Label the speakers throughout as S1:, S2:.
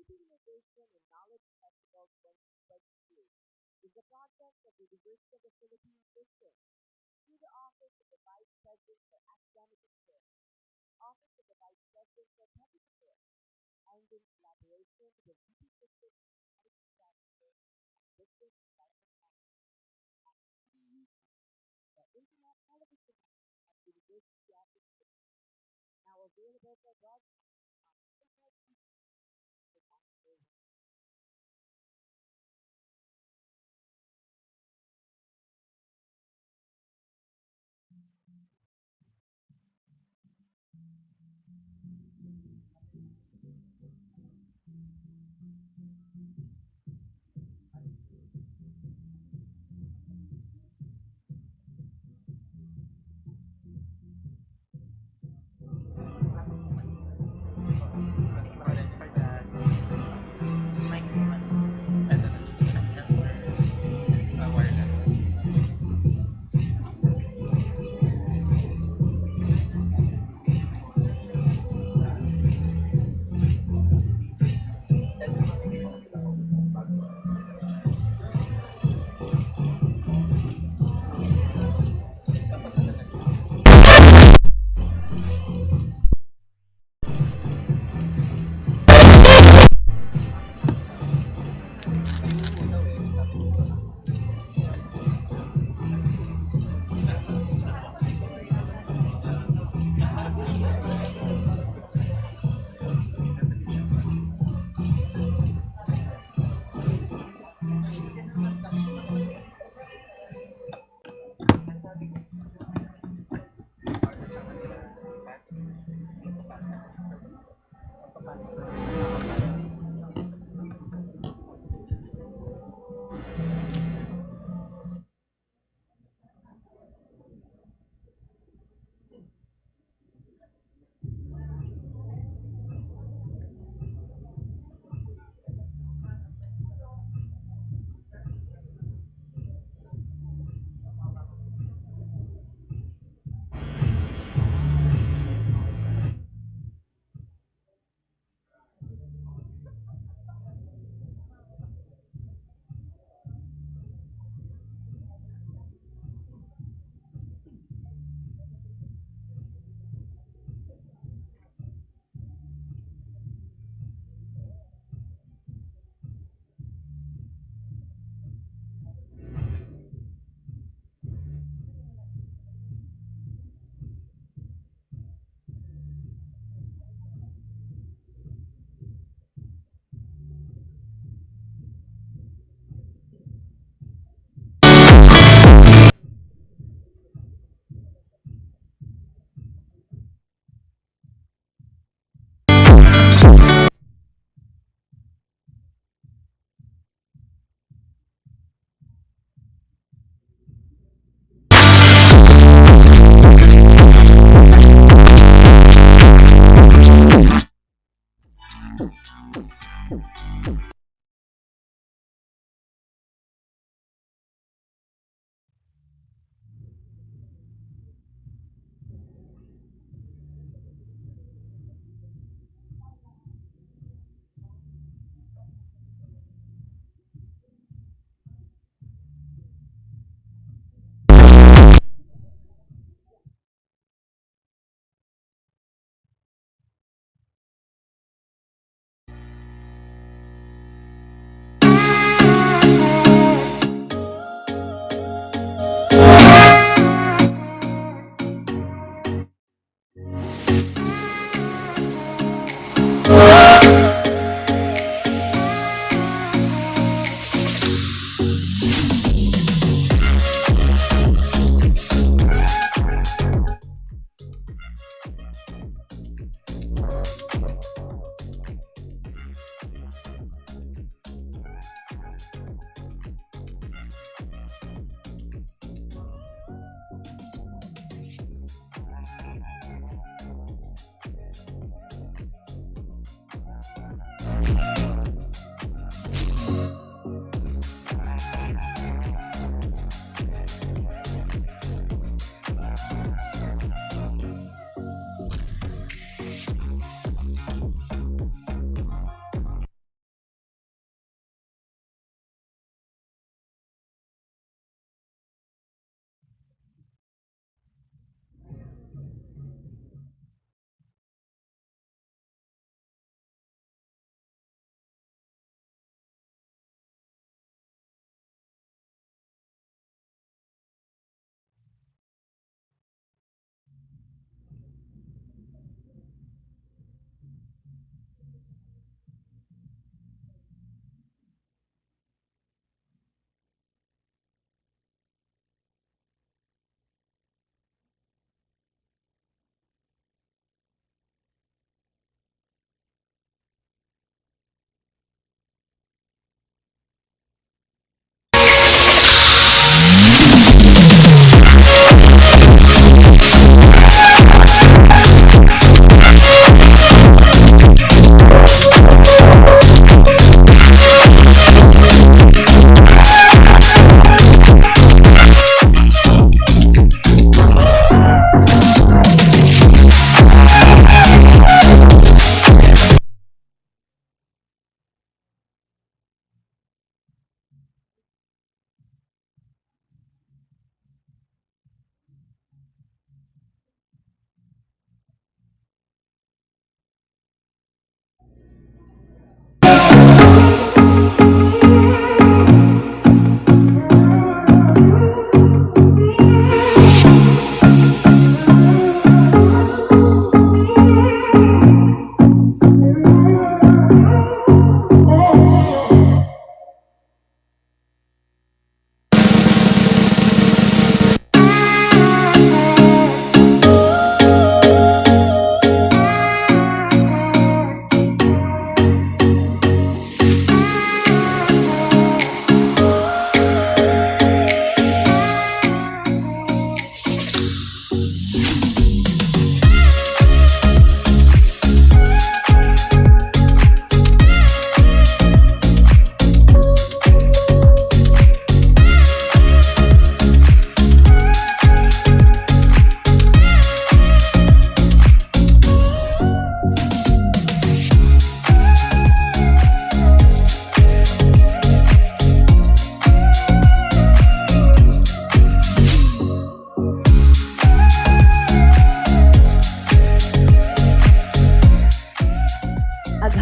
S1: Community Innovation and Knowledge Festival 2022 is a project of the University of the Philippines System through the Office of the Vice President for Academic Affairs, Office of the Vice President for Public Affairs, and in collaboration with the VP System Managing Director and Business Development Officer at CDU, the Internet Television Network at the University of the Philippines, now available for broadcast on Internet TV for national.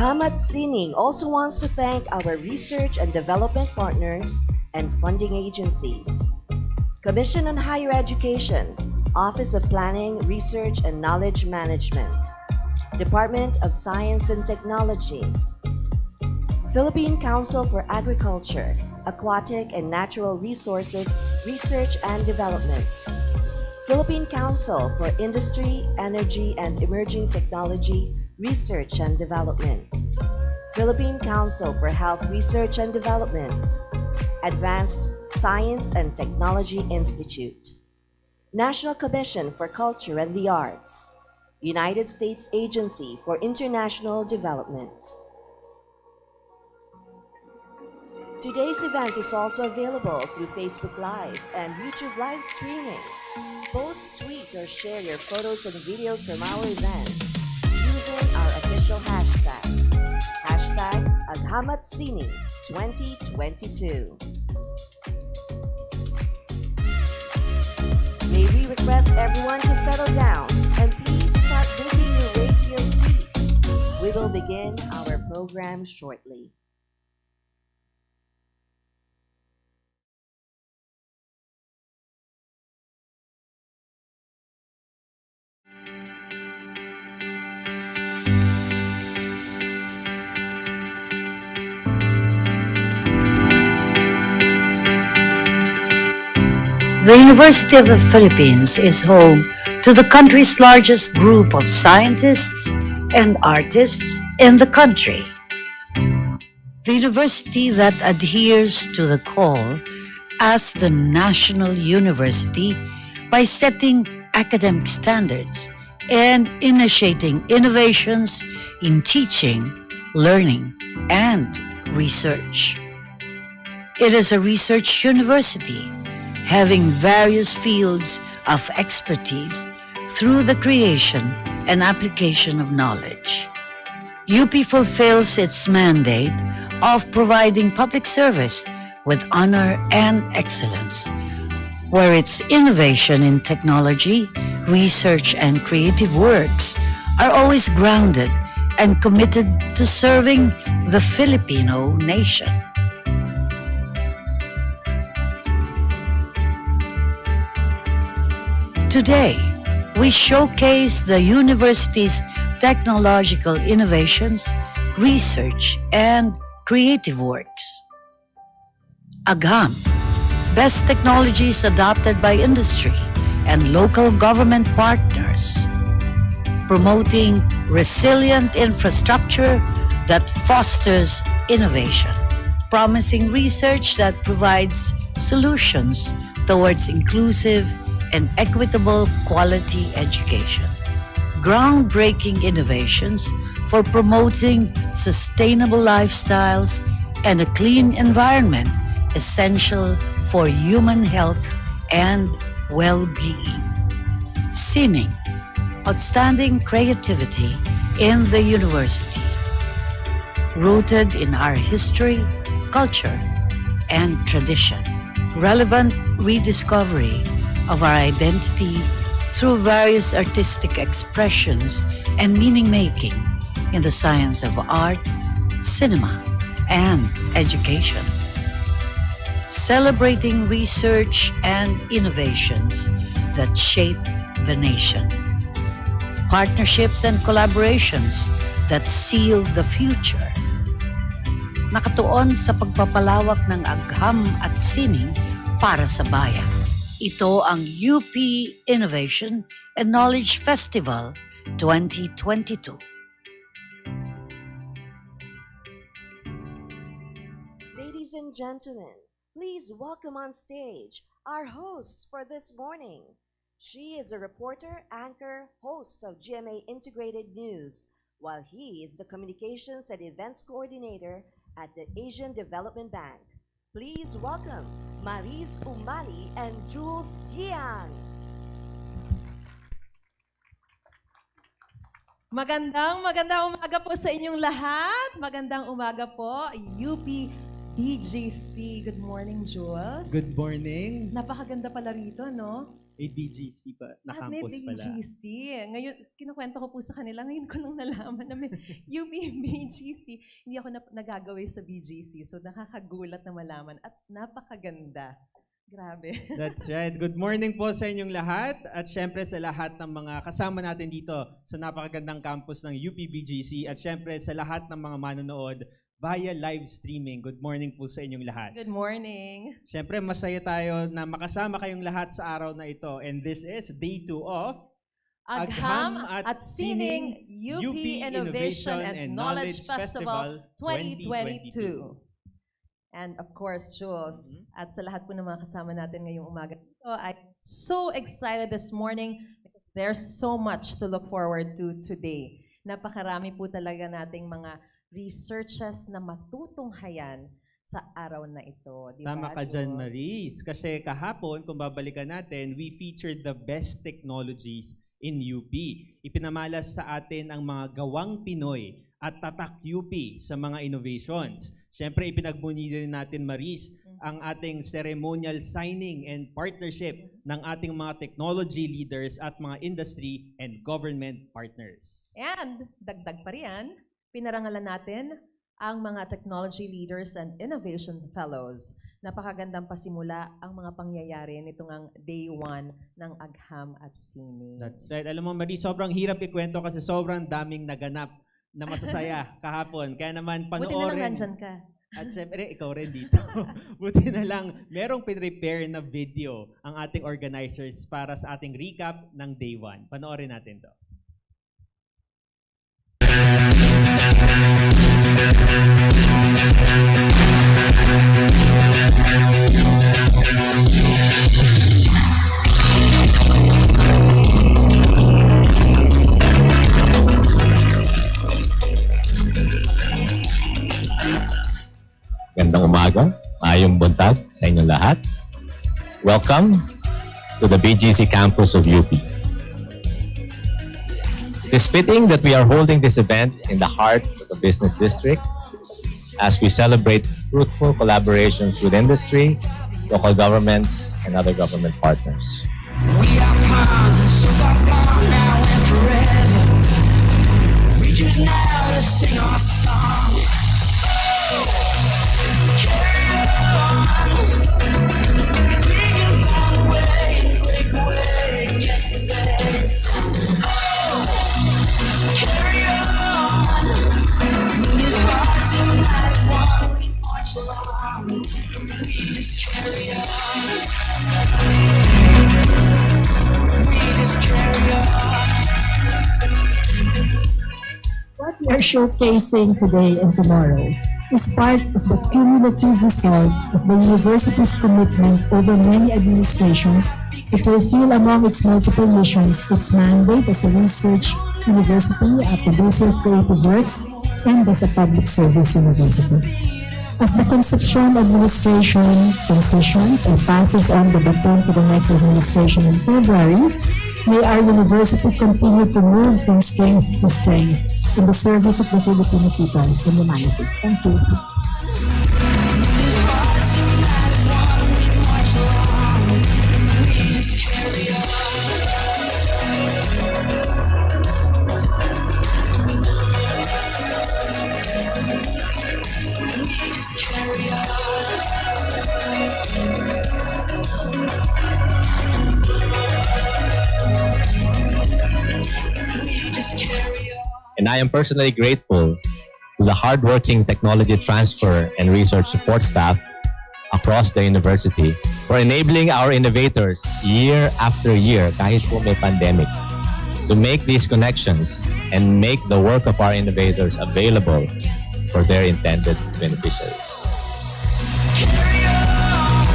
S1: Agham at Sining also wants to thank our research and development partners and funding agencies. Commission on Higher Education, Office of Planning, Research and Knowledge Management, Department of Science and Technology, Philippine Council for Agriculture, Aquatic and Natural Resources Research and Development, Philippine Council for Industry, Energy and Emerging Technology Research and Development, Philippine Council for Health Research and Development, Advanced Science and Technology Institute, National Commission for Culture and the Arts, United States Agency for International Development. Today's event is also available through Facebook Live and YouTube live streaming. Post, tweet, or share your photos and videos from our event using our official hashtag, #AghamAtSini2022. May we request everyone to settle down and please start making your way to your seats. We will begin our program shortly.
S2: The University of the Philippines is home to the country's largest group of scientists and artists in the country. The university that adheres to the call as the national university by setting academic standards and initiating innovations in teaching, learning, and research. It is a research university having various fields of expertise through the creation and application of knowledge. UP fulfills its mandate of providing public service with honor and excellence, where its innovation in technology, research, and creative works are always grounded and committed to serving the Filipino nation. Today, we showcase the university's technological innovations, research, and creative works. Agham, best technologies adopted by industry and local government partners, promoting resilient infrastructure that fosters innovation, promising research that provides solutions towards inclusive and equitable quality education. Groundbreaking innovations for promoting sustainable lifestyles and a clean environment essential for human health and well-being. Sining, outstanding creativity in the university, rooted in our history, culture, and tradition. Relevant rediscovery of our identity through various artistic expressions and meaning-making in the science of art, cinema, and education. Celebrating research and innovations that shape the nation. Partnerships and collaborations that seal the future. Nakatuon sa pagpapalawak ng Agham at Sining para sa bayan. Ito ang UP Innovation and Knowledge Festival 2022.
S1: Ladies and gentlemen, please welcome on stage our hosts for this morning. She is a reporter, anchor, host of GMA Integrated News, while he is the Communications and Events Coordinator at the Asian Development Bank. Please welcome Maris Umali and Jules Gian.
S3: Magandang umaga po sa inyong lahat. Magandang umaga po, UP BGC. Good morning, Jules.
S4: Good morning.
S3: Napakaganda pala rito, no?
S4: BGC pa, na
S3: At may
S4: campus pala.
S3: BGC. Ngayon, kinukwento ko po sa kanila, ngayon ko lang nalaman na may UP BGC. Hindi ako nagagawi sa BGC. So nakakagulat na malaman at napakaganda. Grabe.
S4: That's right. Good morning po sa inyong lahat at syempre sa lahat ng mga kasama natin dito sa napakagandang campus ng UPBGC at syempre sa lahat ng mga manonood via live streaming. Good morning po sa inyong lahat.
S3: Good morning.
S4: Syempre masaya tayo na makasama kayong lahat sa araw na ito and this is day 2 of
S3: Agham at Sining UP Innovation and Knowledge Festival 2022. And of course, Jules, at sa lahat po ng mga kasama natin ngayong umaga. So I'm so excited this morning because there's so much to look forward to today. Napakarami po talaga nating mga researches na matutunghayan sa araw na ito. Di
S4: Tama
S3: ba,
S4: ka dyan,
S3: Jules?
S4: Maris. Kasi kahapon, kung babalikan natin, we featured the best technologies in UP. Ipinamalas sa atin ang mga gawang Pinoy at tatak UP sa mga innovations. Siyempre, ipinagbunyi din natin, Maris, ang ating ceremonial signing and partnership ng ating mga technology leaders at mga industry and government partners.
S3: And dagdag pa riyan, pinarangalan natin ang mga technology leaders and innovation fellows. Napakagandang pasimula ang mga pangyayari nitong ang day 1 ng Agham at Sining.
S4: That's right. Alam mo, Maris, sobrang hirap ikwento kasi sobrang daming naganap na masasaya kahapon. Kaya naman panoorin.
S3: Buti na lang nandyan ka.
S4: At syempre, ikaw rin dito. Buti na lang, merong pinrepare na video ang ating organizers para sa ating recap ng day 1. Panoorin natin to.
S5: Gandang umaga, maayong buntag sa inyong lahat. Welcome to the BGC campus of UP. It is fitting that we are holding this event in the heart of the business district as we celebrate fruitful collaborations with industry, local governments, and other government partners.
S6: We are pawns and so far gone now and forever. We choose now to sing our song. Carry on. We can find a way and break away. Yes, it's carry on. Moving hard to life while we march along. We just carry on.
S7: What we are showcasing today and tomorrow is part of the cumulative result of the university's commitment over many administrations to fulfill among its multiple missions its mandate as a research university, a producer of creative works, and as a public service university. As the Concepcion administration transitions and passes on the baton to the next administration in February, may our university continue to move from strength to strength in the service of the Filipino people and humanity. Thank you.
S5: And I am personally grateful to the hardworking technology transfer and research support staff across the university for enabling our innovators year after year, kahit po may pandemic, to make these connections and make the work of our innovators available for their intended beneficiaries.
S6: Carry on.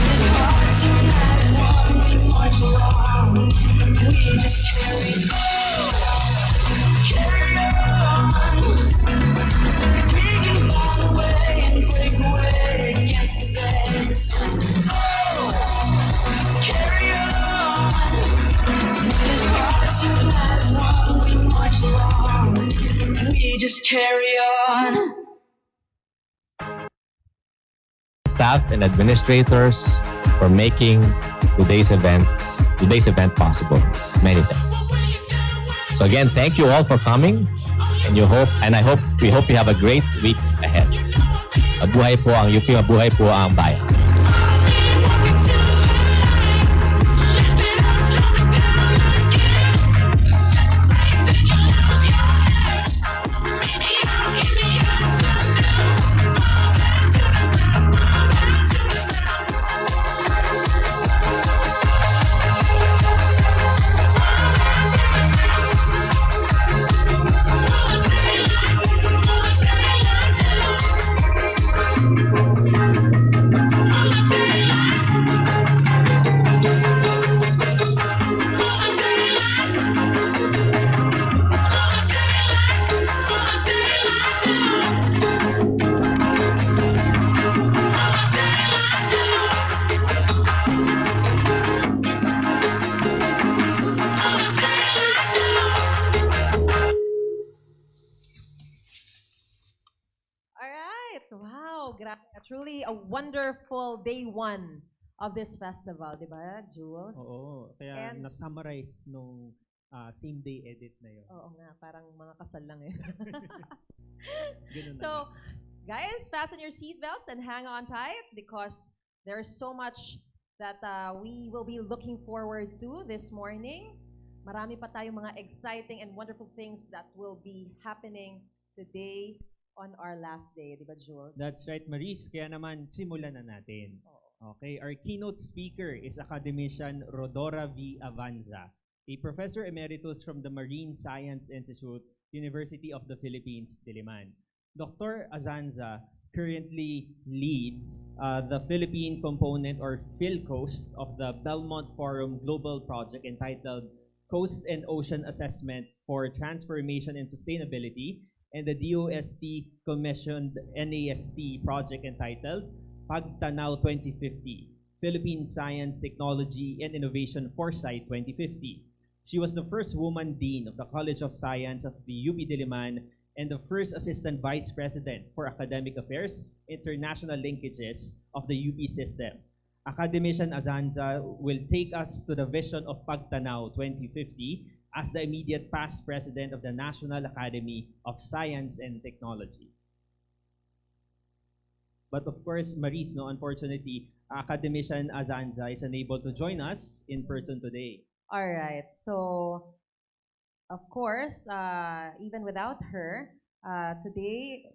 S6: Moving hard to life while we march along. We just carry on. Carry on. We can find a way and break away against the sense. Carry on. Moving hard to life while we march along. We just carry on.
S5: staff and administrators for making today's event possible. Many thanks. So again, thank you all for coming, and we hope you have a great week ahead. Mabuhay po ang UP, mabuhay po ang bayan.
S3: All right. Wow. Truly a wonderful day one of this festival, di ba, Jules?
S4: Oo, kaya
S3: And-
S4: na-summarize nung same day edit na yun.
S3: Oo nga, parang mga kasal lang eh.
S4: Ganun na
S3: So,
S4: nga.
S3: guys, fasten your seatbelts and hang on tight because there's so much that we will be looking forward to this morning. Marami pa tayong mga exciting and wonderful things that will be happening today on our last day, di ba, Jules?
S4: That's right, Maris. Kaya naman, simulan na natin. Okay, our keynote speaker is Academician Rodora V. Avanza, a Professor Emeritus from the Marine Science Institute, University of the Philippines, Diliman. Dr. Azanza currently leads the Philippine component or PhilCoast of the Belmont Forum Global Project entitled Coast and Ocean Assessment for Transformation and Sustainability, and the DOST commissioned NAST project entitled Pagtanaw 2050, Philippine Science, Technology, and Innovation Foresight 2050. She was the first woman dean of the College of Science of the UP Diliman and the first assistant vice president for academic affairs, international linkages of the UP system. Academician Azanza will take us to the vision of Pagtanaw 2050 as the immediate past president of the National Academy of Science and Technology. But of course, Maris, no, unfortunately, Academician Azanza is unable to join us in person today.
S3: All right. So, of course, even without her, today,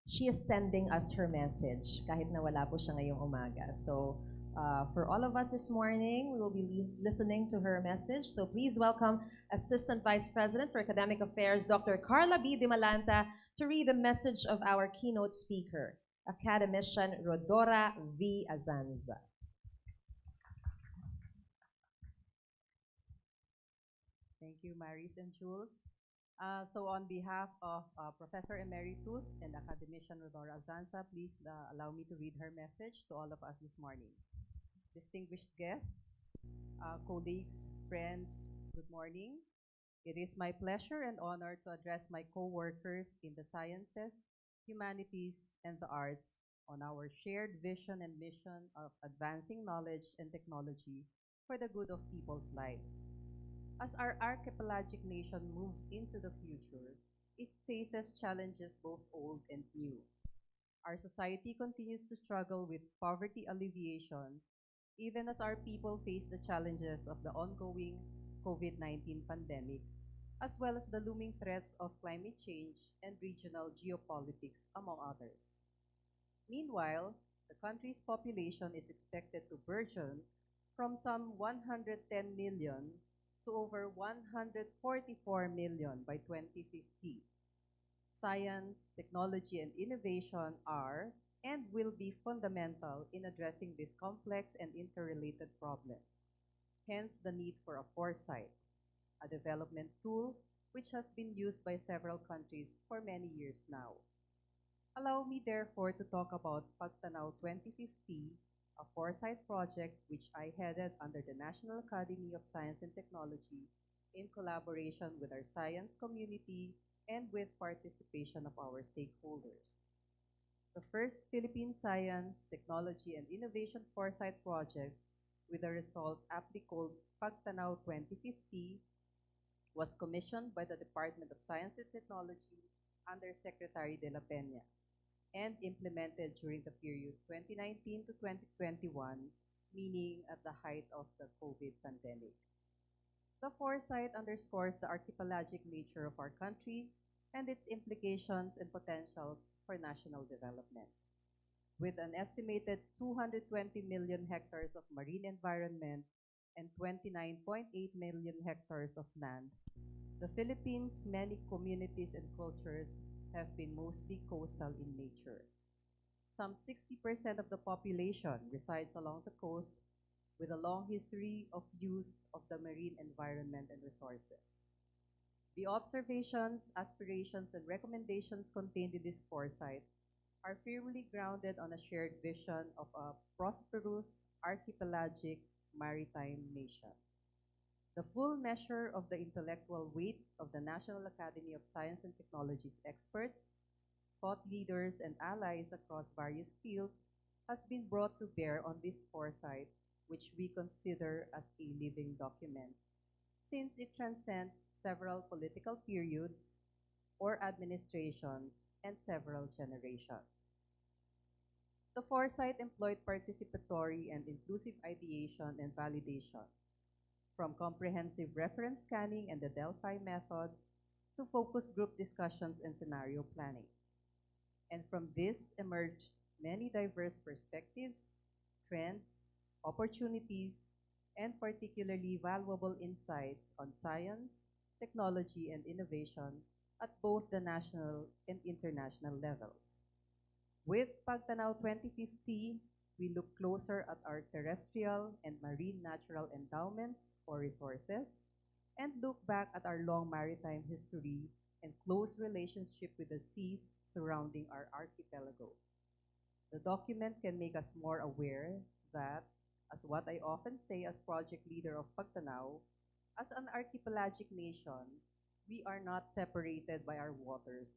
S3: she is sending us her message kahit na wala po siya ngayong umaga. So, for all of us this morning, we will be listening to her message. So please welcome Assistant Vice President for Academic Affairs, Dr. Carla B. Dimalanta, to read the message of our keynote speaker, Academician Rodora V. Azanza.
S8: Thank you, Maris and Jules. So on behalf of Professor Emeritus and Academician Rodora Azanza, please allow me to read her message to all of us this morning. Distinguished guests, colleagues, friends, good morning. It is my pleasure and honor to address my co-workers in the sciences, humanities, and the arts on our shared vision and mission of advancing knowledge and technology for the good of people's lives. As our archipelagic nation moves into the future, it faces challenges both old and new. Our society continues to struggle with poverty alleviation, even as our people face the challenges of the ongoing COVID-19 pandemic, as well as the looming threats of climate change and regional geopolitics, among others. Meanwhile, the country's population is expected to burgeon from some 110 million to over 144 million by 2050. Science, technology, and innovation are and will be fundamental in addressing these complex and interrelated problems. Hence, the need for a foresight, a development tool which has been used by several countries for many years now. Allow me, therefore, to talk about Pagtanaw 2050, a foresight project which I headed under the National Academy of Science and Technology in collaboration with our science community and with participation of our stakeholders. The first Philippine Science, Technology, and Innovation Foresight Project, with the result aptly called Pagtanaw 2050, was commissioned by the Department of Science and Technology under Secretary de la Peña and implemented during the period 2019 to 2021, meaning at the height of the COVID pandemic. The foresight underscores the archipelagic nature of our country and its implications and potentials for national development. With an estimated 220 million hectares of marine environment and 29.8 million hectares of land, the Philippines' many communities and cultures have been mostly coastal in nature. Some 60% of the population resides along the coast with a long history of use of the marine environment and resources. The observations, aspirations, and recommendations contained in this foresight are firmly grounded on a shared vision of a prosperous archipelagic maritime nation. The full measure of the intellectual weight of the National Academy of Science and Technology's experts, thought leaders, and allies across various fields has been brought to bear on this foresight, which we consider as a living document, since it transcends several political periods or administrations and several generations. The foresight employed participatory and inclusive ideation and validation, from comprehensive reference scanning and the Delphi method to focus group discussions and scenario planning. And from this emerged many diverse perspectives, trends, opportunities, and particularly valuable insights on science, technology, and innovation at both the national and international levels. With Pagtanaw 2050, we look closer at our terrestrial and marine natural endowments or resources and look back at our long maritime history and close relationship with the seas surrounding our archipelago. The document can make us more aware that, as what I often say as project leader of Pagtanaw, as an archipelagic nation, we are not separated by our waters,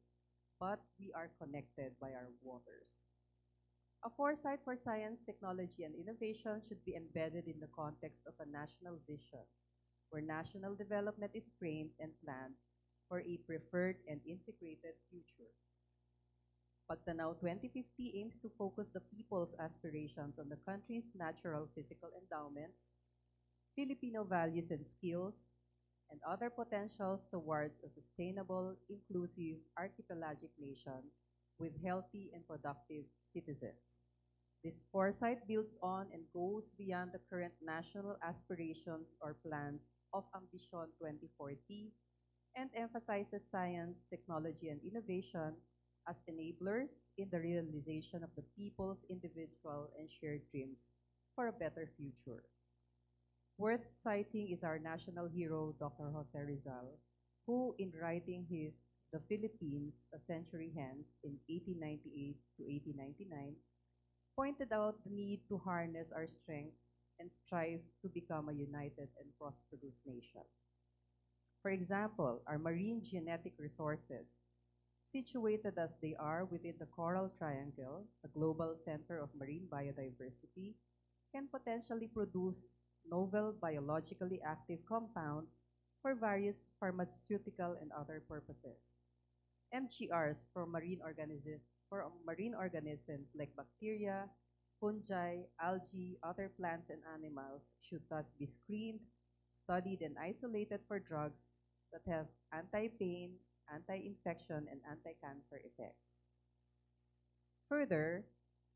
S8: but we are connected by our waters. A foresight for science, technology, and innovation should be embedded in the context of a national vision, where national development is framed and planned for a preferred and integrated future. Pagtanaw 2050 aims to focus the people's aspirations on the country's natural physical endowments, Filipino values and skills, and other potentials towards a sustainable, inclusive, archipelagic nation with healthy and productive citizens. This foresight builds on and goes beyond the current national aspirations or plans of Ambition 2040 and emphasizes science, technology, and innovation as enablers in the realization of the people's individual and shared dreams for a better future. Worth citing is our national hero, Dr. Jose Rizal, who, in writing his The Philippines, A Century Hence in 1898 to 1899, pointed out the need to harness our strengths and strive to become a united and prosperous nation. For example, our marine genetic resources, situated as they are within the Coral Triangle, a global center of marine biodiversity, can potentially produce novel biologically active compounds for various pharmaceutical and other purposes. MGRs for marine organisms like bacteria, fungi, algae, other plants and animals should thus be screened, studied, and isolated for drugs that have anti-pain, anti-infection, and anti-cancer effects. Further,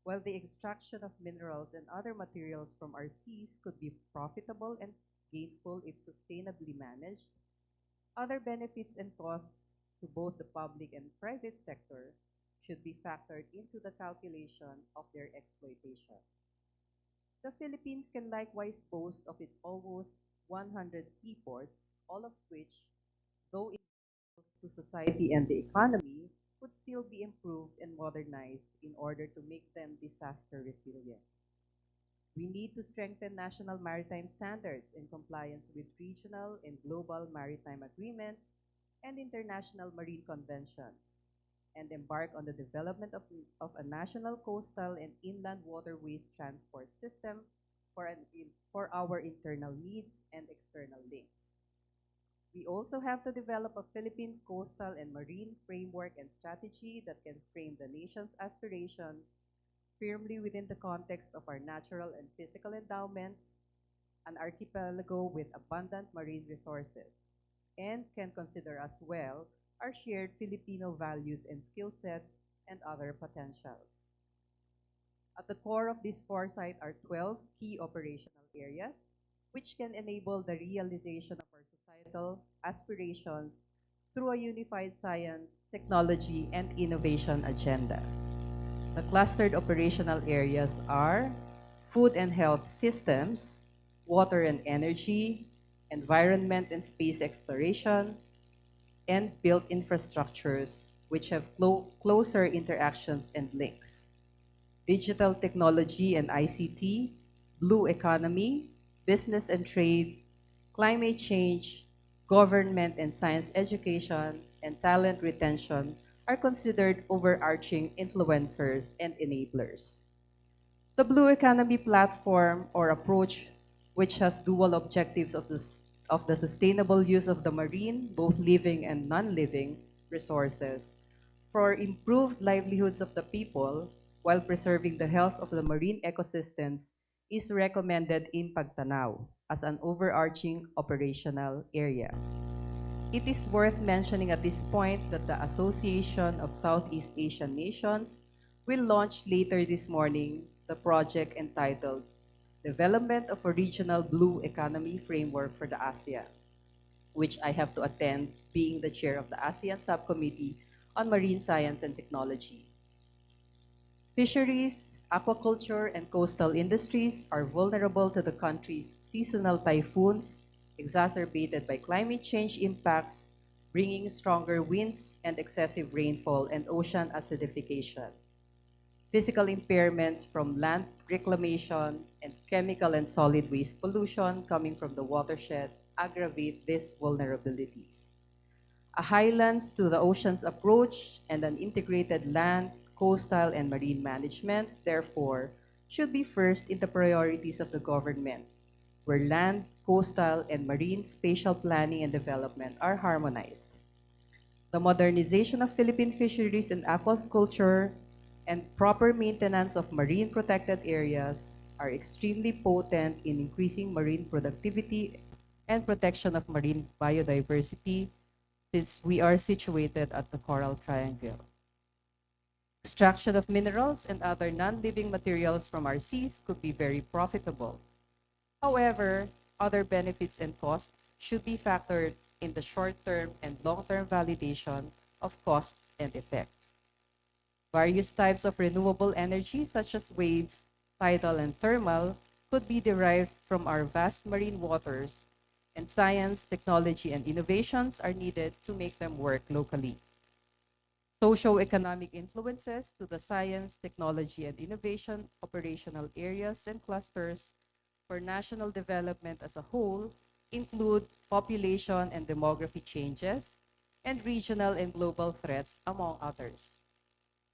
S8: while the extraction of minerals and other materials from our seas could be profitable and gainful if sustainably managed, other benefits and costs to both the public and private sector should be factored into the calculation of their exploitation. The Philippines can likewise boast of its almost 100 seaports, all of which, though to society and the economy, would still be improved and modernized in order to make them disaster resilient. We need to strengthen national maritime standards in compliance with regional and global maritime agreements and international marine conventions, and embark on the development of a national coastal and inland waterways transport system for our internal needs and external links. We also have to develop a Philippine coastal and marine framework and strategy that can frame the nation's aspirations firmly within the context of our natural and physical endowments, an archipelago with abundant marine resources, and can consider as well our shared Filipino values and skill sets and other potentials. At the core of this foresight are 12 key operational areas, which can enable the realization of our societal aspirations through a unified science, technology, and innovation agenda. The clustered operational areas are food and health systems, water and energy, environment and space exploration, and built infrastructures, which have closer interactions and links. Digital technology and ICT, blue economy, business and trade, climate change, government and science education, and talent retention are considered overarching influencers and enablers. The Blue Economy platform or approach, which has dual objectives of the sustainable use of the marine, both living and non-living, resources for improved livelihoods of the people while preserving the health of the marine ecosystems, is recommended in Pagtanaw as an overarching operational area. It is worth mentioning at this point that the Association of Southeast Asian Nations will launch later this morning the project entitled Development of a Regional Blue Economy Framework for the ASEAN, which I have to attend, being the chair of the ASEAN Subcommittee on Marine Science and Technology. Fisheries, aquaculture, and coastal industries are vulnerable to the country's seasonal typhoons exacerbated by climate change impacts, bringing stronger winds and excessive rainfall and ocean acidification. Physical impairments from land reclamation and chemical and solid waste pollution coming from the watershed aggravate these vulnerabilities. A highlands to the oceans approach and an integrated land, coastal, and marine management, therefore, should be first in the priorities of the government, where land, coastal, and marine spatial planning and development are harmonized. The modernization of Philippine fisheries and aquaculture and proper maintenance of marine protected areas are extremely potent in increasing marine productivity and protection of marine biodiversity since we are situated at the Coral Triangle. Extraction of minerals and other non-living materials from our seas could be very profitable. However, other benefits and costs should be factored in the short-term and long-term validation of costs and effects. Various types of renewable energy, such as waves, tidal, and thermal, could be derived from our vast marine waters, and science, technology, and innovations are needed to make them work locally. Socio-economic influences to the science, technology, and innovation operational areas and clusters for national development as a whole include population and demography changes and regional and global threats, among others.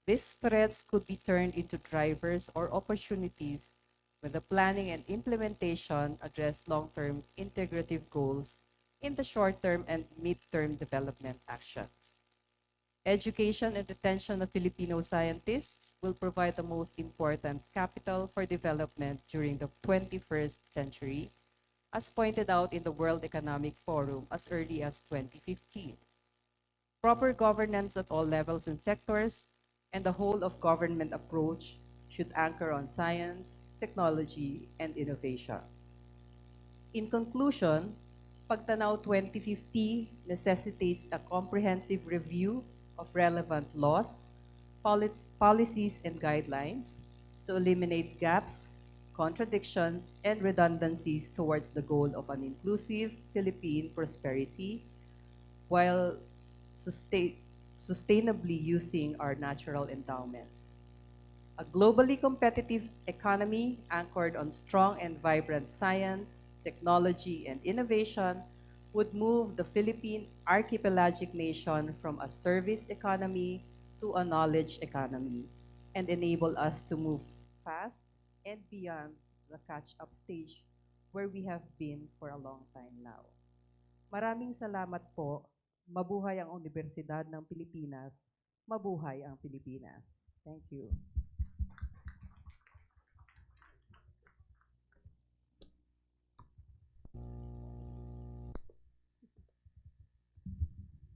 S8: These threats could be turned into drivers or opportunities when the planning and implementation address long-term integrative goals in the short-term and mid-term development actions. Education and retention of Filipino scientists will provide the most important capital for development during the 21st century, as pointed out in the World Economic Forum as early as 2015. Proper governance at all levels and sectors and the whole of government approach should anchor on science, technology, and innovation. In conclusion, Pagtanaw 2050 necessitates a comprehensive review of relevant laws, policies, and guidelines to eliminate gaps, contradictions, and redundancies towards the goal of an inclusive Philippine prosperity while sustainably using our natural endowments. A globally competitive economy anchored on strong and vibrant science, technology, and innovation would move the Philippine archipelagic nation from a service economy to a knowledge economy and enable us to move fast and beyond the catch-up stage where we have been for a long time now. Maraming salamat po. Mabuhay ang Universidad ng Pilipinas. Mabuhay ang Pilipinas. Thank you.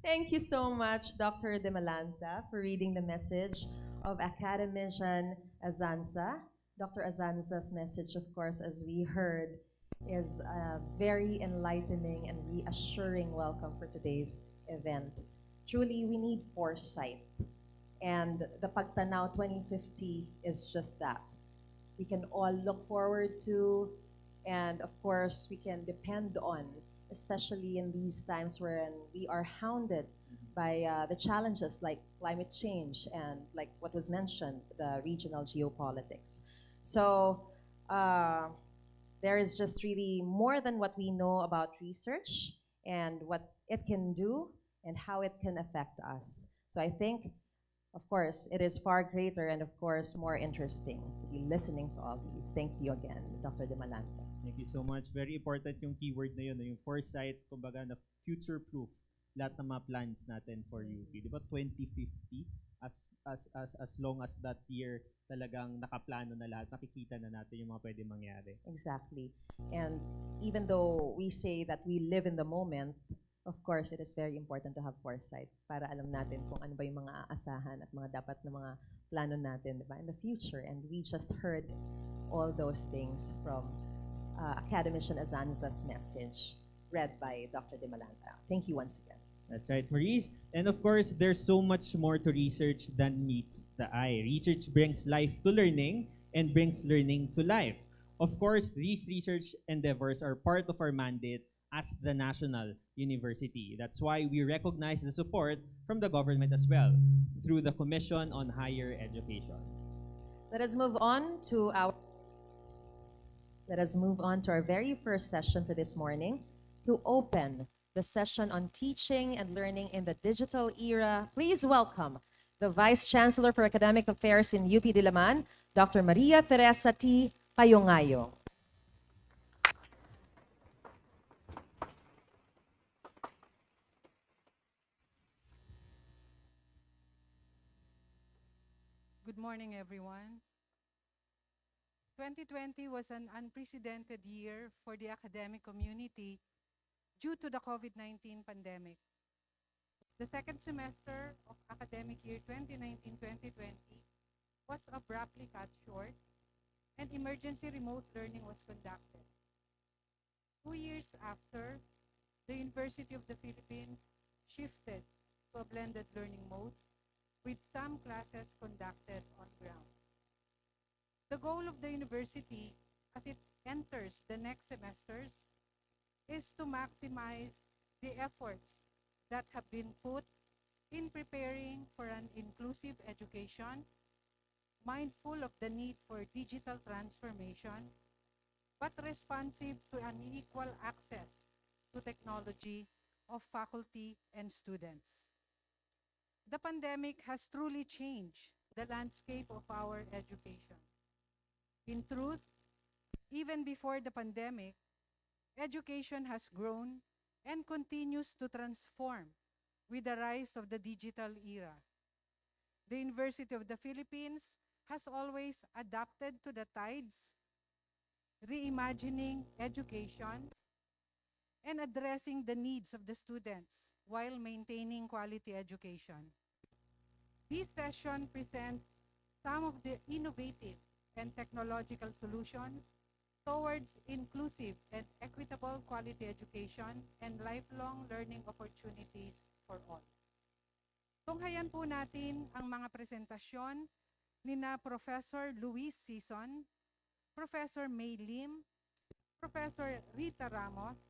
S3: Thank you so much, Dr. De Malanta, for reading the message of academician Azanza. Dr. Azanza's message, of course, as we heard, is a very enlightening and reassuring welcome for today's event. Truly, we need foresight. And the Pagtanaw 2050 is just that. We can all look forward to, and of course, we can depend on, especially in these times when we are hounded by the challenges like climate change and, like what was mentioned, the regional geopolitics. So there is just really more than what we know about research and what it can do and how it can affect us. So I think, of course, it is far greater and, of course, more interesting to be listening to all these. Thank you again, Dr. De Malanta.
S4: Thank you so much. Very important yung keyword na yun, no? Yung foresight, kumbaga na future-proof lahat ng mga plans natin for UP. Di ba 2050? As long as that year talagang nakaplano na lahat, nakikita na natin yung mga pwede mangyari.
S3: Exactly. And even though we say that we live in the moment, of course, it is very important to have foresight para alam natin kung ano ba yung mga aasahan at mga dapat na mga plano natin, diba, in the future. And we just heard all those things from academician Azanza's message read by Dr. De Malanta. Thank you once again.
S4: That's right, Maurice. And of course, there's so much more to research than meets the eye. Research brings life to learning and brings learning to life. Of course, these research endeavors are part of our mandate as the national university. That's why we recognize the support from the government as well through the Commission on Higher Education.
S3: Let us move on to our very first session for this morning. To open the session on teaching and learning in the digital era, please welcome the Vice Chancellor for Academic Affairs in UP Diliman, Dr. Maria Teresa T. Payongayo.
S9: Good morning, everyone. 2020 was an unprecedented year for the academic community due to the COVID-19 pandemic. The second semester of academic year 2019-2020 was abruptly cut short, and emergency remote learning was conducted. 2 years after, the University of the Philippines shifted to a blended learning mode, with some classes conducted on ground. The goal of the university as it enters the next semesters is to maximize the efforts that have been put in preparing for an inclusive education, mindful of the need for digital transformation, but responsive to unequal access to technology of faculty and students. The pandemic has truly changed the landscape of our education. In truth, even before the pandemic, education has grown and continues to transform with the rise of the digital era. The University of the Philippines has always adapted to the tides, reimagining education and addressing the needs of the students while maintaining quality education. This session presents some of the innovative and technological solutions towards inclusive and equitable quality education and lifelong learning opportunities for all. Tunghayan po natin ang mga presentasyon ni na Professor Luis Sison, Professor May Lim, Professor Rita Ramos,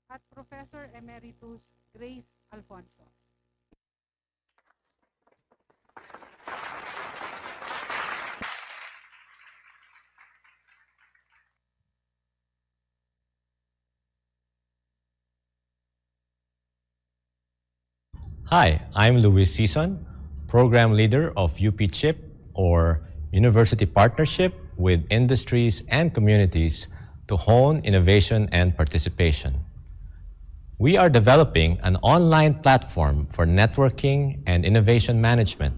S9: at Professor Emeritus Grace Alfonso.
S5: Hi, I'm Luis Sison, program leader of UP CHIP, or University Partnership with Industries and Communities to hone innovation and participation. We are developing an online platform for networking and innovation management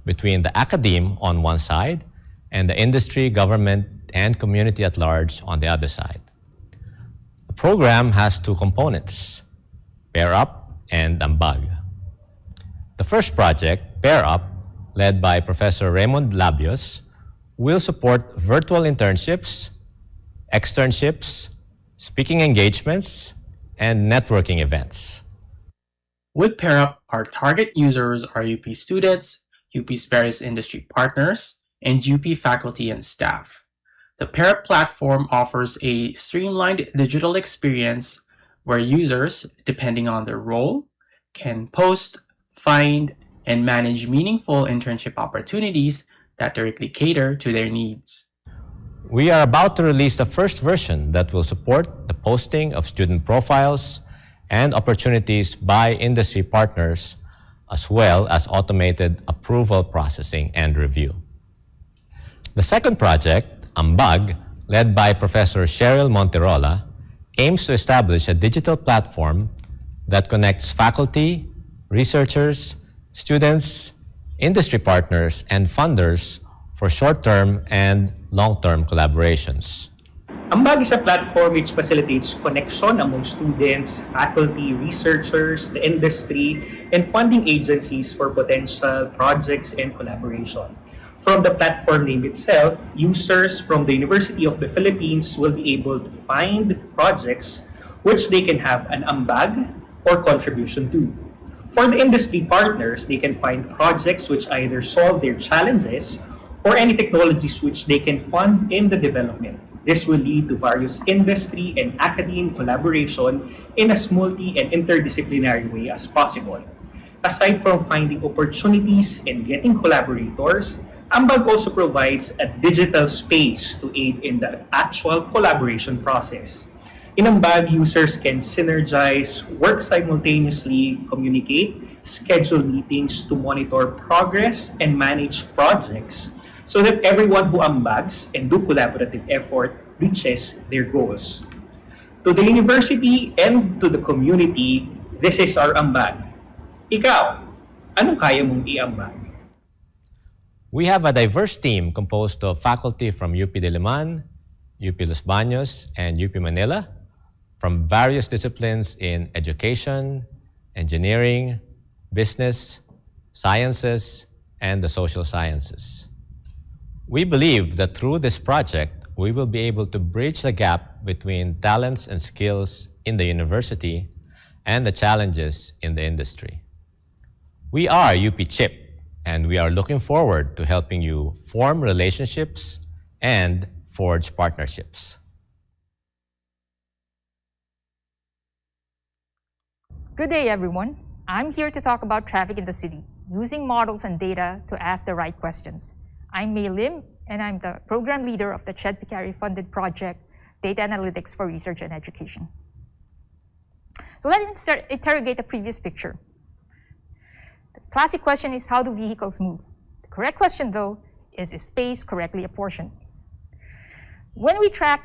S5: between the academe on one side and the industry, government, and community at large on the other side. The program has two components, Pair Up and Ambag. The first project, Pair Up, led by Professor Raymond Labios, will support virtual internships, externships, speaking engagements, and networking events.
S10: With PairUp, our target users are UP students, UP's various industry partners, and UP faculty and staff. The PairUp platform offers a streamlined digital experience where users, depending on their role, can post, find, and manage meaningful internship opportunities that directly cater to their needs.
S5: We are about to release the first version that will support the posting of student profiles and opportunities by industry partners, as well as automated approval processing and review. The second project, Ambag, led by Professor Cheryl Monterola, aims to establish a digital platform that connects faculty, researchers, students, industry partners, and funders for short-term and long-term collaborations.
S11: Ambag is a platform which facilitates connection among students, faculty, researchers, the industry, and funding agencies for potential projects and collaboration. From the platform name itself, users from the University of the Philippines will be able to find projects which they can have an ambag or contribution to. For the industry partners, they can find projects which either solve their challenges or any technologies which they can fund in the development. This will lead to various industry and academic collaboration in as multi and interdisciplinary way as possible. Aside from finding opportunities and getting collaborators, Ambag also provides a digital space to aid in the actual collaboration process. In Ambag, users can synergize, work simultaneously, communicate, schedule meetings to monitor progress, and manage projects so that everyone who ambags and do collaborative effort reaches their goals. To the university and to the community, this is our ambag. Ikaw, anong kaya mong iambag?
S5: We have a diverse team composed of faculty from UP Diliman, UP Los Baños, and UP Manila, from various disciplines in education, engineering, business, sciences, and the social sciences. We believe that through this project, we will be able to bridge the gap between talents and skills in the university and the challenges in the industry. We are UP CHIP, and we are looking forward to helping you form relationships and forge partnerships.
S12: Good day, everyone. I'm here to talk about traffic in the city, using models and data to ask the right questions. I'm May Lim, and I'm the program leader of the Ched Picari-funded project, Data Analytics for Research and Education. So let's interrogate the previous picture. The classic question is, how do vehicles move? The correct question, though, is space correctly apportioned? When we track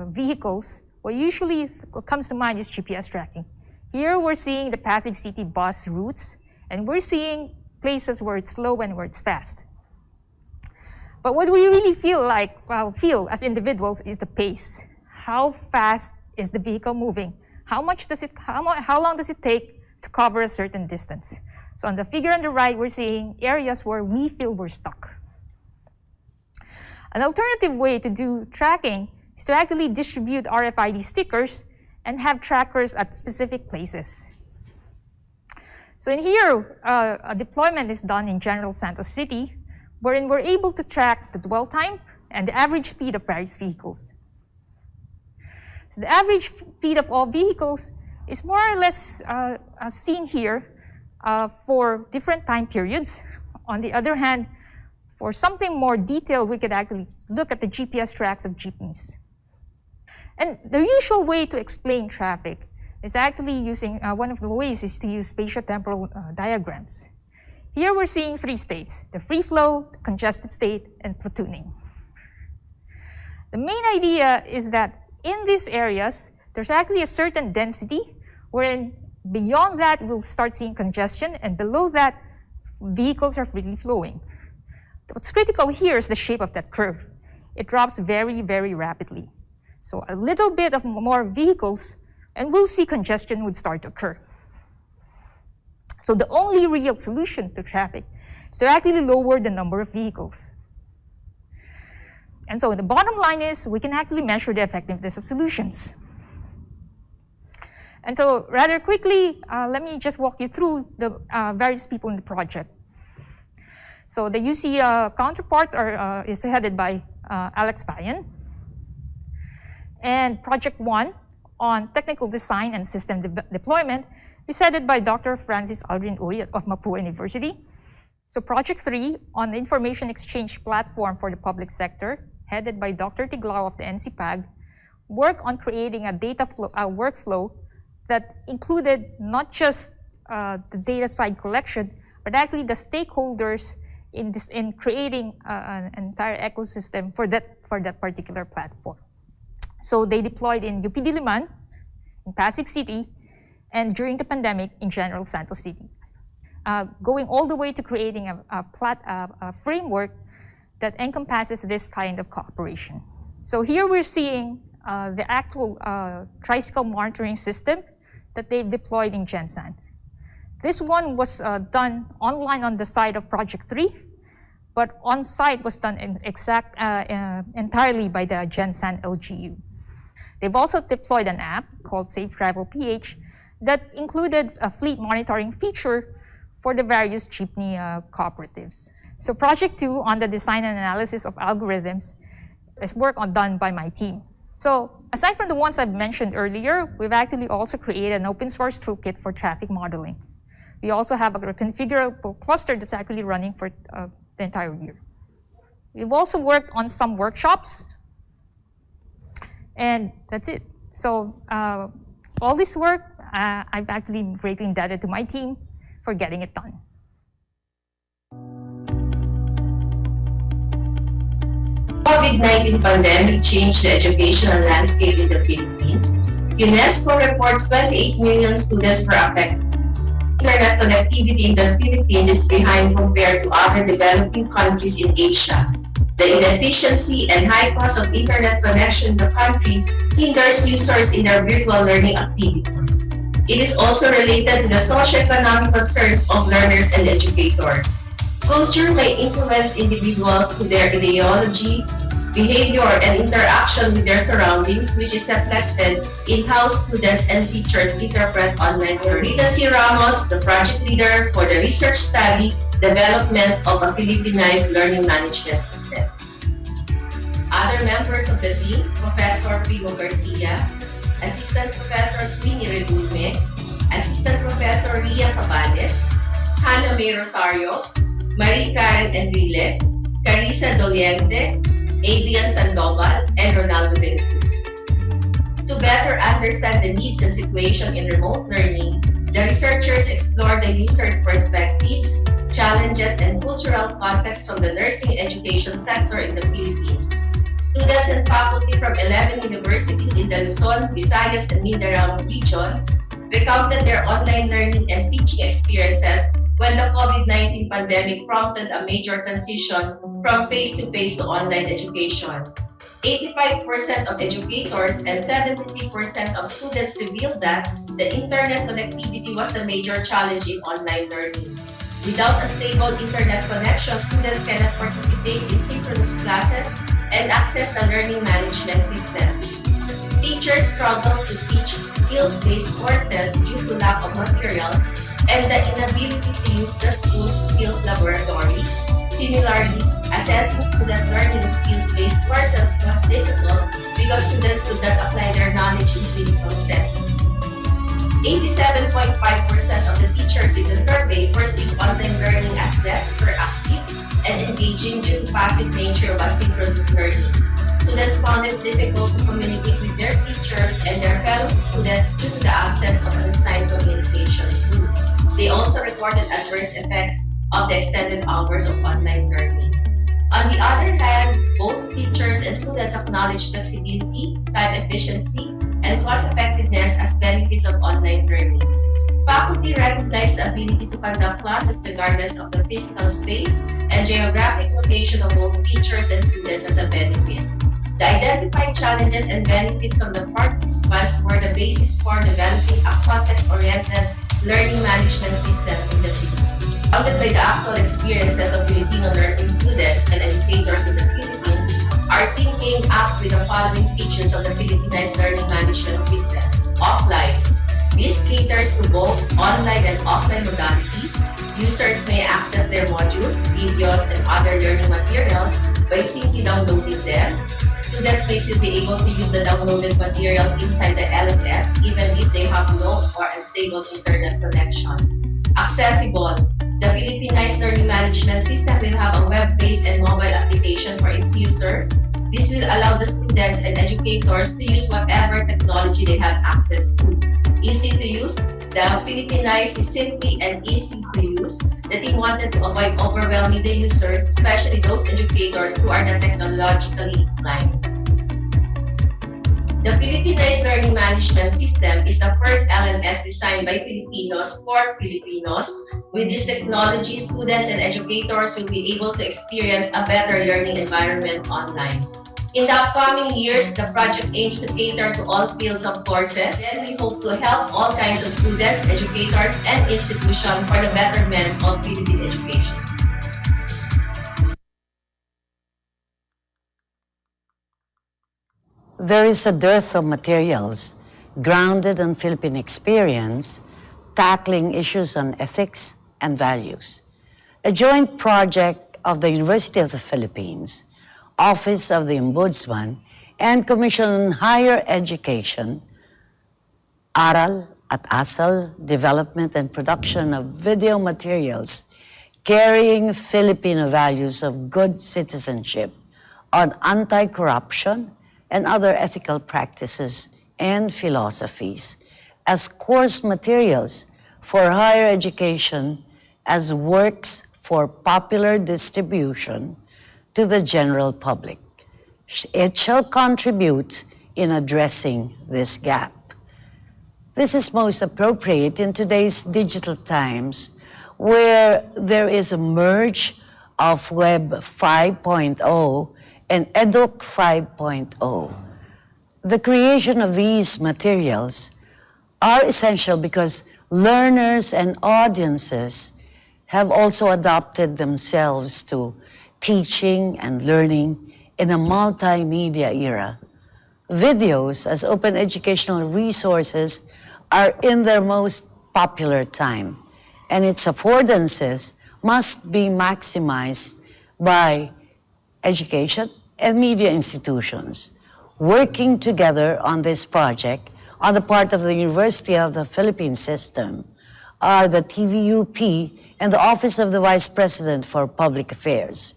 S12: vehicles, what usually comes to mind is GPS tracking. Here we're seeing the Pasig City bus routes, and we're seeing places where it's slow and where it's fast. But what we really feel as individuals is the pace. How fast is the vehicle moving? How long does it take to cover a certain distance? So on the figure on the right, we're seeing areas where we feel we're stuck. An alternative way to do tracking is to actually distribute RFID stickers and have trackers at specific places. So in here, a deployment is done in General Santos City, wherein we're able to track the dwell time and the average speed of various vehicles. So the average speed of all vehicles is more or less seen here for different time periods. On the other hand, for something more detailed, we could actually look at the GPS tracks of jeepneys. And the usual way to explain traffic is actually using, one of the ways is to use spatiotemporal diagrams. Here we're seeing three states: the free flow, the congested state, and platooning. The main idea is that in these areas, there's actually a certain density wherein beyond that we'll start seeing congestion, and below that vehicles are freely flowing. What's critical here is the shape of that curve. It drops very, very rapidly. So a little bit of more vehicles and we'll see congestion would start to occur. So the only real solution to traffic is to actually lower the number of vehicles. And so the bottom line is we can actually measure the effectiveness of solutions. And so rather quickly, let me just walk you through the various people in the project. So the UC counterparts is headed by Alex Payan. And Project 1 on technical design and system deployment is headed by Dr. Francis Aldrin Uy of Mapua University. So Project 3 on the information exchange platform for the public sector, headed by Dr. Tiglao of the NCPAG, worked on creating a data flow, workflow that included not just the data side collection, but actually the stakeholders in creating an entire ecosystem for that particular platform. So they deployed in UP Diliman, in Pasig City, and during the pandemic in General Santos City, going all the way to creating a framework that encompasses this kind of cooperation. So here we're seeing the actual tricycle monitoring system that they've deployed in GenSan. This one was done online on the side of Project 3, but on-site was done entirely by the GenSan LGU. They've also deployed an app called Safe Travel PH that included a fleet monitoring feature for the various jeepney cooperatives. So Project 2 on the design and analysis of algorithms is work done by my team. So aside from the ones I've mentioned earlier, we've actually also created an open source toolkit for traffic modeling. We also have a configurable cluster that's actually running for the entire year. We've also worked on some workshops, and that's it. So all this work, I've actually greatly indebted to my team for getting it done.
S13: COVID-19 pandemic changed the educational landscape in the Philippines. UNESCO reports 28 million students were affected. Internet connectivity in the Philippines is behind compared to other developing countries in Asia. The inefficiency and high cost of internet connection in the country hinders users in their virtual learning activities. It is also related to the socioeconomic concerns of learners and educators. Culture may influence individuals to their ideology, behavior, and interaction with their surroundings, which is reflected in how students and teachers interpret online learning. Rita C. Ramos, the project leader for the research study, development of a Philippinized learning management system. Other members of the team, Professor Primo Garcia, Assistant Professor Queenie Redulme, Assistant Professor Ria Cabales, Hannah May Rosario, Marie Karen Enrile, Carissa Doliente, Adrian Sandoval, and Ronaldo De Jesus. To better understand the needs and situation in remote learning, the researchers explored the users' perspectives, challenges, and cultural context from the nursing education sector in the Philippines. Students and faculty from 11 universities in the Luzon, Visayas, and Mindanao regions recounted their online learning and teaching experiences when the COVID-19 pandemic prompted a major transition from face-to-face to online education. 85% of educators and 73% of students revealed that the internet connectivity was a major challenge in online learning. Without a stable internet connection, students cannot participate in synchronous classes and access the learning management system. Teachers struggle to teach skills-based courses due to lack of materials and the inability to use the school's skills laboratory. Similarly, assessing student learning in skills-based courses was difficult because students could not apply their knowledge in clinical settings. 87.5% of the teachers in the survey perceived online learning as less interactive and engaging due to passive nature of asynchronous learning. Students found it difficult to communicate with their teachers and their fellow students due to the absence of an assigned communication group. They also reported adverse effects of the extended hours of online learning. On the other hand, both teachers and students acknowledge flexibility, time efficiency, and cost effectiveness as benefits of online learning. Faculty recognize the ability to conduct classes regardless of the physical space and geographic location of both teachers and students as a benefit. The identified challenges and benefits from the participants were the basis for developing a context-oriented learning management system in the Philippines. Founded by the actual experiences of Filipino nursing students and educators in the Philippines, our team came up with the following features of the Philippinized learning management system. Offline. This caters to both online and offline modalities. Users may access their modules, videos, and other learning materials by simply downloading them. Students may still be able to use the downloaded materials inside the LMS even if they have no or unstable internet connection. Accessible. The Philippinized Learning Management System will have a web-based and mobile application for its users. This will allow the students and educators to use whatever technology they have access to. Easy to use. The Philippinized is simply and easy to use. The team wanted to avoid overwhelming the users, especially those educators who are not technologically inclined. The Philippinized Learning Management System is the first LMS designed by Filipinos for Filipinos. With this technology, students and educators will be able to experience a better learning environment online. In the upcoming years, the project aims to cater to all fields of courses. Then we hope to help all kinds of students, educators, and institutions for the betterment of Philippine education.
S2: There is a dearth of materials grounded in Philippine experience, tackling issues on ethics and values. A joint project of the University of the Philippines, Office of the Ombudsman, and Commission on Higher Education, Aral at ASAL, development and production of video materials carrying Filipino values of good citizenship on anti-corruption and other ethical practices and philosophies as course materials for higher education as works for popular distribution to the general public. It shall contribute in addressing this gap. This is most appropriate in today's digital times where there is a merge of Web 5.0 and Eduk 5.0. The creation of these materials are essential because learners and audiences have also adapted themselves to teaching and learning in a multimedia era. Videos as open educational resources are in their most popular time, and its affordances must be maximized by education and media institutions. Working together on this project on the part of the University of the Philippines system are the TVUP and the Office of the Vice President for Public Affairs.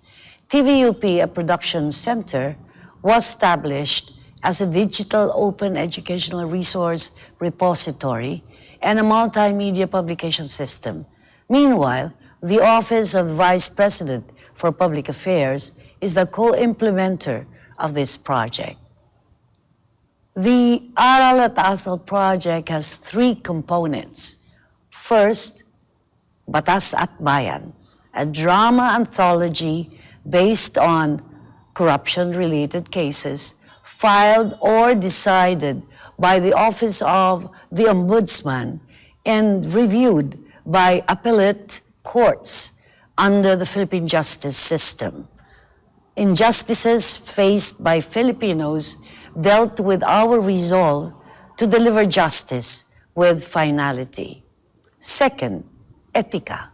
S2: TVUP, a production center, was established as a digital open educational resource repository and a multimedia publication system. Meanwhile, the Office of the Vice President for Public Affairs is the co-implementer of this project. The Aral at ASAL project has three components. First, Batas at Bayan, a drama anthology based on corruption-related cases filed or decided by the Office of the Ombudsman and reviewed by appellate courts under the Philippine justice system. Injustices faced by Filipinos dealt with our resolve to deliver justice with finality. Second, Etika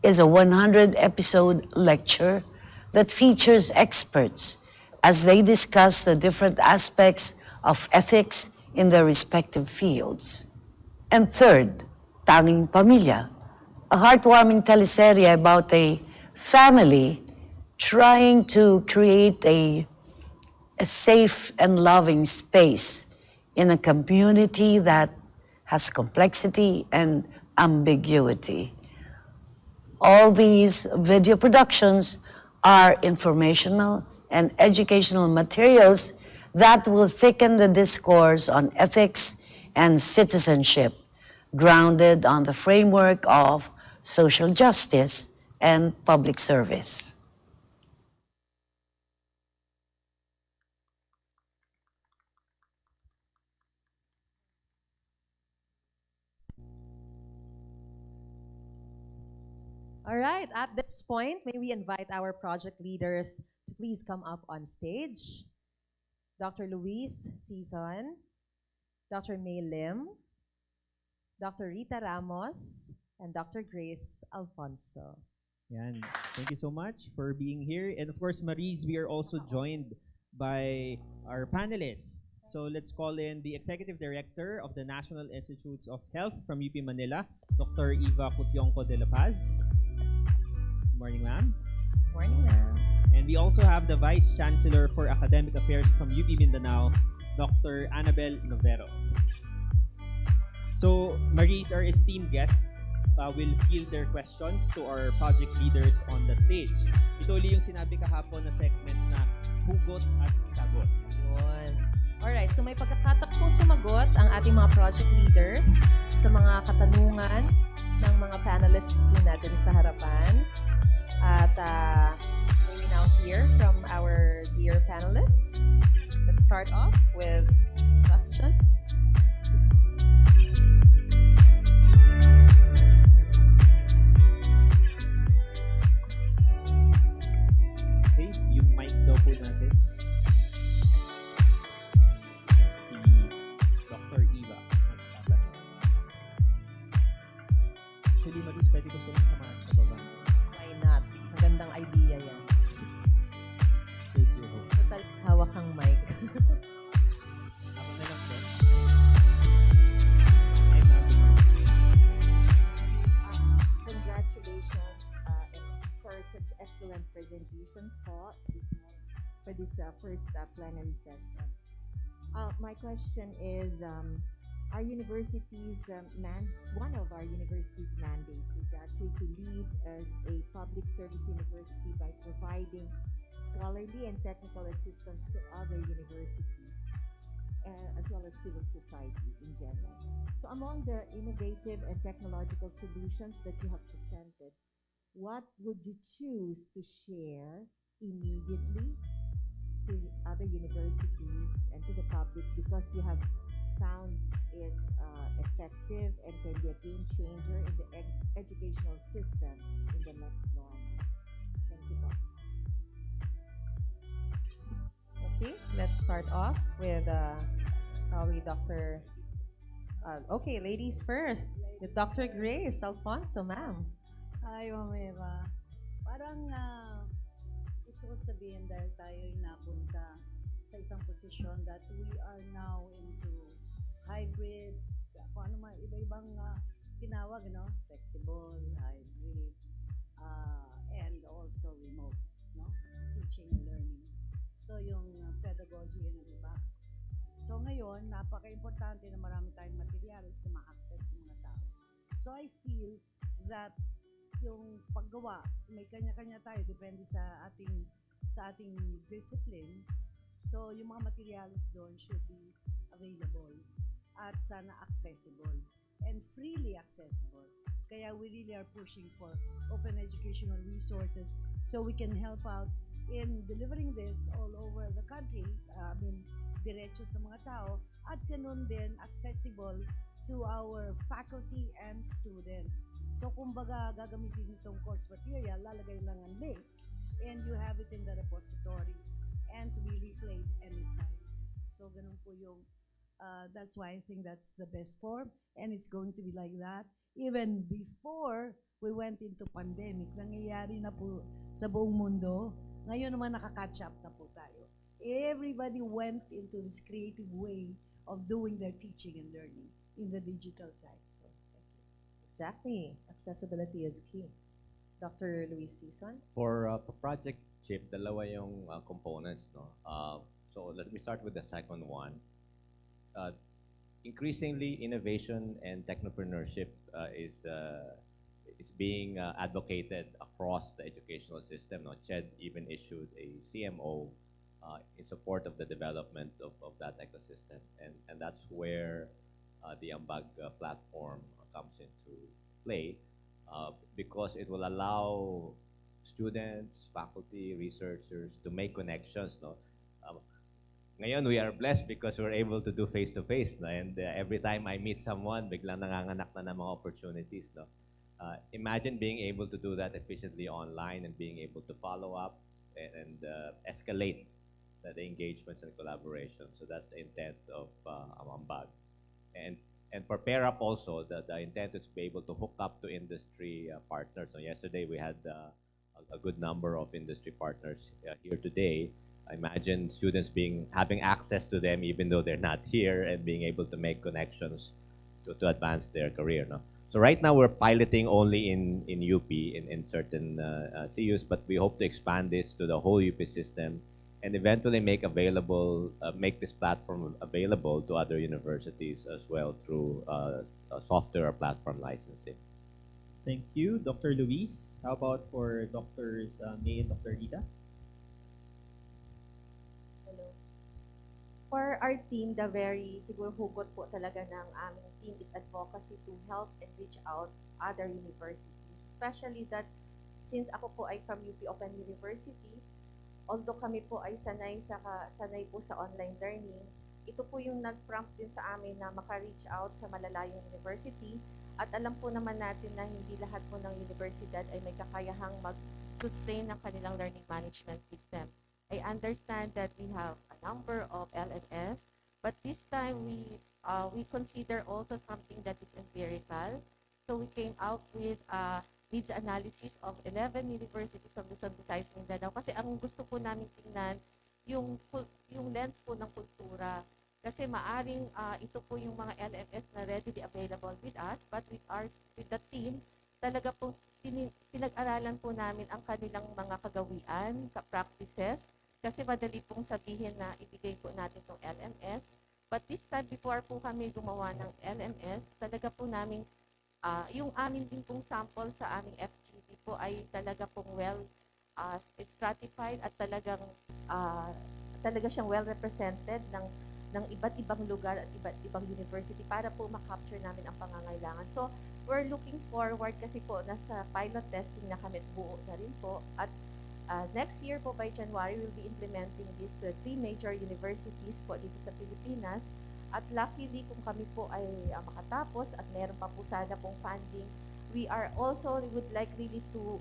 S2: is a 100-episode lecture that features experts as they discuss the different aspects of ethics in their respective fields. And third, Tanging Pamilya, a heartwarming teleserye about a family trying to create a safe and loving space in a community that has complexity and ambiguity. All these video productions are informational and educational materials that will thicken the discourse on ethics and citizenship, grounded on the framework of social justice and public service.
S3: All right, at this point, may we invite our project leaders to please come up on stage. Dr. Luis Sison, Dr. May Lim, Dr. Rita Ramos, and Dr. Grace Alfonso.
S4: Yan. Thank you so much for being here. And of course, Maris, we are also joined by our panelists. So let's call in the Executive Director of the National Institutes of Health from UP Manila, Dr. Eva Cutionco de la Paz. Good morning, ma'am.
S3: Morning, ma'am.
S4: And we also have the Vice Chancellor for Academic Affairs from UP Mindanao, Dr. Annabel Novero. So, Maris, our esteemed guests, will field their questions to our project leaders on the stage. Ito ulit yung sinabi kahapon na segment na hugot at sagot.
S3: Yun. Alright, so may pagkakatakbong sumagot ang ating mga project leaders sa mga katanungan ng mga panelists po natin sa harapan. At may we now hear from our dear panelists. Let's start off with a question.
S4: Okay, yung mic daw po natin. Si Dr. Eva. Actually, Maris, pwede ko silang samahan sa baba.
S3: Why not? Magandang idea yan.
S4: Studio host.
S3: Total, hawak ang mic.
S4: Ako na lang po. Hi, ma'am.
S14: Congratulations for such excellent presentations for this first plenary session. My question is, our university's one of our university's mandates is actually to lead as a public service university by providing scholarly and technical assistance to other universities, as well as civil society in general. So among the innovative and technological solutions that you have presented, what would you choose to share immediately to other universities and to the public because you have found it effective and can be a game changer in the educational system in the next normal? Thank you, Bob.
S3: Okay, let's start off with probably Dr. Okay, ladies first. With Dr. Grace Alfonso, ma'am.
S15: Hi, Ma'am Eva. Parang gusto ko sabihin dahil tayo'y napunta sa isang posisyon that we are now into hybrid, kung ano man, iba-ibang tinawag, no? Flexible, hybrid, and also remote, no? Teaching and learning. So, yung pedagogy, yun ang iba. So, ngayon, napaka-importante na marami tayong materials na ma-access ng mga tao. So, I feel that yung paggawa, may kanya-kanya tayo, depende sa ating discipline. So, yung mga materials doon should be available at sana accessible and freely accessible. Kaya we really are pushing for open educational resources so we can help out in delivering this all over the country. Diretso sa mga tao at ganun din accessible to our faculty and students. So kumbaga gagamitin itong course material, lalagay lang ang link and you have it in the repository and to be replayed anytime. So ganun po yung that's why I think that's the best form and it's going to be like that even before we went into pandemic. Nangyayari na po sa buong mundo. Ngayon naman nakaka-catch up na po tayo. Everybody went into this creative way of doing their teaching and learning in the digital time. So, thank you.
S3: Exactly. Accessibility is key. Dr. Luis Sison?
S16: For Project Chip, dalawa yung components, no? So let me start with the second one. Increasingly, innovation and technopreneurship is being advocated across the educational system. No? CHED even issued a CMO in support of the development of that ecosystem. And that's where the Ambag platform comes into play because it will allow students, faculty, researchers to make connections. No? Ngayon, we are blessed because we're able to do face-to-face. No? And every time I meet someone, biglang nanganganak na ng mga opportunities. No? Imagine being able to do that efficiently online and being able to follow up and escalate the engagements and collaboration. So that's the intent of Amambag. And for Pair Up also, the intent is to be able to hook up to industry partners. So yesterday we had a good number of industry partners here today. I imagine students having access to them even though they're not here and being able to make connections to advance their career. No? So right now we're piloting only in UP in certain CUs, but we hope to expand this to the whole UP system and eventually make this platform available to other universities as well through software or platform licensing.
S4: Thank you, Dr. Luis. How about for Drs. May and Dr. Rita?
S14: Hello. For our team, the very siguro hugot po talaga ng aming team is advocacy to help and reach out other universities. Especially that since ako po ay from UP Open University, although kami po ay sanay po sa online learning, ito po yung nag-prompt din sa amin na maka-reach out sa malalayong university at alam po naman natin na hindi lahat po ng universidad ay may kakayahang mag-sustain ng kanilang learning management system. I understand that we have a number of LMS, but this time we consider also something that is empirical. So we came out with needs analysis of 11 universities from Luzon, Visayas, Mindanao. Kasi ang gusto po namin tingnan yung lens po ng kultura. Kasi maaring ito po yung mga LMS na readily available with us, but with the team, talaga po pinag-aralan po namin ang kanilang mga kagawian, practices, kasi madali pong sabihin na ibigay po natin itong LMS. But this time, before po kami gumawa ng LMS, talaga po namin yung amin din pong sample sa aming FGD po ay talaga pong well stratified at talaga siyang well represented ng iba't ibang lugar at iba't ibang university para po makapture namin ang pangangailangan. So, we're looking forward kasi po nasa pilot testing na kami, buo na rin po. At next year po by January, we'll be implementing this to 3 major universities po dito sa Pilipinas. At luckily, kung kami po ay makatapos at meron pa po sana pong funding, we would like really to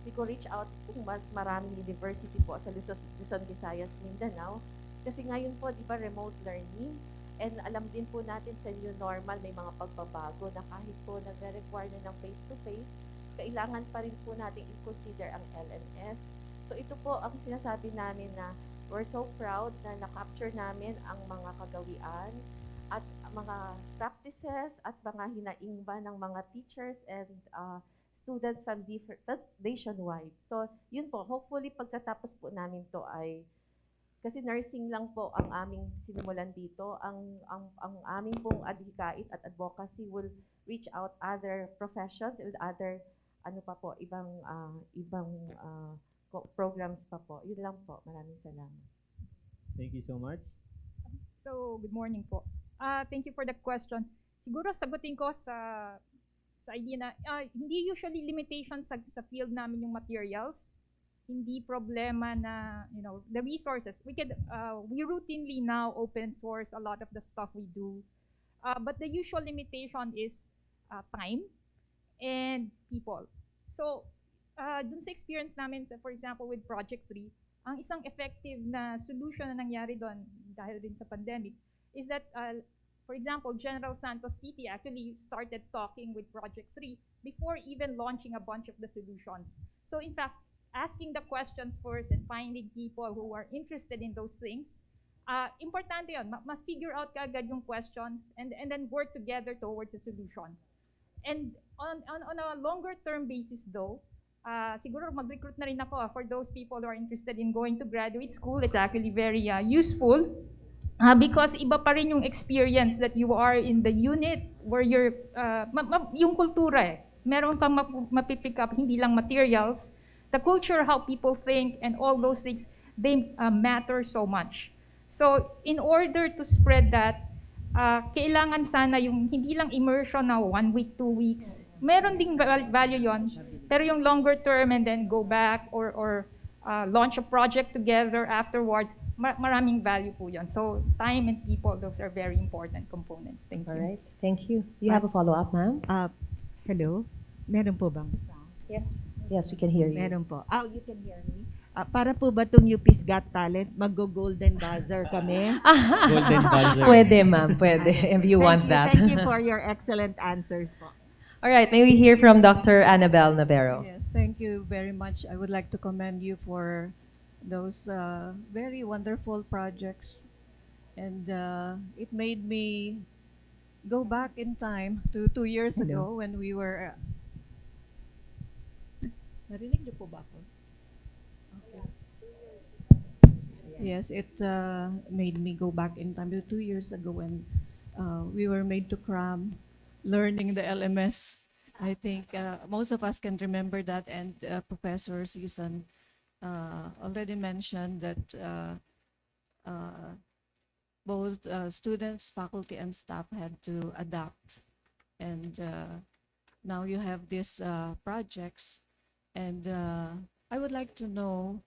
S14: siguro reach out kung mas maraming university po sa Luzon, Visayas, Mindanao. Kasi ngayon po, di ba, remote learning, and alam din po natin sa new normal, may mga pagbabago na kahit po nagre-require na ng face-to-face, kailangan pa rin po natin i-consider ang LMS. So ito po ang sinasabi namin na we're so proud na na-capture namin ang mga kagawian at mga practices at mga hinaingba ng mga teachers and students from different nationwide. So yun po, hopefully pagkatapos po namin to ay kasi nursing lang po ang aming sinimulan dito. Ang aming pong adhikait at advocacy will reach out other professions and other ibang programs pa po. Yun lang po. Maraming salamat.
S4: Thank you so much.
S17: So, good morning po. Thank you for the question. Siguro sagutin ko sa idea na hindi usually limitation sa field namin yung materials. Hindi problema na, the resources. We routinely now open source a lot of the stuff we do. But the usual limitation is time and people. So, dun sa experience namin, for example, with Project 3, ang isang effective na solution na nangyari doon dahil din sa pandemic is that, for example, General Santos City actually started talking with Project 3 before even launching a bunch of the solutions. So, in fact, asking the questions first and finding people who are interested in those things, importante yun. Mas figure out kaagad yung questions and then work together towards a solution. And on a longer term basis though, siguro mag-recruit na rin ako for those people who are interested in going to graduate school. It's actually very useful because iba pa rin yung experience that you are in the unit where you're, yung kultura meron pang mapipick up, hindi lang materials, the culture, how people think, and all those things, they matter so much. So in order to spread that, kailangan sana yung hindi lang immersion na 1 week, 2 weeks. Meron ding value yon, pero yung longer term and then go back or launch a project together afterwards, maraming value po yun. So time and people, those are very important components. Thank you.
S3: All right. Thank you. You have a follow-up, ma'am?
S14: Hello? Meron po bang
S3: Yes. Yes, we can hear you.
S14: Meron po. You can hear me? Para po ba itong UP's Got Talent, mag-golden buzzer kami?
S4: Golden buzzer.
S3: Pwede, ma'am. Pwede, if you want that.
S14: Thank you for your excellent answers po.
S3: All right. May we hear from Dr. Annabelle Navero?
S18: Yes, thank you very much. I would like to commend you for those very wonderful projects. And it made me go back in time to 2 years ago when we were... Narinig niyo po ba ako? Okay. Yes, it made me go back in time to 2 years ago when we were made to cram learning the LMS. I think most of us can remember that, and Professor Susan already mentioned that both students, faculty, and staff had to adapt. And now you have these projects, and I would like to know,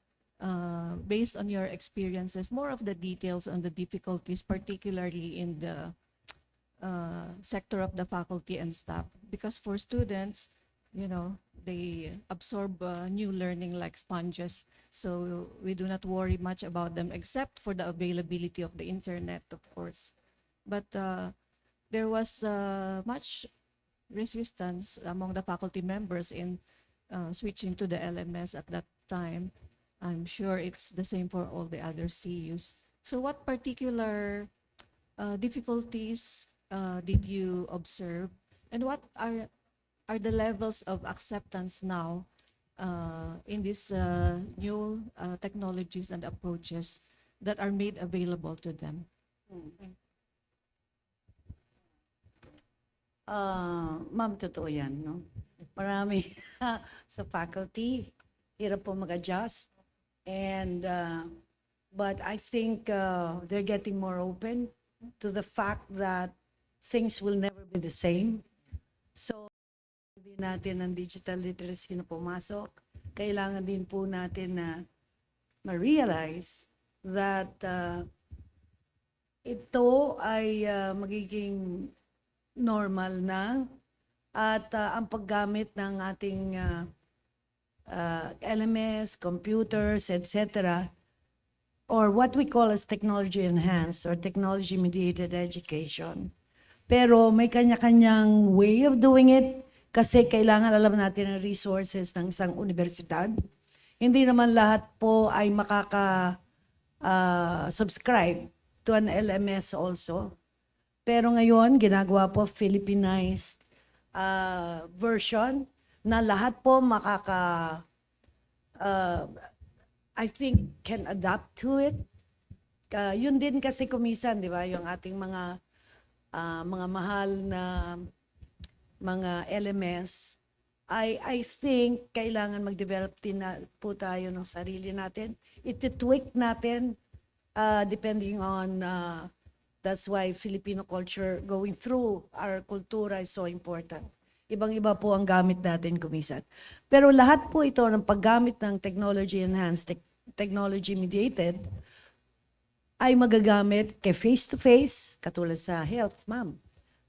S18: based on your experiences, more of the details on the difficulties, particularly in the sector of the faculty and staff. Because for students, you know, they absorb new learning like sponges. So we do not worry much about them, except for the availability of the internet, of course. But there was much resistance among the faculty members in switching to the LMS at that time. I'm sure it's the same for all the other CUs. So what particular difficulties did you observe, and what are the levels of acceptance now in these new technologies and approaches that are made available to them?
S19: Ma'am, totoo yan, no? Marami sa faculty, hirap po mag-adjust. And, but I think they're getting more open to the fact that things will never be the same. So, hindi natin ang digital literacy na pumasok. Kailangan din po natin na ma-realize that ito ay magiging normal na, at ang paggamit ng ating LMS, computers, etc., or what we call as technology enhanced or technology mediated education. Pero may kanya-kanyang way of doing it kasi kailangan alam natin ang resources ng isang universidad. Hindi naman lahat po ay makaka-subscribe to an LMS also. Pero ngayon, ginagawa po Philippinized version na lahat po I think can adapt to it. Yun din kasi kumisan, di ba? Yung ating mga mahal na mga LMS, I think kailangan mag-develop din na po tayo ng sarili natin. Iti-tweak natin depending on, that's why Filipino culture, going through our kultura is so important. Ibang-iba po ang gamit natin kumisan. Pero lahat po ito ng paggamit ng technology-enhanced, technology-mediated, ay magagamit kay face-to-face, katulad sa health, ma'am.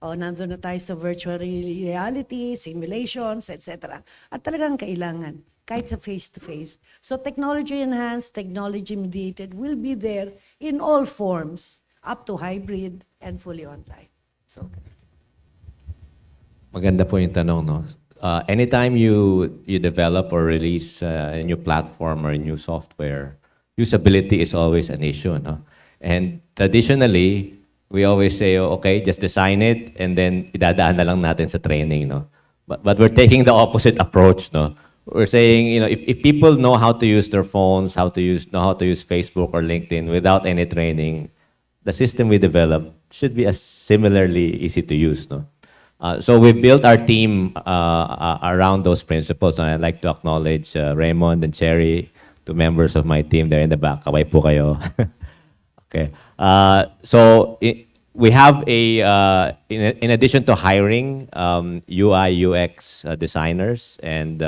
S19: O nandun na tayo sa virtual reality, simulations, etc. At talagang kailangan, kahit sa face-to-face. So technology-enhanced, technology-mediated will be there in all forms, up to hybrid and fully online. So,
S16: maganda po yung tanong, no? Anytime you develop or release a new platform or a new software, usability is always an issue, no? And traditionally, we always say, okay, just design it and then idadaan na lang natin sa training, no? But we're taking the opposite approach, no? We're saying, you know, if people know how to use their phones, know how to use Facebook or LinkedIn without any training, the system we develop should be as similarly easy to use, no? So we've built our team around those principles, and I'd like to acknowledge Raymond and Cherry, two members of my team there in the back. Kaway po kayo. Okay. We have in addition to hiring UI, UX designers and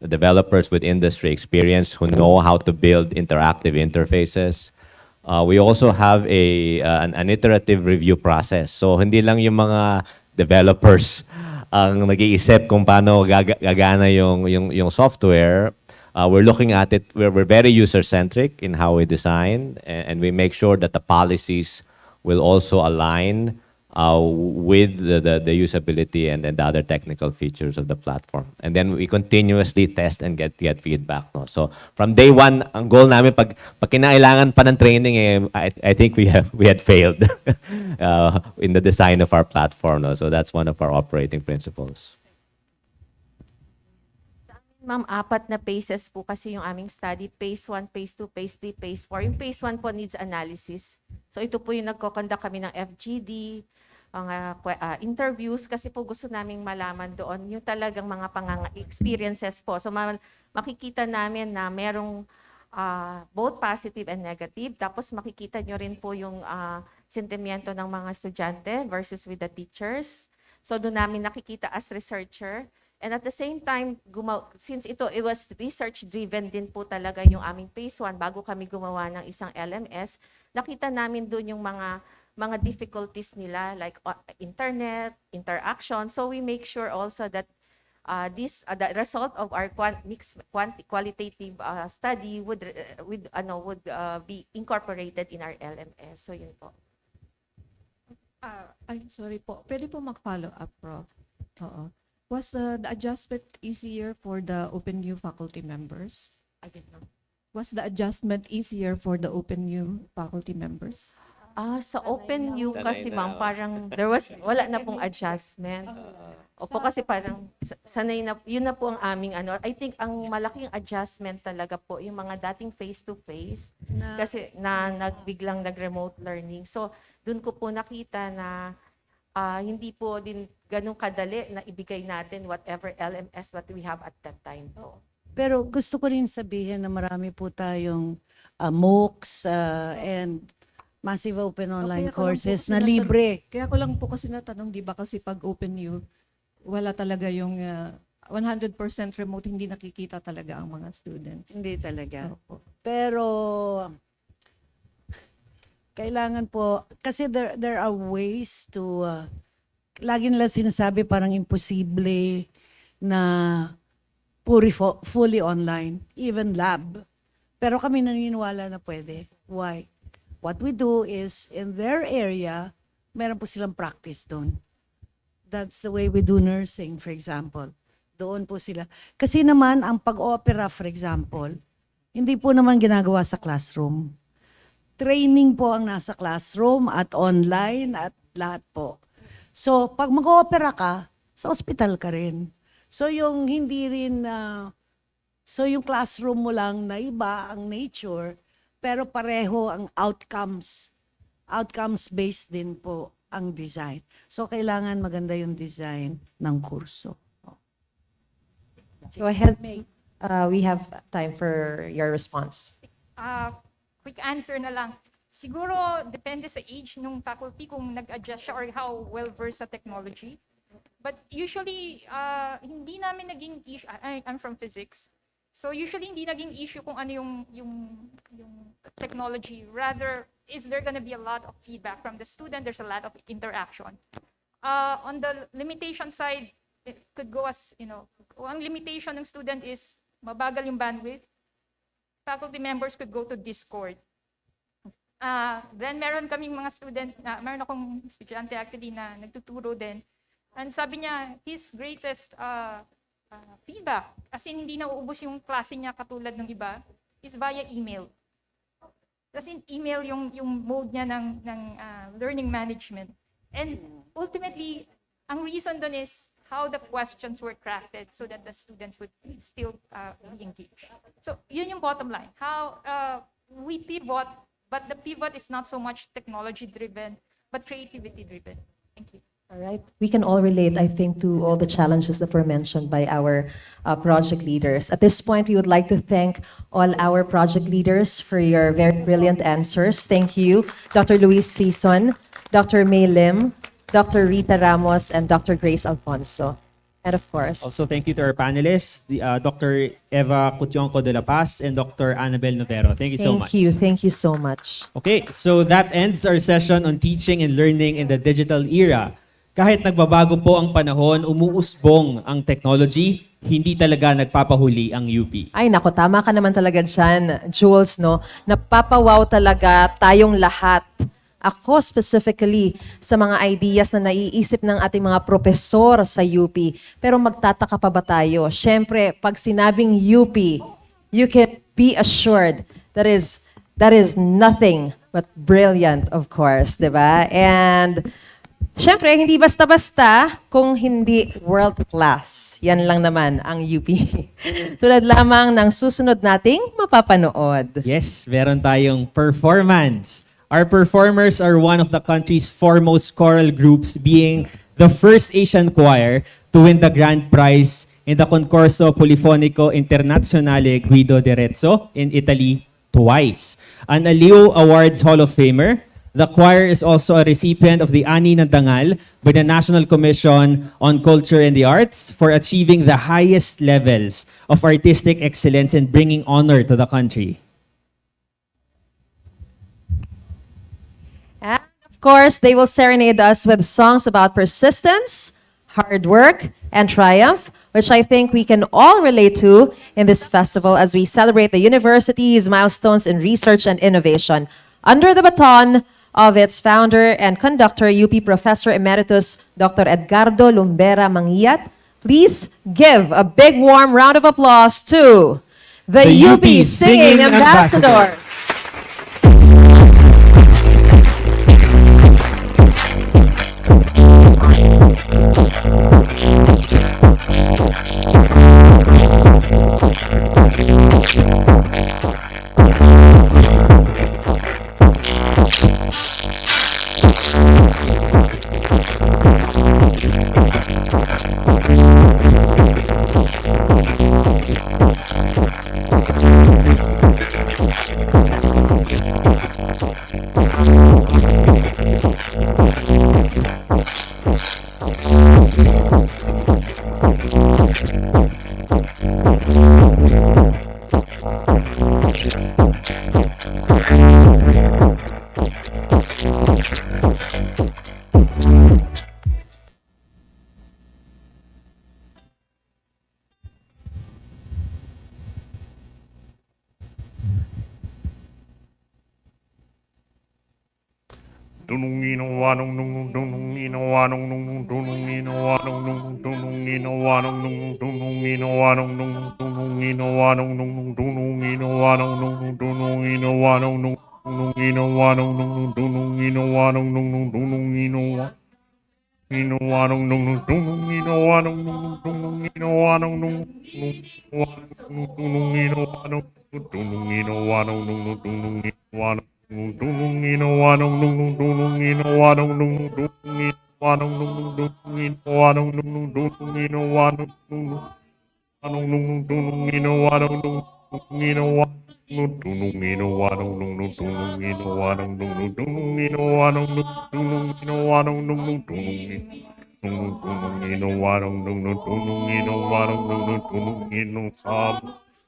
S16: developers with industry experience who know how to build interactive interfaces, we also have an iterative review process. So hindi lang yung mga developers ang nag-iisip kung paano gagana yung software. We're looking at it, we're very user-centric in how we design, and we make sure that the policies will also align with the usability and the other technical features of the platform. And then we continuously test and get feedback. No? So from day one, ang goal namin, pag kinailangan pa ng training, I think we had failed in the design of our platform. No? So that's one of our operating principles.
S20: Ma'am, 4 na phases po kasi yung aming study. Phase 1, Phase 2, Phase 3, Phase 4. Yung Phase 1 po needs analysis. So ito po yung nagko-conduct kami ng FGD, mga interviews, kasi po gusto naming malaman doon yung talagang mga experiences po. So makikita namin na merong both positive and negative. Tapos makikita nyo rin po yung sentimiento ng mga estudyante versus with the teachers. So doon namin nakikita as researcher. And at the same time, since it was research-driven din po talaga yung aming phase 1 bago kami gumawa ng isang LMS, nakita namin doon yung mga difficulties nila like internet, interaction. So we make sure also that the result of our qualitative study would be incorporated in our LMS. So yun po.
S18: I'm sorry po. Pwede po mag-follow up, Prof. Oo. Was the adjustment easier for the OpenU faculty members? Was the adjustment easier for the OpenU faculty members?
S20: Sa OpenU kasi ma'am, parang wala na pong adjustment. Opo, kasi parang sanay na, yun na po ang aming I think ang malaking adjustment talaga po, yung mga dating face-to-face, kasi biglang nag-remote learning. So, dun ko po nakita na hindi po din ganun kadali na ibigay natin whatever LMS that we have at that time po.
S19: Pero gusto ko rin sabihin na marami po tayong MOOCs and massive open online courses na libre.
S18: Kaya ko lang po kasi natanong, di ba kasi pag OpenU, wala talaga yung 100% remote, hindi nakikita talaga ang mga students.
S19: Hindi talaga. Pero kailangan po, kasi there are ways to, lagi nila sinasabi parang imposible na fully online, even lab. Pero kami naniniwala na pwede. Why? What we do is, in their area, meron po silang practice doon. That's the way we do nursing, for example. Doon po sila. Kasi naman, ang pag-opera, for example, hindi po naman ginagawa sa classroom. Training po ang nasa classroom at online at lahat po. So, pag mag-opera ka, sa hospital ka rin. So, yung hindi rin, so yung classroom mo lang na iba ang nature, pero pareho ang outcomes. Outcomes-based din po ang design. So, kailangan maganda yung design ng kurso.
S3: Go ahead. We have time for your response.
S17: Quick answer na lang. Siguro, depende sa age ng faculty kung nag-adjust siya or how well-versed sa technology. But usually, hindi namin naging issue. I'm from physics. So usually, hindi naging issue kung ano yung technology. Rather, is there gonna be a lot of feedback from the student? There's a lot of interaction. On the limitation side, it could go as, ang limitation ng student is mabagal yung bandwidth. Faculty members could go to Discord. Then meron kaming mga students, meron akong estudyante actually na nagtuturo din. And sabi niya, his greatest feedback, as in hindi na uubos yung klase niya katulad ng iba, is via email. Kasi email yung mode niya ng learning management. And ultimately, ang reason dun is how the questions were crafted so that the students would still be engaged. So yun yung bottom line. How we pivot, but the pivot is not so much technology-driven, but creativity-driven. Thank you.
S3: All right. We can all relate, I think, to all the challenges that were mentioned by our project leaders. At this point, we would like to thank all our project leaders for your very brilliant answers. Thank you, Dr. Luis Sison, Dr. May Lim, Dr. Rita Ramos, and Dr. Grace Alfonso. And of course,
S4: Also, thank you to our panelists, Dr. Eva Cutionco de la Paz and Dr. Annabel Novero. Thank you so much.
S3: Thank you so much.
S4: Okay, so that ends our session on teaching and learning in the digital era. Kahit nagbabago po ang panahon, umuusbong ang technology, hindi talaga nagpapahuli ang UP.
S3: Ay, nako, tama ka naman talaga dyan, Jules, no? Napapawaw talaga tayong lahat. Ako specifically sa mga ideas na naiisip ng ating mga propesor sa UP. Pero magtataka pa ba tayo? Siyempre, pag sinabing UP, you can be assured that is nothing but brilliant, of course, di ba? And siyempre, hindi basta-basta kung hindi world class. Yan lang naman ang UP. Tulad lamang ng susunod nating mapapanood.
S4: Yes, meron tayong performance. Our performers are one of the country's foremost choral groups, being the first Asian choir to win the grand prize in the Concorso Polifonico Internazionale Guido d'Arezzo in Italy twice. An Aliw Awards Hall of Famer, the choir is also a recipient of the Ani ng Dangal by the National Commission on Culture and the Arts for achieving the highest levels of artistic excellence and bringing honor to the country.
S3: And of course, they will serenade us with songs about persistence, hard work, and triumph, which I think we can all relate to in this festival as we celebrate the university's milestones in research and innovation under the baton of its founder and conductor, UP Professor Emeritus Dr. Edgardo Lumbera Mangiat. Please give a big warm round of applause to the UP Singing Ambassadors.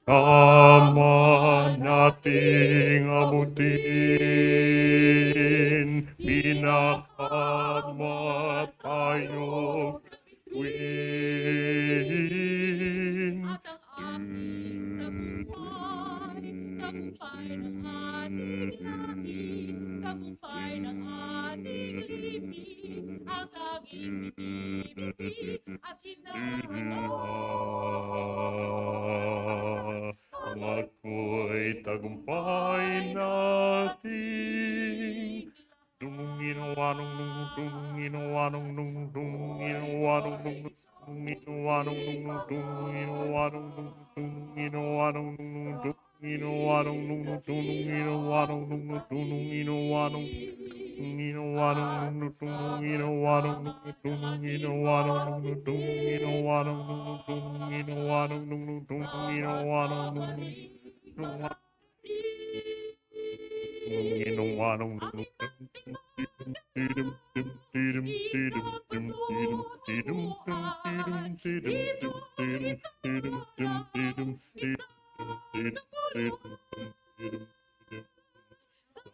S6: Sama nating abutin, pinakamatayong tuwin. Ang ako'y tagumpay natin. Dununginoanong nung dununginoanong nung dununginoanong nung dununginoanong nung dununginoanong nung dununginoanong nung dununginoanong nung dununginoanong nung dununginoanong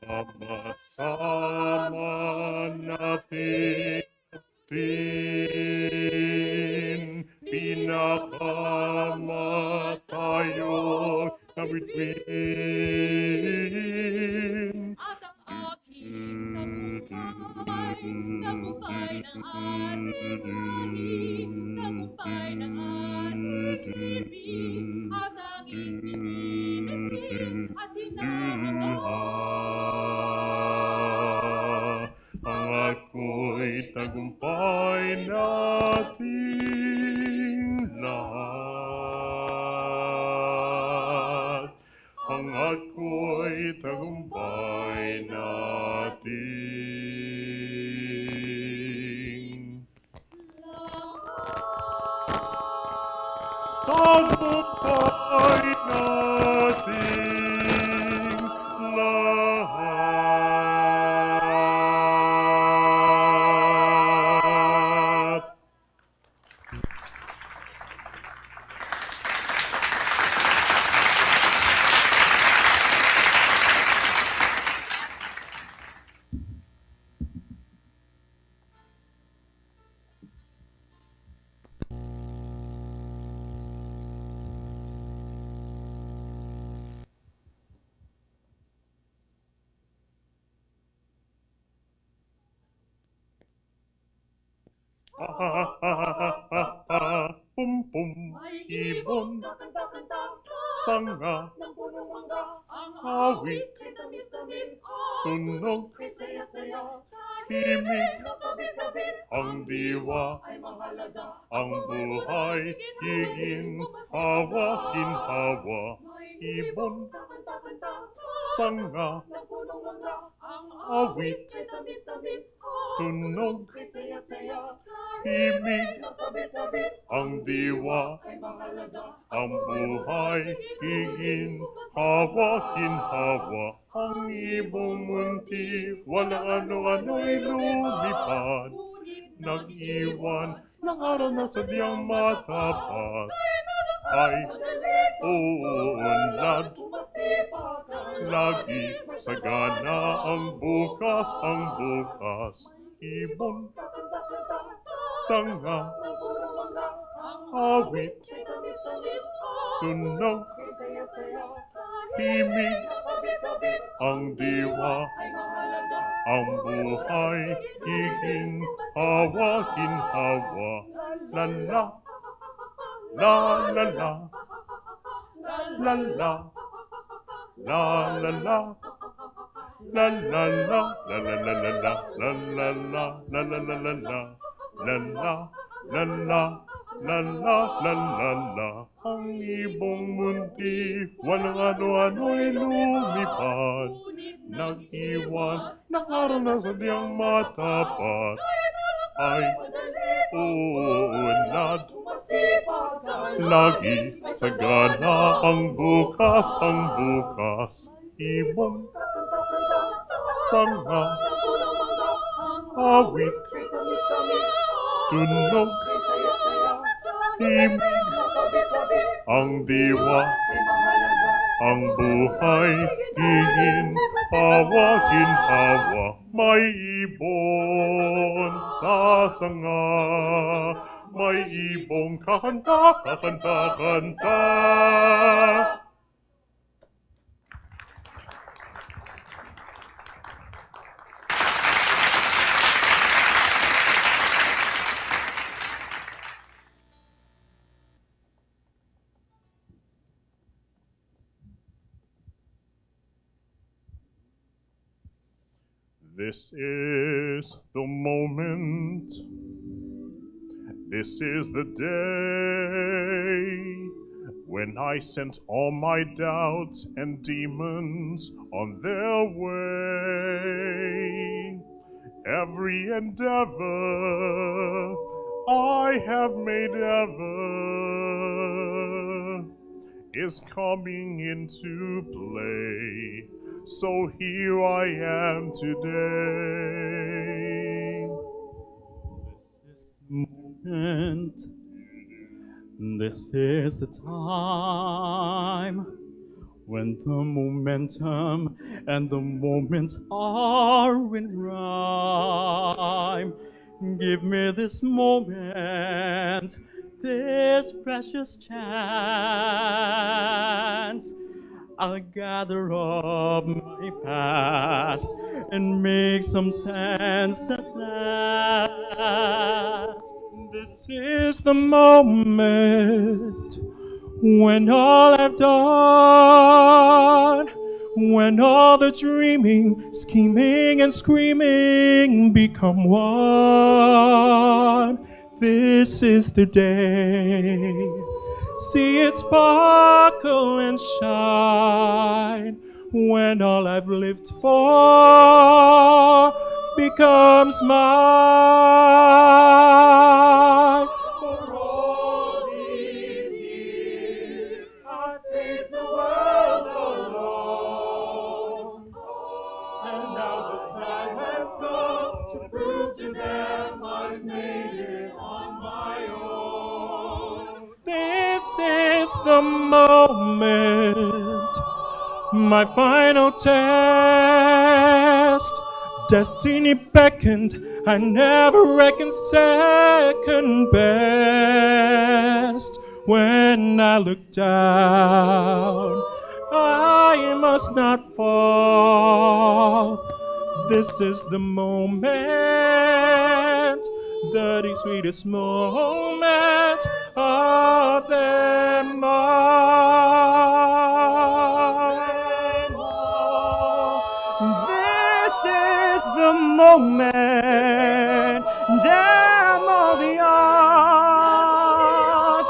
S6: Sama-sama natin pinakamatayo na bituin.
S3: At ang aking tagumpay ng tagumpay ng ating ibig, at ang ibig at
S6: Ang ako'y tagumpay nating lahat. Ang ako'y tagumpay nating tagumpay nating lahat. Pum-pum, ibon, sanga, awit, tunog, himig, ang diwa, ang buhay, higin, hawa, ginhawa, ibon, sanga, awit, tunog, himig, ang diwa, ang buhay, higin, hawa, ginhawa, ang ibong munti, wala ano-ano'y lumipad, nag-iwan ng araw na sadyang matapat, ay uunlad. Lagi sagana ang bukas, ibon, sanga, awit, tunog, himig, ang diwa, ang buhay, higin, hawa, ginhawa, lala, la la la, la la, la la la, la la la, la la la la la, la la la, la la la la la, la la, la la, la la la la la, ang ibong munti, walang ano-ano'y lumipad, nag-iwan ng araw na sadyang matapat, ay uunlad. Lagi sagana ang bukas, ibon, sanga, awit, tunog, himig, ang diwa, ang buhay, higin, hawa, ginhawa, may ibon sa sanga, may ibong kakanta, kakanta, kanta. This is the moment. This is the day when I sent all my doubts and demons on their way.
S21: every endeavor I have made ever is coming into play. So here I am today. This is the moment. This is the time when the momentum and the moments are in rhyme. Give me this moment, this precious chance. I'll gather up my past and make some sense at last. This is the moment when all I've done, when all the dreaming, scheming, and screaming become one. This is the day. See it sparkle and shine when all I've lived for becomes mine. For all these years, I faced the world alone, and now the time has come to prove to them I've made it on my own. This is the moment, my final test. Destiny beckoned, I never reckoned second best. When I look down, I must not fall. This is the moment, the sweetest moment of them all. This is the moment, damn all the odds.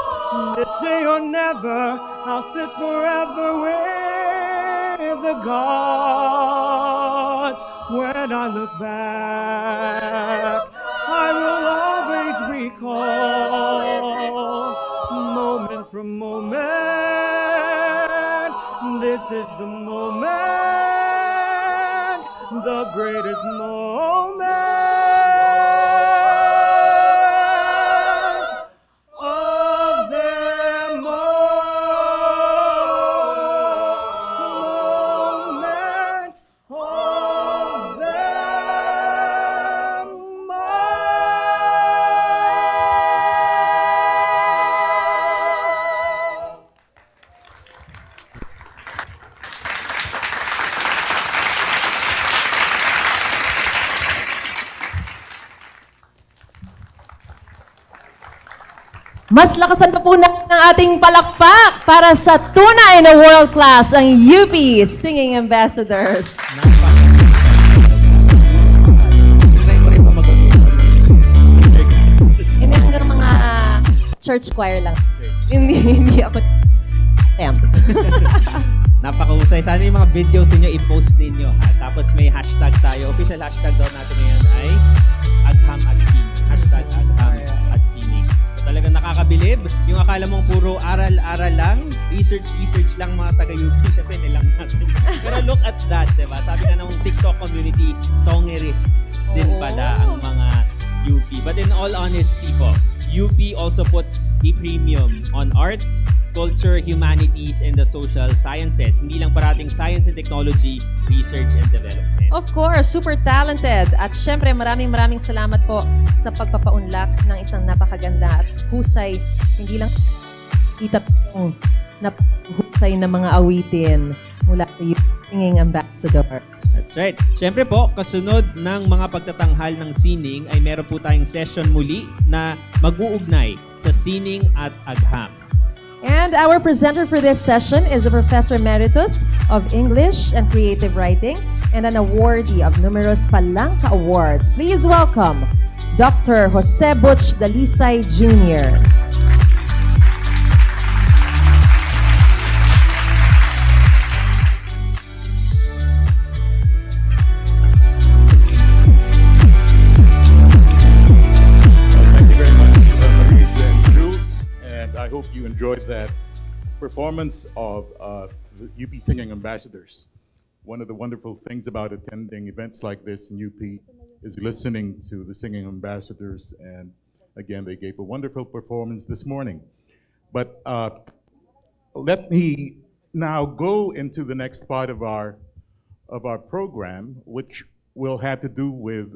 S21: They say or never, I'll sit forever with the gods. When I look back, I will always recall, moment from moment, this is the moment, the greatest moment of them all. Moment of them all.
S3: Mas lakasan pa po natin ang ating palakpak para sa tunay na world class ang UP Singing Ambassadors. Hindi hanggang mga church choir lang. Hindi ako attempt.
S4: Napakahusay. Sana yung mga videos ninyo i-post ninyo. Ha? Tapos may hashtag tayo. Official hashtag daw natin ngayon ay Agham at Sining. Hashtag Agham at Sining. So talagang nakakabilib. Yung akala mong puro aral-aral lang, research lang mga taga-UP. Siyempre nilang natin. Pero look at that, diba? Sabi nga ng TikTok community, songerist din pala ang mga UP. But in all honesty po, UP also puts a premium on arts, culture, humanities, and the social sciences. Hindi lang parating science and technology, research and development.
S3: Of course, super talented. At syempre, maraming salamat po sa pagpapaunlak ng isang napakaganda at husay, hindi lang itatong napakahusay na mga awitin mula sa Singing Ambassadors.
S4: That's right. Syempre po, kasunod ng mga pagtatanghal ng sining ay meron po tayong session muli na mag-uugnay sa sining at agham.
S3: And our presenter for this session is a Professor Emeritus of English and Creative Writing and an awardee of numerous Palanca Awards. Please welcome Dr. Jose Butch Dalisay Jr.
S1: that performance of the UP Singing Ambassadors. One of the wonderful things about attending events like this in UP is listening to the singing ambassadors, and again, they gave a wonderful performance this morning. But let me now go into the next part of our program, which will have to do with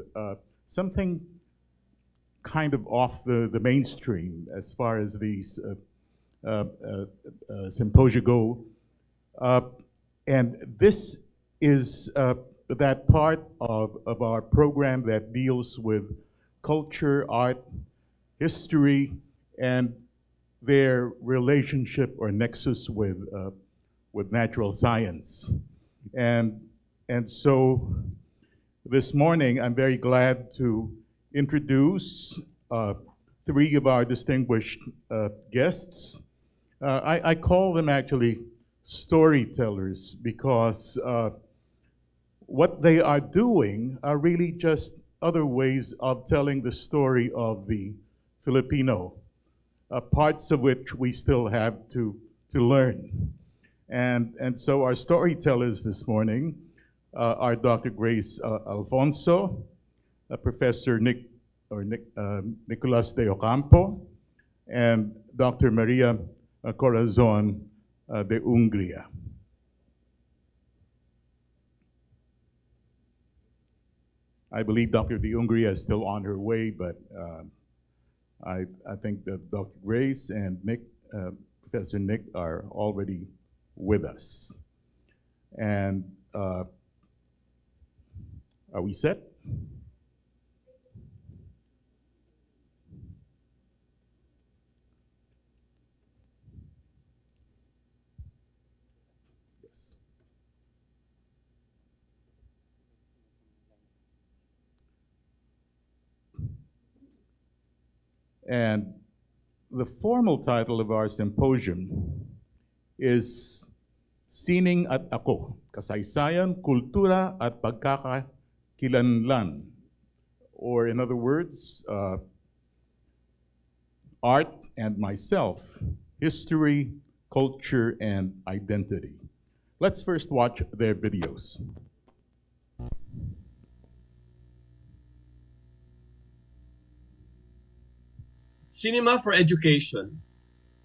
S1: something kind of off the mainstream as far as these symposia go. And this is that part of our program that deals with culture, art, history, and their relationship or nexus with natural science. And so this morning, I'm very glad to introduce three of our distinguished guests. I call them actually storytellers because what they are doing are really just other ways of telling the story of the Filipino, parts of which we still have to learn. And so our storytellers this morning are Dr. Grace Alfonso, Professor Nicolas de Ocampo, and Dr. Maria Corazon de Ungria. I believe Dr. de Ungria is still on her way, but I think that Dr. Grace and Professor Nick are already with us. And are we set? And the formal title of our symposium is Sining at Ako, Kasaysayan, Kultura at Pagkakakilanlan. Or in other words, Art and Myself, History, Culture, and Identity. Let's first watch their videos.
S22: Cinema for Education,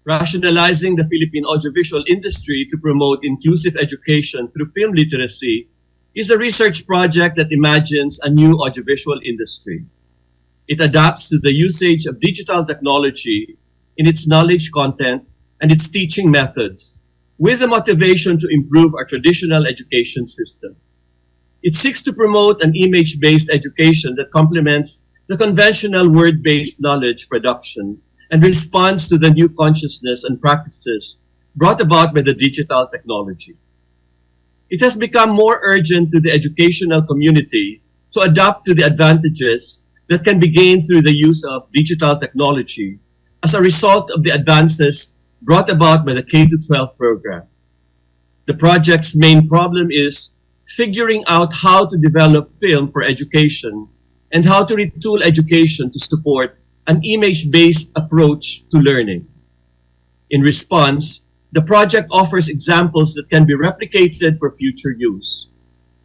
S22: rationalizing the Philippine audiovisual industry to promote inclusive education through film literacy, is a research project that imagines a new audiovisual industry. It adapts to the usage of digital technology in its knowledge content and its teaching methods, with the motivation to improve our traditional education system. It seeks to promote an image-based education that complements the conventional word-based knowledge production and responds to the new consciousness and practices brought about by the digital technology. It has become more urgent to the educational community to adapt to the advantages that can be gained through the use of digital technology as a result of the advances brought about by the K-12 program. The project's main problem is figuring out how to develop film for education and how to retool education to support an image-based approach to learning. In response, the project offers examples that can be replicated for future use.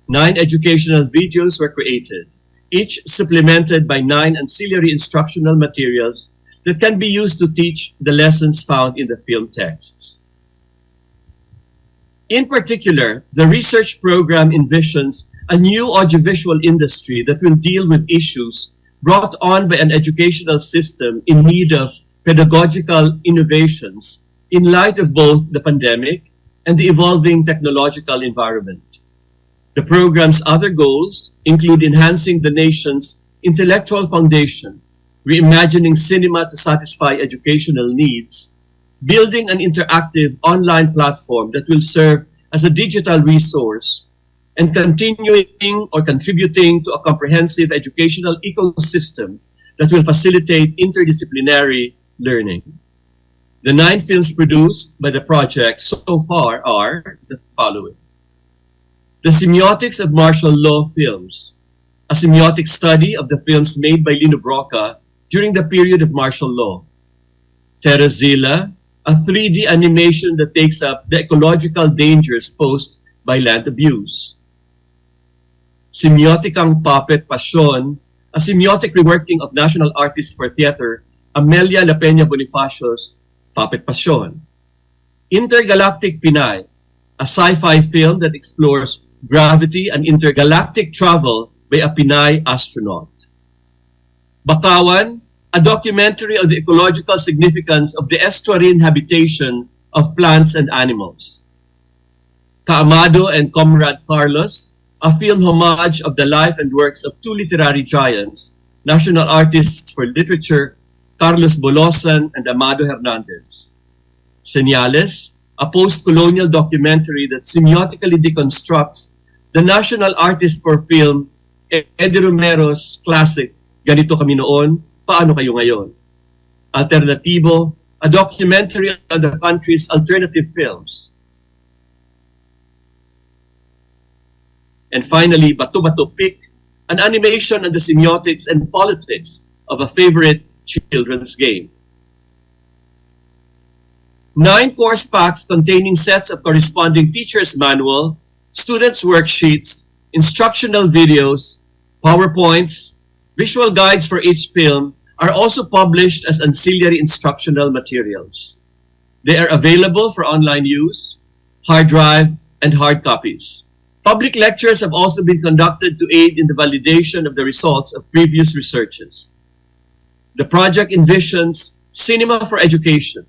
S22: 9 educational videos were created, each supplemented by 9 ancillary instructional materials that can be used to teach the lessons found in the film texts. In particular, the research program envisions a new audiovisual industry that will deal with issues brought on by an educational system in need of pedagogical innovations in light of both the pandemic and the evolving technological environment. The program's other goals include enhancing the nation's intellectual foundation, reimagining cinema to satisfy educational needs, building an interactive online platform that will serve as a digital resource, and continuing or contributing to a comprehensive educational ecosystem that will facilitate interdisciplinary learning. The 9 films produced by the project so far are the following. The Semiotics of Martial Law Films, a semiotic study of the films made by Lino Broca during the period of martial law. Terazilla, a 3D animation that takes up the ecological dangers posed by land abuse. Semiotikang Puppet Passion, a semiotic reworking of national artist for theater, Amelia La Peña Bonifacio's Puppet Passion. Intergalactic Pinay, a sci-fi film that explores gravity and intergalactic travel by a Pinay astronaut. Bakawan, a documentary on the ecological significance of the estuarine habitation of plants and animals. Kaamado and Comrade Carlos, a film homage of the life and works of two literary giants, national artists for literature, Carlos Bolosan and Amado Hernandez. Señales, a post-colonial documentary that semiotically deconstructs the national artist for film, Eddie Romero's classic, Ganito Kami Noon, Paano Kayo Ngayon? Alternativo, a documentary on the country's alternative films. And finally, Bato Bato Pick, an animation on the semiotics and politics of a favorite children's game. 9 course packs containing sets of corresponding teacher's manual, students' worksheets, instructional videos, PowerPoints, visual guides for each film are also published as ancillary instructional materials. They are available for online use, hard drive, and hard copies. Public lectures have also been conducted to aid in the validation of the results of previous researches. The project envisions Cinema for Education,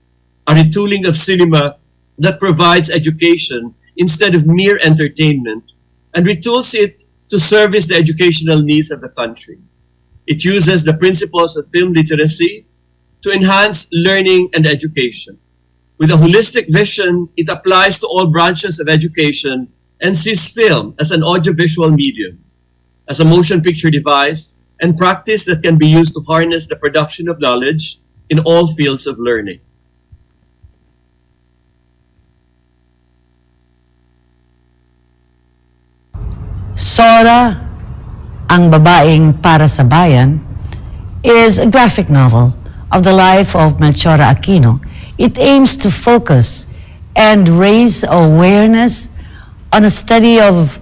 S22: a retooling of cinema that provides education instead of mere entertainment, and retools it to service the educational needs of the country. It uses the principles of film literacy to enhance learning and education. With a holistic vision, it applies to all branches of education and sees film as an audiovisual medium, as a motion picture device, and practice that can be used to harness the production of knowledge in all fields of learning.
S2: Sora, ang babaeng para sa bayan, is a graphic novel of the life of Melchora Aquino. It aims to focus and raise awareness on a study of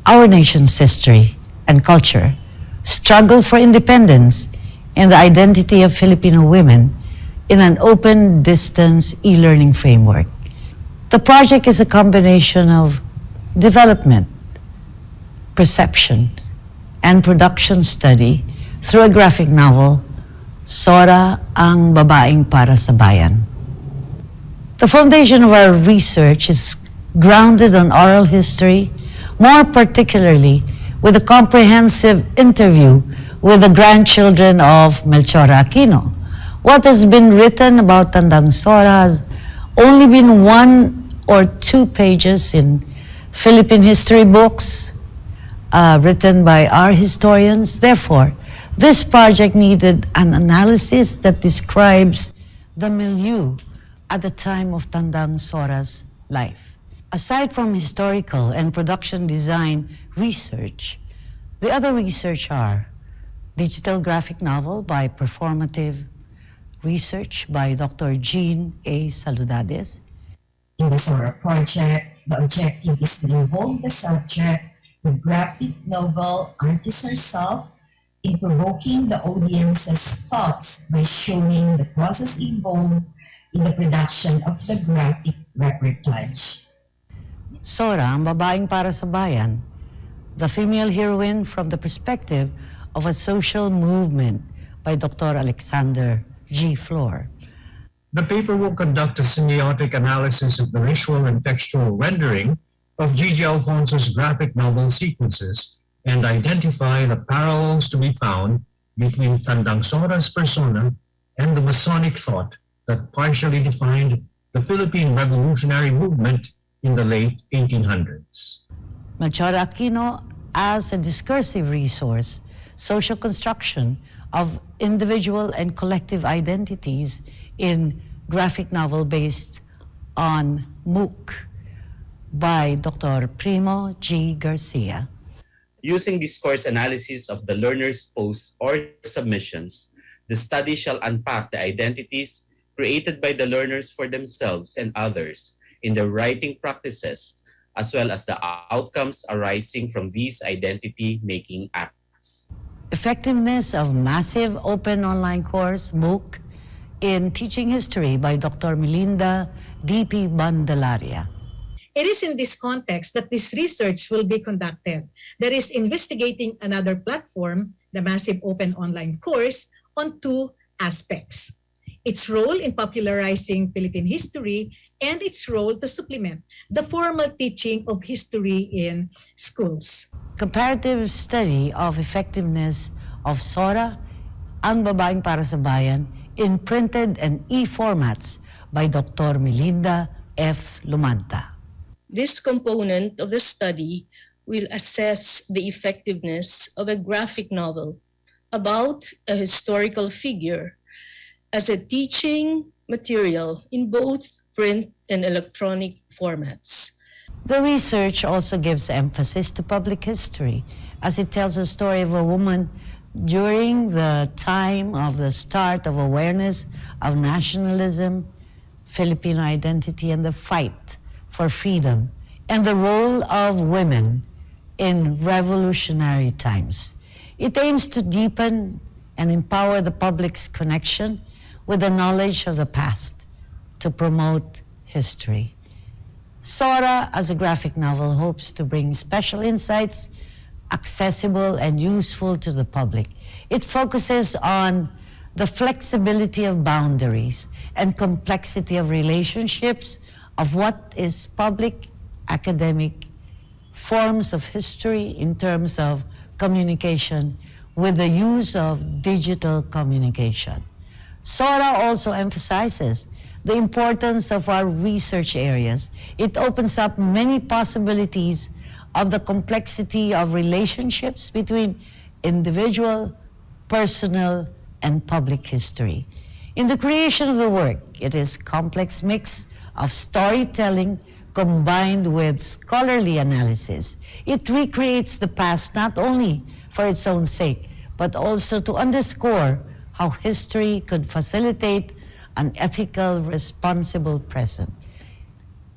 S2: our nation's history and culture, struggle for independence, and the identity of Filipino women in an open distance e-learning framework. The project is a combination of development, perception, and production study through a graphic novel, Sora, ang babaeng para sa bayan. The foundation of our research is grounded on oral history, more particularly with a comprehensive interview with the grandchildren of Melchora Aquino. What has been written about Tandang Sora has only been 1 or 2 pages in Philippine history books written by our historians. Therefore, this project needed an analysis that describes the milieu at the time of Tandang Sora's life. Aside from historical and production design research, the other research are digital graphic novel by performative research by Dr. Jean A. Saludades.
S7: In the Sora project, the objective is to involve the subject, the graphic novel artist herself, in provoking the audience's thoughts by showing the process involved in the production of the graphic reportage.
S2: Sora, ang babaeng para sa bayan, the female heroine from the perspective of a social movement by Dr. Alexander G. Flor.
S8: The paper will conduct a semiotic analysis of the visual and textual rendering of Gigi Alfonso's graphic novel sequences and identify the parallels to be found between Tandang Sora's persona and the Masonic thought that partially defined the Philippine revolutionary movement in the late 1800s.
S2: Melchora Aquino as a discursive resource, social construction of individual and collective identities in graphic novel based on MOOC by Dr. Primo G. Garcia.
S23: Using discourse analysis of the learner's posts or submissions, the study shall unpack the identities, created by the learners for themselves and others in their writing practices, as well as the outcomes arising from these identity-making acts.
S2: Effectiveness of massive open online course, MOOC, in Teaching History by Dr. Melinda D.P. Bandalaria.
S9: It is in this context that this research will be conducted. That is investigating another platform, the massive open online course, on two aspects: its role in popularizing Philippine history and its role to supplement the formal teaching of history in schools.
S2: Comparative study of effectiveness of SORA, Ang Babaeng Para sa Bayan, in printed and e-formats by Dr. Melinda F. Lumanta.
S10: This component of the study will assess the effectiveness of a graphic novel about a historical figure as a teaching material in both print and electronic formats.
S2: The research also gives emphasis to public history, as it tells the story of a woman during the time of the start of awareness of nationalism, Filipino identity, and the fight for freedom, and the role of women in revolutionary times. It aims to deepen and empower the public's connection with the knowledge of the past to promote history. Sora, as a graphic novel, hopes to bring special insights, accessible and useful to the public. It focuses on the flexibility of boundaries and complexity of relationships of what is public, academic, forms of history in terms of communication with the use of digital communication. Sora also emphasizes the importance of our research areas. It opens up many possibilities of the complexity of relationships between individual, personal, and public history. In the creation of the work, it is a complex mix of storytelling combined with scholarly analysis. It recreates the past not only for its own sake, but also to underscore how history could facilitate an ethical, responsible present.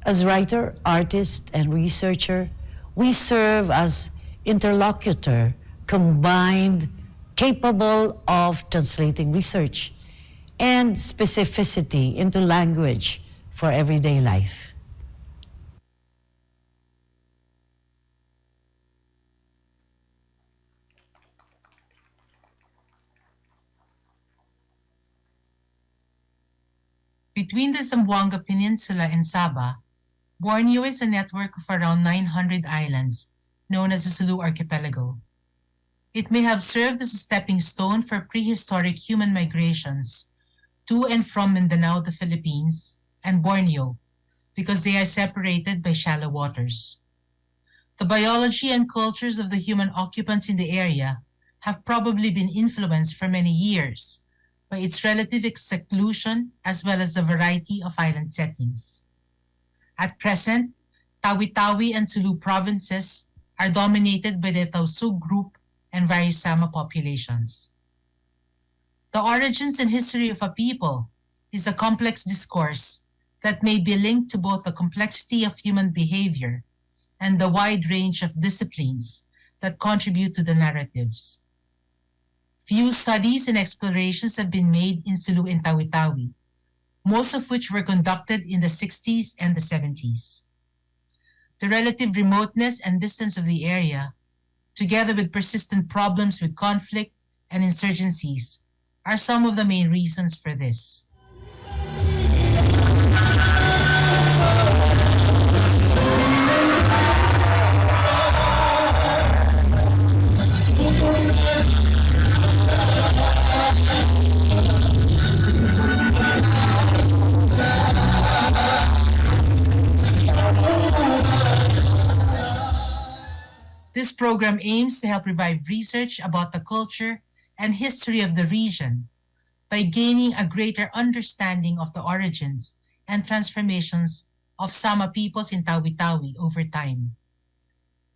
S2: As writer, artist, and researcher, we serve as interlocutor, combined, capable of translating research and specificity into language for everyday life.
S11: Between the Zamboanga Peninsula and Sabah, Borneo is a network of around 900 islands, known as the Sulu Archipelago. It may have served as a stepping stone for prehistoric human migrations to and from Mindanao, the Philippines, and Borneo, because they are separated by shallow waters. The biology and cultures of the human occupants in the area have probably been influenced for many years by its relative seclusion as well as the variety of island settings. At present, Tawi-Tawi and Sulu provinces are dominated by the Tausug group and various Sama populations. The origins and history of a people is a complex discourse that may be linked to both the complexity of human behavior and the wide range of disciplines that contribute to the narratives. Few studies and explorations have been made in Sulu and Tawi-Tawi, most of which were conducted in the 60s and the 70s. The relative remoteness and distance of the area, together with persistent problems with conflict and insurgencies, are some of the main reasons for this. This program aims to help revive research about the culture and history of the region by gaining a greater understanding of the origins and transformations of Sama peoples in Tawi-Tawi over time.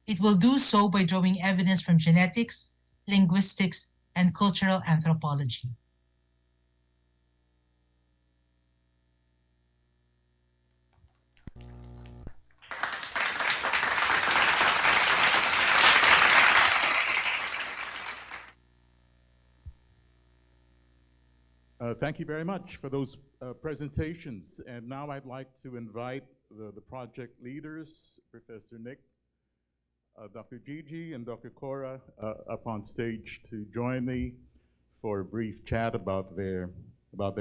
S11: It will do so by drawing evidence from genetics, linguistics, and cultural anthropology.
S1: thank you very much for those presentations. And now I'd like to invite the project leaders, Professor Nick, Dr. Gigi, and Dr. Cora up on stage to join me for a brief chat about their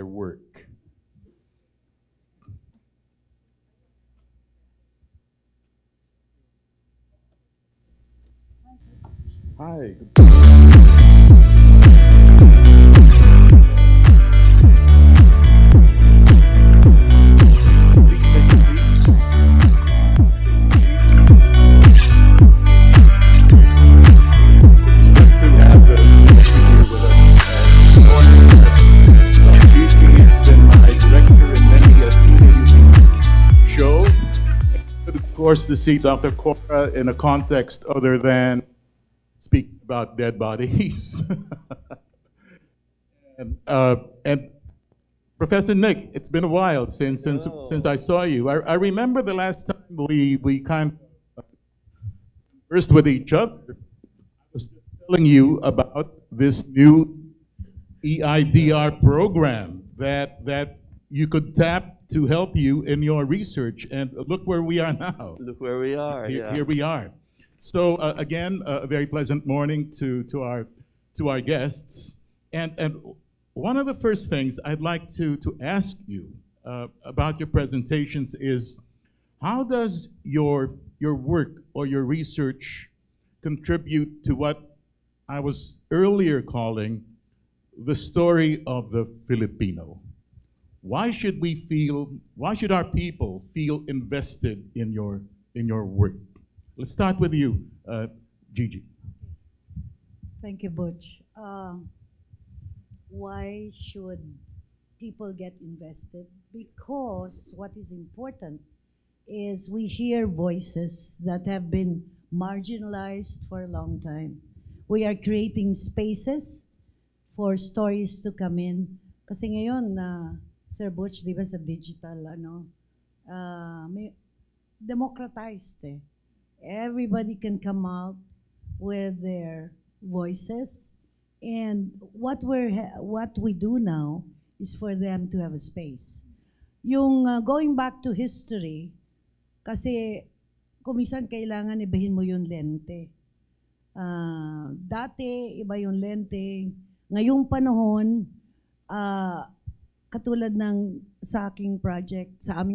S1: work. Hi. Of course, to see Dr. Cora in a context other than speaking about dead bodies. And Professor Nick, it's been a while since I saw you. I remember the last time we kind of conversed with each other. I was just telling you about this new EIDR program that you could tap to help you in your research, and look where we are now.
S5: Look where we are.
S1: Here we are. So again, a very pleasant morning to our guests, and one of the first things I'd like to ask you about your presentations is, how does your work or your research contribute to what I was earlier calling the story of the Filipino? Why should our people feel invested in your work? Let's start with you, Gigi.
S19: Thank you, Butch. Why should people get invested? Because what is important is we hear voices that have been marginalized for a long time. We are creating spaces for stories to come in. Kasi ngayon, Sir Butch, di ba sa digital, may democratized eh. Everybody can come out with their voices, and what we do now is for them to have a space. Yung going back to history, kasi kumisan kailangan ibahin mo yung lente. Dati, iba yung lente. Ngayong panahon, katulad ng sa aming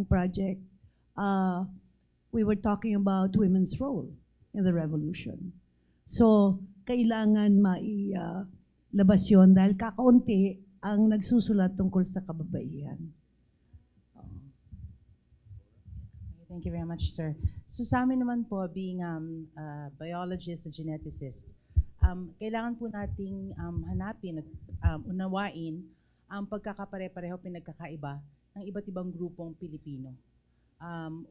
S19: project, we were talking about women's role in the revolution. So, kailangan mailabas yun dahil kakaunti ang nagsusulat tungkol sa kababaihan.
S12: Thank you very much, sir. So sa amin naman po, being a biologist, a geneticist, kailangan po nating hanapin at unawain ang pagkakapare-pareho, pinagkakaiba ng iba't ibang grupong Pilipino.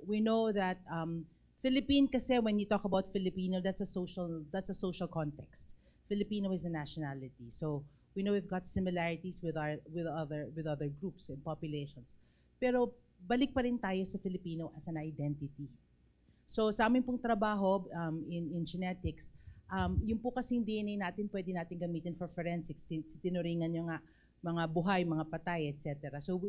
S12: We know that Philippine, kasi when you talk about Filipino, that's a social context. Filipino is a nationality, so we know we've got similarities with other groups and populations. Pero balik pa rin tayo sa Filipino as an identity. So sa aming pong trabaho in genetics, yung po kasing DNA natin pwede natin gamitin for forensics. Tinuringan nyo nga mga buhay, mga patay, etc. So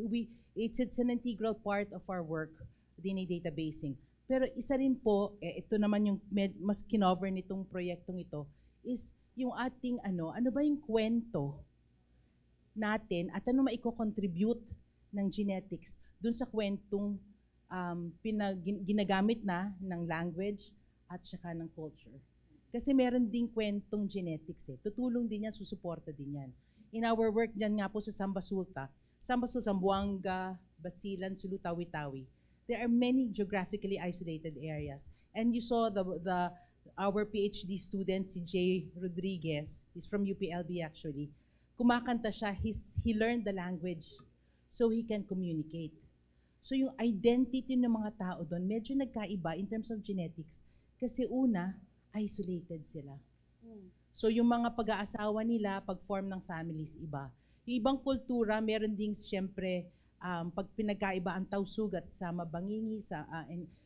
S12: it's an integral part of our work, DNA databasing. Pero isa rin po, ito naman yung mas kinover nitong proyektong ito, is yung ating ano ba yung kwento natin at ano maiko-contribute ng genetics dun sa kwentong ginagamit na ng language at saka ng culture. Kasi meron ding kwentong genetics eh. Tutulong din yan, susuporta din yan. In our work dyan nga po sa Sambasulta, Zamboanga, Basilan, Sulu, Tawi-Tawi, there are many geographically isolated areas. And you saw our PhD student, si Jay Rodriguez, he's from UPLB actually, kumakanta siya, he learned the language so he can communicate. So yung identity ng mga tao doon, medyo nagkaiba in terms of genetics, kasi una, isolated sila. So yung mga pag-aasawa nila, pag-form ng families, iba. Yung ibang kultura, meron ding siyempre, pag pinagkaiba ang tausugat sa mabangingi.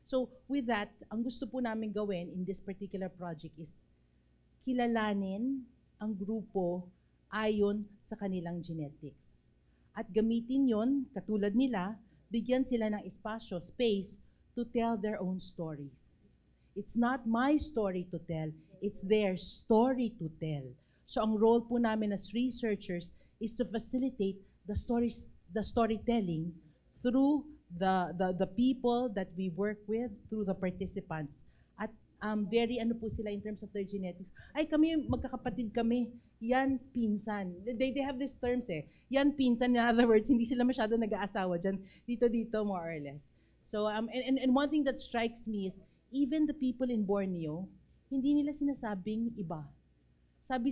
S12: So with that, ang gusto po namin gawin in this particular project is kilalanin ang grupo ayon sa kanilang genetics. At gamitin yon, katulad nila, bigyan sila ng espasyo, space, to tell their own stories. It's not my story to tell, it's their story to tell. So ang role po namin as researchers is to facilitate the storytelling through the people that we work with, through the participants. At very ano po sila in terms of their genetics. Ay, kami, magkakapatid kami. Yan, pinsan. They have these terms eh. Yan, pinsan. In other words, hindi sila masyado nag-aasawa dyan. Dito, more or less. So, and one thing that strikes me is, even the people in Borneo, hindi nila sinasabing iba. Sabi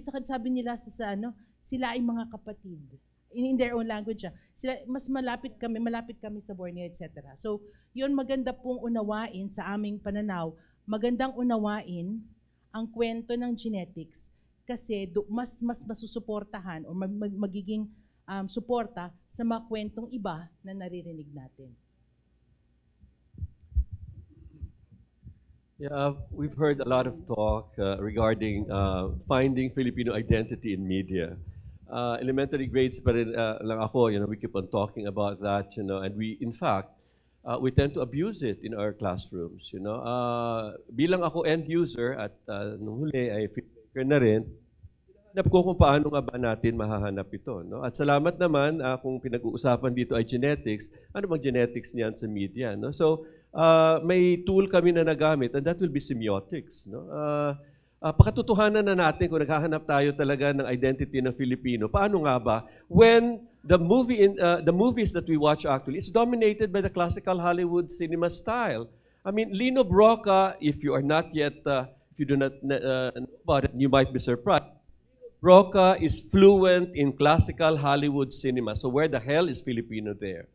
S12: nila sila ay mga kapatid. In their own language. Sila, mas malapit kami sa Borneo, etc. So, yun maganda pong unawain sa aming pananaw. Magandang unawain ang kwento ng genetics kasi mas masusuportahan o magiging suporta sa mga kwentong iba na naririnig natin.
S5: Yeah, we've heard a lot of talk regarding finding Filipino identity in media. Elementary grades pa rin lang ako, we keep on talking about that, and we, in fact, we tend to abuse it in our classrooms, Bilang ako end user at nung huli ay filmmaker na rin, hanap ko kung paano nga ba natin mahahanap ito, At salamat naman kung pinag-uusapan dito ay genetics, ano bang genetics niyan sa media, So, may tool kami na nagamit and that will be semiotics, pakatotohanan na natin kung naghahanap tayo talaga ng identity ng Filipino. Paano nga ba? When the movies that we watch actually, it's dominated by the classical Hollywood cinema style. I mean, Lino Broca, if you are not yet, if you do not know about it, you might be surprised. Broca is fluent in classical Hollywood cinema. So where the hell is Filipino there?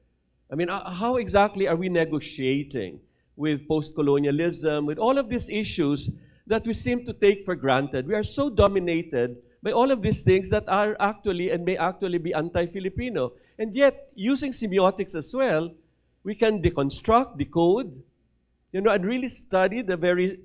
S5: I mean, how exactly are we negotiating with post-colonialism, with all of these issues that we seem to take for granted? We are so dominated by all of these things that are actually and may actually be anti-Filipino. And yet, using semiotics as well, we can deconstruct, decode, and really study the very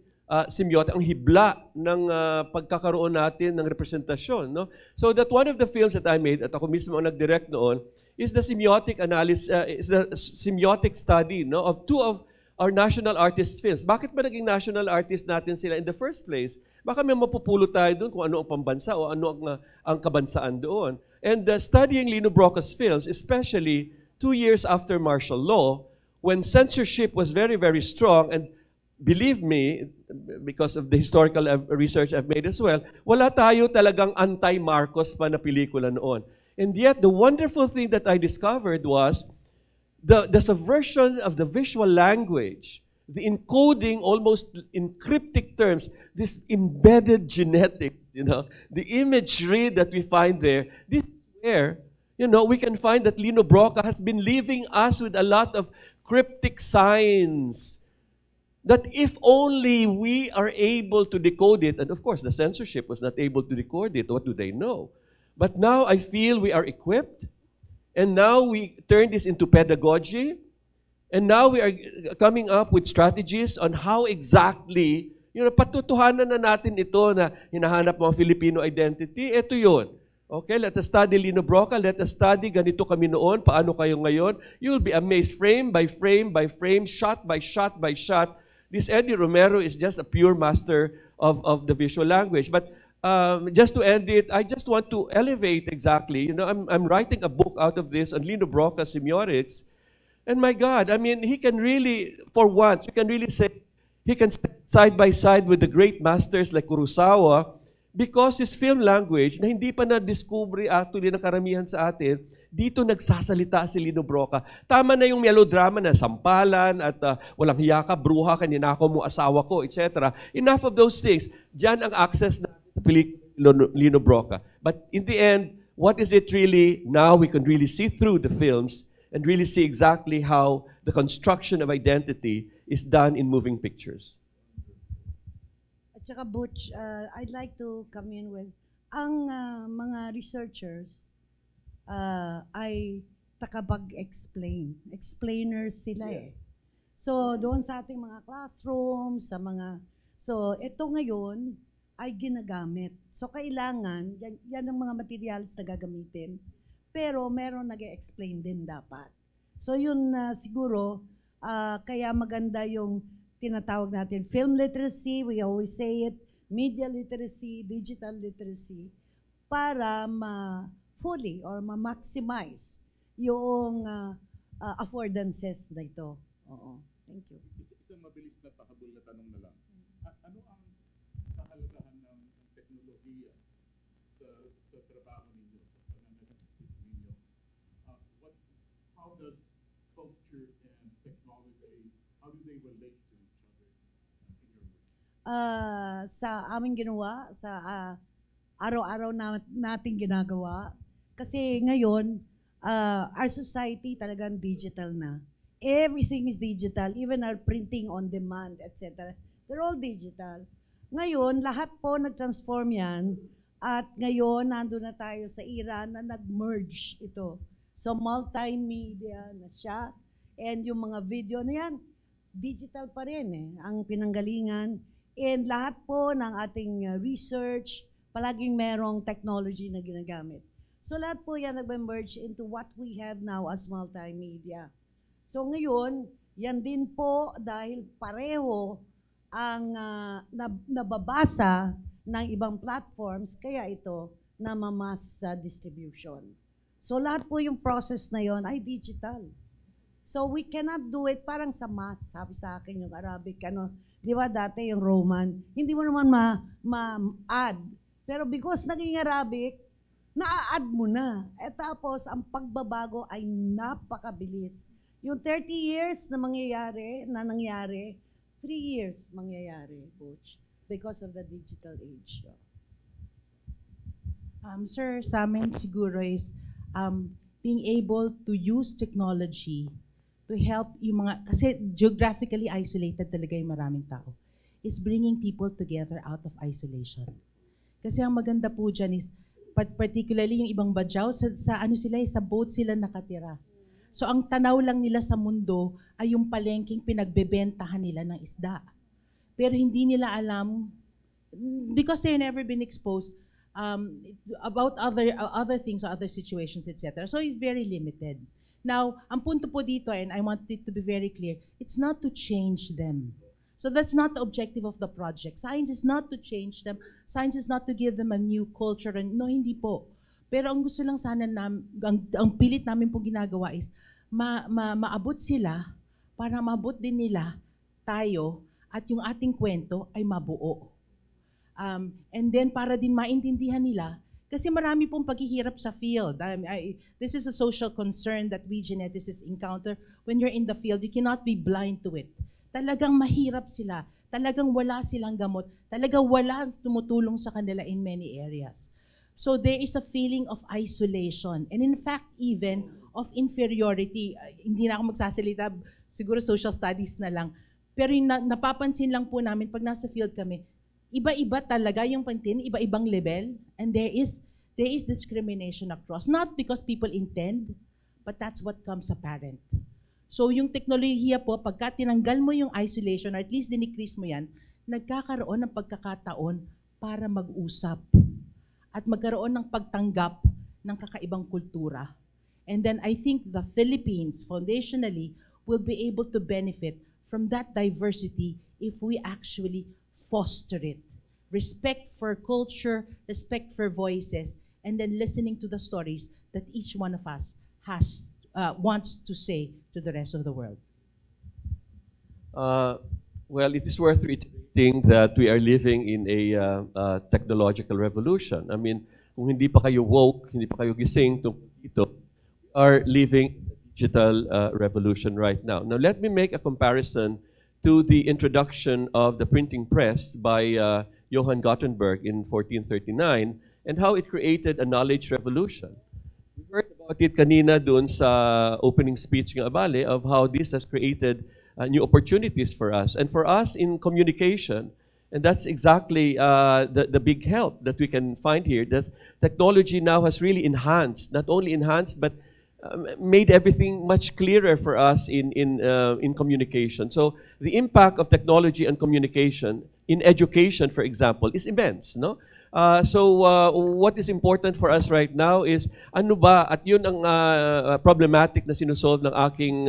S5: semiotic, ang hibla ng pagkakaroon natin ng representasyon. So that one of the films that I made, at ako mismo ang nag-direct noon, is the semiotic analysis, is the semiotic study of two of our national artists' films. Bakit ba naging national artist natin sila in the first place? Baka may mapupulot tayo doon kung ano ang pambansa o ano ang kabansaan doon. And studying Lino Broca's films, especially 2 years after martial law, when censorship was very, very strong, and believe me, because of the historical research I've made as well, wala tayo talagang anti-Marcos pa na pelikula noon. And yet, the wonderful thing that I discovered was the subversion of the visual language, the encoding almost in cryptic terms, this embedded genetics, the imagery that we find there, this is where, we can find that Lino Broca has been leaving us with a lot of cryptic signs that if only we are able to decode it, and of course the censorship was not able to decode it, what do they know? But now I feel we are equipped, and now we turn this into pedagogy, and now we are coming up with strategies on how exactly, patutuhanan na natin ito na hinahanap mga Filipino identity. Ito yun. Okay, let us study Lino Broca, let us study ganito kami noon, paano kayo ngayon. You will be amazed frame by frame by frame, shot by shot by shot. This Eddie Romero is just a pure master of the visual language. But just to end it, I just want to elevate exactly. I'm writing a book out of this on Lino Broca semiotics. And my God, I mean, he can really, for once, we can really say, he can stand side by side with the great masters like Kurosawa because his film language, na hindi pa na-discover actually ng karamihan sa atin, dito nagsasalita si Lino Broca. Tama na yung melodrama na sampalan at walang hiya ka, bruha ka, ninakaw mo asawa ko, etc. Enough of those things. Diyan ang access na Lino Broca. But in the end, what is it really? Now we can really see through the films and really see exactly how the construction of identity is done in moving pictures.
S19: At saka Butch, I'd like to come in with, ang mga researchers ay takapag-explain. Explainers sila eh. So doon sa ating mga classrooms, so ito ngayon ay ginagamit. So kailangan, yan ang mga materials na gagamitin
S13: pero meron nag-explain din dapat. So yun siguro, kaya maganda yung tinatawag natin film literacy, we always say it, media literacy, digital literacy, para fully or ma-maximize yung affordances na ito. Oo. Thank you.
S1: Isang mabilis na pahabol na tanong na lang. Ano ang kahalagahan ng teknolohiya sa trabaho ninyo, sa pananaliksik ninyo? How does culture and technology, how do they relate to each other in your work?
S13: Sa aming ginawa, sa araw-araw nating ginagawa, kasi ngayon, our society talagang digital na. Everything is digital, even our printing on demand, etc. They're all digital. Ngayon, lahat po nag-transform yan, at ngayon, nandun na tayo sa era na nag-merge ito. So, multimedia na siya, and yung mga video na yan, digital pa rin ang pinanggalingan. And lahat po ng ating research, palaging merong technology na ginagamit. So, lahat po yan nag-merge into what we have now as multimedia. So ngayon, yan din po dahil pareho ang nababasa ng ibang platforms, kaya ito na mass distribution. So lahat po yung process na yon ay digital. So we cannot do it parang sa math, sabi sa akin yung Arabic, di ba dati yung Roman, hindi mo naman ma-add. Pero because naging Arabic, na-add mo na. Tapos ang pagbabago ay napakabilis. Yung 30 years na nangyari, 3 years mangyayari, Coach, because of the digital age.
S12: Sir, sa amin siguro is being able to use technology to help yung mga, kasi geographically isolated talaga yung maraming tao, is bringing people together out of isolation. Kasi ang maganda po dyan is, particularly yung ibang Badyaw, sa boat sila nakatira. So ang tanaw lang nila sa mundo ay yung palengking pinagbebentahan nila ng isda. Pero hindi nila alam, because they've never been exposed about other things, other situations, etc. So it's very limited. Now, ang punto po dito, and I want it to be very clear, it's not to change them. So that's not the objective of the project. Science is not to change them. Science is not to give them a new culture. No, hindi po. Pero ang gusto lang sana, ang pilit namin po ginagawa is maabot sila para maabot din nila tayo at yung ating kwento ay mabuo. And then para din maintindihan nila, kasi marami pong paghihirap sa field. This is a social concern that we geneticists encounter. When you're in the field, you cannot be blind to it. Talagang mahirap sila. Talagang wala silang gamot. Talagang wala tumutulong sa kanila in many areas. So there is a feeling of isolation and in fact even of inferiority. Hindi na ako magsasalita, siguro social studies na lang. Pero napapansin lang po namin pag nasa field kami, iba-iba talaga yung pantin, iba-ibang level, and there is discrimination across. Not because people intend, but that's what comes apparent. So yung teknolohiya po, pagka tinanggal mo yung isolation, or at least dinikrease mo yan, nagkakaroon ng pagkakataon para mag-usap at magkaroon ng pagtanggap ng kakaibang kultura. And then I think the Philippines, foundationally, will be able to benefit from that diversity if we actually foster it. Respect for culture, respect for voices, and then listening to the stories that each one of us wants to say to the rest of the world.
S5: Well, it is worth reiterating that we are living in a technological revolution. I mean, kung hindi pa kayo woke, hindi pa kayo gising dito, we are living a digital revolution right now. Now, let me make a comparison to the introduction of the printing press by Johann Gutenberg in 1439 and how it created a knowledge revolution. We heard about it kanina dun sa opening speech ng Abale of how this has created new opportunities for us. And for us in communication, and that's exactly the big help that we can find here, that technology now has really enhanced, not only enhanced, but made everything much clearer for us in communication. So the impact of technology and communication in education, for example, is immense. No, What is important for us right now is ano ba, at yun ang problematic na sinusolve ng aking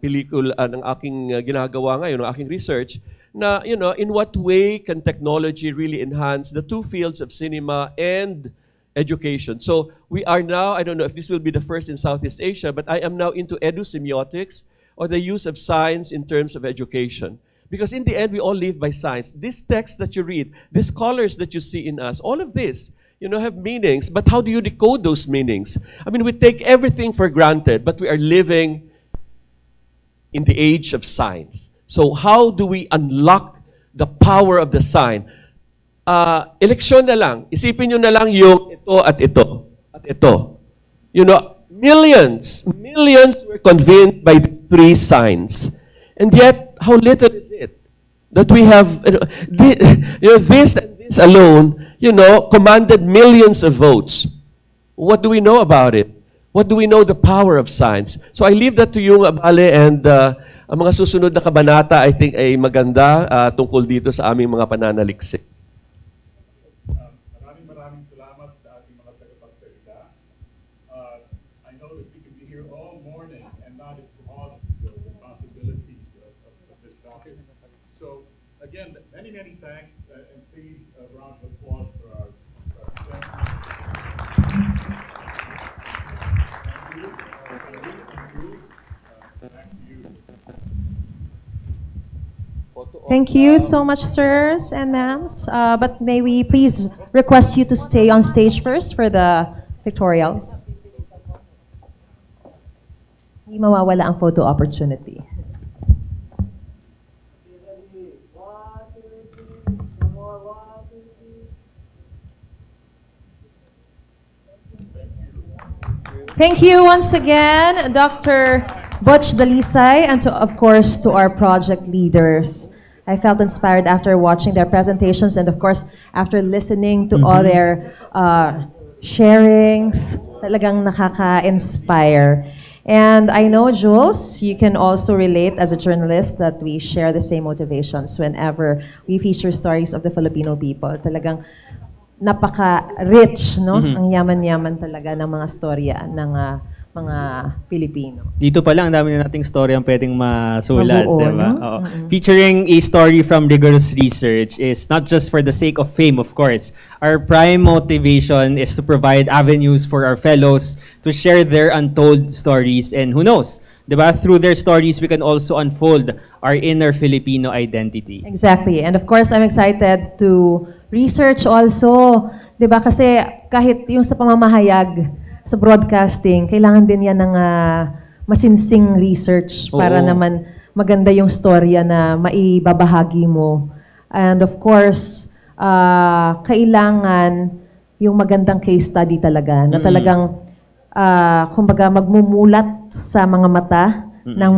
S5: pelikula, ng aking ginagawa ngayon, ng aking research, na, in what way can technology really enhance the two fields of cinema and education? So we are now, I don't know if this will be the first in Southeast Asia, but I am now into edu-semiotics, or the use of science in terms of education. Because in the end, we all live by science. This text that you read, these colors that you see in us, all of this, have meanings, but how do you decode those meanings? I mean, we take everything for granted, but we are living in the age of science. So how do we unlock the power of the sign? Eleksyon na lang. Isipin nyo na lang yung ito at ito. At ito. Millions were convinced by these three signs. And yet, how little is it that we have, this and this alone, commanded millions of votes. What do we know about it? What do we know the power of science? So I leave that to you, Abale, and ang mga susunod na kabanata, I think, ay maganda tungkol dito sa aming mga pananaliksik.
S1: Maraming salamat sa ating mga tagapagsalita. I know that we can be here all morning and not exhaust the possibilities of this topic. So, again, many thanks, and please, a round of applause for our presenters.
S3: Thank you so much, sirs and ma'ams. But may we please request you to stay on stage first for the pictorials. Hindi mawawala ang photo opportunity. Thank you once again, Dr. Butch Dalisay, and of course to our project leaders. I felt inspired after watching their presentations and of course after listening to all their sharings. Talagang nakaka-inspire. And I know, Jules, you can also relate as a journalist that we share the same motivations whenever we feature stories of the Filipino people. Talagang napaka-rich, no? Ang yaman-yaman talaga ng mga storya ng mga Pilipino.
S4: Dito pa lang, ang dami na nating story ang pwedeng masulat,
S3: Mabuo,
S4: di ba?
S3: no?
S4: Oo. Featuring a story from rigorous research is not just for the sake of fame, of course. Our prime motivation is to provide avenues for our fellows to share their untold stories, and who knows, di ba? Through their stories, we can also unfold our inner Filipino identity.
S3: Exactly. And of course, I'm excited to research also. Di ba? Kasi kahit yung sa pamamahayag, sa broadcasting, kailangan din yan ng masinsing research para naman maganda yung storya na maibabahagi mo. And of course, kailangan yung magandang case study talaga, na talagang, kumbaga, magmumulat sa mga mata ng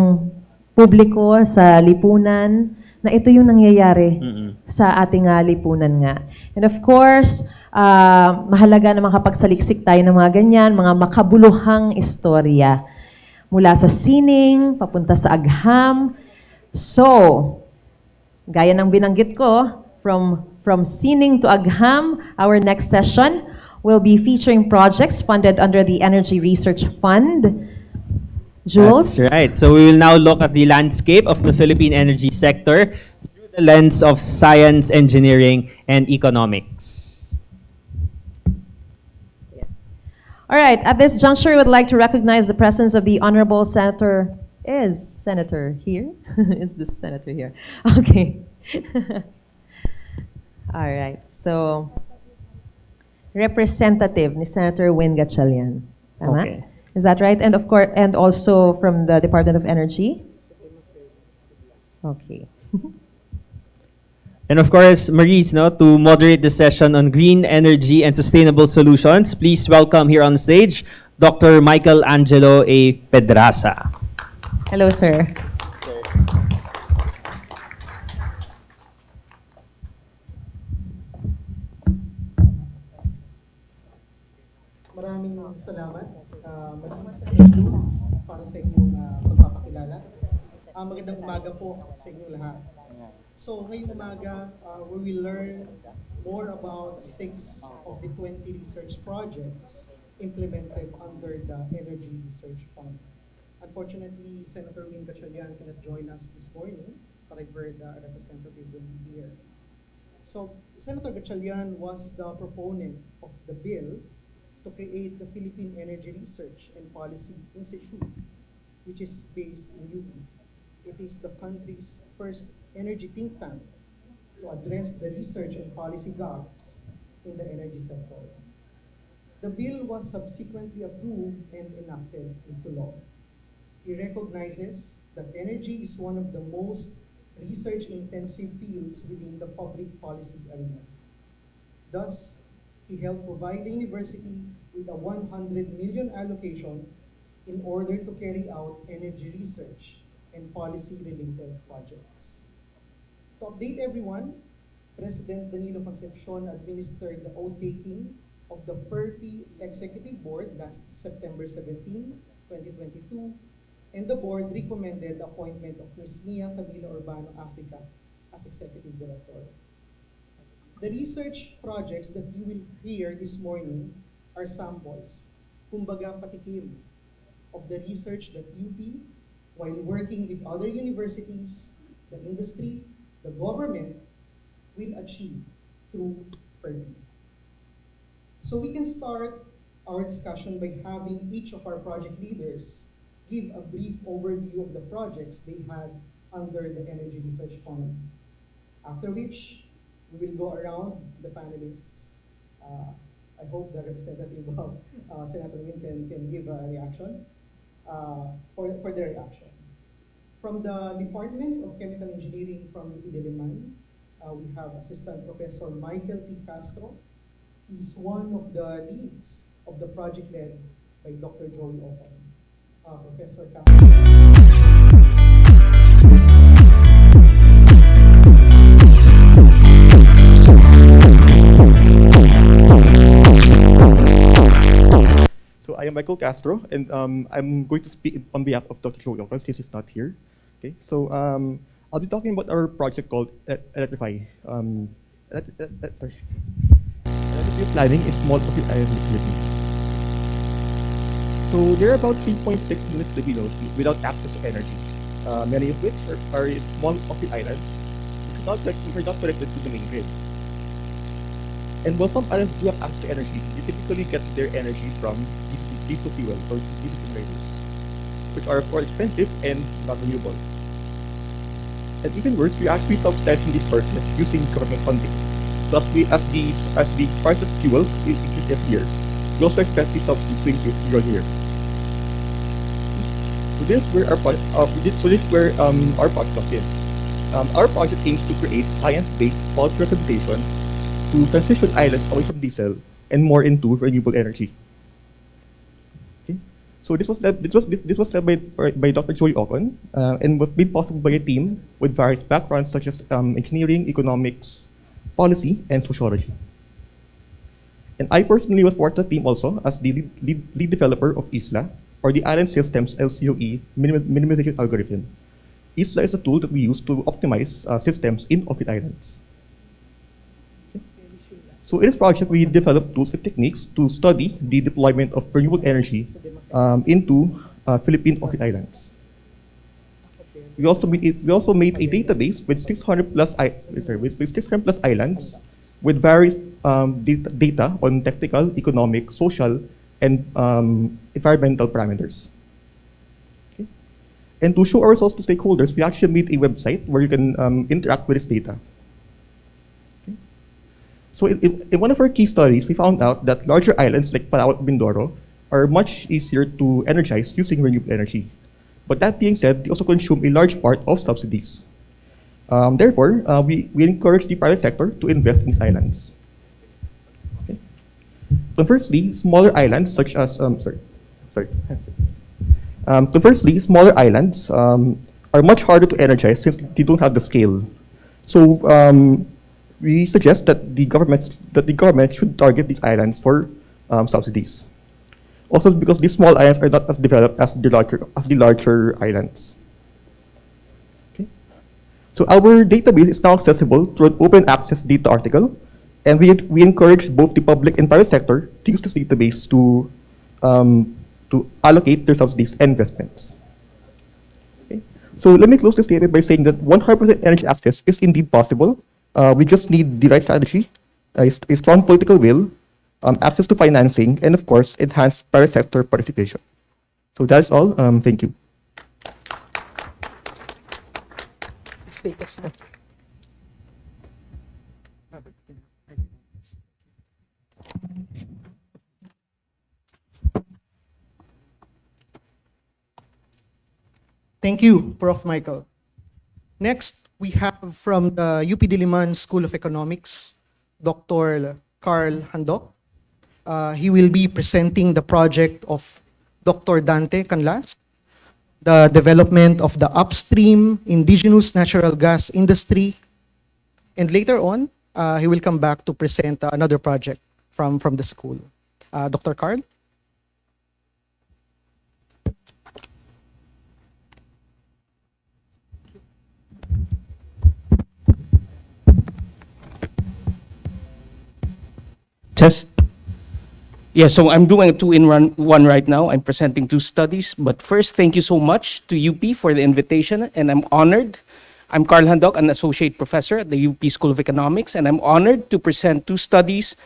S3: publiko, sa lipunan, na ito yung nangyayari sa ating lipunan nga. And of course, mahalaga na makapagsaliksik tayo ng mga ganyan, mga makabuluhang istorya. Mula sa sining, papunta sa agham. So, gaya ng binanggit ko, from sining to agham, our next session will be featuring projects funded under the Energy Research Fund. Jules?
S4: That's right. So we will now look at the landscape of the Philippine energy sector through the lens of science, engineering, and economics.
S3: All right, at this juncture, we would like to recognize the presence of the Honorable Senator. Is Senator here? Is this Senator here? Okay. All right, so representative ni Senator Win Gatchalian. Tama?
S4: Okay.
S3: Is that right? And of course, and also from the Department of Energy? Okay.
S4: And of course, Maurice, to moderate the session on green energy and sustainable solutions, please welcome here on stage Dr. Michael Angelo A. Pedraza.
S3: Hello, sir.
S14: Maraming salamat, Maurice, para sa inyong pagpapakilala. Magandang umaga po sa inyong lahat. So ngayong umaga, we will learn more about 6 of the 20 research projects implemented under the Energy Research Fund. Unfortunately, Senator Win Gatchalian cannot join us this morning, but I've heard a representative will be here. So Senator Gatchalian was the proponent of the bill to create the Philippine Energy Research and Policy Institute, which is based in UP. It is the country's first energy think tank to address the research and policy gaps in the energy sector. The bill was subsequently approved and enacted into law. He recognizes that energy is one of the most research-intensive fields within the public policy arena. Thus, he helped provide the university with a 100 million allocation in order to carry out energy research and policy-related projects. To update everyone, President Danilo Concepcion administered the oath-taking of the PERPI Executive Board last September 17, 2022, and the board recommended the appointment of Ms. Mia Camila Urbano Africa as Executive Director. The research projects that you will hear this morning are samples, kumbaga patikim, of the research that UP, while working with other universities, the industry, the government, will achieve through PERPI. So we can start our discussion by having each of our project leaders give a brief overview of the projects they had under the Energy Research Fund. After which, we will go around the panelists. I hope the representative of Senator Win can give a reaction for the reaction. From the Department of Chemical Engineering from UP Diliman, we have Assistant Professor Michael P. Castro. He's one of the leads of the project led by Dr. Joey Ocon. Professor Castro.
S15: So I am Michael Castro, and I'm going to speak on behalf of Dr. Joey Ocon since he's not here. Okay, so I'll be talking about our project called Electrify. Electrify planning in small Pacific Island Philippines. So there are about 3.6 million Filipinos without access to energy, many of which are in small Pacific Islands, which are not connected to the main grid. And while some islands do have access to energy, they typically get their energy from diesel fuel or diesel generators, which are more expensive and not renewable. And even worse, we actually subsidizing these sources using government funding. So as the price of fuel increases every year, we also expect these subsidies to increase year on year. So this is where our project comes in. Our project aims to create science-based policy recommendations to transition islands away from diesel and more into renewable energy. Okay. So this was led by Dr. Joey Ocon and was made possible by a team with various backgrounds such as engineering, economics, policy, and sociology. And I personally was part of the team also as the lead developer of ISLA, or the Island Systems LCOE minimization algorithm. ISLA is a tool that we use to optimize systems in off-grid islands. Okay. So in this project, we developed tools and techniques to study the deployment of renewable energy into Philippine off-grid islands. We also made a database with 600 plus islands with various data on technical, economic, social, and environmental parameters. Okay. And to show our results to stakeholders, we actually made a website where you can interact with this data. Okay. So in one of our key studies, we found out that larger islands like Palawan and Mindoro are much easier to energize using renewable energy. But that being said, they also consume a large part of subsidies. Therefore, we encourage the private sector to invest in these islands. Okay. So firstly, smaller islands such as smaller islands are much harder to energize since they don't have the scale. So we suggest that the government should target these islands for subsidies. Also, because these small islands are not as developed as the larger islands. Okay. So our database is now accessible through an open access data article, and we encourage both the public and private sector to use this database to allocate their subsidies and investments. Okay. So let me close this statement by saying that 100% energy access is indeed possible. We just need the right strategy, a strong political will, access to financing, and of course, enhanced private sector participation. So that's all. Thank you.
S16: Thank you, Prof. Michael. Next, we have from the UP Diliman School of Economics, Dr. Carl Handok. He will be presenting the project of Dr. Dante Canlas, the development of the upstream indigenous natural gas industry. And later on, he will come back to present another project from the school. Dr. Carl?
S18: Test. Yeah, so I'm doing a two-in-one right now. I'm presenting two studies. But first, thank you so much to UP for the invitation, and I'm honored. I'm Carl Handok, an associate professor at the UP School of Economics, and I'm honored to present two studies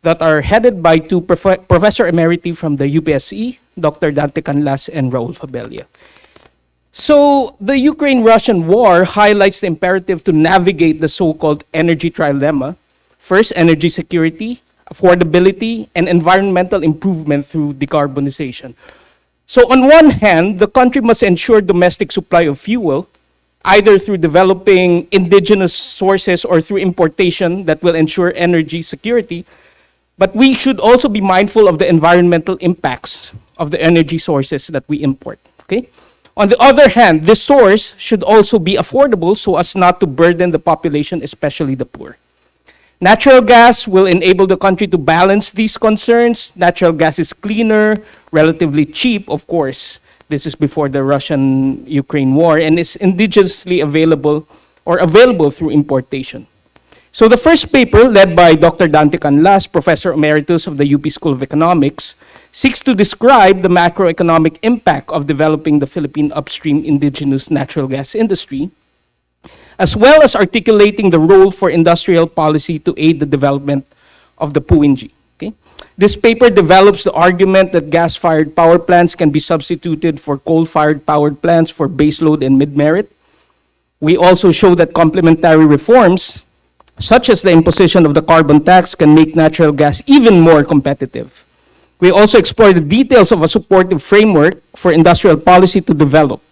S18: that are headed by two professor emeriti from the UPSC, Dr. Dante Canlas and Raul Fabella. So the Ukraine-Russian war highlights the imperative to navigate the so-called energy trilemma. First, energy security, affordability, and environmental improvement through decarbonization. So on one hand, the country must ensure domestic supply of fuel, either through developing indigenous sources or through importation that will ensure energy security. But we should also be mindful of the environmental impacts of the energy sources that we import. Okay? On the other hand, this source should also be affordable so as not to burden the population, especially the poor. Natural gas will enable the country to balance these concerns. Natural gas is cleaner, relatively cheap, of course. This is before the Russian-Ukraine war, and is indigenously available or available through importation. So the first paper, led by Dr. Dante Canlas, Professor Emeritus of the UP School of Economics, seeks to describe the macroeconomic impact of developing the Philippine upstream indigenous natural gas industry, as well as articulating the role for industrial policy to aid the development of the PUING. Okay? This paper develops the argument that gas-fired power plants can be substituted for coal-fired power plants for baseload and mid-merit. We also show that complementary reforms, such as the imposition of the carbon tax, can make natural gas even more competitive. We also explore the details of a supportive framework for industrial policy to develop,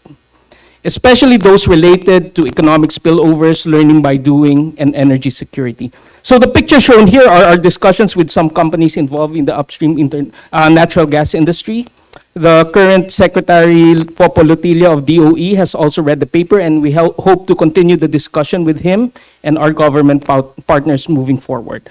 S18: especially those related to economic spillovers, learning by doing, and energy security. So the picture shown here are our discussions with some companies involved in the upstream natural gas industry. The current Secretary Popo Lutilla of DOE has also read the paper, and we hope to continue the discussion with him and our government partners moving forward.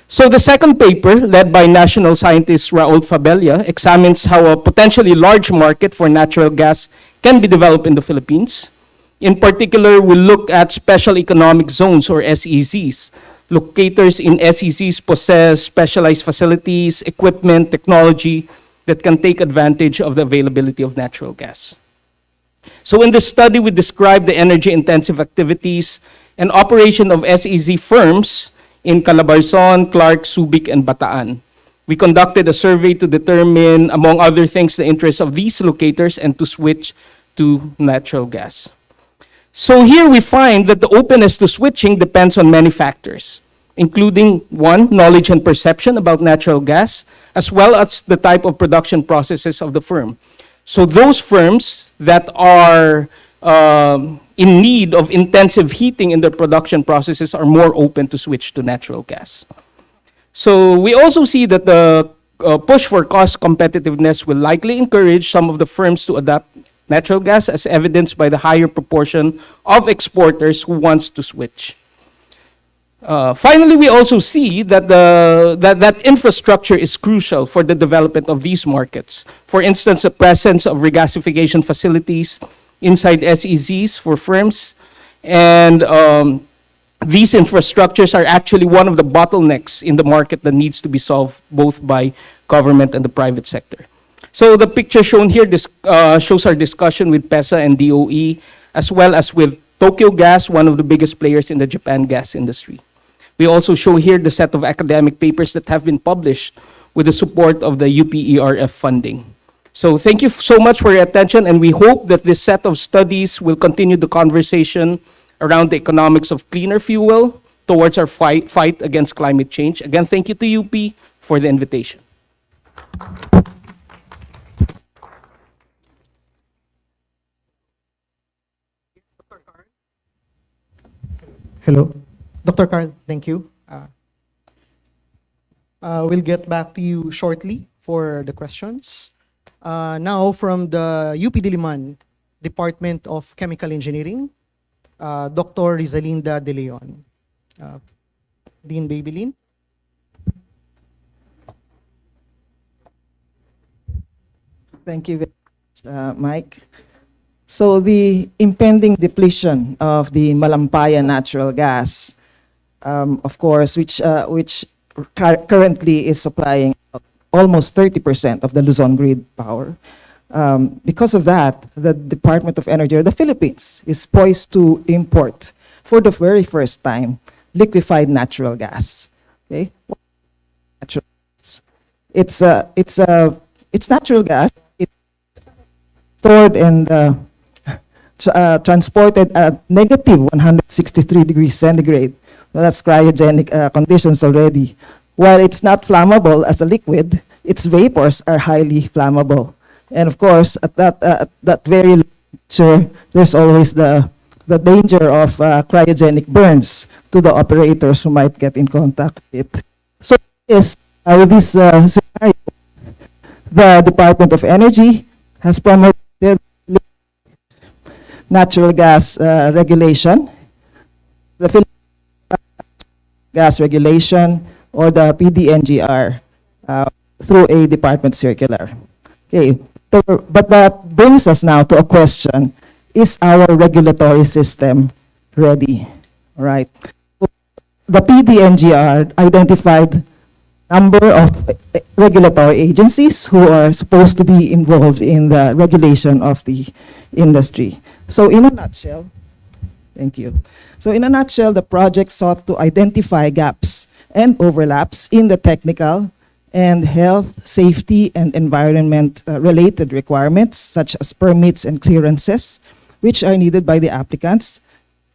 S18: So the second paper, led by national scientist Raul Fabella, examines how a potentially large market for natural gas can be developed in the Philippines. In particular, we look at special economic zones, or SEZs. Locators in SEZs possess specialized facilities, equipment, technology that can take advantage of the availability of natural gas. So in this study, we describe the energy-intensive activities and operation of SEZ firms in Calabarzon, Clark, Subic, and Bataan. We conducted a survey to determine, among other things, the interests of these locators and to switch to natural gas. So here we find that the openness to switching depends on many factors, including one, knowledge and perception about natural gas, as well as the type of production processes of the firm. So those firms that are in need of intensive heating in their production processes are more open to switch to natural gas. So we also see that the push for cost competitiveness will likely encourage some of the firms to adopt natural gas, as evidenced by the higher proportion of exporters who wants to switch. Finally, we also see that that infrastructure is crucial for the development of these markets. For instance, the presence of regasification facilities inside SEZs for firms, And these infrastructures are actually one of the bottlenecks in the market that needs to be solved both by government and the private sector. So the picture shown here shows our discussion with PESA and DOE, as well as with Tokyo Gas, one of the biggest players in the Japan gas industry. We also show here the set of academic papers that have been published with the support of the UPERF funding. So thank you so much for your attention, and we hope that this set of studies will continue the conversation around the economics of cleaner fuel towards our fight against climate change. Again, thank you to UP for the invitation.
S16: Hello. Dr. Carl, thank you. We'll get back to you shortly for the questions. Now, from the UP Diliman Department of Chemical Engineering, Dr. Rizalinda De Leon. Dean Babylin.
S6: Thank you, Mike. So the impending depletion of the Malampaya natural gas, of course, which currently is supplying almost 30% of the Luzon grid power. Because of that, the Department of Energy, or the Philippines, is poised to import, for the very first time, liquefied natural gas. Okay, natural gas. It's natural gas. It's stored and transported at negative 163 degrees centigrade. So that's cryogenic conditions already. While it's not flammable as a liquid, its vapors are highly flammable. And of course, at that very low temperature, there's always the danger of cryogenic burns to the operators who might get in contact with it. So with this scenario, the Department of Energy has promoted natural gas regulation, the Philippine gas regulation, or the PDNGR through a department circular. Okay, but that brings us now to a question: is our regulatory system ready? All right. The PDNGR identified number of regulatory agencies who are supposed to be involved in the regulation of the industry. So in a nutshell, thank you. So in a nutshell, the project sought to identify gaps and overlaps in the technical and health, safety, and environment related requirements, such as permits and clearances, which are needed by the applicants,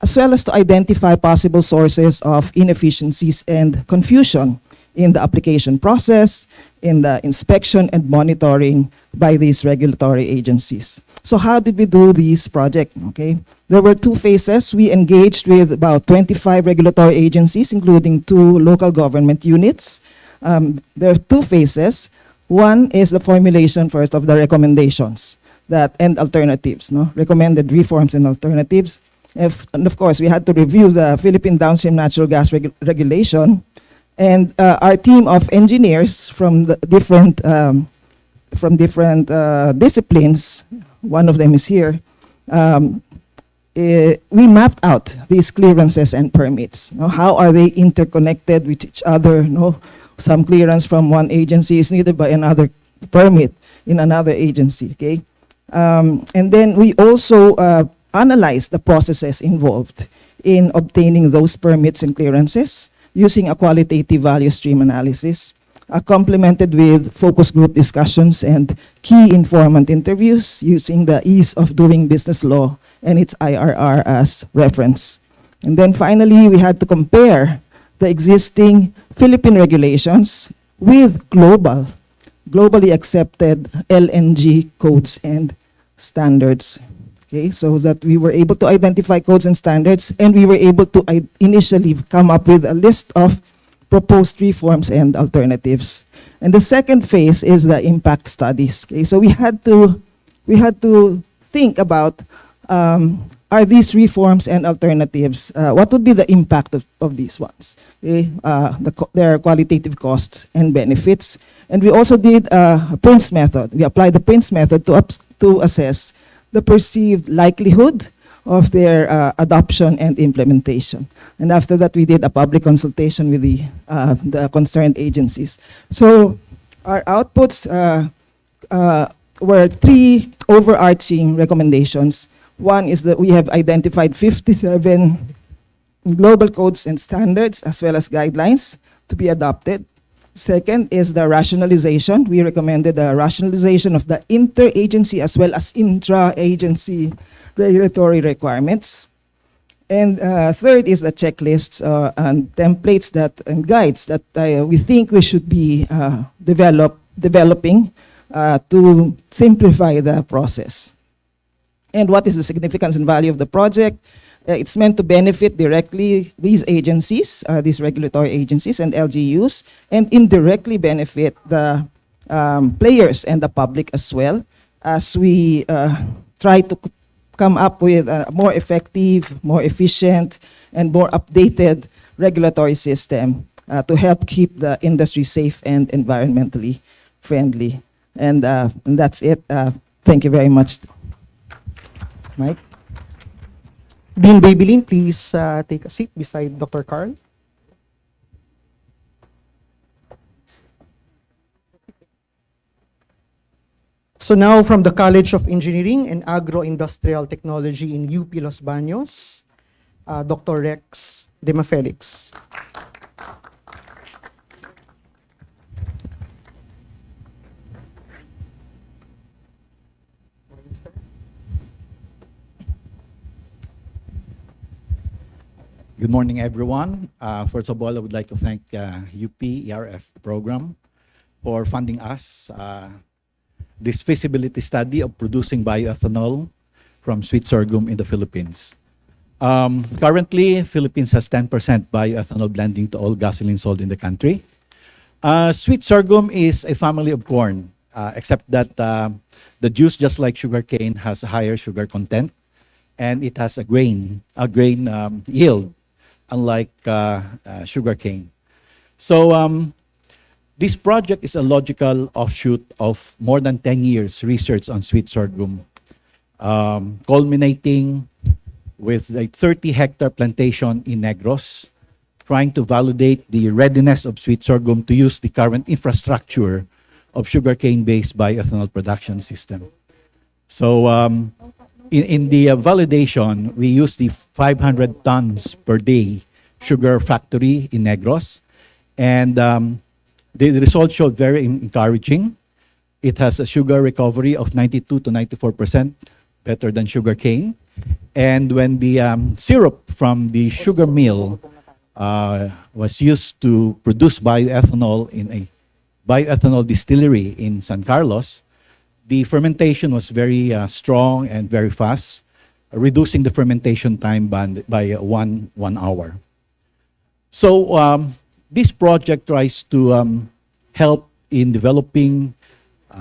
S6: as well as to identify possible sources of inefficiencies and confusion in the application process, in the inspection and monitoring by these regulatory agencies. So how did we do this project? Okay, there were two phases. We engaged with about 25 regulatory agencies, including 2 local government units. There are 2 phases. One is the formulation first of the recommendations and alternatives, recommended reforms and alternatives. And of course, we had to review the Philippine Downstream Natural Gas Regulation. And our team of engineers from the different disciplines, one of them is here, we mapped out these clearances and permits. How are they interconnected with each other? Some clearance from one agency is needed by another permit in another agency. Okay, and then we also analyzed the processes involved in obtaining those permits and clearances, using a qualitative value stream analysis, complemented with focus group discussions and key informant interviews using the ease of doing business law and its IRR as reference. And then finally, we had to compare the existing Philippine regulations with globally accepted LNG codes and standards. Okay, so that we were able to identify codes and standards, and we were able to initially come up with a list of proposed reforms and alternatives. And the second phase is the impact studies. Okay, so we had to think about, are these reforms and alternatives, what would be the impact of these ones? Okay, their qualitative costs and benefits. And we also did a Prince method. We applied the Prince method to assess the perceived likelihood of their adoption and implementation. And after that, we did a public consultation with the concerned agencies. So our outputs were three overarching recommendations. One is that we have identified 57 global codes and standards as well as guidelines to be adopted. Second is the rationalization. We recommended the rationalization of the interagency as well as intra-agency regulatory requirements. And third is the checklists and templates and guides that we think we should be developing to simplify the process. And what is the significance and value of the project? It's meant to benefit directly these agencies, these regulatory agencies and LGUs, and indirectly benefit the players and the public as well, as we try to come up with a more effective, more efficient, and more updated regulatory system to help keep the industry safe and environmentally friendly. And that's it. Thank you very much. Mike?
S16: Dean Babylin, please take a seat beside Dr. Carl. So now from the College of Engineering and Agro-Industrial Technology in UP Los Baños, Dr. Rex Demafelix.
S17: Good morning, everyone. First of all, I would like to thank UP ERF program for funding us this feasibility study of producing bioethanol from sweet sorghum in the Philippines. Currently, Philippines has 10% bioethanol blending to all gasoline sold in the country. Sweet sorghum is a family of corn, except that the juice, just like sugarcane, has a higher sugar content, and it has a grain yield, unlike sugarcane. So this project is a logical offshoot of more than 10 years research on sweet sorghum, culminating with a 30-hectare plantation in Negros, trying to validate the readiness of sweet sorghum to use the current infrastructure of sugarcane-based bioethanol production system. So in the validation, we used the 500 tons per day sugar factory in Negros, and the results showed very encouraging. It has a sugar recovery of 92 to 94%, better than sugarcane. And when the syrup from the sugar mill was used to produce bioethanol in a bioethanol distillery in San Carlos, the fermentation was very strong and very fast, reducing the fermentation time by 1 hour. So this project tries to help in developing,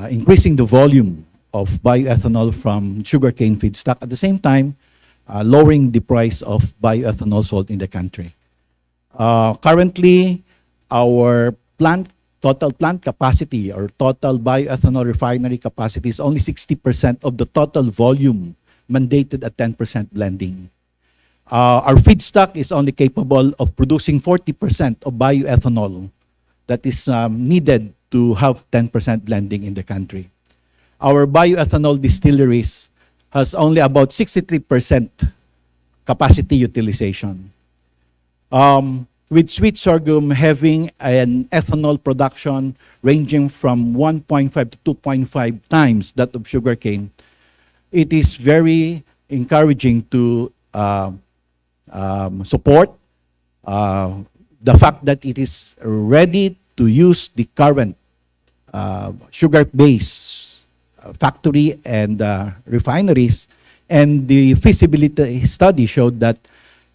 S17: increasing the volume of bioethanol from sugarcane feedstock, at the same time lowering the price of bioethanol sold in the country. Currently, our total plant capacity or total bioethanol refinery capacity is only 60% of the total volume mandated at 10% blending. Our feedstock is only capable of producing 40% of bioethanol that is needed to have 10% blending in the country. Our bioethanol distilleries has only about 63% capacity utilization. With sweet sorghum having an ethanol production ranging from 1.5 to 2.5 times that of sugarcane, it is very encouraging to support the fact that it is ready to use the current sugar-based factory and refineries, and the feasibility study showed that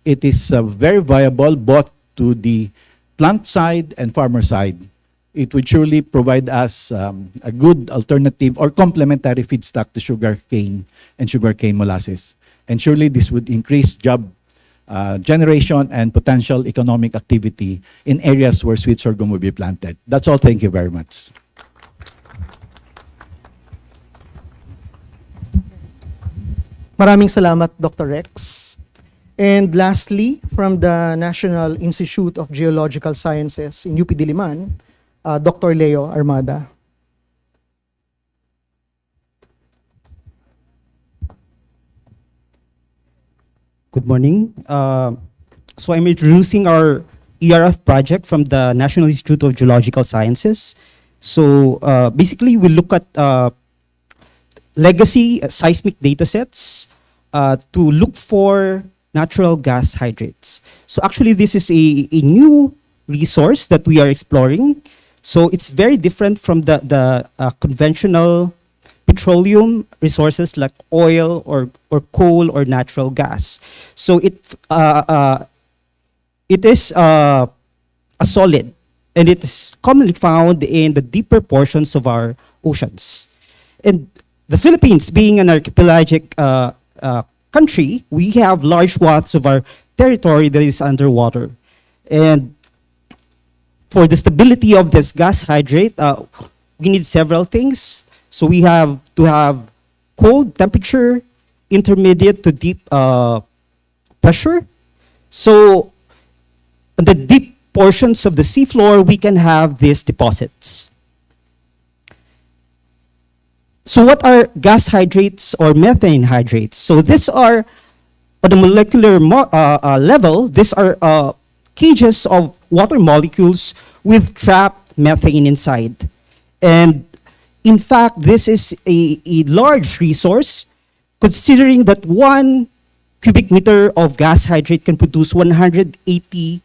S17: it is very viable both to the plant side and farmer side. It would surely provide us a good alternative or complementary feedstock to sugarcane and sugarcane molasses. And surely this would increase job generation and potential economic activity in areas where sweet sorghum will be planted. That's all. Thank you very much.
S16: Maraming salamat, Dr. Rex. And lastly, from the National Institute of Geological Sciences in UP Diliman, Dr. Leo Armada.
S20: Good morning. So I'm introducing our ERF project from the National Institute of Geological Sciences. So basically, we look at legacy seismic datasets to look for natural gas hydrates. So actually, this is a new resource that we are exploring. So it's very different from the conventional petroleum resources like oil or coal or natural gas. So it is a solid, and it is commonly found in the deeper portions of our oceans. And the Philippines, being an archipelagic country, we have large swaths of our territory that is underwater. And for the stability of this gas hydrate, we need several things. So we have to have cold temperature, intermediate to deep pressure. So the deep portions of the seafloor, we can have these deposits. So what are gas hydrates or methane hydrates? So these are, on a molecular level, these are cages of water molecules with trapped methane inside. And in fact, this is a large resource, considering that 1 cubic meter of gas hydrate can produce 180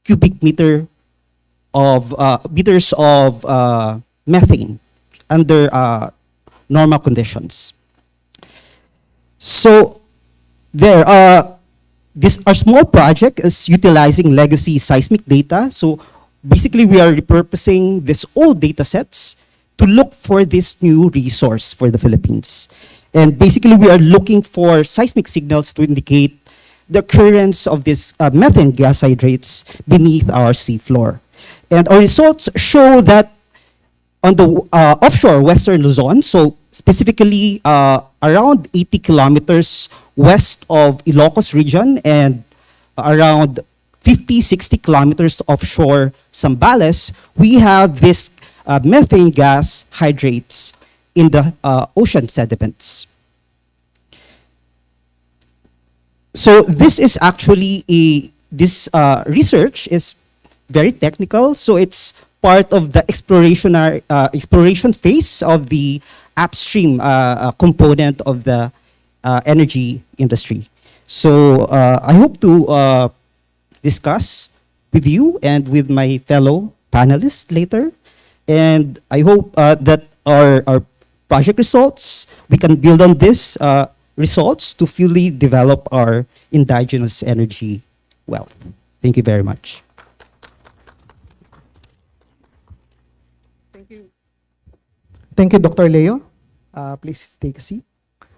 S20: cubic meters of methane under normal conditions. So our small project is utilizing legacy seismic data. So basically, we are repurposing these old data sets to look for this new resource for the Philippines. And basically, we are looking for seismic signals to indicate the occurrence of these methane gas hydrates beneath our seafloor. And our results show that on the offshore Western Luzon, so specifically around 80 kilometers west of Ilocos region and around 50, 60 kilometers offshore Zambales, we have this methane gas hydrates in the ocean sediments. So this is actually this research is very technical. So it's part of the exploration phase of the upstream component of the energy industry. So I hope to discuss with you and with my fellow panelists later. And I hope that our project results, we can build on this results to fully develop our indigenous energy wealth. Thank you very much.
S16: Thank you, Dr. Leo. Please take a seat.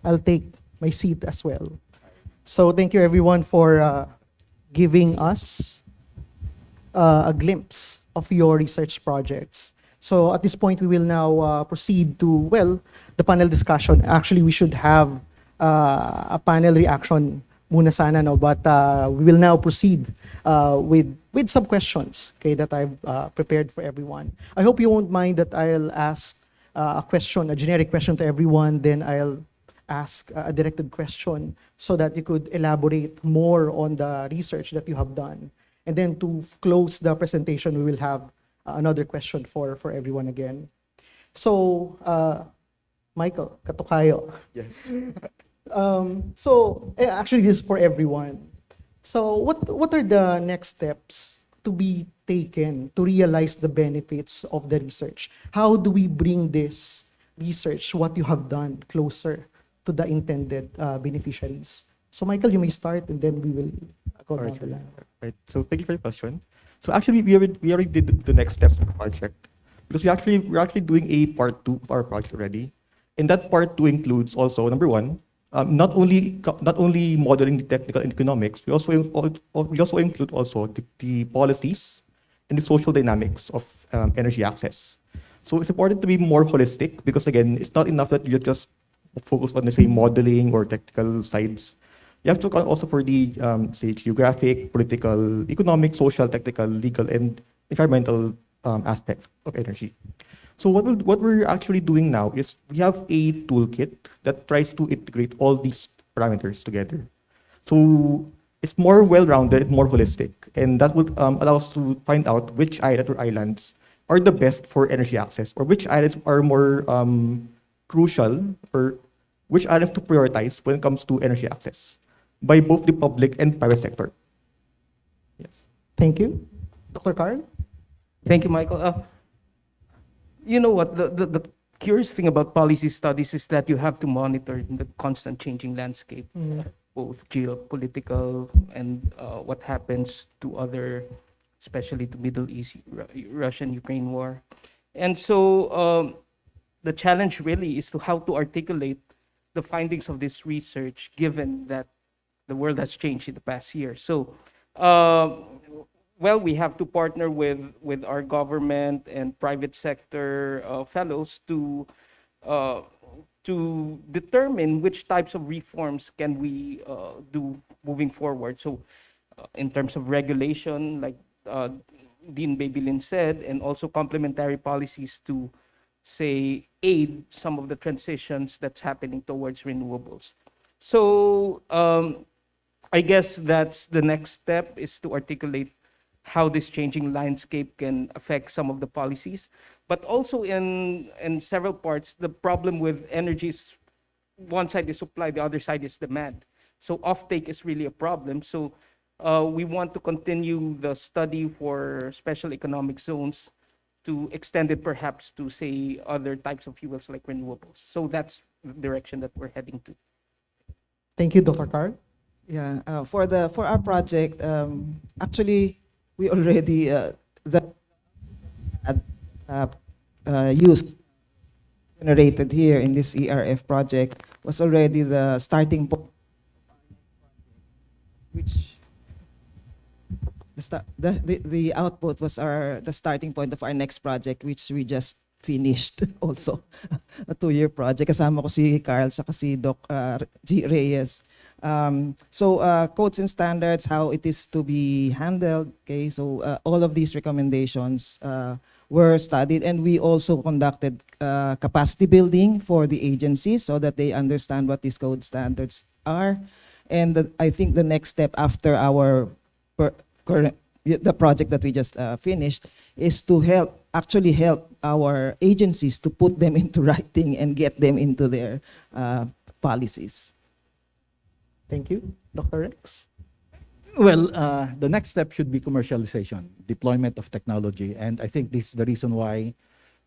S16: I'll take my seat as well. So thank you everyone for giving us a glimpse of your research projects. So at this point, we will now proceed to, well, the panel discussion. Actually, we should have a panel reaction muna sana, no? But we will now proceed with some questions, okay, that I've prepared for everyone. I hope you won't mind that I'll ask a question, a generic question to everyone, then I'll ask a directed question so that you could elaborate more on the research that you have done. And then to close the presentation, we will have another question for everyone again. So, Michael, katukayo.
S15: Yes.
S16: Actually, this is for everyone. So what are the next steps to be taken to realize the benefits of the research? How do we bring this research, what you have done, closer to the intended beneficiaries? So Michael, you may start and then we will go down the line.
S15: Right. So thank you for your question. So actually, we already did the next steps of the project because we're actually doing a part 2 of our project already. And that part 2 includes also, number 1, not only modeling the technical and economics, we also include also the policies and the social dynamics of energy access. So it's important to be more holistic because again, it's not enough that you just focus on the say modeling or technical sides. You have to account also for the say geographic, political, economic, social, technical, legal, and environmental aspects of energy. So what we're actually doing now is we have a toolkit that tries to integrate all these parameters together. So it's more well-rounded, more holistic, and that would allow us to find out which island or islands are the best for energy access, or which islands are more crucial, or which islands to prioritize when it comes to energy access by both the public and private sector. Yes.
S16: Thank you. Dr. Carl?
S18: Thank you, Michael. You know what, the curious thing about policy studies is that you have to monitor the constant changing landscape, both geopolitical and what happens to other, especially to Middle East, Russian-Ukraine war. And so the challenge really is to how to articulate the findings of this research, given that the world has changed in the past year. So, well, we have to partner with our government and private sector fellows to determine which types of reforms can we do moving forward. So, in terms of regulation, like Dean Babylin said, and also complementary policies to, say, aid some of the transitions that's happening towards renewables. So I guess that's the next step, is to articulate how this changing landscape can affect some of the policies. But also in several parts, the problem with energy is one side is supply, the other side is demand. So offtake is really a problem. So we want to continue the study for special economic zones to extend it perhaps to, say, other types of fuels like renewables. So that's the direction that we're heading to.
S16: Thank you, Dr. Carl.
S6: Yeah, for our project, actually, we already used generated here in this ERF project was already the starting point, which the output was the starting point of our next project, which we just finished also. A 2-year project. Kasama ko si Carl at si Doc G. Reyes. So codes and standards, how it is to be handled. Okay, so all of these recommendations were studied, and we also conducted capacity building for the agencies so that they understand what these code standards are. And I think the next step after our the project that we just finished is to actually help our agencies to put them into writing and get them into their policies.
S16: Thank you. Dr. Rex?
S17: Well, the next step should be commercialization, deployment of technology. And I think this is the reason why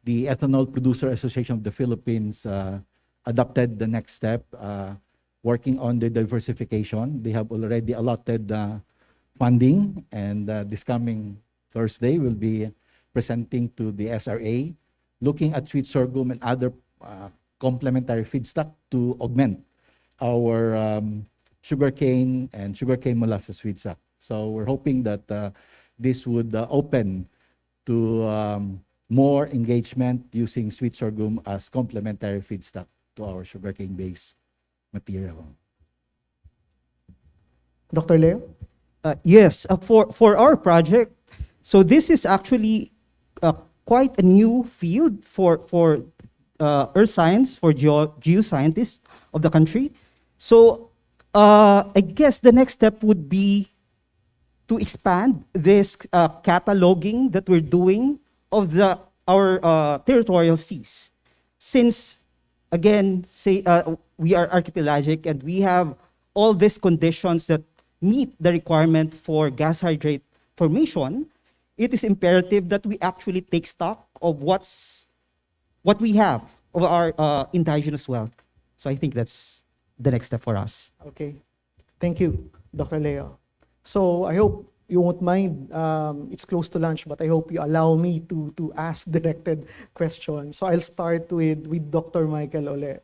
S17: the Ethanol Producer Association of the Philippines adopted the next step, working on the diversification. They have already allotted funding, and this coming Thursday we'll be presenting to the SRA, looking at sweet sorghum and other complementary feedstock to augment our sugarcane and sugarcane molasses feedstock. So we're hoping that this would open to more engagement using sweet sorghum as complementary feedstock to our sugarcane-based material.
S16: Dr. Leo?
S20: Yes, for our project, so this is actually quite a new field for earth science, for geoscientists of the country. So I guess the next step would be to expand this cataloging that we're doing of our territorial seas. Since, again, we are archipelagic and we have all these conditions that meet the requirement for gas hydrate formation, it is imperative that we actually take stock of what we have of our indigenous wealth. So I think that's the next step for us.
S16: Okay. Thank you, Dr. Leo. So I hope you won't mind, it's close to lunch, but I hope you allow me to ask directed questions. So I'll start with Dr. Michael Ole.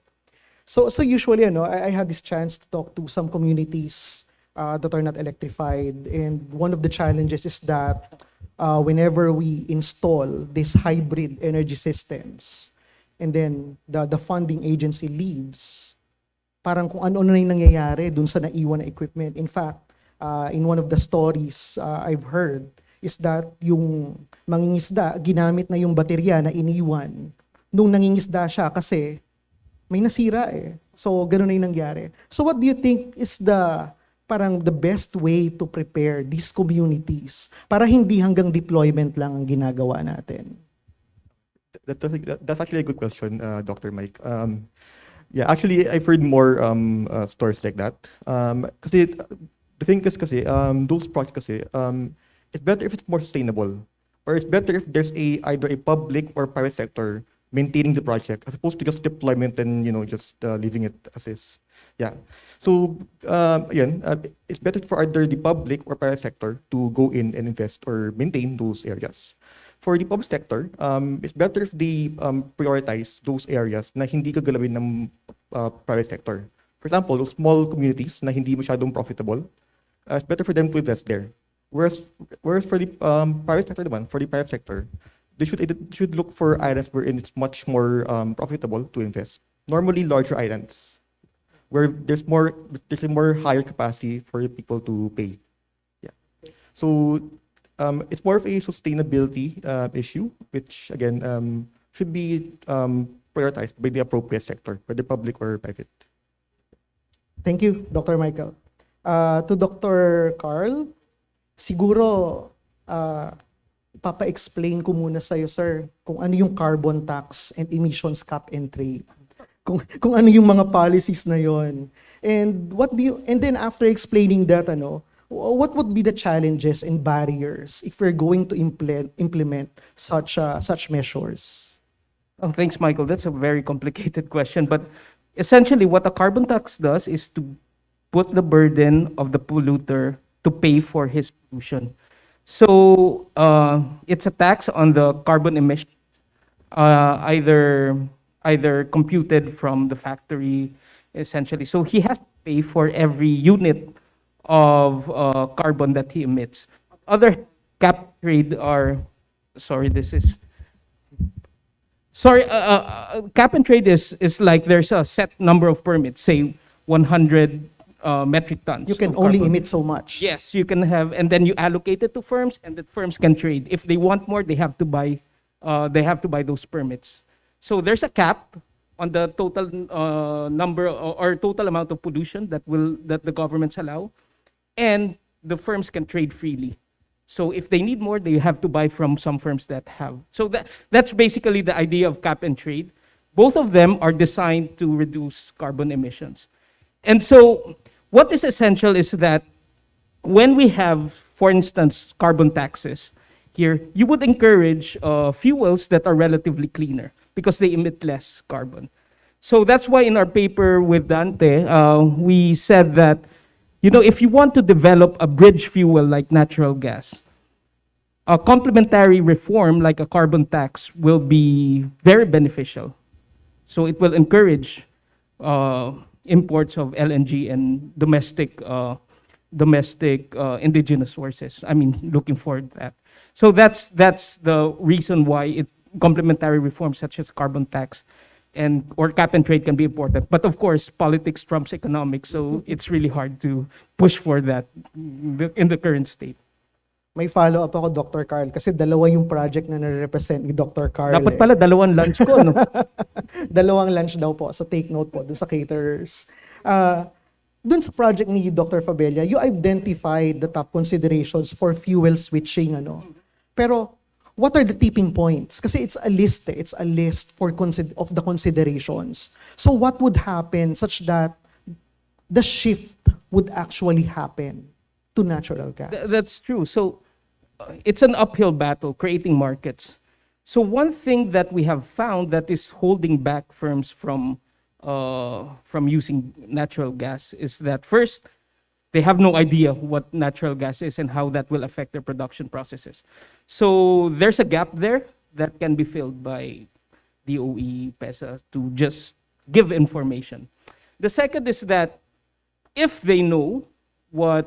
S16: So usually, I had this chance to talk to some communities that are not electrified, and one of the challenges is that whenever we install these hybrid energy systems, and then the funding agency leaves, parang kung ano-ano na yung nangyayari dun sa naiwan na equipment. In fact, in one of the stories I've heard, is that yung mangingisda, ginamit na yung baterya na iniwan nung nangingisda siya kasi may nasira eh. So, ganun na yung nangyari. So, what do you think is parang the best way to prepare these communities para hindi hanggang deployment lang ang ginagawa natin?
S15: That's actually a good question, Dr. Mike. Yeah, actually, I've heard more stories like that. Kasi the thing is kasi, those projects kasi, it's better if it's more sustainable, or it's better if there's either a public or private sector maintaining the project as opposed to just deployment and just leaving it as is. Yeah. So it's better for either the public or private sector to go in and invest or maintain those areas. For the public sector, it's better if they prioritize those areas na hindi gagalawin ng private sector. For example, those small communities na hindi masyadong profitable, it's better for them to invest there. Whereas for the private sector naman, for the private sector, they should look for islands wherein it's much more profitable to invest. Normally larger islands, where there's a more higher capacity for people to pay. Yeah. So it's more of a sustainability issue, which again should be prioritized by the appropriate sector, whether public or private.
S16: Thank you, Dr. Michael. To Dr. Carl, siguro papa-explain ko muna sa'yo, sir, kung ano yung carbon tax and emissions cap and trade. Kung ano yung mga policies na yon. And then after explaining that, what would be the challenges and barriers if we're going to implement such measures?
S18: Oh, thanks, Michael. That's a very complicated question. But essentially, what a carbon tax does is to put the burden of the polluter to pay for his pollution. So it's a tax on the carbon emissions, either computed from the factory, essentially. So he has to pay for every unit of carbon that he emits. Other cap trade are, cap and trade is like there's a set number of permits, say 100 metric tons.
S16: You can only emit so much.
S18: Yes, you can have, and then you allocate it to firms, and the firms can trade. If they want more, they have to buy those permits. So there's a cap on the total number or total amount of pollution that the governments allow, and the firms can trade freely. So if they need more, they have to buy from some firms that have. So that's basically the idea of cap and trade. Both of them are designed to reduce carbon emissions. And so what is essential is that when we have, for instance, carbon taxes here, you would encourage fuels that are relatively cleaner because they emit less carbon. So that's why in our paper with Dante, we said that, if you want to develop a bridge fuel like natural gas, a complementary reform like a carbon tax will be very beneficial. So it will encourage imports of LNG and domestic indigenous sources. I mean, looking forward to that. So that's the reason why complementary reforms such as carbon tax or cap and trade can be important. But of course, politics trumps economics, so it's really hard to push for that in the current state.
S16: May follow-up ako, Dr. Carl, kasi dalawa yung project na nare-represent ni Dr. Carl.
S18: Dapat pala dalawang lunch ko, no?
S16: Dalawang lunch daw po, so take note po dun sa caterers. Dun sa project ni Dr. Fabella, you identified the top considerations for fuel switching, Pero what are the tipping points? Kasi it's a list of the considerations. So what would happen such that the shift would actually happen to natural gas?
S18: That's true. So it's an uphill battle creating markets. So one thing that we have found that is holding back firms from using natural gas is that first, they have no idea what natural gas is and how that will affect their production processes. So there's a gap there that can be filled by DOE, PESA to just give information. The second is that if they know what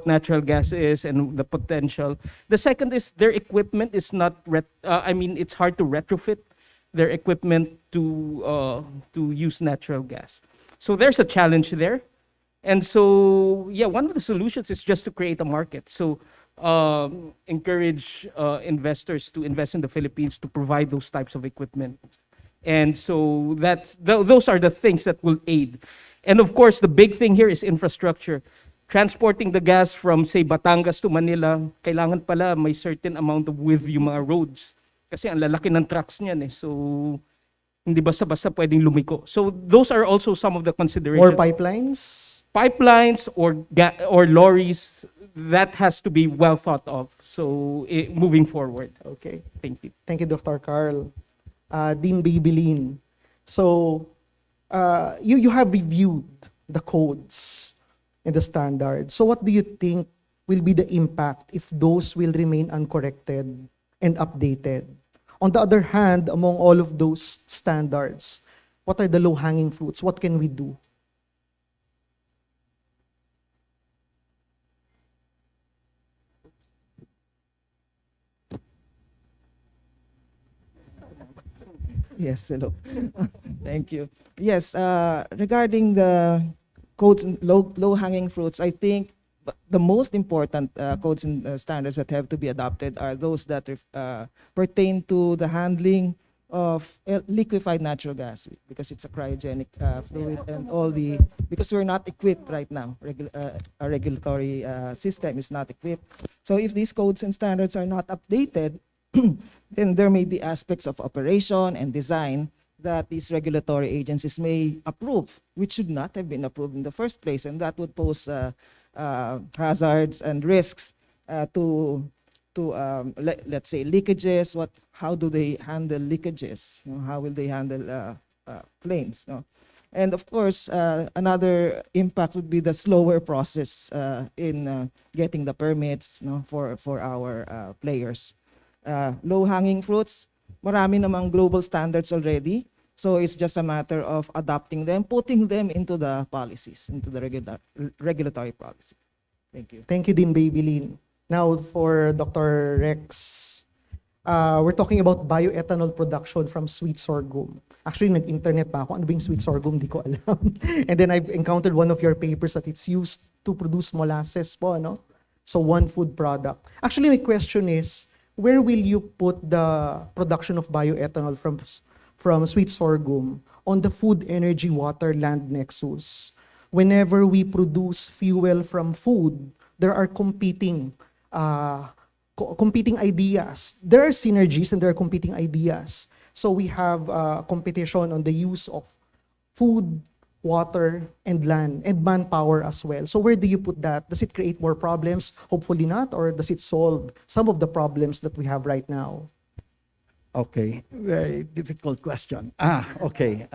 S18: natural gas is and the potential. The second is their equipment is not, it's hard to retrofit their equipment to use natural gas. So there's a challenge there. And so, yeah, one of the solutions is just to create a market. So encourage investors to invest in the Philippines to provide those types of equipment. And so those are the things that will aid. And of course, the big thing here is infrastructure. Transporting the gas from, say, Batangas to Manila, kailangan pala may certain amount of width yung mga roads. Kasi ang lalaki ng trucks niyan eh. So, hindi basta-basta pwedeng lumiko. So, those are also some of the considerations.
S16: Or pipelines?
S18: Pipelines or lorries, that has to be well thought of. So, moving forward.
S16: Okay.
S18: Thank you.
S16: Thank you, Dr. Carl. Dean Babylin. So, you have reviewed the codes and the standards. So what do you think will be the impact if those will remain uncorrected and updated? On the other hand, among all of those standards, what are the low-hanging fruits? What can we do?
S6: Yes, hello. Thank you. Yes, regarding the codes and low-hanging fruits, I think the most important codes and standards that have to be adopted are those that pertain to the handling of liquefied natural gas, because it's a cryogenic fluid, and because we're not equipped right now, our regulatory system is not equipped. So if these codes and standards are not updated, then there may be aspects of operation and design that these regulatory agencies may approve, which should not have been approved in the first place, and that would pose hazards and risks let's say leakages. How do they handle leakages? How will they handle flames? And of course, another impact would be the slower process in getting the permits for our players. Low-hanging fruits, marami namang global standards already. So it's just a matter of adopting them, putting them into the policies, into the regulatory policy. Thank you.
S16: Thank you, Dean Babylin. Now for Dr. Rex, we're talking about bioethanol production from sweet sorghum. Actually, nag-internet pa ako. Ano ba yung sweet sorghum? Di ko alam. And then I've encountered one of your papers that it's used to produce molasses po, no? So one food product. Actually, my question is, where will you put the production of bioethanol from sweet sorghum on the food, energy, water, land nexus? Whenever we produce fuel from food, there are competing ideas. There are synergies and there are competing ideas. So we have competition on the use of food, water, and land, and manpower as well. So where do you put that? Does it create more problems? Hopefully not. Or does it solve some of the problems that we have right now?
S17: Okay, very difficult question. Okay.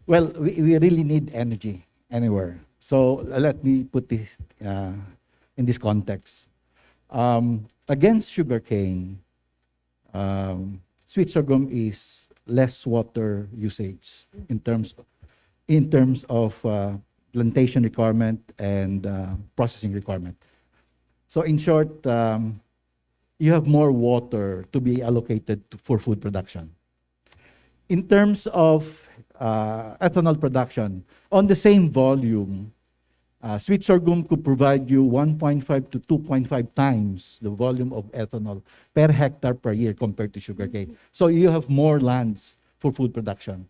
S17: Well, we really need energy anywhere. So let me put this in this context. Against sugarcane, sweet sorghum is less water usage in terms of plantation requirement and processing requirement. So in short, you have more water to be allocated for food production. In terms of ethanol production, on the same volume, sweet sorghum could provide you 1.5 to 2.5 times the volume of ethanol per hectare per year compared to sugarcane. So you have more lands for food production.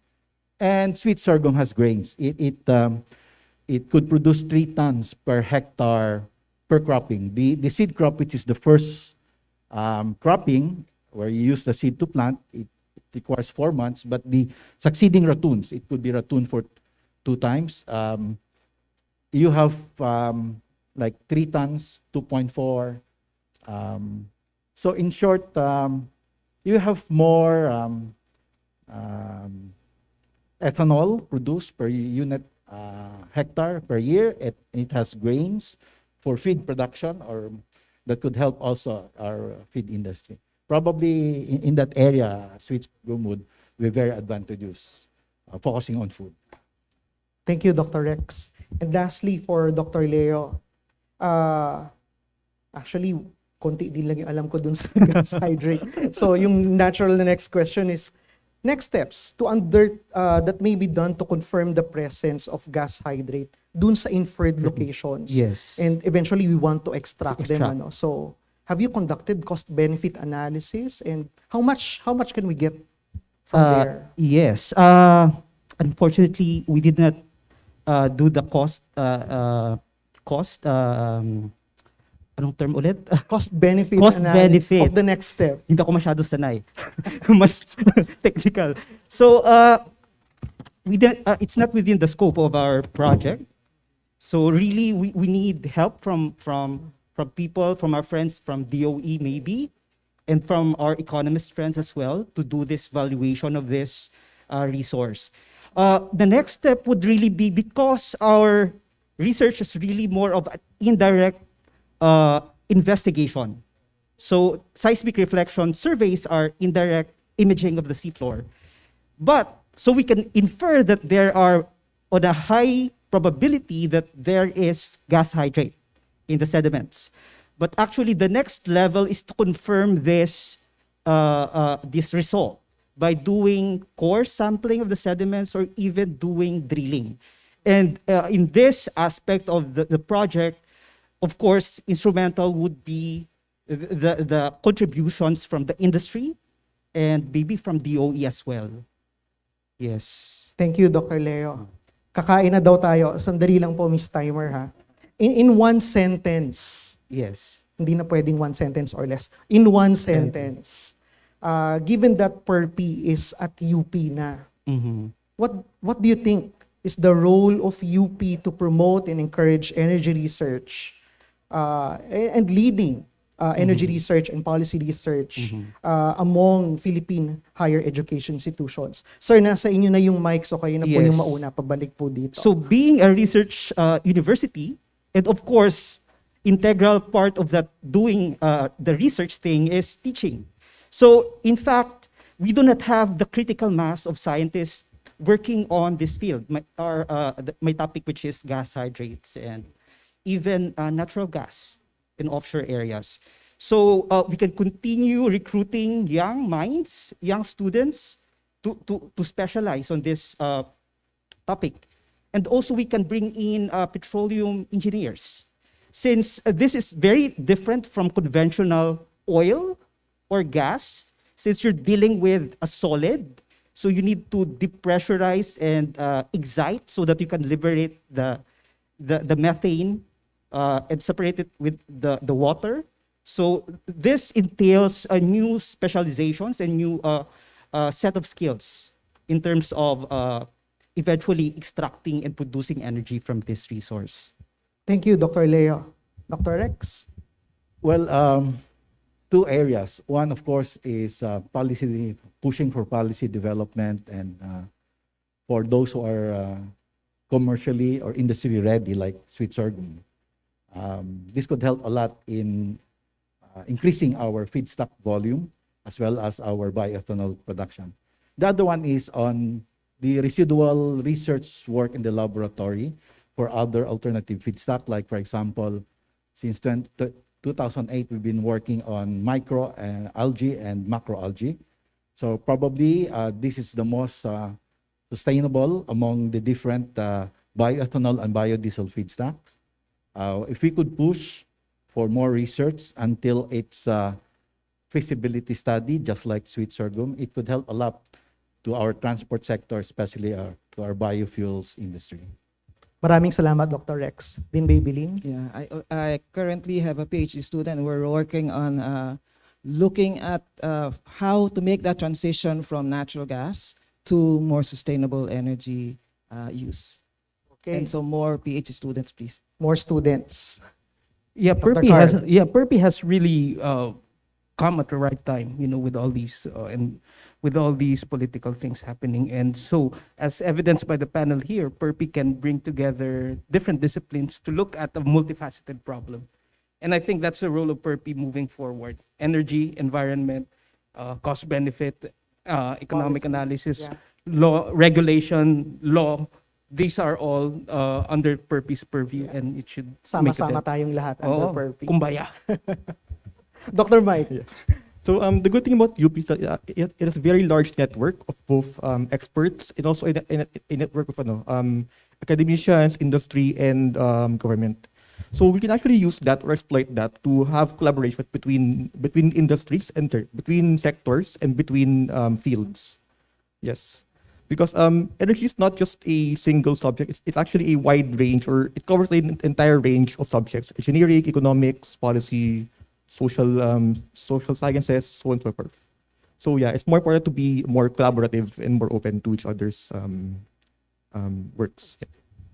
S17: And sweet sorghum has grains. It could produce 3 tons per hectare per cropping. The seed crop, which is the first cropping, where you use the seed to plant, it requires 4 months, but the succeeding ratoons, it could be ratoon for 2 times. You have like 3 tons, 2.4. So in short, you have more ethanol produced per unit hectare per year. It has grains for feed production, or that could help also our feed industry. Probably in that area, sweet sorghum would be very advantageous, focusing on food.
S16: Thank you, Dr. Rex. And lastly, for Dr. Leo, actually, konti din lang yung alam ko dun sa gas hydrate. So yung natural na next question is, Next steps that may be done to confirm the presence of gas hydrate dun sa inferred locations.
S20: Yes.
S16: And eventually we want to extract them.
S20: Extract.
S16: Ano? So have you conducted cost-benefit analysis, and how much can we get from there?
S20: Yes. Unfortunately, we did not do the anong term ulit?
S16: Cost-benefit
S20: Cost-benefit.
S16: of the next step.
S20: Hindi ako masyado sanay. Mas technical. So, it's not within the scope of our project. So really, we need help from people, from our friends from DOE maybe, and from our economist friends as well to do this valuation of this resource. The next step would really be, because our research is really more of an indirect investigation. So seismic reflection surveys are indirect imaging of the seafloor. But so we can infer that there are, on a high probability, that there is gas hydrate in the sediments. But actually, the next level is to confirm this result by doing core sampling of the sediments or even doing drilling. And in this aspect of the project, of course, instrumental would be the contributions from the industry and maybe from DOE as well. Yes.
S16: Thank you, Dr. Leo. Kakain na daw tayo. Sandali lang po, Miss Timer, ha? In one sentence.
S20: Yes.
S16: Hindi na pwedeng one sentence or less. In one sentence. Given that PERPI is at UP na, what do you think is the role of UP to promote and encourage energy research and leading energy research and policy research among Philippine higher education institutions? Sir, nasa inyo na yung mic, so kayo na po yung mauna. Pabalik po dito.
S20: So being a research university, and of course, integral part of that doing the research thing is teaching. So in fact, we do not have the critical mass of scientists working on this field. My topic, which is gas hydrates and even natural gas in offshore areas. So we can continue recruiting young minds, young students to specialize on this topic. And also we can bring in petroleum engineers. Since this is very different from conventional oil or gas, since you're dealing with a solid, so you need to depressurize and excite so that you can liberate the methane and separate it with the water. So this entails a new specializations and new set of skills in terms of eventually extracting and producing energy from this resource.
S16: Thank you, Dr. Leo. Dr. Rex?
S17: Well, two areas. One, of course, is policy, pushing for policy development, and for those who are commercially or industry ready, like sweet sorghum. This could help a lot in increasing our feedstock volume as well as our bioethanol production. The other one is on the residual research work in the laboratory for other alternative feedstock, like, for example, since 2008, we've been working on micro algae and macro algae. So probably this is the most sustainable among the different bioethanol and biodiesel feedstocks. If we could push for more research until its feasibility study, just like sweet sorghum, it could help a lot to our transport sector, especially to our biofuels industry.
S16: Maraming salamat, Dr. Rex. Din Babylin?
S6: Yeah, I currently have a PhD student. We're working on looking at how to make that transition from natural gas to more sustainable energy use.
S16: Okay.
S6: And so more PhD students, please.
S16: More students.
S18: Yeah,
S16: Dr.
S18: PERPI has really come at the right time, with all these and with all these political things happening. And so, as evidenced by the panel here, PERPI can bring together different disciplines to look at a multifaceted problem. And I think that's the role of PERPI moving forward. Energy, environment, cost-benefit, economic analysis, law, regulation, law. These are all under PERPI's purview, and it should
S16: Sama-sama tayong lahat under PERPI.
S18: Kumbaya.
S16: Dr. Mike?
S15: So the good thing about UP is that it has a very large network of both experts and also a network of academicians, industry, and government. So we can actually use that or exploit that to have collaboration between industries and between sectors and between fields. Yes, because energy is not just a single subject. It's actually a wide range, or it covers the entire range of subjects: engineering, economics, policy, social sciences, so on and so forth. So yeah, it's more important to be more collaborative and more open to each other's works. Yeah.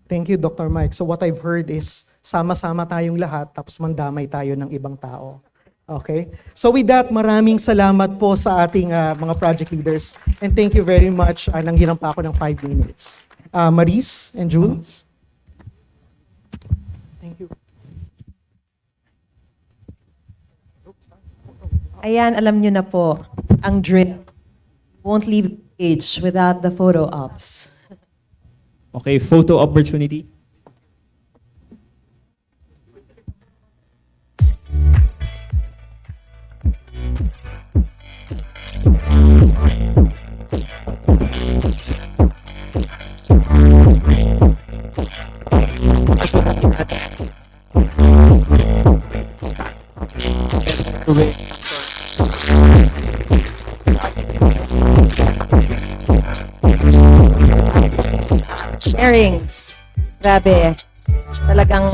S16: Thank you, Dr. Mike. So what I've heard is sama-sama tayong lahat tapos mandamay tayo ng ibang tao. Okay? So with that, maraming salamat po sa ating mga project leaders. And thank you very much. Nanghiram pa ako ng 5 minutes. Maris and Jules. Thank you.
S3: Ayan, alam nyo na po, ang drill won't leave the stage without the photo ops.
S4: Okay, photo opportunity.
S3: Sharings. Grabe. Talagang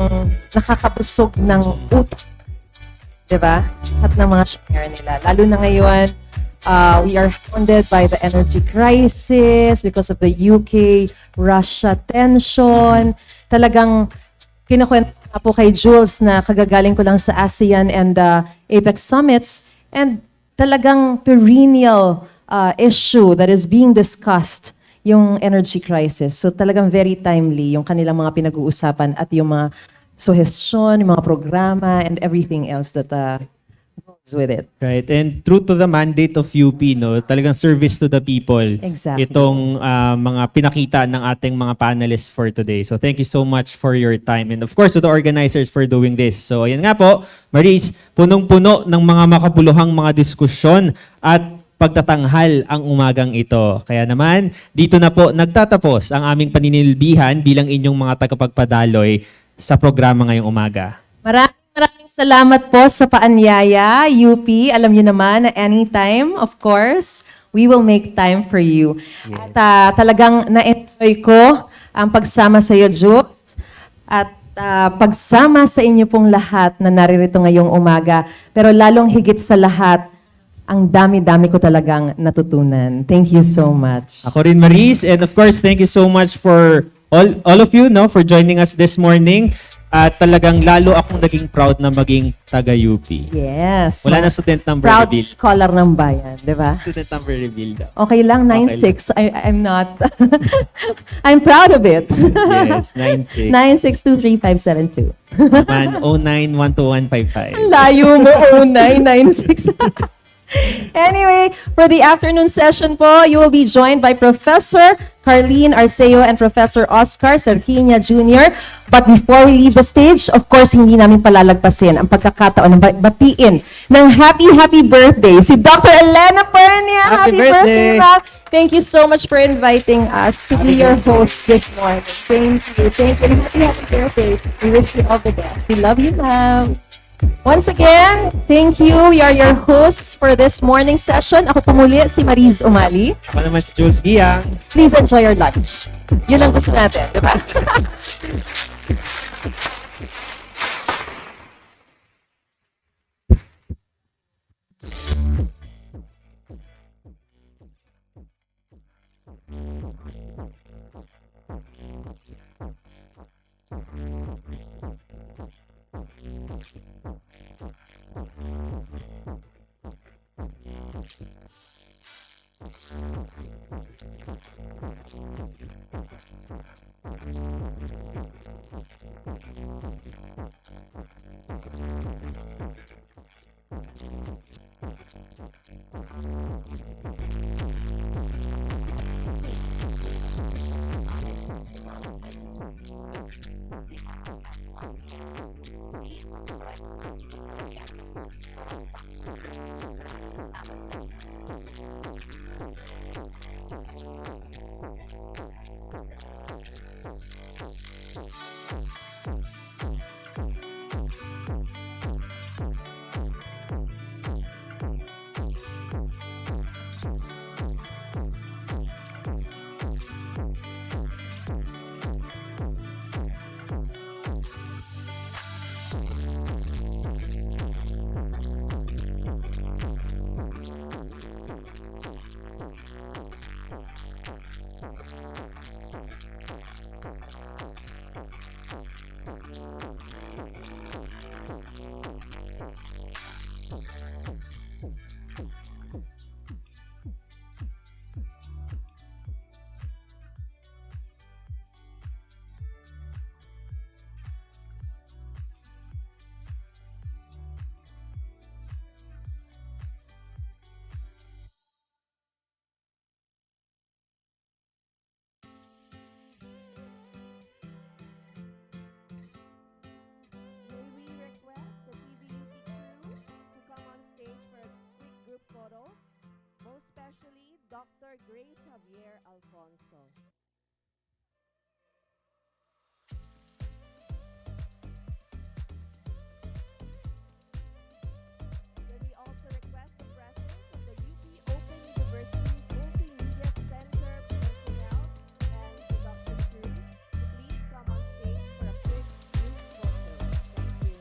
S3: nakakabusog ng utak. Diba? At ng mga share nila. Lalo na ngayon, we are hounded by the energy crisis because of the UK-Russia tension. Talagang kinukwento na po kay Jules na kagagaling ko lang sa ASEAN and APEC summits, and talagang perennial issue that is being discussed yung energy crisis. So talagang very timely yung kanilang mga pinag-uusapan at yung mga suggestion, yung mga programa, and everything else that goes with it.
S4: Right. And true to the mandate of UP, no, talagang service to the people.
S3: Exactly.
S4: Itong mga pinakita ng ating mga panelists for today. So thank you so much for your time. And of course, to the organizers for doing this. So ayan nga po, Maris, punong-puno ng mga makabuluhang mga diskusyon at pagtatanghal ang umagang ito. Kaya naman, dito na po nagtatapos ang aming paninilbihan bilang inyong mga tagapagpadaloy sa programa ngayong umaga.
S3: Maraming salamat po sa paanyaya, UP. Alam niyo naman na anytime, of course, we will make time for you.
S4: Yes.
S3: At talagang na-enjoy ko ang pagsama sa iyo, Jules. At pagsama sa inyo pong lahat na naririto ngayong umaga. Pero lalong higit sa lahat, ang dami-dami ko talagang natutunan. Thank you so much.
S4: Ako rin, Maris. And of course, thank you so much for all of you, no, for joining us this morning. At talagang lalo akong naging proud na maging taga-UP.
S3: Yes.
S4: Wala na student number
S3: Proud
S4: reveal.
S3: scholar ng bayan, di ba?
S4: Student number reveal daw.
S3: Okay lang, 96. I'm not. I'm proud of it.
S4: Yes, 96.
S3: 9623572.
S4: Man, 09-12155.
S3: Layo mo, 0996. Anyway, for the afternoon session po, you will be joined by Professor Carlene Arceo and Professor Oscar Serquiña Jr. But before we leave the stage, of course, hindi namin palalagpasin ang pagkakataon ng batiin ng happy birthday si Dr. Elena Pernia. Happy birthday, ma'am. Thank you so much for inviting us to be your host this morning. Thank you. Thank you. Happy birthday. We wish you all the best. We love you, ma'am. Once again, thank you. We are your hosts for this morning session. Ako po muli, si Mariz Umali.
S4: Ako naman si Jules Giang.
S3: Please enjoy your lunch. Yun ang gusto natin, di ba?
S7: Tesoro, most especially Dr. Grace Javier Alfonso. Then we also request the presence of the UP Open University Multimedia Center personnel and production crew to please come on stage for a quick group photo. Thank you.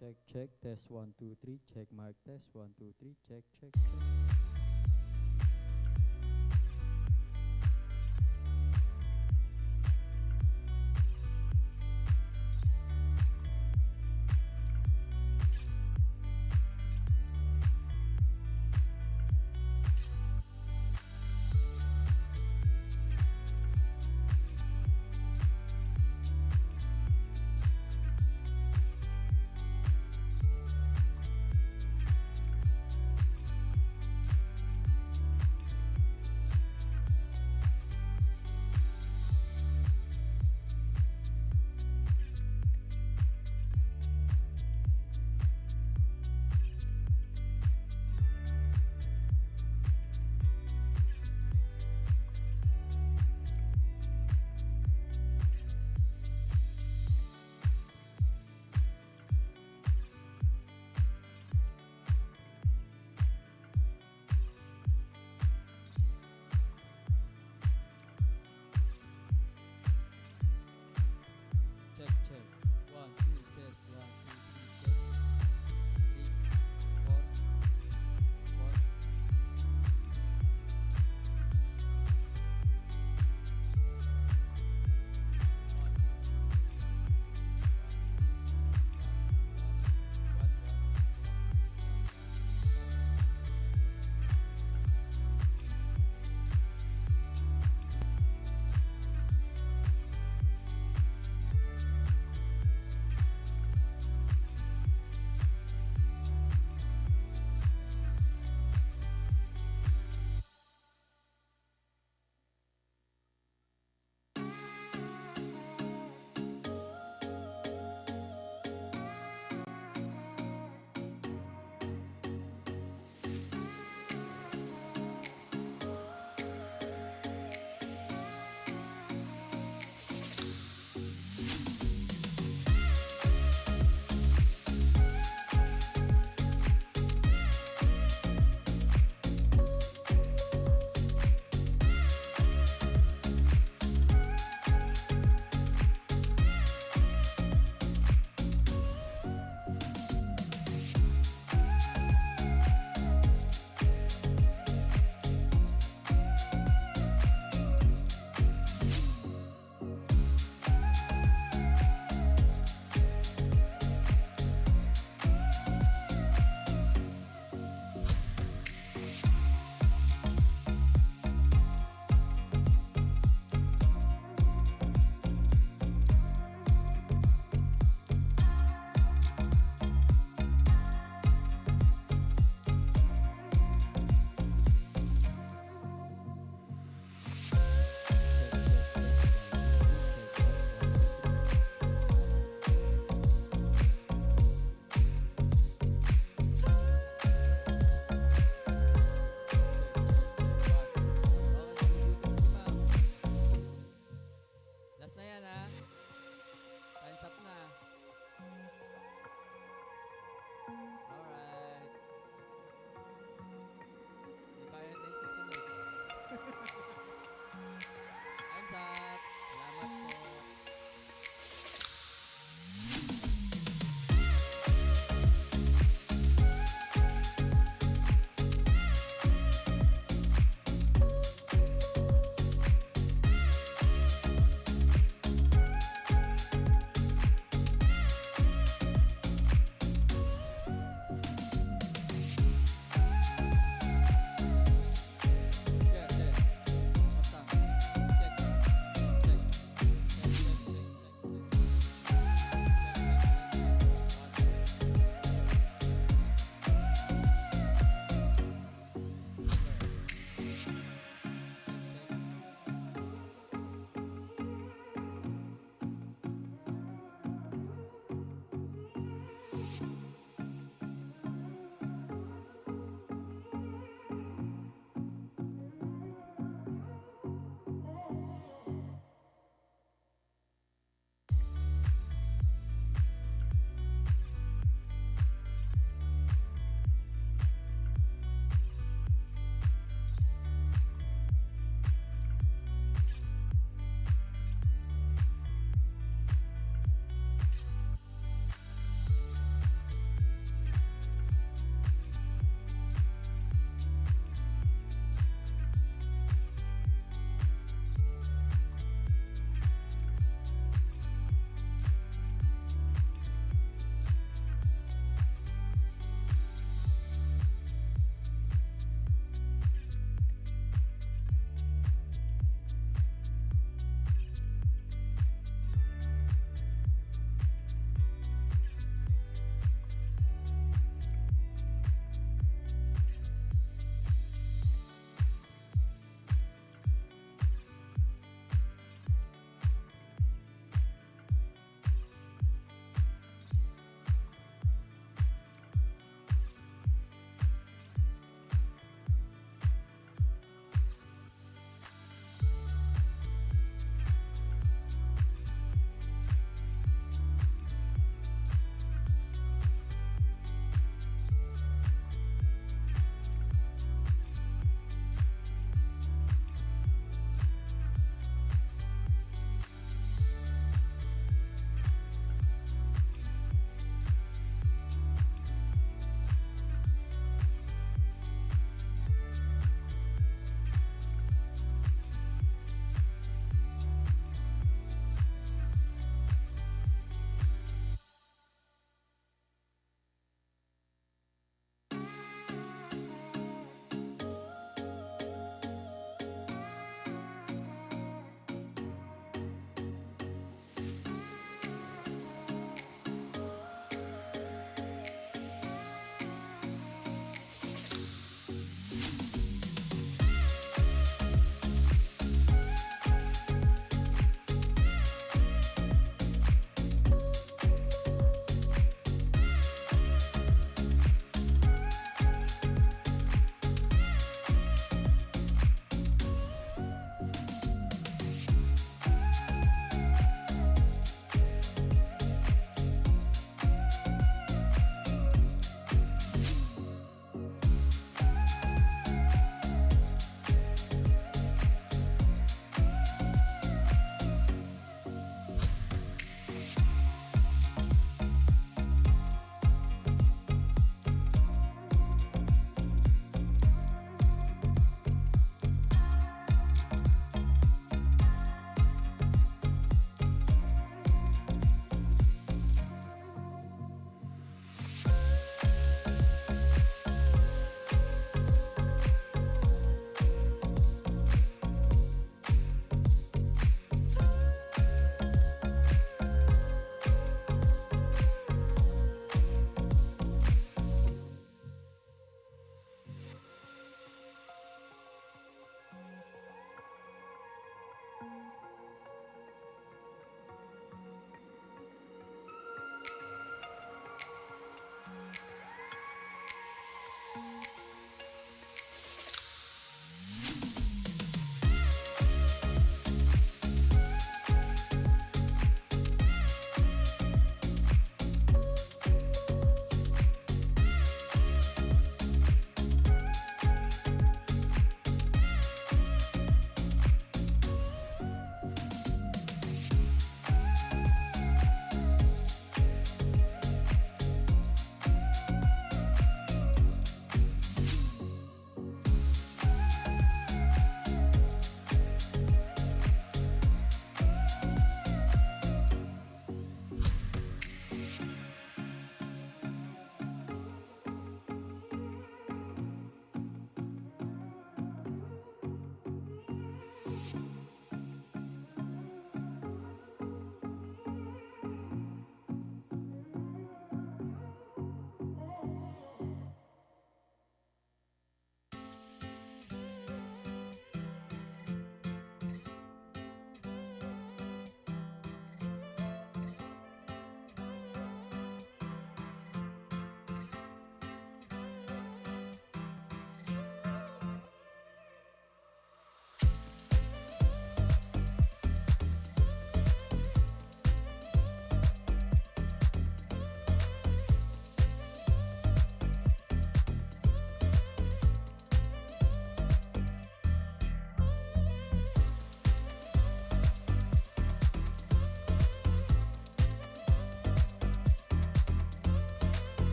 S8: Check, test 1, 2, 3, check, mic, test 1, 2, 3, check.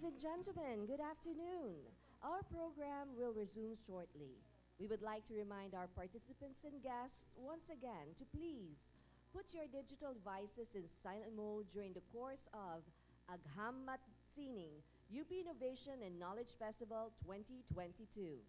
S7: and gentlemen, good afternoon. Our program will resume shortly. We would like to remind our participants and guests once again to please put your digital devices in silent mode during the course of Agham at Sining, UP Innovation and Knowledge Festival 2022.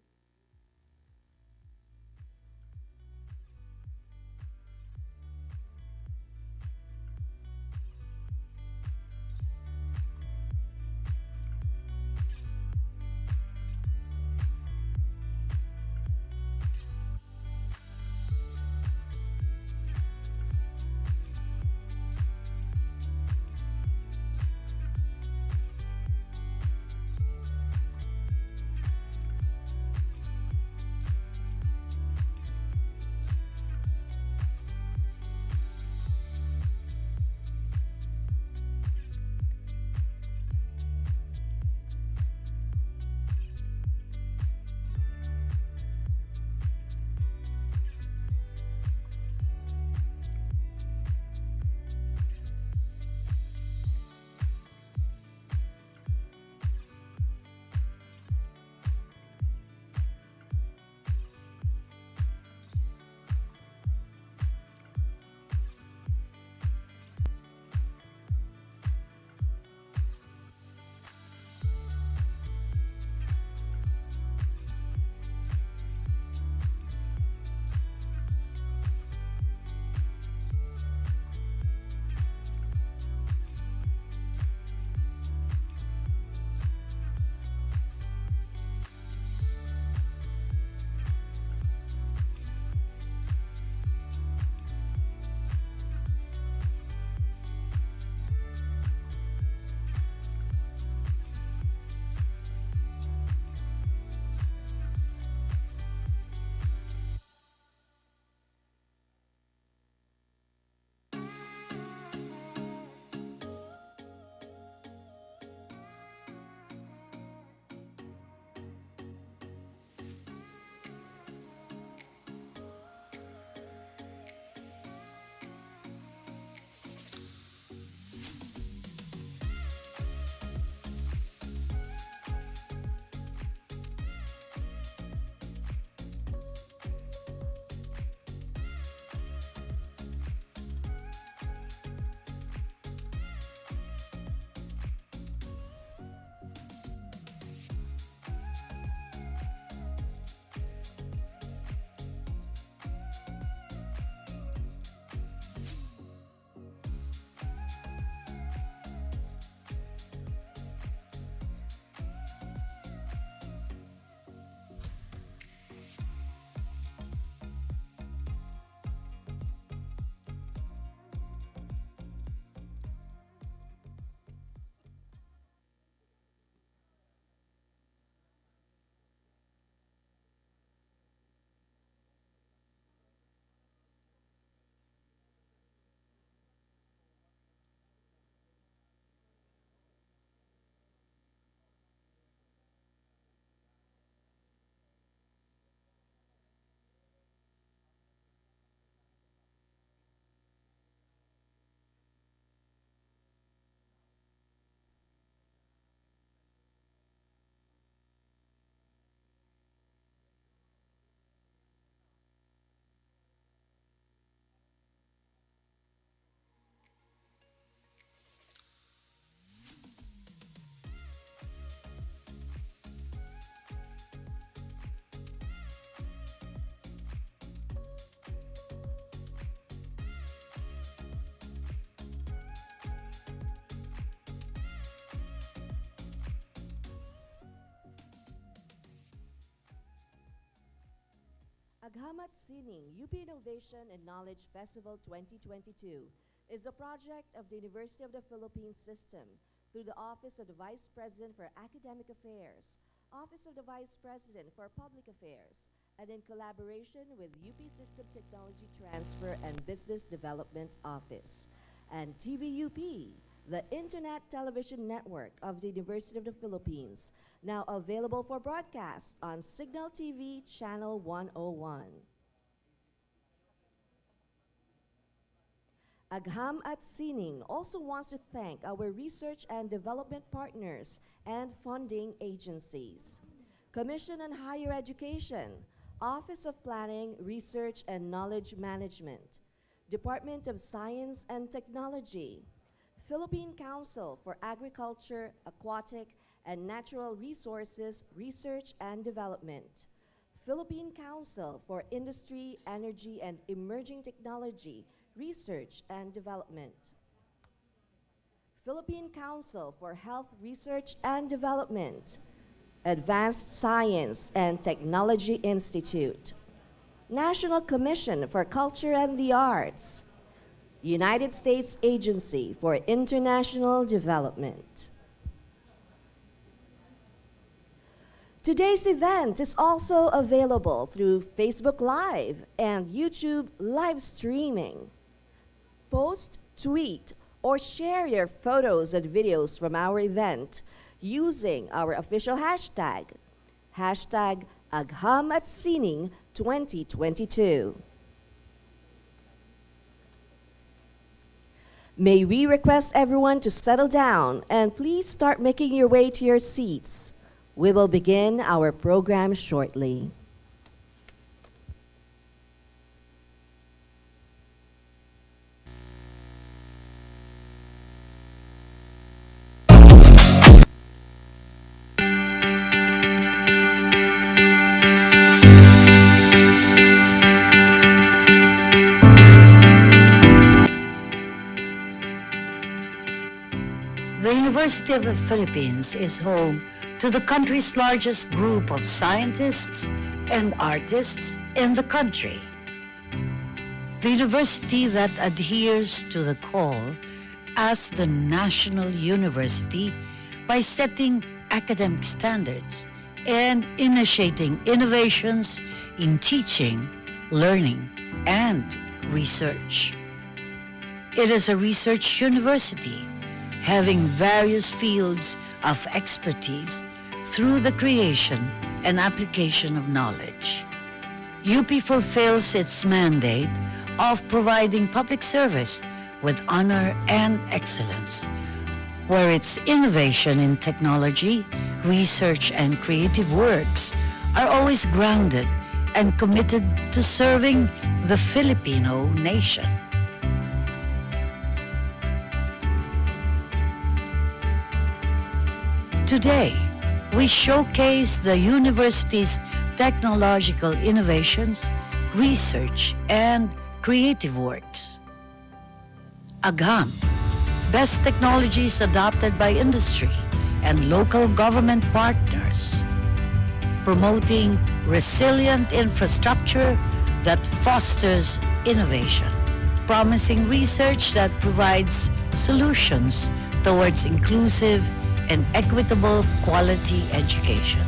S7: Agham at Sining, UP Innovation and Knowledge Festival 2022 is a project of the University of the Philippines System through the Office of the Vice President for Academic Affairs, Office of the Vice President for Public Affairs, and in collaboration with UP System Technology Transfer and Business Development Office, and TVUP, the Internet Television Network of the University of the Philippines, now available for broadcast on Signal TV Channel 101.
S3: Agham at Sining also wants to thank our research and development partners and funding agencies. Commission on Higher Education, Office of Planning, Research and Knowledge Management, Department of Science and Technology, Philippine Council for Agriculture, Aquatic, and Natural Resources Research and Development, Philippine Council for Industry, Energy, and Emerging Technology Research and Development, Philippine Council for Health Research and Development, Advanced Science and Technology Institute, National Commission for Culture and the Arts, United States Agency for International Development. Today's event is also available through Facebook Live and YouTube live streaming. Post, tweet, or share your photos and videos from our event using our official hashtag, Agham at Sining 2022. May we request everyone to settle down and please start making your way to your seats. We will begin our program shortly.
S2: The University of the Philippines is home to the country's largest group of scientists and artists in the country. The university that adheres to the call as the national university by setting academic standards and initiating innovations in teaching, learning, and research. It is a research university having various fields of expertise through the creation and application of knowledge. UP fulfills its mandate of providing public service with honor and excellence, where its innovation in technology, research, and creative works are always grounded and committed to serving the Filipino nation. Today, we showcase the university's technological innovations, research, and creative works. Agham, best technologies adopted by industry and local government partners, promoting resilient infrastructure that fosters innovation, promising research that provides solutions towards inclusive and equitable quality education.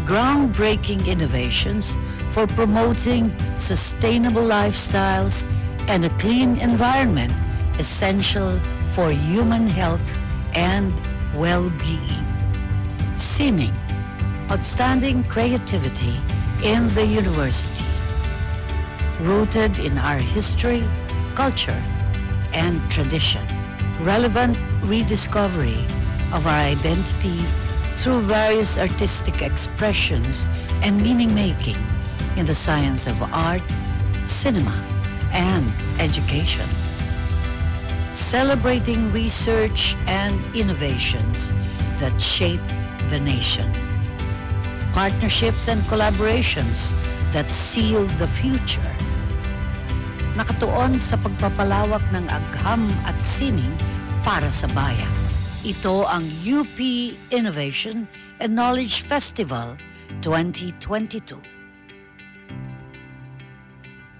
S2: Groundbreaking innovations for promoting sustainable lifestyles and a clean environment essential for human health and well-being. Sining, outstanding creativity in the university, rooted in our history, culture, and tradition. Relevant rediscovery of our identity through various artistic expressions and meaning-making in the science of art, cinema, and education. Celebrating research and innovations that shape the nation. Partnerships and collaborations that seal the future. Nakatuon sa pagpapalawak ng Agham at Sining para sa bayan. Ito ang UP Innovation and Knowledge Festival 2022.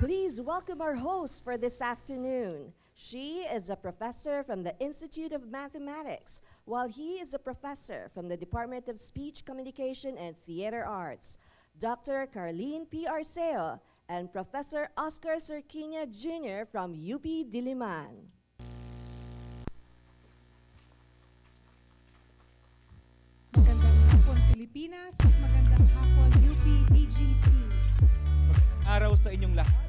S3: Please welcome our host for this afternoon. She is a professor from the Institute of Mathematics, while he is a professor from the Department of Speech, Communication, and Theater Arts. Dr. Carlene P. Arceo and Professor Oscar Cerquina Jr. from UP Diliman.
S21: Magandang hapon Pilipinas at magandang hapon UP PGC.
S22: Araw sa inyong lahat.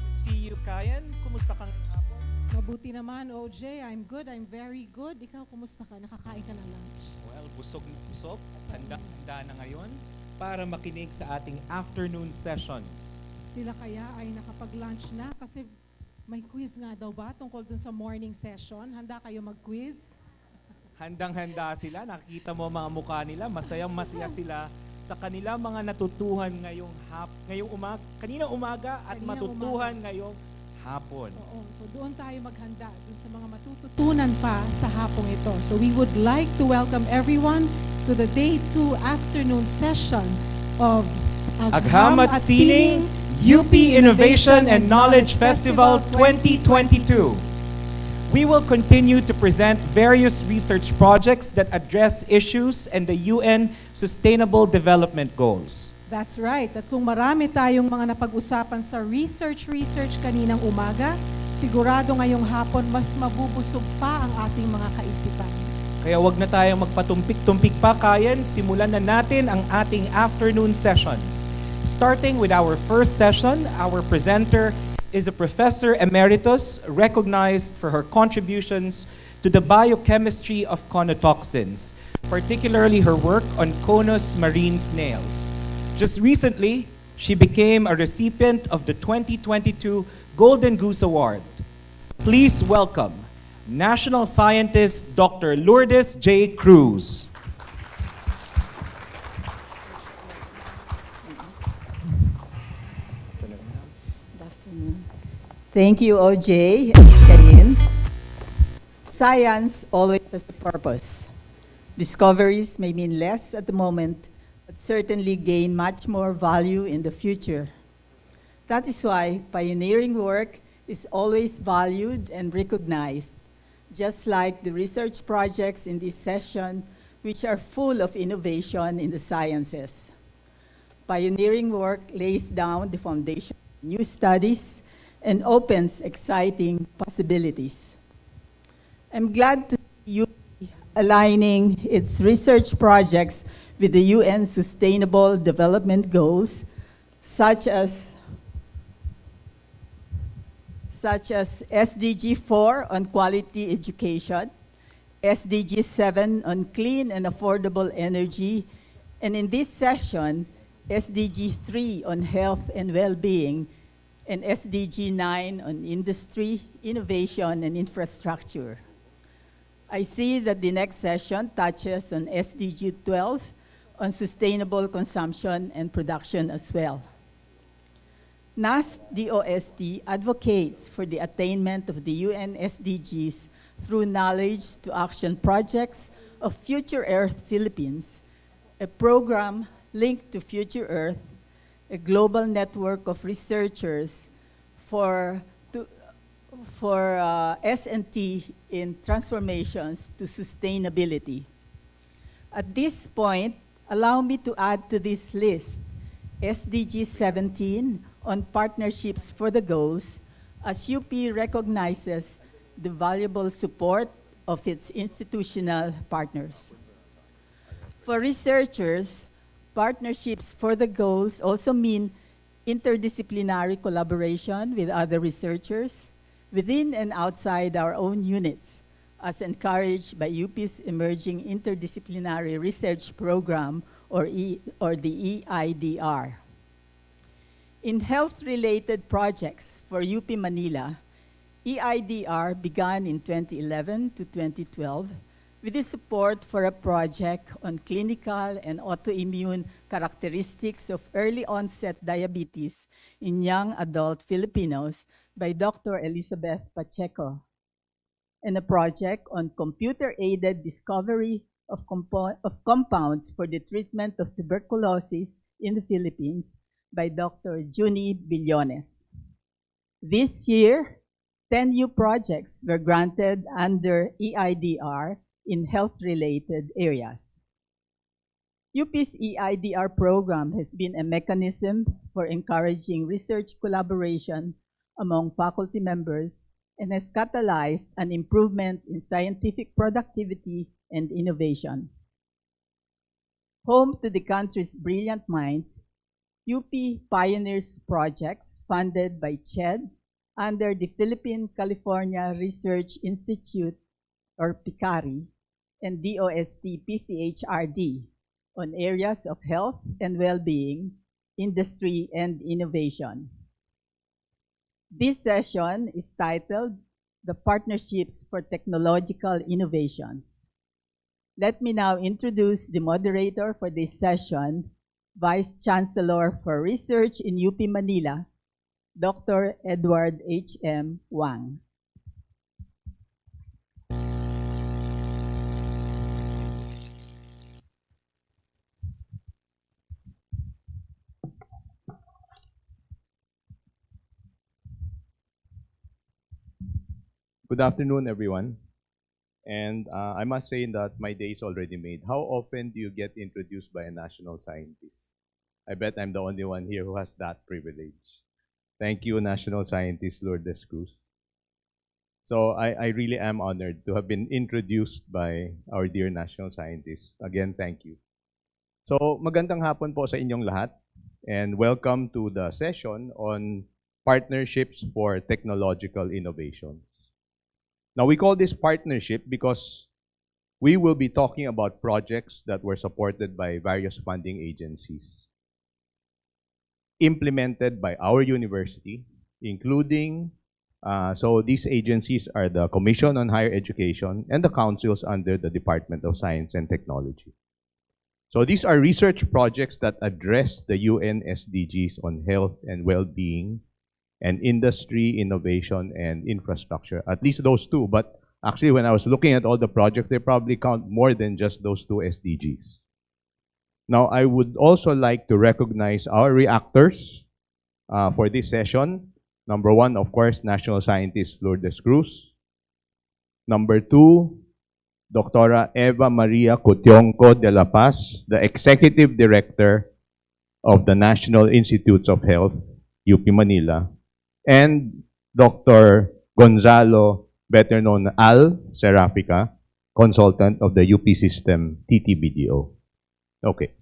S22: See you, Kayan. Kumusta kang hapon?
S21: Mabuti naman, OJ. I'm good. I'm very good. Ikaw, kumusta ka? Nakakain ka ng lunch?
S9: Well, busog na busog at handa na ngayon para makinig sa ating afternoon sessions.
S21: Sila kaya ay nakapag-lunch na kasi may quiz nga daw ba tungkol dun sa morning session? Handa kayo mag-quiz?
S9: Handang-handa sila. Nakikita mo mga mukha nila. Masayang-masaya sila sa kanilang mga natutuhan kaninang umaga at matutuhan ngayong hapon.
S21: Oo. So doon tayo maghanda dun sa mga matututunan pa sa hapong ito. So we would like to welcome everyone to the Day 2 afternoon session of
S9: Agham at Sining UP Innovation and Knowledge Festival 2022. We will continue to present various research projects that address issues and the UN Sustainable Development Goals.
S21: That's right. At kung marami tayong mga napag-usapan sa research kaninang umaga, sigurado ngayong hapon mas mabubusog pa ang ating mga kaisipan.
S9: Kaya wag na tayong magpatumpik-tumpik pa, Kayan. Simulan na natin ang ating afternoon sessions. Starting with our first session, our presenter is a Professor Emeritus recognized for her contributions to the biochemistry of conotoxins, particularly her work on Conus marine snails. Just recently, she became a recipient of the 2022 Golden Goose Award. Please welcome National Scientist Dr. Lourdes J. Cruz.
S22: Thank you, OJ and Karin. Science always has a purpose. Discoveries may mean less at the moment, but certainly gain much more value in the future. That is why pioneering work is always valued and recognized, just like the research projects in this session, which are full of innovation in the sciences. Pioneering work lays down the foundation of new studies and opens exciting possibilities. I'm glad to see you aligning its research projects with the UN Sustainable Development Goals, such as SDG 4 on quality education, SDG 7 on clean and affordable energy, and in this session, SDG 3 on health and well-being, and SDG 9 on industry, innovation, and infrastructure. I see that the next session touches on SDG 12 on sustainable consumption and production as well. NASDOST advocates for the attainment of the UN SDGs through knowledge to action projects of Future Earth Philippines, a program linked to Future Earth, a global network of researchers for S&T in transformations to sustainability. At this point, allow me to add to this list SDG 17 on partnerships for the goals, as UP recognizes the valuable support of its institutional partners. For researchers, partnerships for the goals also mean interdisciplinary collaboration with other researchers within and outside our own units, as encouraged by UP's emerging interdisciplinary research program, or the EIDR. In health-related projects for UP Manila, EIDR began in 2011 to 2012 with the support for a project on clinical and autoimmune characteristics of early-onset diabetes in young adult Filipinos by Dr. Elizabeth Pacheco, and a project on computer-aided discovery of compounds for the treatment of tuberculosis in the Philippines by Dr. Junie Billones. This year, 10 new projects were granted under EIDR in health-related areas. UP's EIDR program has been a mechanism for encouraging research collaboration among faculty members and has catalyzed an improvement in scientific productivity and innovation. Home to the country's brilliant minds, UP pioneers projects funded by CHED, under the Philippine-California Research Institute, or PICARI, and DOST-PCHRD on areas of health and well-being, industry, and innovation. This session is titled The Partnerships for Technological Innovations. Let me now introduce the moderator for this session, Vice Chancellor for Research in UP Manila, Dr. Edward H.M. Wang.
S10: Good afternoon, everyone. And I must say that my day is already made. How often do you get introduced by a national scientist? I bet I'm the only one here who has that privilege. Thank you, National Scientist Lourdes Cruz. So I really am honored to have been introduced by our dear national scientist. Again, thank you. So magandang hapon po sa inyong lahat and welcome to the session on partnerships for technological innovations. Now, we call this partnership because we will be talking about projects that were supported by various funding agencies, implemented by our university, including, so these agencies are the Commission on Higher Education and the councils under the Department of Science and Technology. So these are research projects that address the UN SDGs on health and well-being, and industry, innovation, and infrastructure. At least those two. But actually, when I was looking at all the projects, they probably count more than just those two SDGs. Now, I would also like to recognize our reactors for this session. Number one, of course, National Scientist Lourdes Cruz. Number two, Dr. Eva Maria Cutionco de la Paz, the Executive Director of the National Institutes of Health, UP Manila. And Dr. Gonzalo, better known Al Serapica, consultant of the UP system, TTBDO. Okay.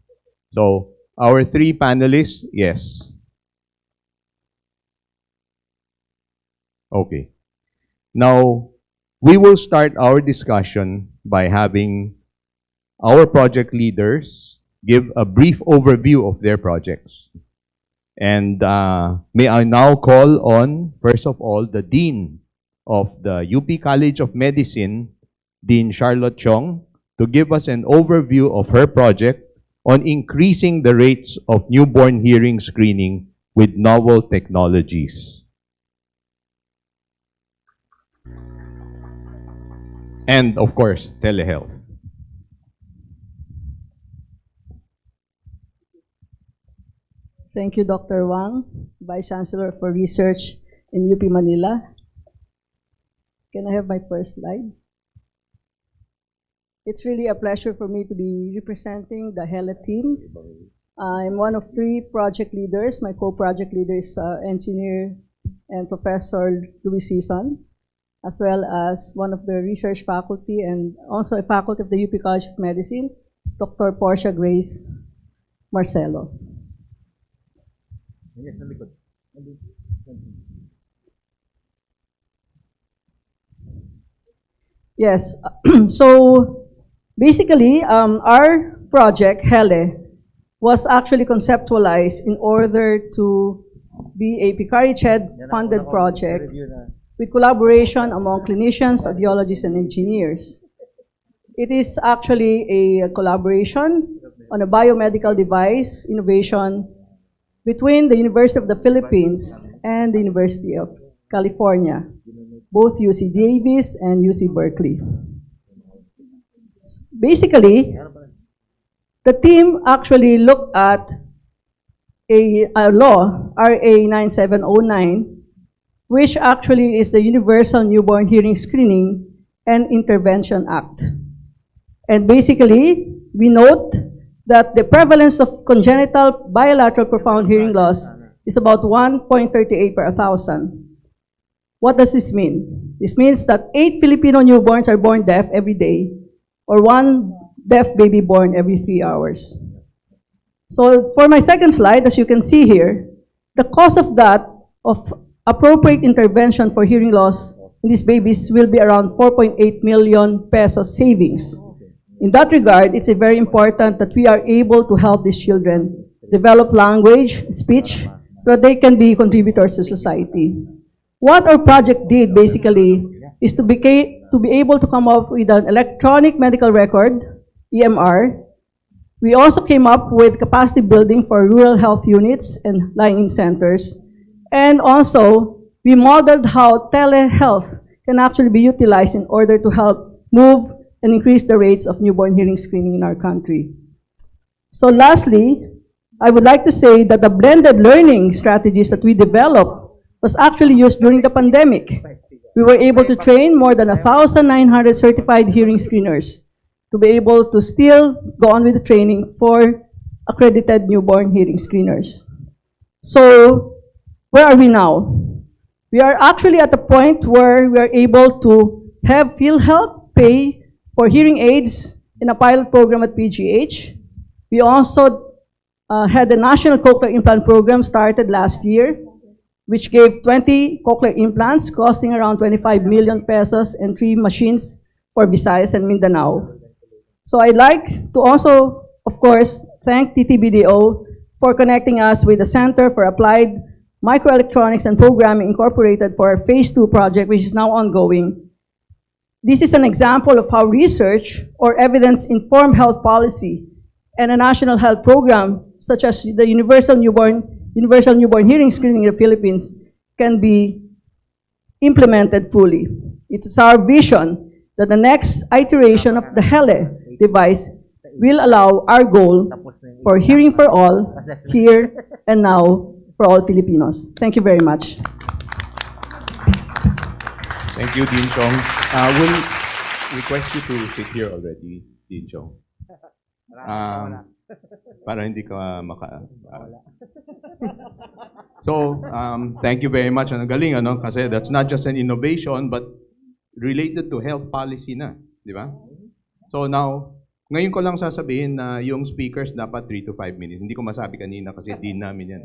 S10: So, our three panelists, yes. Okay. Now, we will start our discussion by having our project leaders give a brief overview of their projects. And may I now call on, first of all, the Dean of the UP College of Medicine, Dean Charlotte Chong, to give us an overview of her project on increasing the rates of newborn hearing screening with novel technologies. And, of course, telehealth.
S11: Thank you, Dr. Wang, Vice Chancellor for Research in UP Manila. Can I have my first slide? It's really a pleasure for me to be representing the HELE team. I'm one of three project leaders. My co-project leader is Engineer and Professor Louis Sison, as well as one of the research faculty and also a faculty of the UP College of Medicine, Dr. Portia Grace Marcelo. Yes, so basically our project, HELE, was actually conceptualized in order to be a PICARI-CHED funded project with collaboration among clinicians, audiologists, and engineers. It is actually a collaboration on a biomedical device innovation between the University of the Philippines and the University of California, both UC Davis and UC Berkeley. Basically, the team actually looked at a law, RA 9709, which actually is the Universal Newborn Hearing Screening and Intervention Act. And basically, we note that the prevalence of congenital bilateral profound hearing loss is about 1.38 per 1,000. What does this mean? This means that 8 Filipino newborns are born deaf every day, or 1 deaf baby born every 3 hours. So for my second slide, as you can see here, the cause of that, of appropriate intervention for hearing loss in these babies will be around 4.8 million pesos savings. In that regard, it's very important that we are able to help these children develop language, speech, so that they can be contributors to society. What our project did basically is to be able to come up with an electronic medical record, EMR. We also came up with capacity building for rural health units and lying-in centers. And also, we modeled how telehealth can actually be utilized in order to help move and increase the rates of newborn hearing screening in our country. So lastly, I would like to say that the blended learning strategies that we developed was actually used during the pandemic. We were able to train more than 1,900 certified hearing screeners to be able to still go on with the training for accredited newborn hearing screeners. So, where are we now? We are actually at the point where we are able to have PhilHealth pay for hearing aids in a pilot program at PGH. We also had the National Cochlear Implant Program started last year, which gave 20 cochlear implants costing around 25 million pesos and 3 machines for Visayas and Mindanao. So I'd like to also, of course, thank TTBDO for connecting us with the Center for Applied Microelectronics and Programming Incorporated for our Phase 2 project, which is now ongoing. This is an example of how research or evidence-informed health policy and a national health program, such as the Universal Newborn Hearing Screening in the Philippines, can be implemented fully. It's our vision that the next iteration of the HELE device will allow our goal for hearing for all, here and now, for all Filipinos. Thank you very much.
S10: Thank you, Dean Chong. We'll request you to sit here already, Dean Chong. Para hindi ka So, thank you very much. Ang galing, ano? Kasi that's not just an innovation, but related to health policy na. Di ba? So now, ngayon ko lang sasabihin na yung speakers dapat 3 to 5 minutes. Hindi ko masabi kanina kasi din namin yan.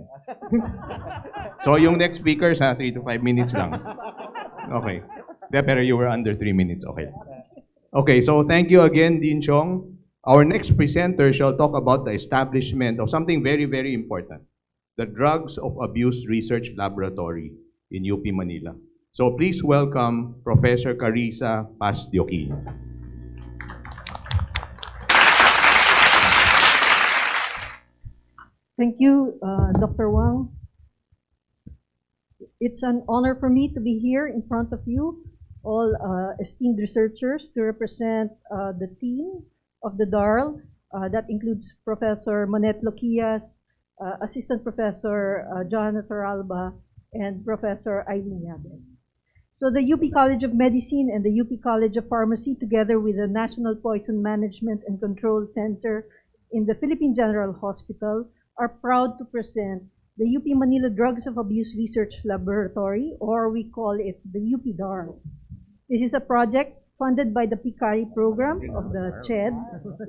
S10: So yung next speakers, 3 to 5 minutes lang. Okay. Pero you were under 3 minutes. Okay. Okay, so thank you again, Dean Chong. Our next presenter shall talk about the establishment of something very, very important. The Drugs of Abuse Research Laboratory in UP Manila. So please welcome Professor Carissa Paz-Dioquino.
S13: Thank you, Dr. Wang. It's an honor for me to be here in front of you, all esteemed researchers, to represent the team of the DARL. That includes Professor Monet Loquias, Assistant Professor John Toralba, and Professor Eileen Yabes. So the UP College of Medicine and the UP College of Pharmacy, together with the National Poison Management and Control Center in the Philippine General Hospital, are proud to present the UP Manila Drugs of Abuse Research Laboratory, or we call it the UP DARL. This is a project funded by the PICARI program of the CHED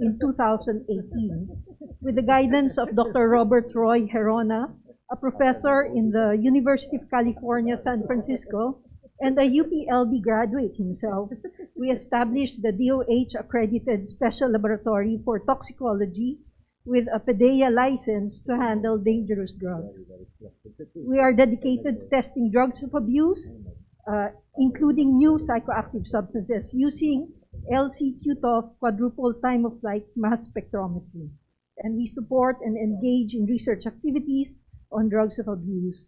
S13: in 2018, with the guidance of Dr. Robert Roy Herona, a professor in the University of California, San Francisco, and a UPLB graduate himself. We established the DOH-accredited Special Laboratory for Toxicology with a PDEA license to handle dangerous drugs. We are dedicated to testing drugs of abuse, including new psychoactive substances, using LC-QTOF quadruple time-of-flight mass spectrometry. And we support and engage in research activities on drugs of abuse.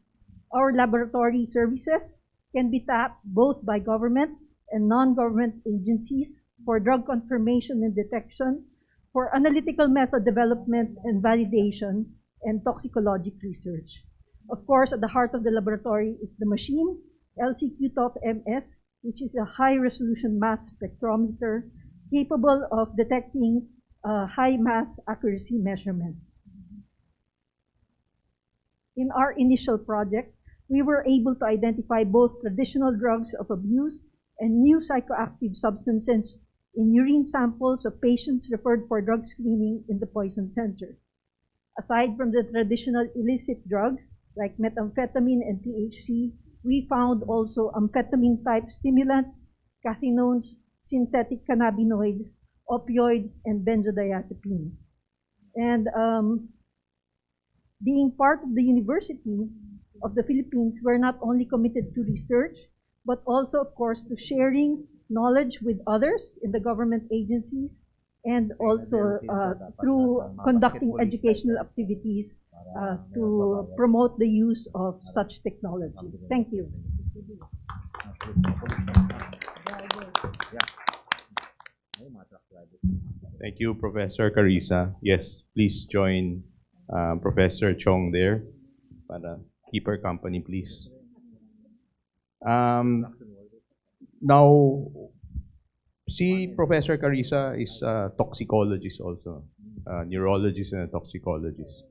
S13: Our laboratory services can be tapped both by government and non-government agencies for drug confirmation and detection, for analytical method development and validation, and toxicologic research. Of course, at the heart of the laboratory is the machine, LC-QTOF-MS, which is a high-resolution mass spectrometer capable of detecting high mass accuracy measurements. In our initial project, we were able to identify both traditional drugs of abuse and new psychoactive substances in urine samples of patients referred for drug screening in the Poison Center. Aside from the traditional illicit drugs like methamphetamine and THC, we found also amphetamine-type stimulants, cathinones, synthetic cannabinoids, opioids, and benzodiazepines. And being part of the University of the Philippines, we're not only committed to research, but also, of course, to sharing knowledge with others in the government agencies, and also through conducting educational activities to promote the use of such technology. Thank you.
S10: Thank you, Professor Carissa. Yes, please join Professor Chong there. Para keep her company, please. Now, see, Professor Carissa is a toxicologist also, neurologist and a toxicologist.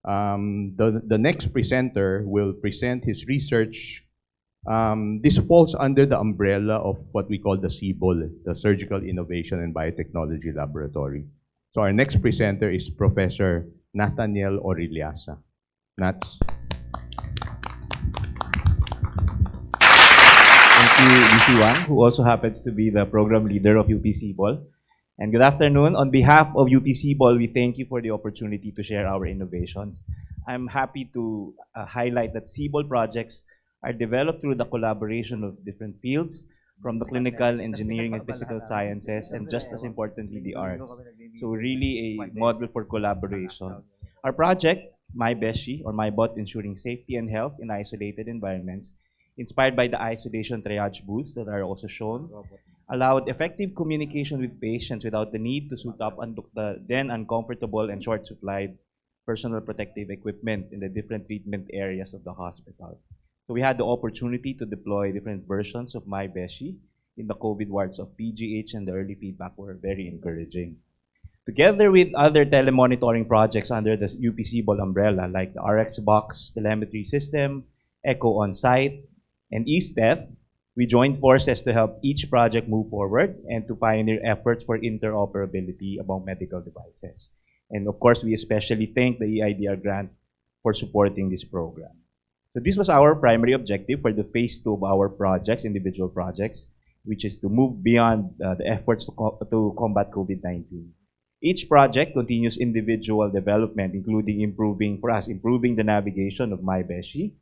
S10: The next presenter will present his research. This falls under the umbrella of what we call the CIBOL, the Surgical Innovation and Biotechnology Laboratory. So our next presenter is Professor Nathaniel Oriliasa. Nats.
S12: Thank you, DC Wang, who also happens to be the program leader of UP CIBOL. And good afternoon. On behalf of UP CIBOL, we thank you for the opportunity to share our innovations. I'm happy to highlight that CIBOL projects are developed through the collaboration of different fields, from the clinical, engineering, and physical sciences, and just as importantly, the arts. So really a model for collaboration. Our project, My Beshi, or My Bot, ensuring safety and health in isolated environments, inspired by the isolation triage booths that are also shown, allowed effective communication with patients without the need to suit up the then uncomfortable and short-supplied personal protective equipment in the different treatment areas of the hospital. So we had the opportunity to deploy different versions of My Beshi in the COVID wards of PGH, and the early feedback were very encouraging. Together with other telemonitoring projects under the UP CIBOL umbrella, like the RX Box telemetry system, Echo On-Site, and ESTEF, we joined forces to help each project move forward and to pioneer efforts for interoperability among medical devices. And of course, we especially thank the EIDR grant for supporting this program. So this was our primary objective for the phase 2 of our projects, individual projects, which is to move beyond the efforts to combat COVID-19. Each project continues individual development, including improving the navigation of My Beshi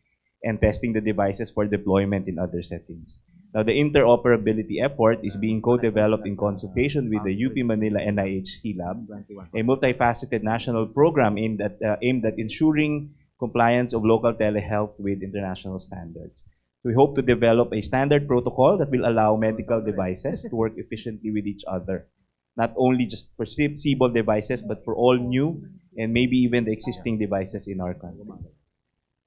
S12: and testing the devices for deployment in other settings. Now, the interoperability effort is being co-developed in consultation with the UP Manila NIH C-Lab, a multifaceted national program aimed at ensuring compliance of local telehealth with international standards. We hope to develop a standard protocol that will allow medical devices to work efficiently with each other, not only just for CIBOL devices, but for all new and maybe even the existing devices in our country.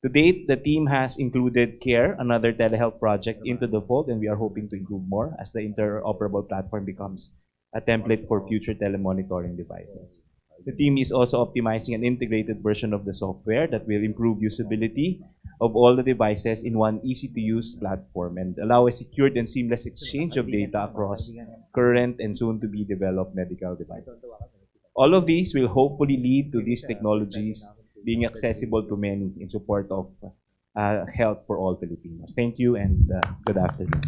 S12: To date, the team has included CARE, another telehealth project, into the fold, and we are hoping to include more as the interoperable platform becomes a template for future telemonitoring devices. The team is also optimizing an integrated version of the software that will improve usability of all the devices in one easy-to-use platform and allow a secured and seamless exchange of data across current and soon-to-be developed medical devices. All of these will hopefully lead to these technologies being accessible to many in support of health for all Filipinos. Thank you and good afternoon.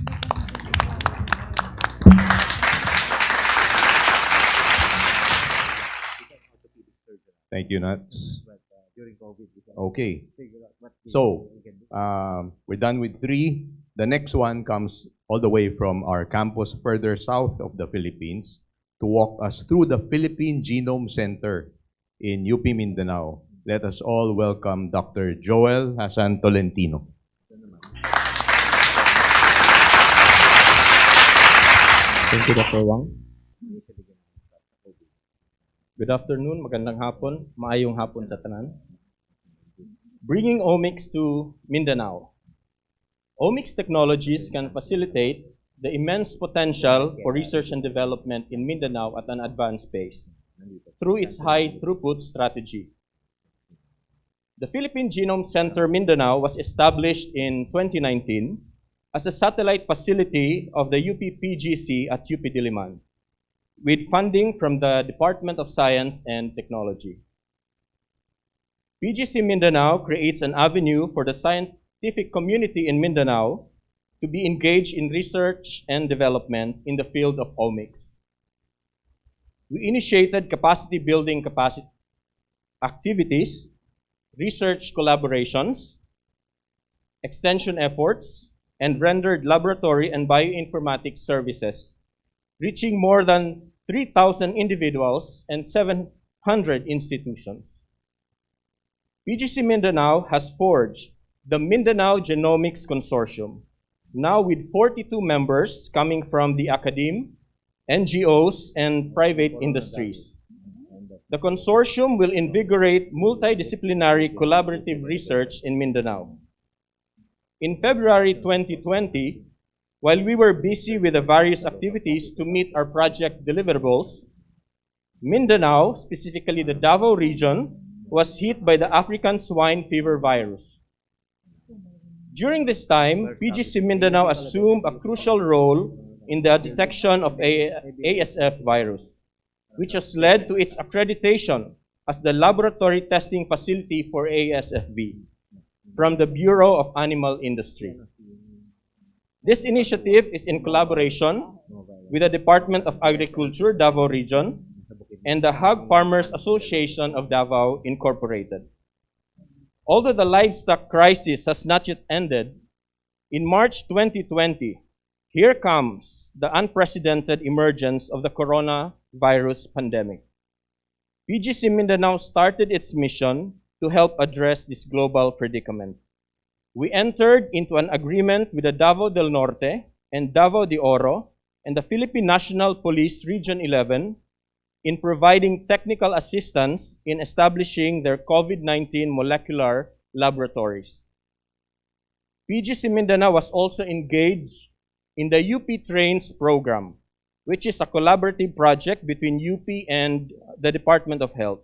S10: Thank you, Nats. Okay. So, we're done with 3. The next one comes all the way from our campus further south of the Philippines to walk us through the Philippine Genome Center in UP Mindanao. Let us all welcome Dr. Joel Hassan Tolentino.
S19: Thank you, Dr. Wang. Good afternoon, magandang hapon, maayong hapon sa tanan. Bringing omics to Mindanao. Omics technologies can facilitate the immense potential for research and development in Mindanao at an advanced pace through its high throughput strategy. The Philippine Genome Center Mindanao was established in 2019 as a satellite facility of the UP PGC at UP Diliman, with funding from the Department of Science and Technology. PGC Mindanao creates an avenue for the scientific community in Mindanao to be engaged in research and development in the field of omics. We initiated capacity building activities, research collaborations, extension efforts, and rendered laboratory and bioinformatics services, reaching more than 3,000 individuals and 700 institutions. PGC Mindanao has forged the Mindanao Genomics Consortium, now with 42 members coming from the academe, NGOs, and private industries. The consortium will invigorate multidisciplinary collaborative research in Mindanao. In February 2020, while we were busy with the various activities to meet our project deliverables, Mindanao, specifically the Davao region, was hit by the African swine fever virus. During this time, PGC Mindanao assumed a crucial role in the detection of ASF virus, which has led to its accreditation as the laboratory testing facility for ASFV from the Bureau of Animal Industry. This initiative is in collaboration with the Department of Agriculture, Davao Region, and the Hog Farmers Association of Davao Incorporated. Although the livestock crisis has not yet ended, in March 2020, here comes the unprecedented emergence of the coronavirus pandemic. PGC Mindanao started its mission to help address this global predicament. We entered into an agreement with the Davao del Norte and Davao de Oro and the Philippine National Police Region 11 in providing technical assistance in establishing their COVID-19 molecular laboratories. PGC Mindanao was also engaged in the UP Trains program, which is a collaborative project between UP and the Department of Health,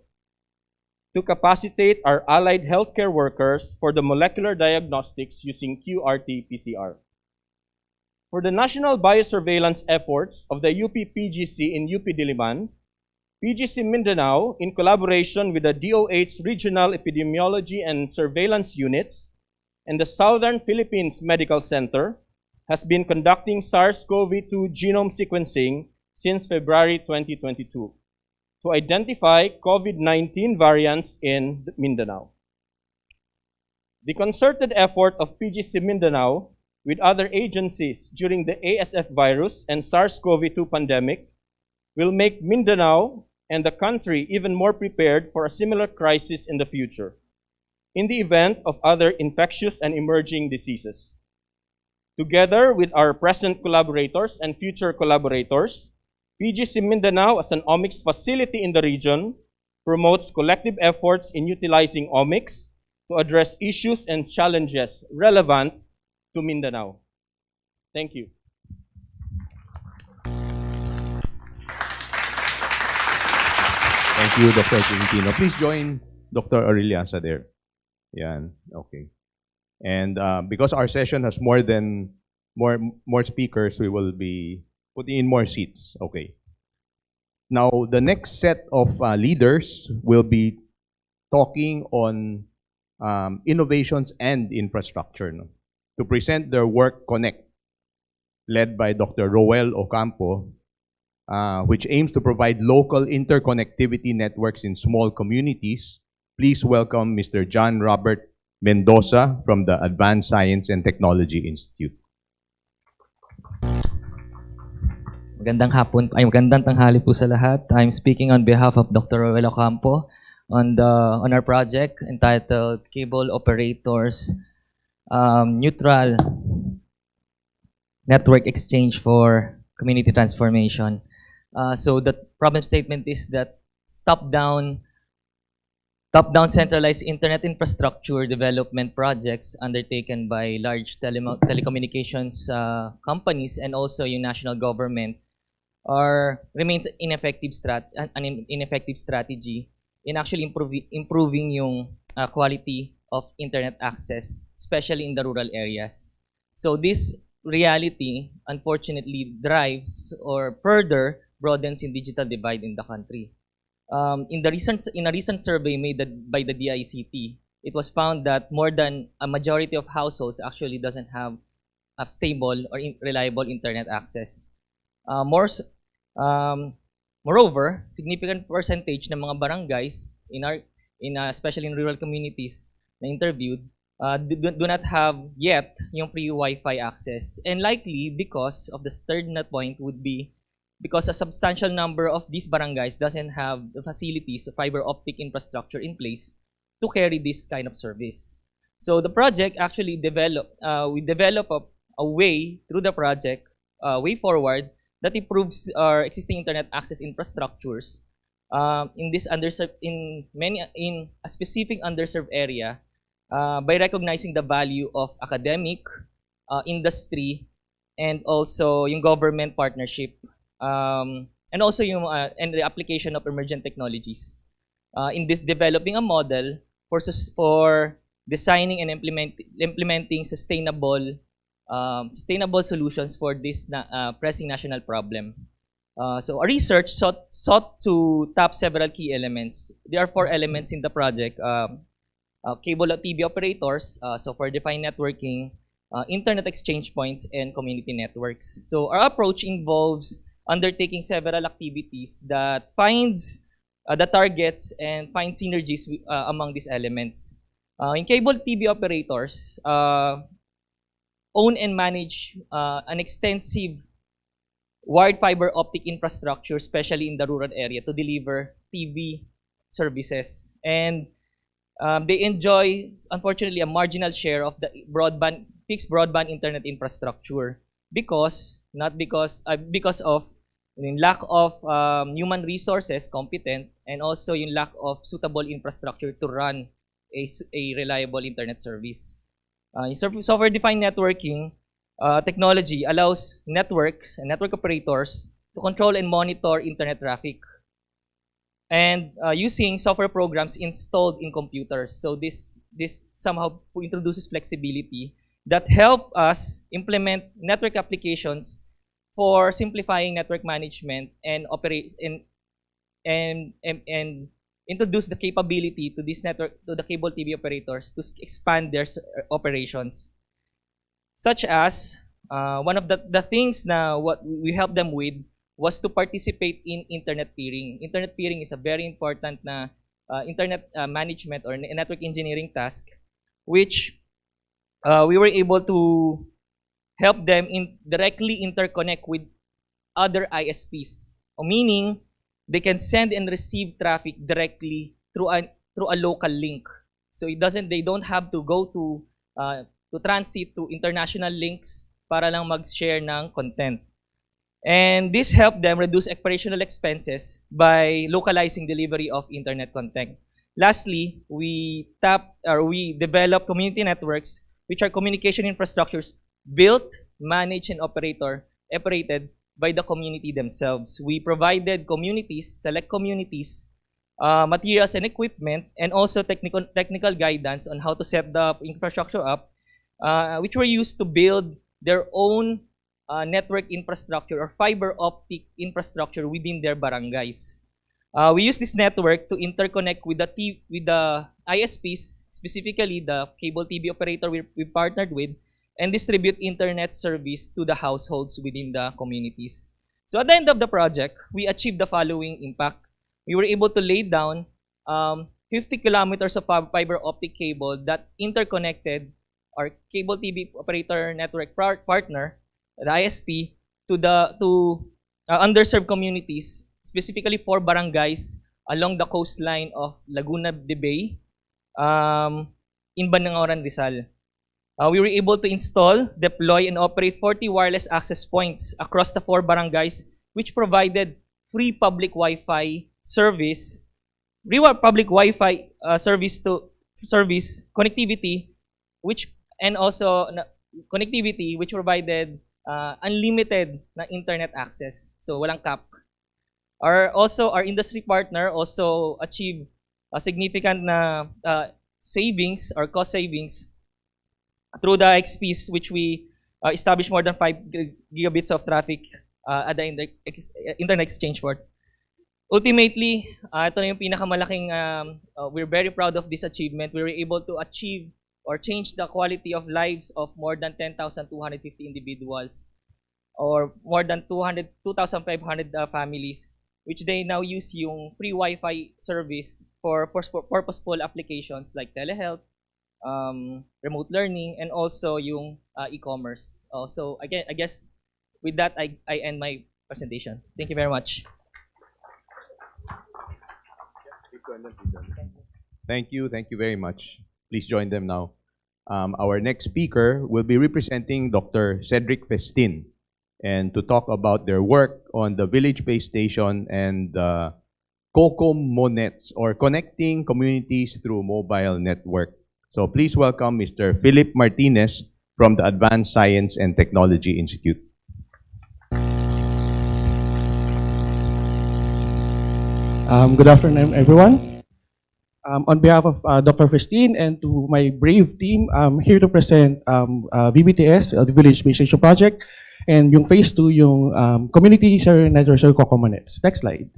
S19: to capacitate our allied healthcare workers for the molecular diagnostics using QRT-PCR. For the national biosurveillance efforts of the UP PGC in UP Diliman, PGC Mindanao, in collaboration with the DOH Regional Epidemiology and Surveillance Units and the Southern Philippines Medical Center, has been conducting SARS-CoV-2 genome sequencing since February 2022 to identify COVID-19 variants in Mindanao. The concerted effort of PGC Mindanao with other agencies during the ASF virus and SARS-CoV-2 pandemic will make Mindanao and the country even more prepared for a similar crisis in the future, in the event of other infectious and emerging diseases. Together with our present collaborators and future collaborators, PGC Mindanao, as an omics facility in the region, promotes collective efforts in utilizing omics to address issues and challenges relevant to Mindanao. Thank you.
S10: Thank you, Dr. Quintino. Please join Dr. Aureliasa there. Yan, okay. And because our session has more speakers, we will be putting in more seats. Okay. Now, the next set of leaders will be talking on innovations and infrastructure. No? To present their work Connect, led by Dr. Roel Ocampo, which aims to provide local interconnectivity networks in small communities. Please welcome Mr. John Robert Mendoza from the Advanced Science and Technology Institute.
S1: Magandang tanghali po sa lahat. I'm speaking on behalf of Dr. Roel Ocampo on our project entitled Cable Operators Neutral Network Exchange for Community Transformation. So the problem statement is that top-down centralized internet infrastructure development projects undertaken by large telecommunications companies and also yung national government remains an ineffective strategy in actually improving yung quality of internet access, especially in the rural areas. So this reality, unfortunately, drives or further broadens in digital divide in the country. In a recent survey made by the DICT, it was found that more than a majority of households actually doesn't have a stable or reliable internet access. Moreover, significant percentage ng mga barangays especially in rural communities na interviewed do not have yet yung free Wi-Fi access, and likely because of the third na point would be because a substantial number of these barangays doesn't have the facilities, fiber optic infrastructure in place to carry this kind of service. So the project actually we develop a way through the project, way forward, that improves our existing internet access infrastructures in a specific underserved area by recognizing the value of academic, industry, and also yung government partnership, and also and the application of emergent technologies. In this, developing a model for designing and implementing sustainable solutions for this pressing national problem. So our research sought to tap several key elements. There are 4 elements in the project: cable TV operators, software-defined networking, internet exchange points, and community networks. So our approach involves undertaking several activities that finds the targets and find synergies among these elements. In cable TV operators, own and manage an extensive wired fiber optic infrastructure, especially in the rural area, to deliver TV services. And they enjoy, unfortunately, a marginal share of the fixed broadband internet infrastructure because of lack of human resources competent, and also yung lack of suitable infrastructure to run a reliable internet service. Software-defined networking technology allows networks and network operators to control and monitor internet traffic, and using software programs installed in computers. So this somehow introduces flexibility that help us implement network applications for simplifying network management and introduce the capability to this network, to the cable TV operators, to expand their operations. Such as one of the things na what we help them with was to participate in internet peering. Internet peering is a very important na internet management or network engineering task, which we were able to help them directly interconnect with other ISPs. Meaning, they can send and receive traffic directly through a local link. So they don't have to go to transit to international links para lang mag-share ng content. And this helped them reduce operational expenses by localizing delivery of internet content. Lastly, we develop community networks, which are communication infrastructures built, managed, and operated by the community themselves. We provided select communities, materials and equipment, and also technical guidance on how to set the infrastructure up, which were used to build their own network infrastructure or fiber optic infrastructure within their barangays. We use this network to interconnect with the ISPs, specifically the cable TV operator we partnered with, and distribute internet service to the households within the communities. So at the end of the project, we achieved the following impact. We were able to lay down 50 kilometers of fiber optic cable that interconnected our cable TV operator network partner, the ISP, to underserved communities, specifically 4 barangays along the coastline of Laguna de Bay in Banangoran, Rizal. We were able to install, deploy, and operate 40 wireless access points across the 4 barangays, which provided free public Wi-Fi service, connectivity, which provided unlimited na internet access. So walang cap. Our industry partner also achieved a significant na savings or cost savings through the XPs, which we established more than 5 gigabits of traffic at the internet exchange port. ultimately, ito na yung pinakamalaking, we're very proud of this achievement. We were able to achieve or change the quality of lives of more than 10,250 individuals or more than 2,500 families, which they now use yung free Wi-Fi service for purposeful applications like telehealth, remote learning, and also yung e-commerce. So again, I guess with that, I end my presentation. Thank you very much.
S10: Thank you very much. Please join them now. Our next speaker will be representing Dr. Cedric Festin, and to talk about their work on the Village Base Station and the COCOM-MONETs, or Connecting Communities Through Mobile Network. So please welcome Mr. Philip Martinez from the Advanced Science and Technology Institute.
S5: Good afternoon, everyone. On behalf of Dr. Festin and to my brave team, I'm here to present VBTS, the Village Base Station Project, and yung phase 2, yung Community Server Network or COCOM-MONETs. Next slide.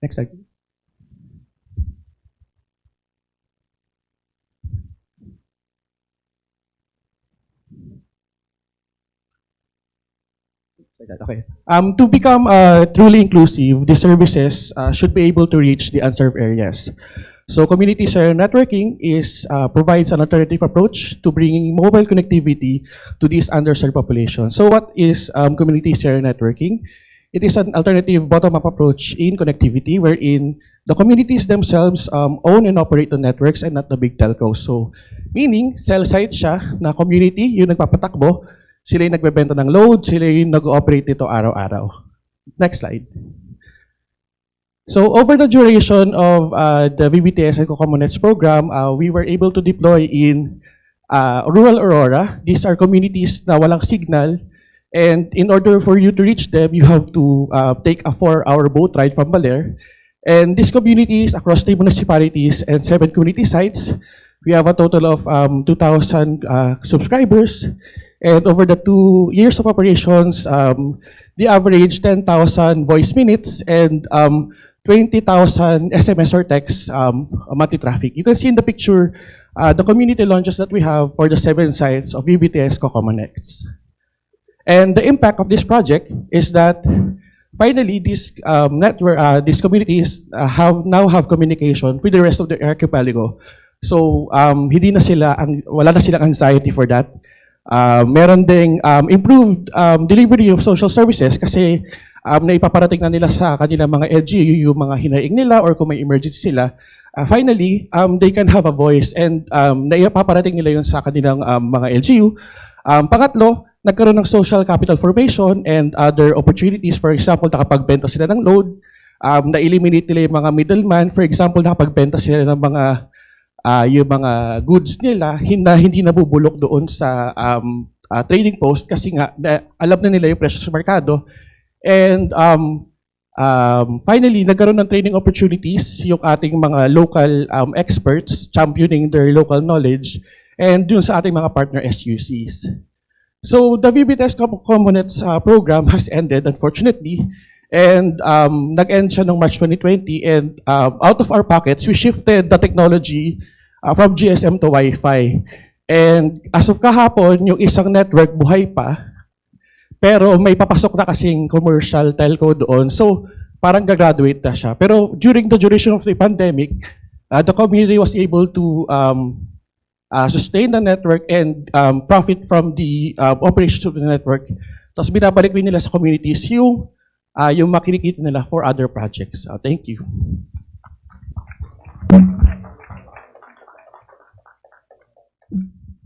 S5: Next slide. Okay. To become truly inclusive, the services should be able to reach the unserved areas. So community server networking provides an alternative approach to bringing mobile connectivity to these underserved populations. So what is community server networking? It is an alternative bottom-up approach in connectivity wherein the communities themselves own and operate the networks and not the big telcos. So meaning, cell site siya na community, yung nagpapatakbo, sila yung nagbebenta ng load, sila yung nag-ooperate nito araw-araw. Next slide. So over the duration of the VBTS and COCOM-MONETs program, we were able to deploy in rural Aurora. These are communities na walang signal, and in order for you to reach them, you have to take a 4-hour boat ride from Baler. And these communities across 3 municipalities and 7 community sites, we have a total of 2,000 subscribers. And over the 2 years of operations, the average 10,000 voice minutes and 20,000 SMS or text monthly traffic. You can see in the picture the community launches that we have for the 7 sites of VBTS COCOM-MONETs. And the impact of this project is that finally these these communities now have communication with the rest of the archipelago. So wala na silang anxiety for that. Meron ding improved delivery of social services kasi naipaparating na nila sa kanilang mga LGU yung mga hinaing nila or kung may emergency sila. Finally, they can have a voice and naipaparating nila yun sa kanilang mga LGU. Pangatlo, nagkaroon ng social capital formation and other opportunities. For example, nakapagbenta sila ng load, na-eliminate nila yung mga middleman. For example, nakapagbenta sila ng mga yung mga goods nila hindi nabubulok doon sa trading post kasi nga alam na nila yung presyo sa merkado. And finally, nagkaroon ng training opportunities yung ating mga local experts championing their local knowledge and dun sa ating mga partner SUCs. So the VBTS COCOM-MONETs program has ended, unfortunately. And nag-end siya noong March 2020, and out of our pockets, we shifted the technology from GSM to Wi-Fi. And as of kahapon, yung isang network buhay pa, pero may papasok na kasing commercial telco doon. So parang gagraduate na siya. Pero during the duration of the pandemic, the community was able to sustain the network and profit from the operations of the network. Tapos binabalik rin nila sa communities yung makinikita nila for other projects. Thank you.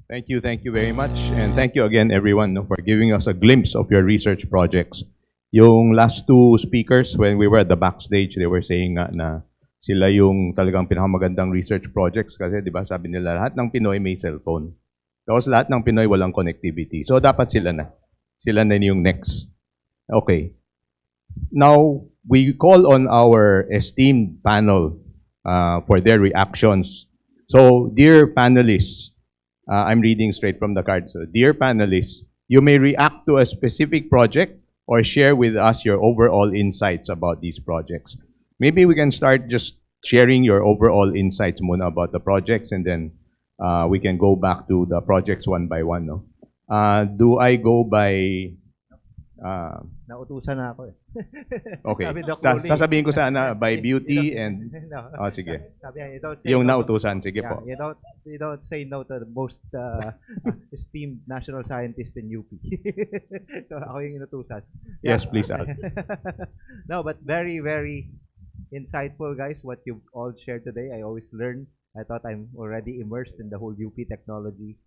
S10: Thank you very much. And thank you again, everyone, for giving us a glimpse of your research projects. Yung last 2 speakers, when we were at the backstage, they were saying na sila yung talagang pinakamagandang research projects kasi, di ba, sabi nila, lahat ng Pinoy may cellphone. Tapos lahat ng Pinoy walang connectivity. So dapat sila na. Sila na yung next. Okay. Now, we call on our esteemed panel for their reactions. So, dear panelists, I'm reading straight from the card. So, dear panelists, you may react to a specific project or share with us your overall insights about these projects. Maybe we can start just sharing your overall insights muna about the projects, and then we can go back to the projects one by one. No? Do I go by...
S14: Nautusan na ako eh.
S10: Okay.
S14: Sabi, Doc Rolly.
S10: Sasabihin ko sana by beauty and...
S14: No.
S10: Oh, sige.
S14: Sabi niya, you don't say
S10: Yung
S14: no
S10: nautusan, sige
S14: yeah,
S10: po.
S14: you don't say no to the most esteemed national scientist in UP. So ako yung inutusan.
S10: Yes, please, Al.
S14: No, but very, very insightful, guys, what you've all shared today. I always learn. I thought I'm already immersed in the whole UP technology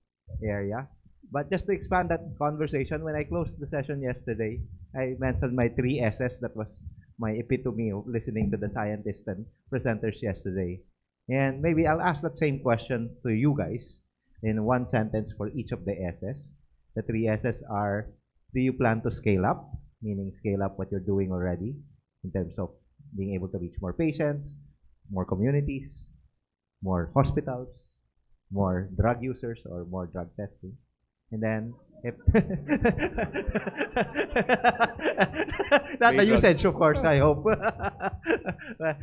S14: area. But just to expand that conversation, when I closed the session yesterday, I mentioned my 3 S's. That was my epitome of listening to the scientists and presenters yesterday. And maybe I'll ask that same question to you guys in one sentence for each of the S's. The 3 S's are, do you plan to scale up? Meaning scale up what you're doing already in terms of being able to reach more patients, more communities, more hospitals, more drug users, or more drug testing. And then, if not the usage, of course, I hope.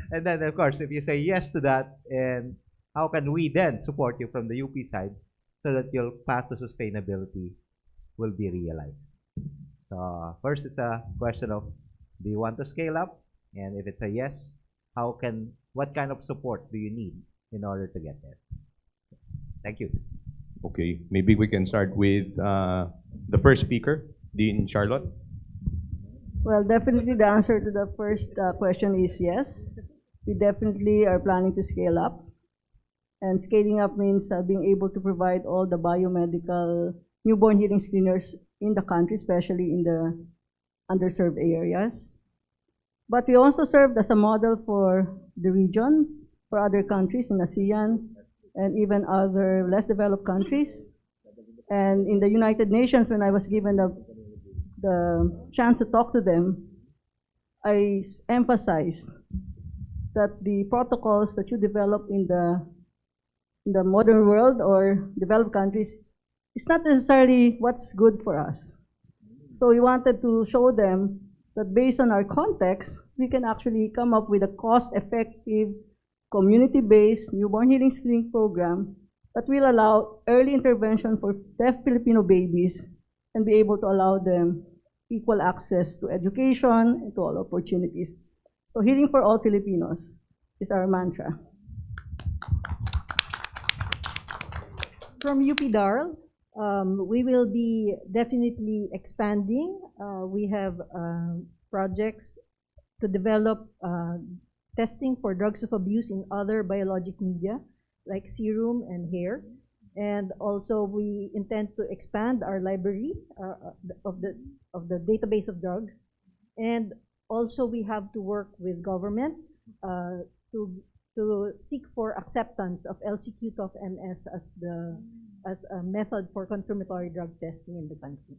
S14: And then, of course, if you say yes to that, and how can we then support you from the UP side so that your path to sustainability will be realized? So first, it's a question of, do you want to scale up? And if it's a yes, what kind of support do you need in order to get there? Thank you.
S10: Okay, maybe we can start with the first speaker, Dean Charlotte.
S11: Well, definitely the answer to the first question is yes. We definitely are planning to scale up. And scaling up means being able to provide all the biomedical newborn hearing screeners in the country, especially in the underserved areas. But we also served as a model for the region, for other countries in ASEAN, and even other less developed countries. And in the United Nations, when I was given the chance to talk to them, I emphasized that the protocols that you develop in the modern world or developed countries is not necessarily what's good for us. So we wanted to show them that based on our context, we can actually come up with a cost-effective, community-based newborn hearing screening program that will allow early intervention for deaf Filipino babies and be able to allow them equal access to education and to all opportunities. So hearing for all Filipinos is our mantra.
S13: From UP Darl, we will be definitely expanding. We have projects to develop testing for drugs of abuse in other biologic media, like serum and hair. And also, we intend to expand our library of the database of drugs. And also, we have to work with government to seek for acceptance of LCQ-TOF-MS as a method for confirmatory drug testing in the country.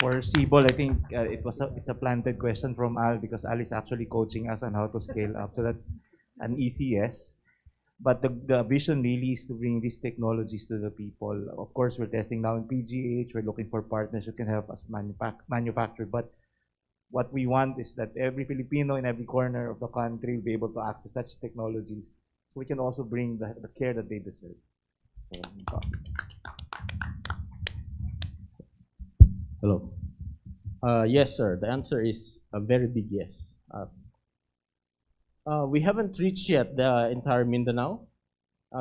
S12: For CBOL, I think it's a planted question from Al, because Al is actually coaching us on how to scale up. So that's an easy yes. But the vision really is to bring these technologies to the people. Of course, we're testing now in PGH. We're looking for partners who can help us manufacture. But what we want is that every Filipino in every corner of the country will be able to access such technologies, so we can also bring the care that they deserve.
S19: Hello. Yes, sir. The answer is a very big yes. We haven't reached yet the entire Mindanao.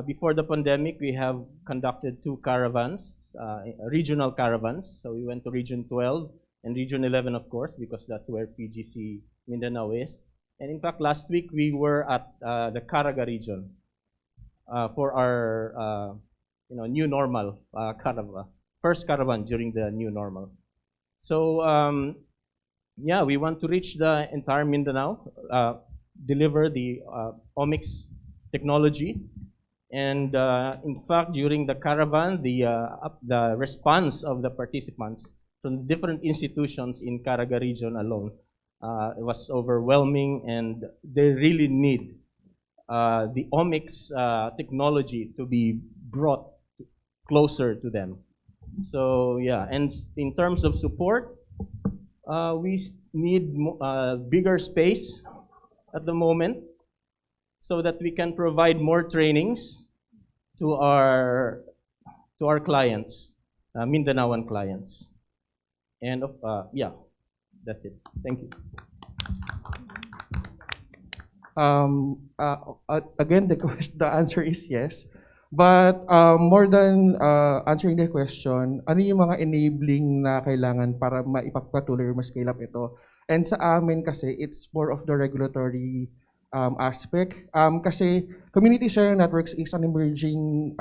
S19: Before the pandemic, we have conducted 2 caravans, regional caravans. So we went to Region 12 and Region 11, of course, because that's where PGC Mindanao is. And in fact, last week we were at the Caraga region for our new normal caravan, first caravan during the new normal. So yeah, we want to reach the entire Mindanao, deliver the omics technology. And in fact, during the caravan, the response of the participants from different institutions in Caraga region alone was overwhelming, and they really need the omics technology to be brought closer to them. So yeah, and in terms of support, we need bigger space at the moment so that we can provide more trainings to our clients, Mindanaoan clients. And yeah, that's it. Thank you.
S5: Again, the answer is yes. But more than answering the question, ano yung mga enabling na kailangan para maipagpatuloy or ma-scale up ito? And sa amin kasi, it's more of the regulatory aspect. Kasi community sharing networks is an emerging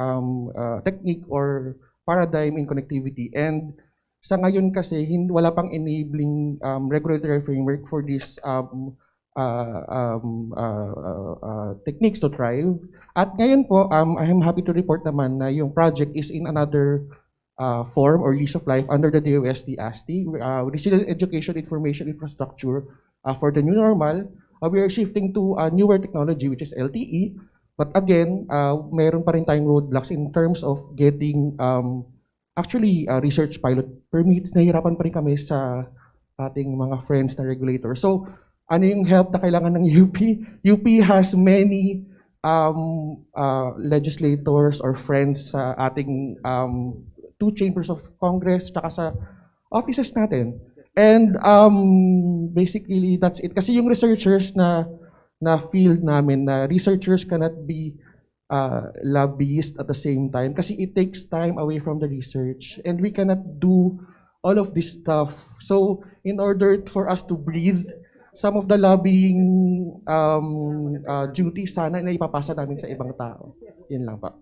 S5: technique or paradigm in connectivity. And sa ngayon kasi, wala pang enabling regulatory framework for this techniques to thrive. At ngayon po, I am happy to report naman na yung project is in another form or lease of life under the DOST ASTI, Resilient Education Information Infrastructure for the new normal. We are shifting to a newer technology which is LTE. But again, meron pa rin tayong roadblocks in terms of getting research pilot permits. Nahihirapan pa rin kami sa ating mga friends na regulator. So, ano yung help na kailangan ng UP? UP has many legislators or friends sa ating two chambers of Congress tsaka sa offices natin. And basically, that's it. Kasi yung researchers na field namin, na researchers cannot be lobbyists at the same time kasi it takes time away from the research and we cannot do all of this stuff. So, in order for us to breathe, some of the lobbying duties sana na ipapasa namin sa ibang tao. Yun lang pa.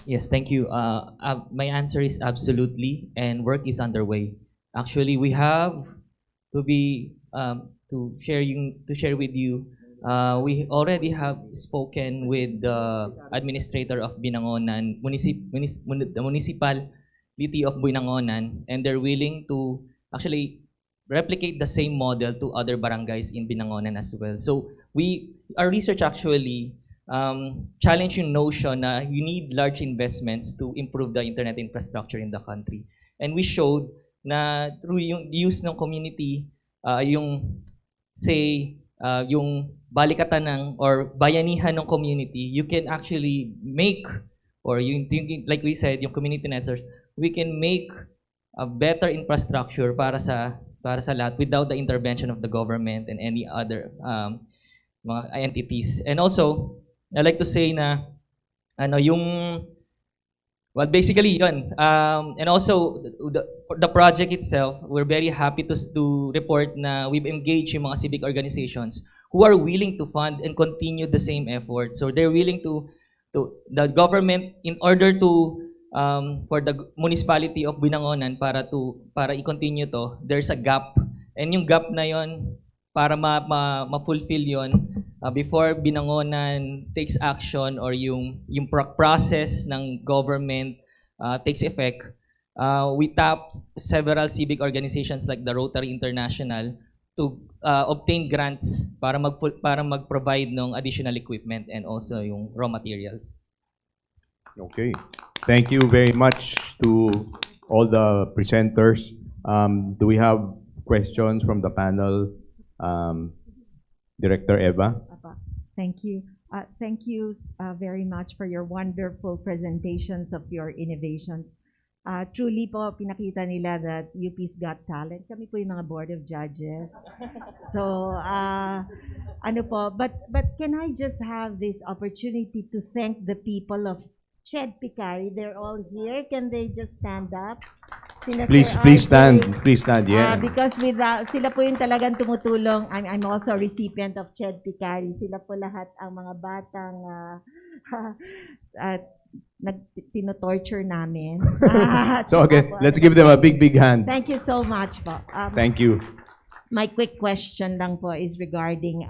S1: Yes, thank you. My answer is absolutely, and work is underway. Actually, we have to be to share with you. We already have spoken with the administrator of Binangonan, the municipality of Binangonan, and they're willing to actually replicate the same model to other barangays in Binangonan as well. So our research actually challenge yung notion na you need large investments to improve the internet infrastructure in the country. And we showed na through yung use ng community, yung balikatan ng or bayanihan ng community, you can actually make, or like we said, yung community networks, we can make a better infrastructure para sa lahat without the intervention of the government and any other mga entities. And also, I like to say na basically yun. And also the project itself, we're very happy to report na we've engaged yung mga civic organizations who are willing to fund and continue the same effort. So they're willing to the government, in order to for the municipality of Binangonan para i-continue to, there's a gap. And yung gap na yon, para ma-fulfill yon, before Binangonan takes action or yung process ng government takes effect, we tapped several civic organizations like the Rotary International to obtain grants para mag-provide ng additional equipment and also yung raw materials.
S10: Okay. Thank you very much to all the presenters. Do we have questions from the panel? Director Eva?
S17: Thank you. Thank you very much for your wonderful presentations of your innovations. Truly po, pinakita nila that UP's got talent. Kami po yung mga board of judges. So, but can I just have this opportunity to thank the people of Ched Picari? They're all here. Can they just stand up?
S10: Please stand. Please stand, yeah.
S17: Because sila po yung talagang tumutulong. I'm also a recipient of Ched Picari. Sila po lahat ang mga batang tino-torture namin.
S10: So okay, let's give them a big hand.
S17: Thank you so much po.
S10: Thank you.
S17: My quick question lang po is regarding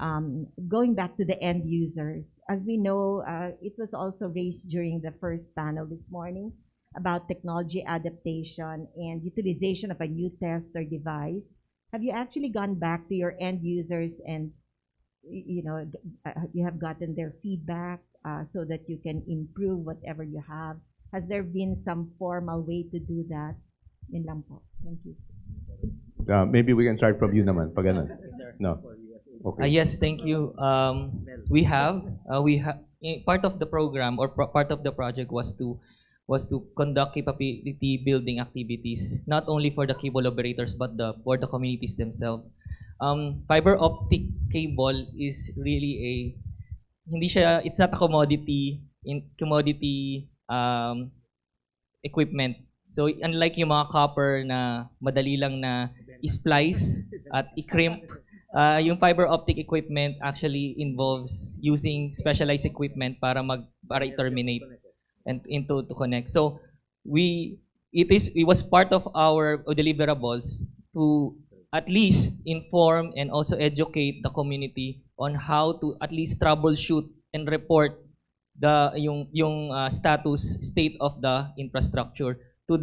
S17: going back to the end users. As we know, it was also raised during the first panel this morning about technology adaptation and utilization of a new test or device. Have you actually gone back to your end users and you have gotten their feedback so that you can improve whatever you have? Has there been some formal way to do that? Yun lang po. Thank you.
S10: Maybe we can start from you naman. Pag ganun. No. Okay.
S1: Yes, thank you. We have part of the program or part of the project was to conduct capability building activities not only for the cable operators but for the communities themselves. Fiber optic cable is really it's not a commodity equipment. So unlike yung mga copper na madali lang na i-splice at i-crimp, yung fiber optic equipment actually involves using specialized equipment para i-terminate and to connect. So it was part of our deliverables to at least inform and also educate the community on how to at least troubleshoot and report yung state of the infrastructure to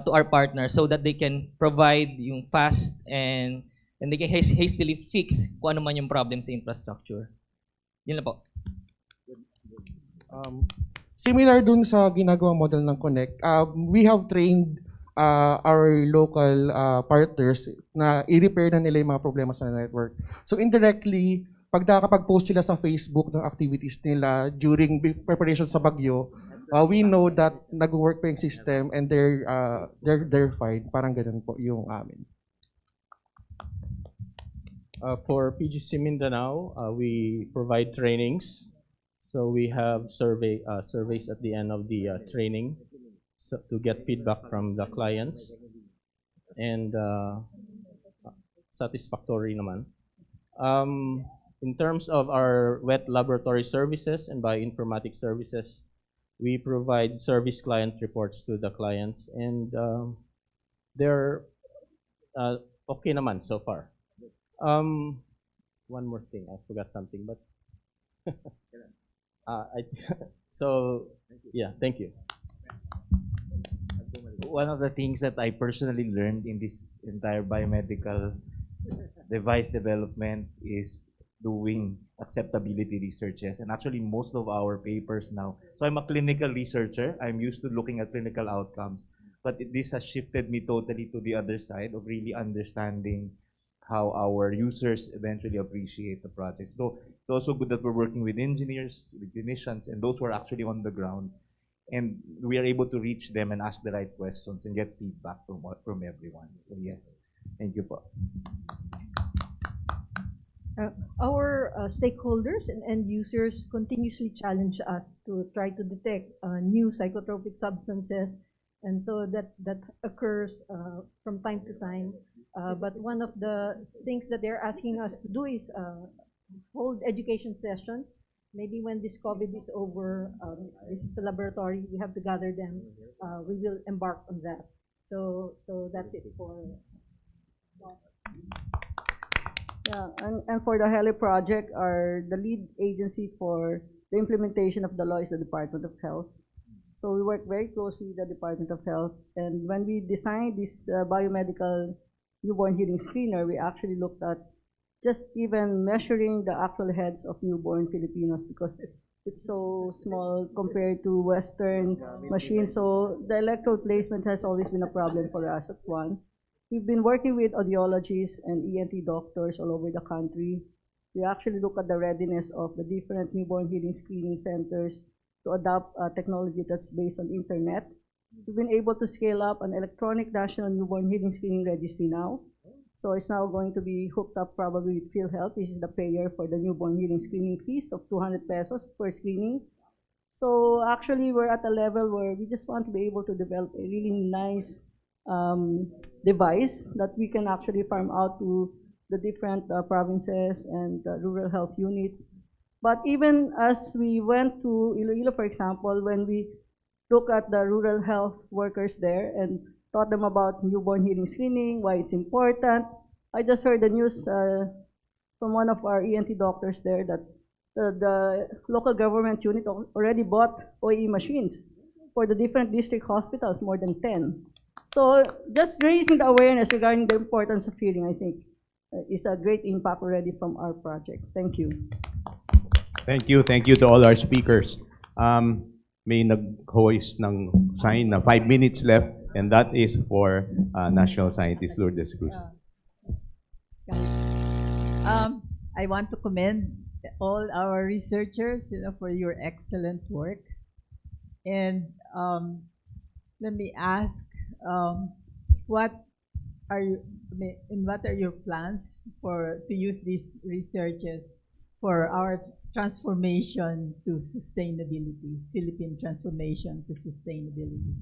S1: our partners so that they can provide yung fast and they can hastily fix kung ano man yung problem sa infrastructure. Yun lang po.
S5: Similar dun sa ginagawang model ng Connect, we have trained our local partners na i-repair na nila yung mga problema sa network. So indirectly, pag nakakapag-post sila sa Facebook ng activities nila during preparation sa bagyo, we know that nag-work pa yung system and they're fine. Parang ganun po yung amin.
S19: For PGC Mindanao, we provide trainings. So we have surveys at the end of the training to get feedback from the clients. And satisfactory naman. In terms of our wet laboratory services and bioinformatics services, we provide service client reports to the clients, and they're okay naman so far. One more thing, I forgot something, but thank you.
S12: One of the things that I personally learned in this entire biomedical device development is doing acceptability researches, and actually most of our papers now. So I'm a clinical researcher. I'm used to looking at clinical outcomes, but this has shifted me totally to the other side of really understanding how our users eventually appreciate the project. So it's also good that we're working with engineers, with clinicians, and those who are actually on the ground, and we are able to reach them and ask the right questions and get feedback from everyone. So yes, thank you po.
S13: Our stakeholders and end users continuously challenge us to try to detect new psychotropic substances, and so that occurs from time to time. But one of the things that they're asking us to do is hold education sessions. Maybe when this COVID is over, this is a laboratory, we have to gather them. We will embark on that. So that's it for. Yeah, and for the HELE project, the lead agency for the implementation of the law is the Department of Health. So we work very closely with the Department of Health. And when we designed this biomedical newborn hearing screener, we actually looked at just even measuring the actual heads of newborn Filipinos because it's so small compared to Western machines. So the electrode placement has always been a problem for us. That's one. We've been working with audiologists and ENT doctors all over the country. We actually look at the readiness of the different newborn hearing screening centers to adopt technology that's based on internet. We've been able to scale up an electronic national newborn hearing screening registry now. So it's now going to be hooked up probably with PhilHealth, which is the payer for the newborn hearing screening fees of 200 pesos per screening. So actually we're at a level where we just want to be able to develop a really nice device that we can actually farm out to the different provinces and rural health units. But even as we went to Iloilo, for example, when we look at the rural health workers there and taught them about newborn hearing screening, why it's important, I just heard the news from one of our ENT doctors there that the local government unit already bought OE machines for the different district hospitals, more than 10. So just raising the awareness regarding the importance of hearing, I think.
S11: is a great impact already from our project. Thank you.
S10: Thank you. Thank you to all our speakers. May nag-hoist ng sign na 5 minutes left, and that is for National Scientist Lourdes Cruz.
S22: I want to commend all our researchers, for your excellent work. And let me ask, what are your plans to use these researches for our transformation to sustainability, Philippine transformation to sustainability?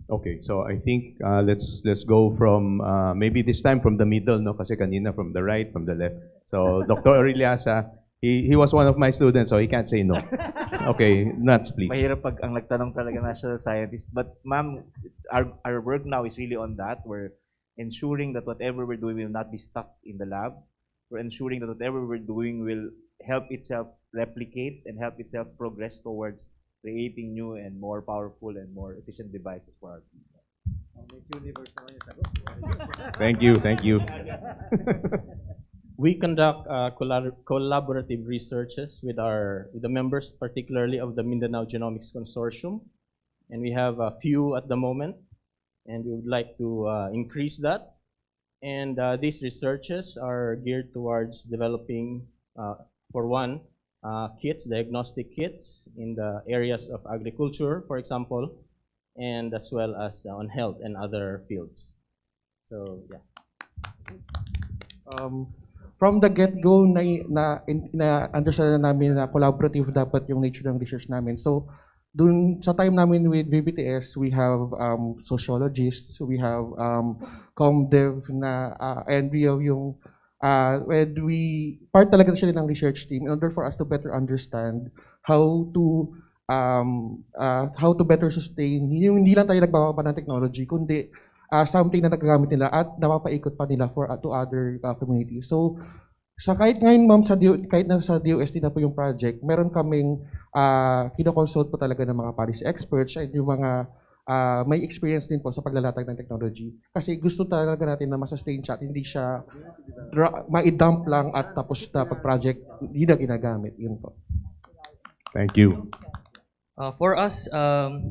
S10: Okay, so I think let's go from maybe this time from the middle, no? Kasi kanina from the right, from the left. So Dr. Aureliasa, he was one of my students, so he can't say no. Okay, Nats, please.
S12: Mahirap pag ang nagtanong talaga national scientist. But ma'am, our work now is really on that. We're ensuring that whatever we're doing will not be stuck in the lab. We're ensuring that whatever we're doing will help itself replicate and help itself progress towards creating new and more powerful and more efficient devices for our people.
S10: Thank you, thank you.
S19: We conduct collaborative researches with the members, particularly of the Mindanao Genomics Consortium, and we have a few at the moment, and we would like to increase that. And these researches are geared towards developing, for one, diagnostic kits in the areas of agriculture, for example, and as well as on health and other fields. So, yeah.
S5: From the get-go, na-understand na namin na collaborative dapat yung nature ng research namin. So, dun sa time namin with VBTS, we have sociologists, we have ComDev na, and we have yung, and we, part talaga sila ng research team in order for us to better understand how to better sustain, yung hindi lang tayo nagbababa ng technology, kundi something na nagagamit nila at napapaikot pa nila to other communities. So, kahit ngayon ma'am, kahit na sa DOST na po yung project, meron kaming kinoconsult po talaga ng mga policy experts and yung mga may experience din po sa paglalatag ng technology. Kasi gusto talaga natin na masustain siya at hindi siya ma-dump lang at tapos na pag-project, hindi na ginagamit. Yun po.
S10: Thank you.
S1: For us,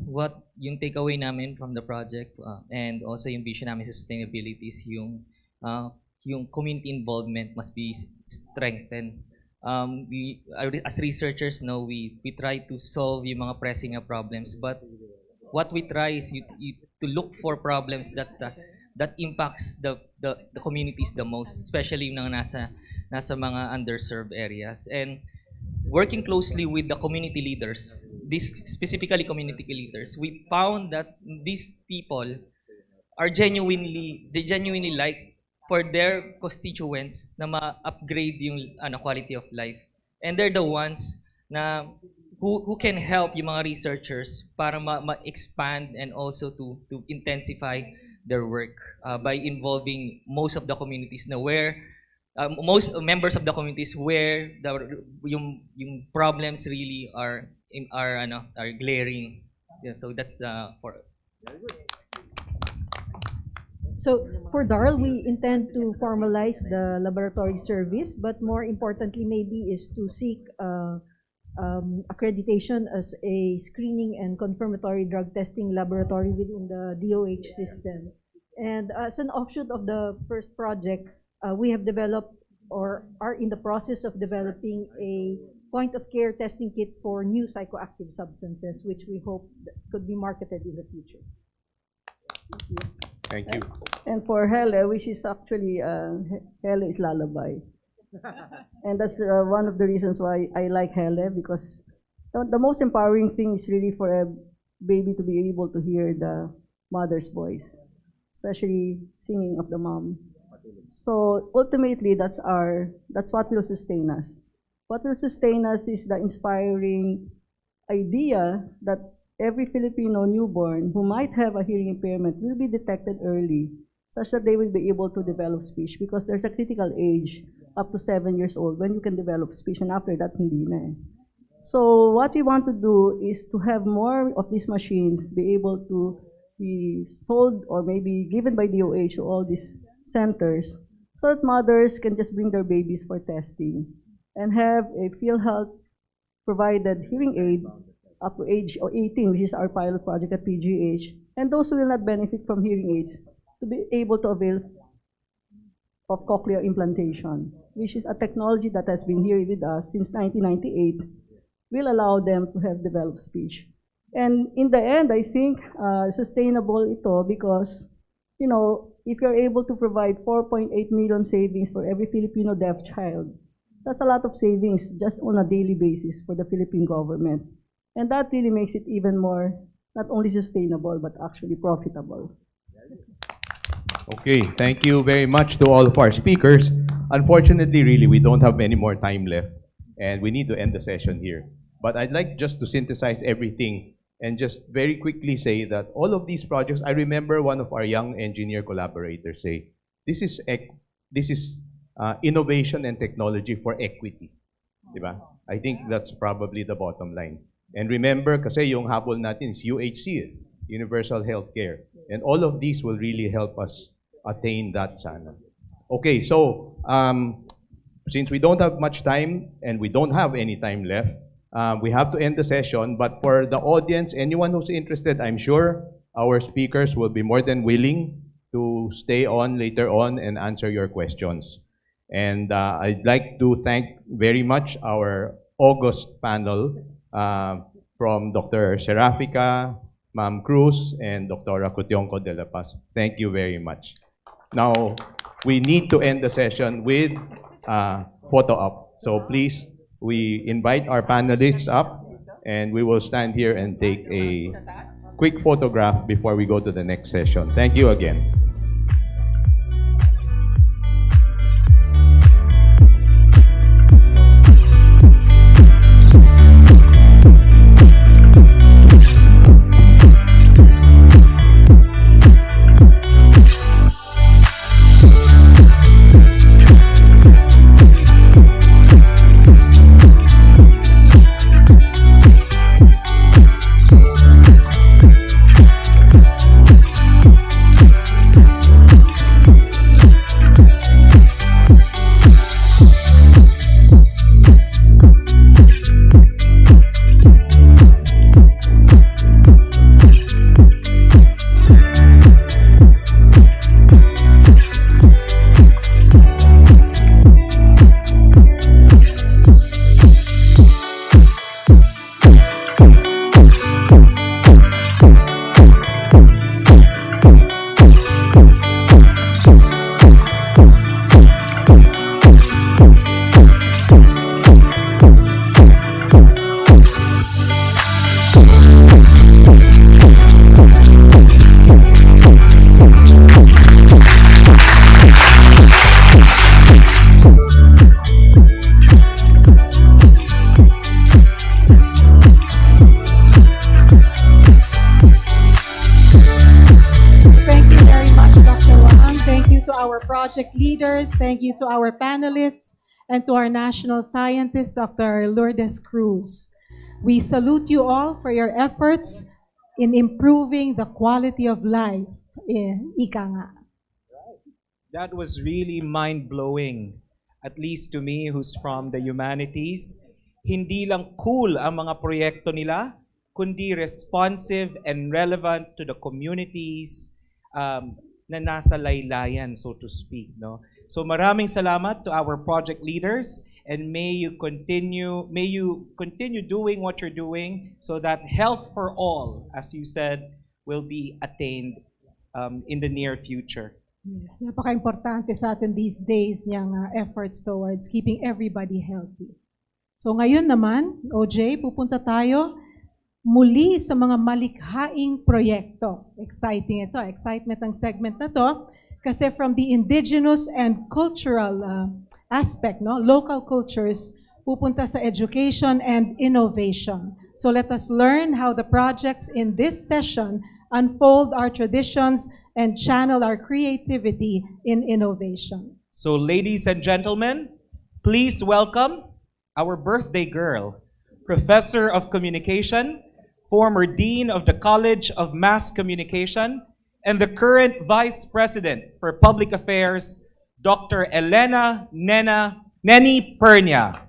S1: what yung takeaway namin from the project and also yung vision namin sa sustainability is yung community involvement must be strengthened. As researchers, we try to solve yung mga pressing problems, but what we try is to look for problems that impacts the communities the most, especially yung nasa mga underserved areas. And working closely with the community leaders, specifically community leaders, we found that these people are genuinely like for their constituents na ma-upgrade yung quality of life. And they're the ones na who can help yung mga researchers para ma-expand and also to intensify their work by involving most of the communities na where most members of the communities where yung problems really are glaring. Yeah, so that's for.
S13: So for DARL, we intend to formalize the laboratory service, but more importantly maybe is to seek accreditation as a screening and confirmatory drug testing laboratory within the DOH system. And as an offshoot of the first project, we have developed or are in the process of developing a point-of-care testing kit for new psychoactive substances, which we hope could be marketed in the future. Thank you.
S10: Thank you.
S11: And for Hele, which is actually, Hele is lullaby. And that's one of the reasons why I like Hele, because the most empowering thing is really for a baby to be able to hear the mother's voice, especially singing of the mom. So ultimately, that's what will sustain us. What will sustain us is the inspiring idea that every Filipino newborn who might have a hearing impairment will be detected early, such that they will be able to develop speech, because there's a critical age up to 7 years old when you can develop speech, and after that, hindi na. So what we want to do is to have more of these machines be able to be sold or maybe given by DOH to all these centers so that mothers can just bring their babies for testing and have a PhilHealth provided hearing aid up to age 18, which is our pilot project at PGH, and those who will not benefit from hearing aids to be able to avail of cochlear implantation, which is a technology that has been here with us since 1998, will allow them to have developed speech. And in the end, I think sustainable ito because, you know, if you're able to provide 4.8 million savings for every Filipino deaf child, that's a lot of savings just on a daily basis for the Philippine government. And that really makes it even more, not only sustainable, but actually profitable.
S10: Okay, thank you very much to all of our speakers. Unfortunately, really, we don't have any more time left, and we need to end the session here. But I'd like just to synthesize everything and just very quickly say that all of these projects, I remember one of our young engineer collaborators say, this is innovation and technology for equity. Diba? I think that's probably the bottom line. And remember, kasi yung habol natin is UHC, Universal Healthcare. And all of these will really help us attain that sana. Okay, so since we don't have much time and we don't have any time left, we have to end the session. But for the audience, anyone who's interested, I'm sure our speakers will be more than willing to stay on later on and answer your questions. And I'd like to thank very much our August panel from Dr. Serafica, Ma'am Cruz, and Dr. Cutionco de la Paz. Thank you very much. Now, we need to end the session with photo op. So please, we invite our panelists up, and we will stand here and take a quick photograph before we go to the next session. Thank you again.
S21: project leaders, thank you to our panelists, and to our national scientist, Dr. Lourdes Cruz. We salute you all for your efforts in improving the quality of life in Ika nga.
S9: That was really mind-blowing, at least to me who's from the humanities. Hindi lang cool ang mga proyekto nila, kundi responsive and relevant to the communities na nasa laylayan, so to speak. No? So maraming salamat to our project leaders, and may you continue doing what you're doing so that health for all, as you said, will be attained in the near future.
S21: Yes, napaka-importante sa atin these days niyang efforts towards keeping everybody healthy. So ngayon naman, OJ, pupunta tayo muli sa mga malikhaing proyekto. Exciting ito, excitement ang segment na to kasi from the indigenous and cultural aspect, no, local cultures, pupunta sa education and innovation. So let us learn how the projects in this session unfold our traditions and channel our creativity in innovation.
S9: So ladies and gentlemen, please welcome our birthday girl, Professor of Communication, former Dean of the College of Mass Communication, and the current Vice President for Public Affairs, Dr. Elena Neni Pernia.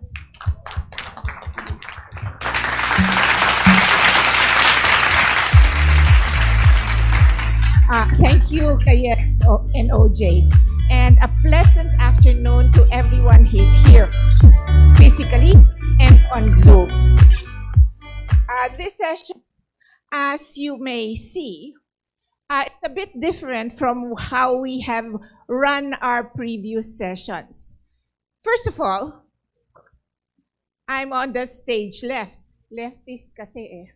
S6: Thank you, Kayet and OJ. And a pleasant afternoon to everyone here, physically and on Zoom. This session, as you may see, it's a bit different from how we have run our previous sessions. First of all, I'm on the stage left. Leftist kasi eh.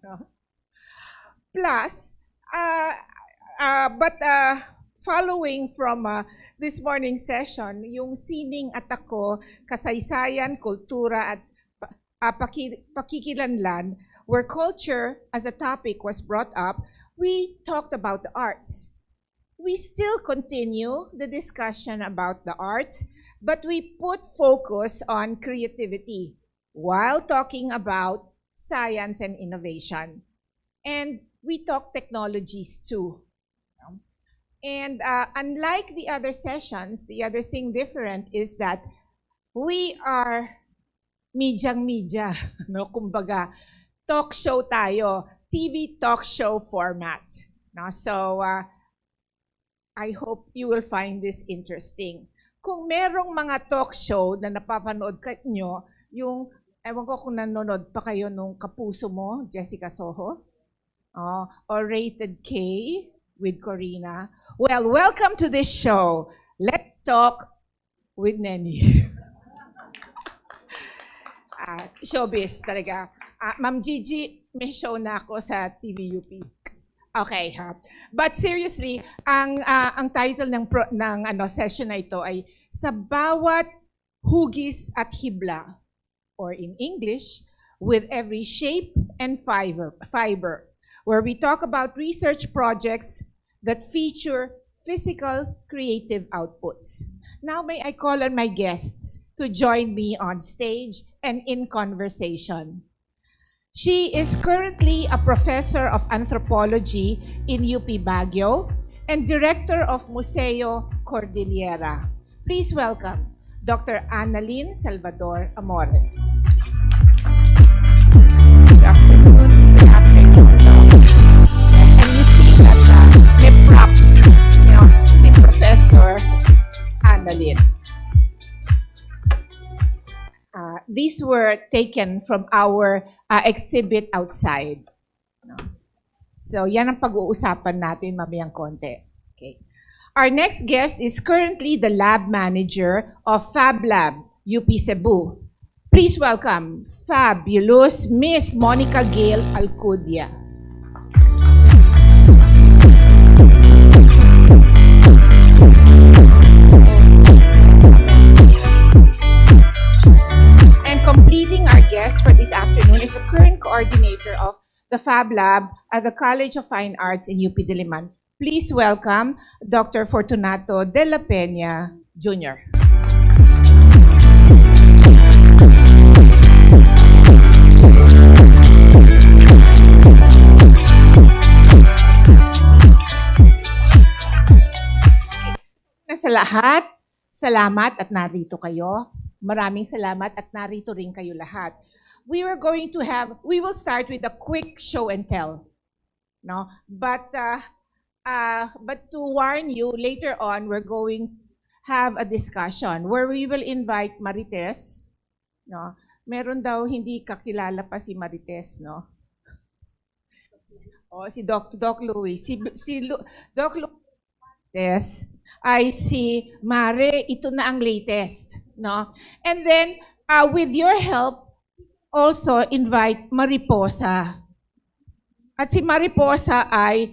S6: No? Plus, following from this morning's session, yung sining at ako, kasaysayan, kultura at pakikilanlan, where culture as a topic was brought up, we talked about the arts. We still continue the discussion about the arts, but we put focus on creativity while talking about science and innovation. And we talk technologies too. And unlike the other sessions, the other thing different is that we are media, no? Kumbaga, talk show tayo, TV talk show format. No? So, I hope you will find this interesting. Kung merong mga talk show na napapanood nyo, yung, ewan ko kung nanonood pa kayo nung Kapuso Mo, Jessica Soho, or Rated K with Corina. Well, welcome to this show. Let's talk with Neni. Showbiz talaga. Ma'am Gigi, may show na ako sa TVUP. Okay, but seriously, ang title ng session na ito ay Sa Bawat Hugis at Hibla, or in English, With Every Shape and Fiber, where we talk about research projects that feature physical creative outputs. Now may I call on my guests to join me on stage and in conversation. She is currently a professor of anthropology in UP Baguio and director of Museo Cordillera. Please welcome Dr. Annalyn Salvador Amores. Good afternoon. Good afternoon. And you see that may props, si Professor Annalyn. These were taken from our exhibit outside. So yan ang pag-uusapan natin mamayang konti. Okay. Our next guest is currently the lab manager of Fab Lab, UP Cebu. Please welcome fabulous Miss Monica Gail Alcudia. Completing our guest for this afternoon is the current coordinator of the Fab Lab at the College of Fine Arts in UP Diliman. Please welcome Dr. Fortunato de la Peña, Jr. Sa lahat, salamat at narito kayo. Maraming salamat at narito rin kayo lahat. We will start with a quick show and tell. No? But to warn you, later on, we're going to have a discussion where we will invite Marites. No? Meron daw hindi kakilala pa si Marites, no? Si Doc Louie. Doc Louie ay si Mare, ito na ang latest. No? And then, with your help, also invite Mariposa. At si Mariposa ay,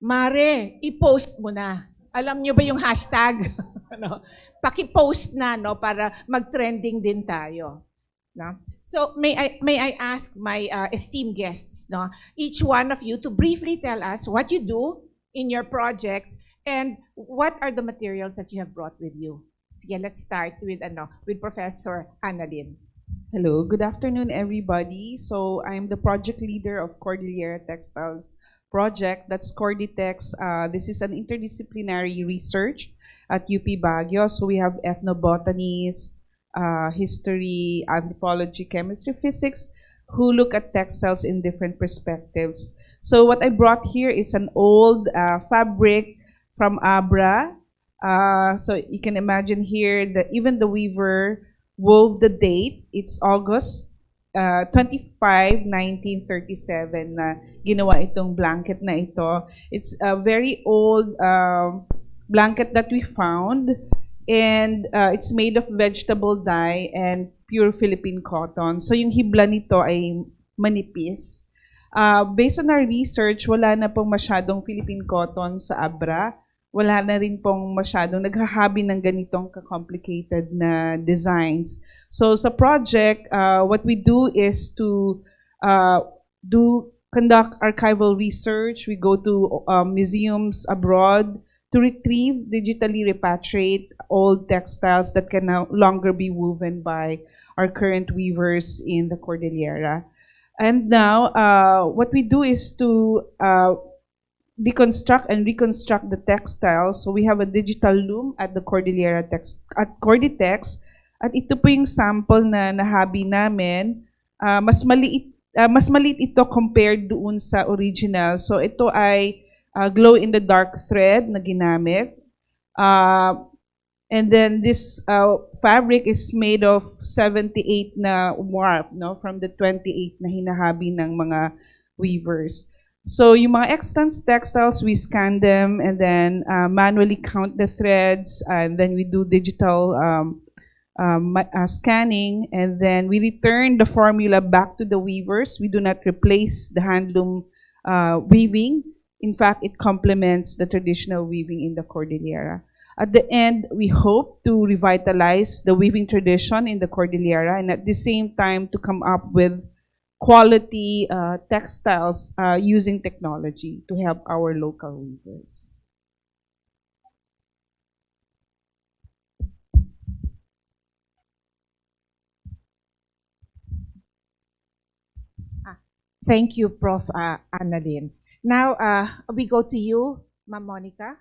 S6: Mare, i-post mo na. Alam nyo ba yung hashtag? No? Paki-post na, no, para mag-trending din tayo. No? So, may I ask my esteemed guests, no, each one of you to briefly tell us what you do in your projects and what are the materials that you have brought with you? Sige, let's start with Professor Annalyn.
S20: Hello, good afternoon everybody. So I'm the project leader of Cordillera Textiles
S18: project. That's Corditex. This is an interdisciplinary research at UP Baguio. So we have ethnobotanists, history, anthropology, chemistry, physics, who look at textiles in different perspectives. So what I brought here is an old fabric from Abra. So you can imagine here that even the weaver wove the date. It's August 25, 1937 na ginawa itong blanket na ito. It's a very old blanket that we found, and it's made of vegetable dye and pure Philippine cotton. So yung hibla nito ay manipis. Based on our research, wala na pong masyadong Philippine cotton sa Abra. Wala na rin pong masyadong naghahabi ng ganitong complicated na designs. So sa project, what we do is to conduct archival research. We go to museums abroad to retrieve, digitally repatriate old textiles that can no longer be woven by our current weavers in the Cordillera. And now, what we do is to deconstruct and reconstruct the textiles. So we have a digital loom at the Cordillera at Corditex. At ito po yung sample na nahabi namin. Mas maliit ito compared doon sa original. So ito ay glow in the dark thread na ginamit. And then this fabric is made of 78 na warp, no, from the 28 na hinahabi ng mga weavers. So yung mga extant textiles, we scan them and then manually count the threads, and then we do digital scanning, and then we return the formula back to the weavers. We do not replace the handloom weaving. In fact, it complements the traditional weaving in the Cordillera. At the end, we hope to revitalize the weaving tradition in the Cordillera, and at the same time to come up with quality textiles using technology to help our local weavers.
S6: Thank you, Prof. Annalyn. Now, we go to you, Ma'am Monica.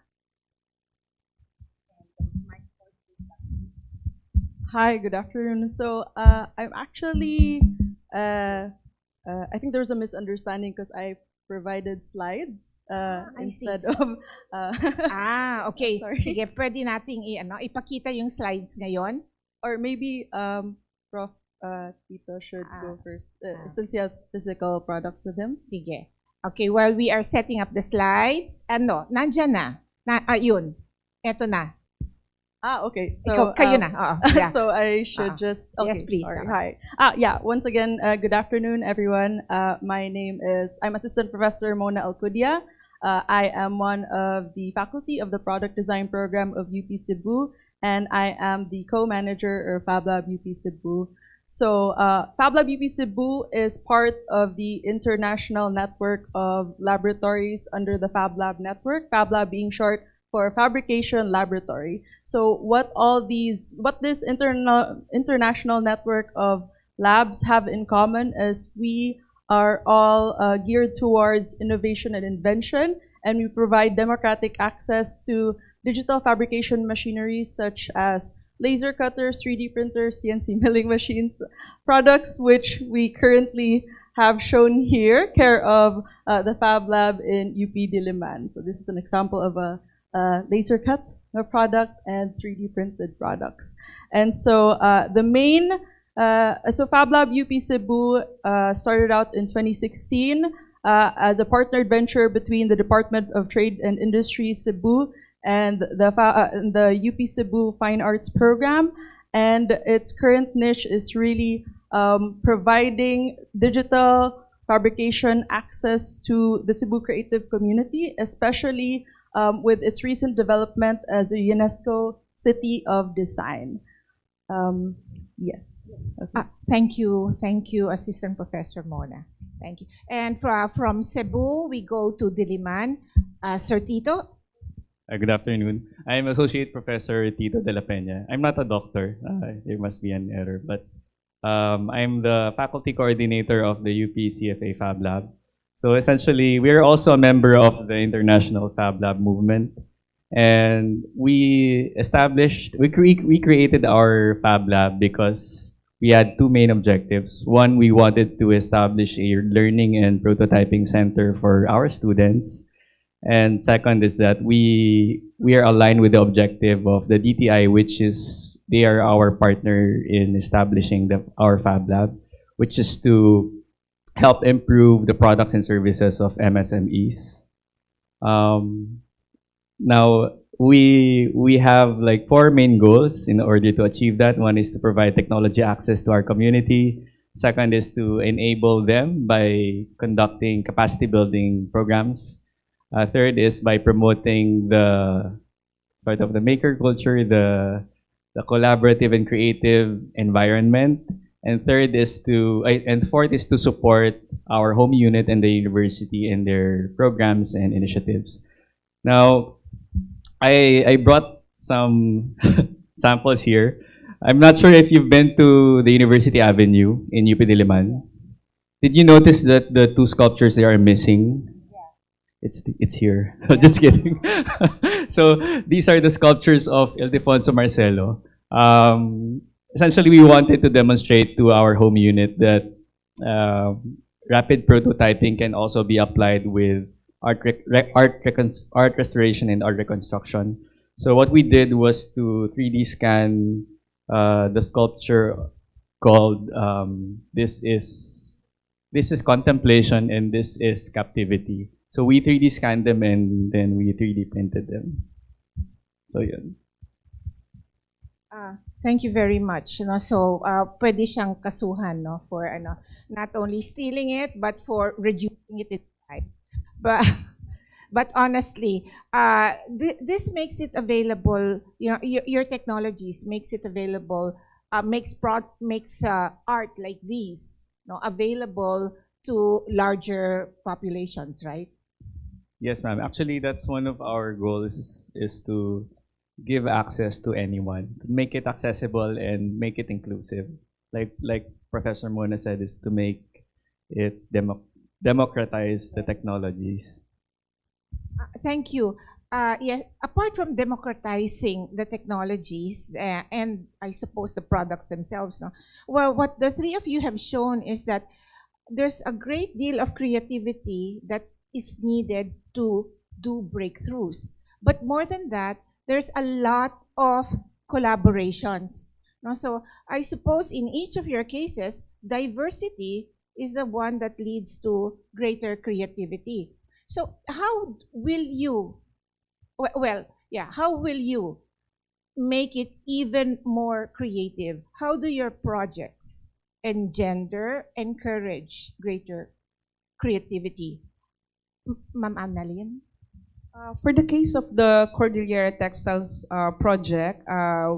S20: Hi, good afternoon. So I'm actually, I think there was a misunderstanding because I provided slides instead of...
S6: Okay.
S20: Sorry.
S6: Sige, pwede nating ipakita yung slides ngayon.
S20: Or maybe Prof. Tito should go first since he has physical products with him.
S6: Sige. Okay, while we are setting up the slides, nandyan na. Yun. Eto na.
S20: Okay. So
S6: kayo na. Yeah.
S20: So I should just. Okay,
S6: yes, please.
S20: Sorry. Hi. Yeah. Once again, good afternoon, everyone. My name is. I'm Assistant Professor Mona Alcudia. I am one of the faculty of the Product Design Program of UP Cebu, and I am the co-manager of FabLab UP Cebu. So FabLab UP Cebu is part of the international network of laboratories under the FabLab network. FabLab being short for Fabrication Laboratory. So what this international network of labs have in common is we are all geared towards innovation and invention, and we provide democratic access to digital fabrication machinery such as laser cutters, 3D printers, CNC milling machines, products which we currently have shown here, care of the Fab Lab in UP Diliman. So this is an example of a laser cut product and 3D printed products. And so so Fab Lab UP Cebu started out in 2016 as a partnered venture between the Department of Trade and Industry Cebu and the UP Cebu Fine Arts Program. And its current niche is really providing digital fabrication access to the Cebu creative community, especially with its recent development as a UNESCO City of Design. Yes. Okay.
S6: Thank you, Assistant Professor Mona. Thank you. And from Cebu, we go to Diliman. Sir Tito?
S23: Good afternoon. I'm Associate Professor Tito de la Peña. I'm not a doctor. There must be an error. But I'm the faculty coordinator of the UP CFA Fab Lab. So essentially, we're also a member of the International Fab Lab movement. And we created our Fab Lab because we had two main objectives. One, we wanted to establish a learning and prototyping center for our students. And second is that we are aligned with the objective of the DTI, which is they are our partner in establishing our Fab Lab, which is to help improve the products and services of MSMEs. Now, we have like 4 main goals in order to achieve that. One is to provide technology access to our community. Second is to enable them by conducting capacity building programs. Third is by promoting the sort of the maker culture, the collaborative and creative environment. And fourth is to support our home unit and the university in their programs and initiatives. Now, I brought some samples here. I'm not sure if you've been to the University Avenue in UP Diliman. Did you notice that the 2 sculptures there are missing? It's here. Just kidding. So these are the sculptures of Ildefonso Marcelo. Essentially, we wanted to demonstrate to our home unit that rapid prototyping can also be applied with art restoration and art reconstruction. So what we did was to 3D scan the sculpture called this is contemplation and this is captivity. So we 3D scanned them and then we 3D printed them. So yeah.
S6: Thank you very much. No? So, pwede siyang kasuhan, no, for not only stealing it, but for reducing it in time. But honestly, this makes it available. You know, your technologies makes it available, makes art like these, no, available to larger populations, right?
S23: Yes, ma'am. Actually, that's one of our goals is to give access to anyone, to make it accessible and make it inclusive. Like Professor Mona said, is to make it democratize the technologies.
S6: Thank you. Yes, apart from democratizing the technologies and I suppose the products themselves, no? Well, what the 3 of you have shown is that there's a great deal of creativity that is needed to do breakthroughs. But more than that, there's a lot of collaborations. No? So I suppose in each of your cases, diversity is the one that leads to greater creativity. So how will you, how will you make it even more creative? How do your projects encourage greater creativity? Ma'am Annalyn?
S18: For the case of the Cordillera Textiles project,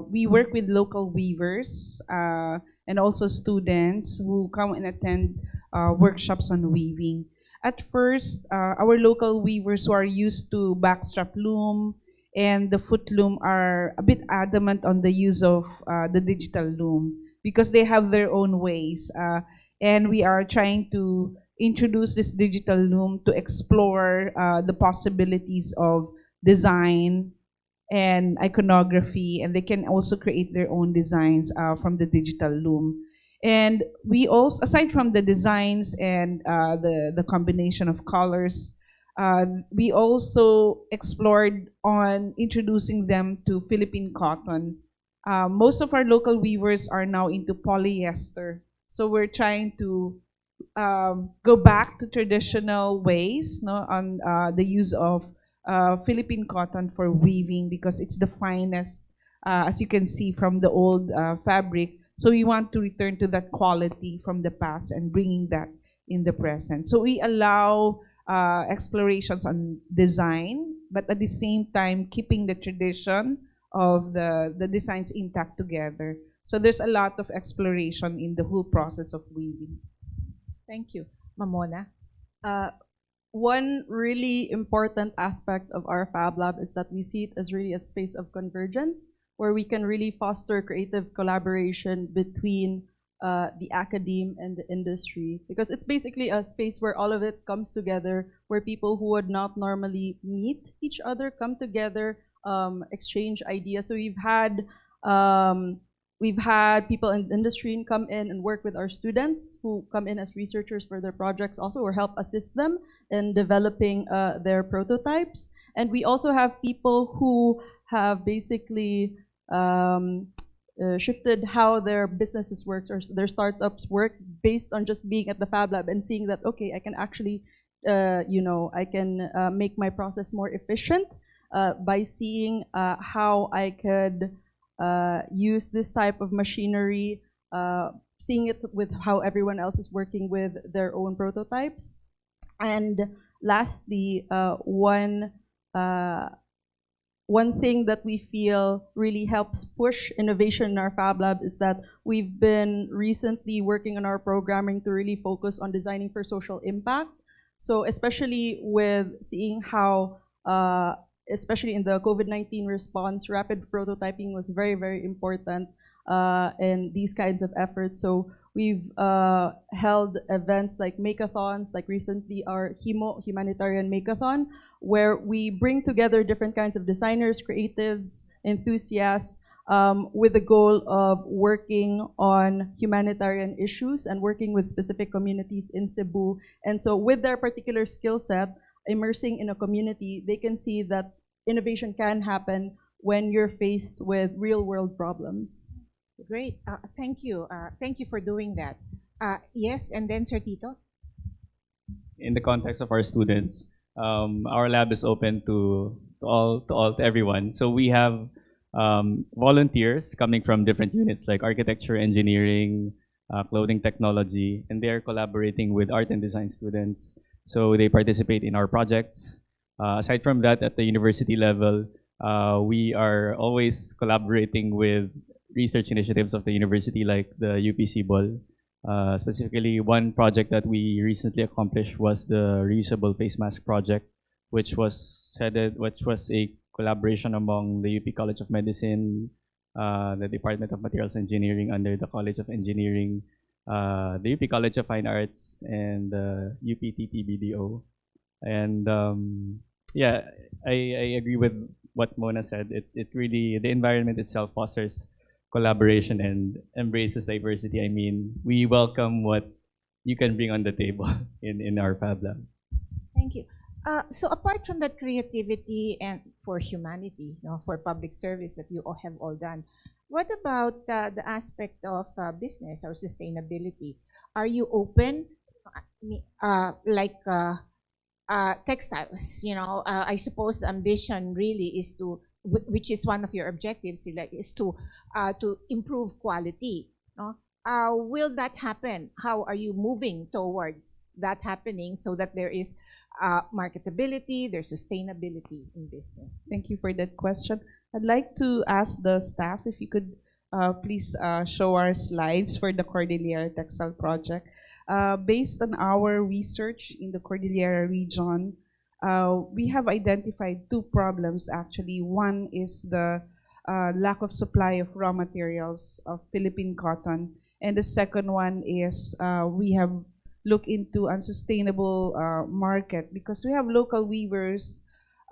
S18: we work with local weavers and also students who come and attend workshops on weaving. At first, our local weavers who are used to backstrap loom and the foot loom are a bit adamant on the use of the digital loom because they have their own ways. And we are trying to introduce this digital loom to explore the possibilities of design and iconography, and they can also create their own designs from the digital loom. And we also, aside from the designs and the combination of colors, we also explored on introducing them to Philippine cotton. Most of our local weavers are now into polyester, so we're trying to go back to traditional ways, no, on the use of Philippine cotton for weaving because it's the finest, as you can see from the old fabric. So we want to return to that quality from the past and bringing that in the present. So we allow explorations on design, but at the same time keeping the tradition of the designs intact together. So there's a lot of exploration in the whole process of weaving.
S6: Thank you. Mamona?
S20: One really important aspect of our Fab Lab is that we see it as really a space of convergence where we can really foster creative collaboration between the academe and the industry, because it's basically a space where all of it comes together, where people who would not normally meet each other come together, exchange ideas. So we've had people in the industry come in and work with our students who come in as researchers for their projects also, or help assist them in developing their prototypes. And we also have people who have basically shifted how their businesses work or their startups work based on just being at the Fab Lab and seeing that, okay, I can actually, I can make my process more efficient by seeing how I could use this type of machinery, seeing it with how everyone else is working with their own prototypes. And lastly, one thing that we feel really helps push innovation in our Fab Lab is that we've been recently working on our programming to really focus on designing for social impact. So especially with seeing how, especially in the COVID-19 response, rapid prototyping was very, very important in these kinds of efforts. So we've held events like makeathons, like recently our humanitarian makeathon, where we bring together different kinds of designers, creatives, enthusiasts, with the goal of working on humanitarian issues and working with specific communities in Cebu. And so with their particular skill set, immersing in a community, they can see that innovation can happen when you're faced with real-world problems.
S6: Great. Thank you. Thank you for doing that. Yes, and then Sir Tito?
S23: In the context of our students, our lab is open to everyone. So we have volunteers coming from different units like architecture, engineering, clothing technology, and they're collaborating with art and design students. So they participate in our projects. Aside from that, at the university level, we are always collaborating with research initiatives of the university like the UP Ball. Specifically, one project that we recently accomplished was the reusable face mask project, which was a collaboration among the UP College of Medicine, the Department of Materials Engineering under the College of Engineering, the UP College of Fine Arts, and the UPTTBDO. And yeah, I agree with what Mona said. It really, the environment itself fosters collaboration and embraces diversity. I mean, we welcome what you can bring on the table in our Fab Lab.
S6: Thank you. So apart from that creativity and for humanity, for public service that you all have all done, what about the aspect of business or sustainability? Are you open, textiles? I suppose the ambition really is to, which is one of your objectives, is to improve quality. Will that happen? How are you moving towards that happening so that there is marketability, there's sustainability in business?
S18: Thank you for that question. I'd like to ask the staff if you could please show our slides for the Cordillera Textile Project. Based on our research in the Cordillera region, we have identified two problems actually. One is the lack of supply of raw materials of Philippine cotton. And the second one is we have looked into unsustainable market, because we have local weavers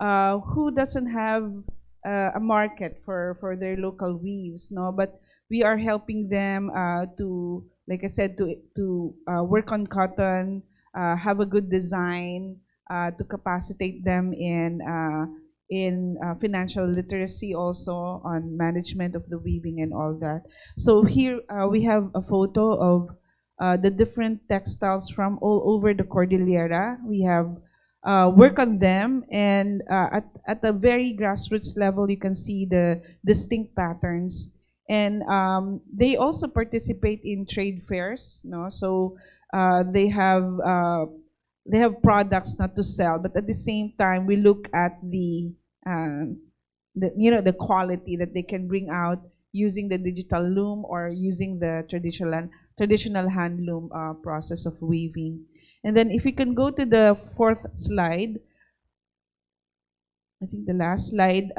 S18: who doesn't have a market for their local weaves, no? But we are helping them to, like I said, to work on cotton, have a good design, to capacitate them in financial literacy, also on management of the weaving and all that. So here we have a photo of the different textiles from all over the Cordillera. We have work on them, and at a very grassroots level, you can see the distinct patterns. And they also participate in trade fairs, no? So they have products not to sell, but at the same time, we look at the quality that they can bring out using the digital loom or using the traditional hand loom process of weaving. And then if we can go to the fourth slide, I think the last slide.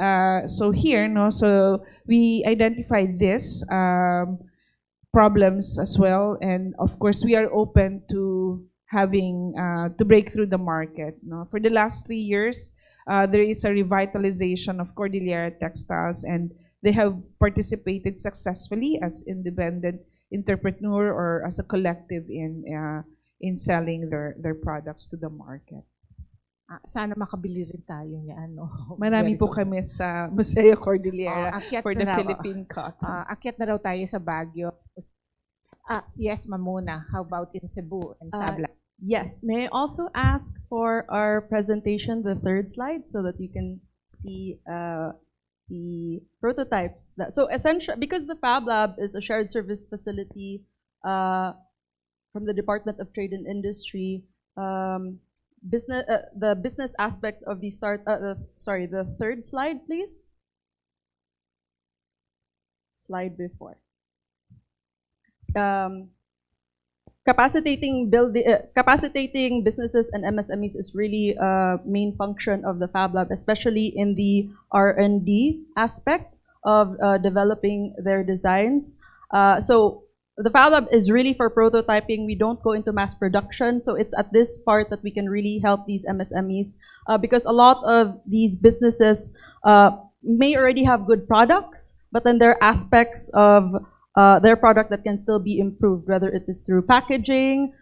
S18: So here, no, so we identified this. problems as well. And of course, we are open to having to break through the market. No? For the last 3 years, there is a revitalization of Cordillera Textiles, and they have participated successfully as independent entrepreneur or as a collective in selling their products to the market.
S6: Sana makabili rin tayo niyan. No?
S18: Marami
S6: Very
S18: po
S6: soon.
S18: kami sa Museo Cordillera
S6: Akyat
S18: for
S6: na
S18: the
S6: raw.
S18: Philippine cotton.
S6: Akyat na raw tayo sa Baguio. Yes, Mamuna. How about in Cebu and Fab Lab?
S20: Yes, may I also ask for our presentation, the third slide, so that you can see the prototypes. So essentially, because the Fab Lab is a shared service facility from the Department of Trade and Industry, the business aspect of the the third slide, please. Slide before. Capacitating businesses and MSMEs is really a main function of the Fab Lab, especially in the R&D aspect of developing their designs. So the Fab Lab is really for prototyping. We don't go into mass production. So it's at this part that we can really help these MSMEs because a lot of these businesses may already have good products, but then there are aspects of their product that can still be improved, whether it is through packaging,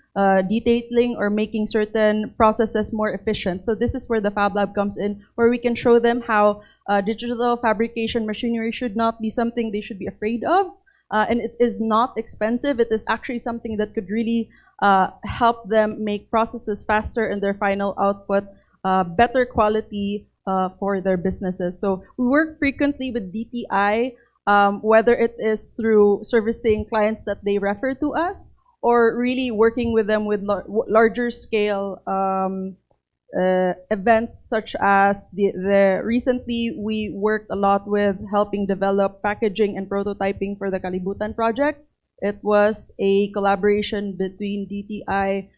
S20: detailing, or making certain processes more efficient. So this is where the Fab Lab comes in, where we can show them how digital fabrication machinery should not be something they should be afraid of. And it is not expensive. It is actually something that could really help them make processes faster and their final output better quality for their businesses. So we work frequently with DTI, whether it is through servicing clients that they refer to us, or really working with them with larger scale events, such as recently we worked a lot with helping develop packaging and prototyping for the Kalibutan project. It was a collaboration between DTI,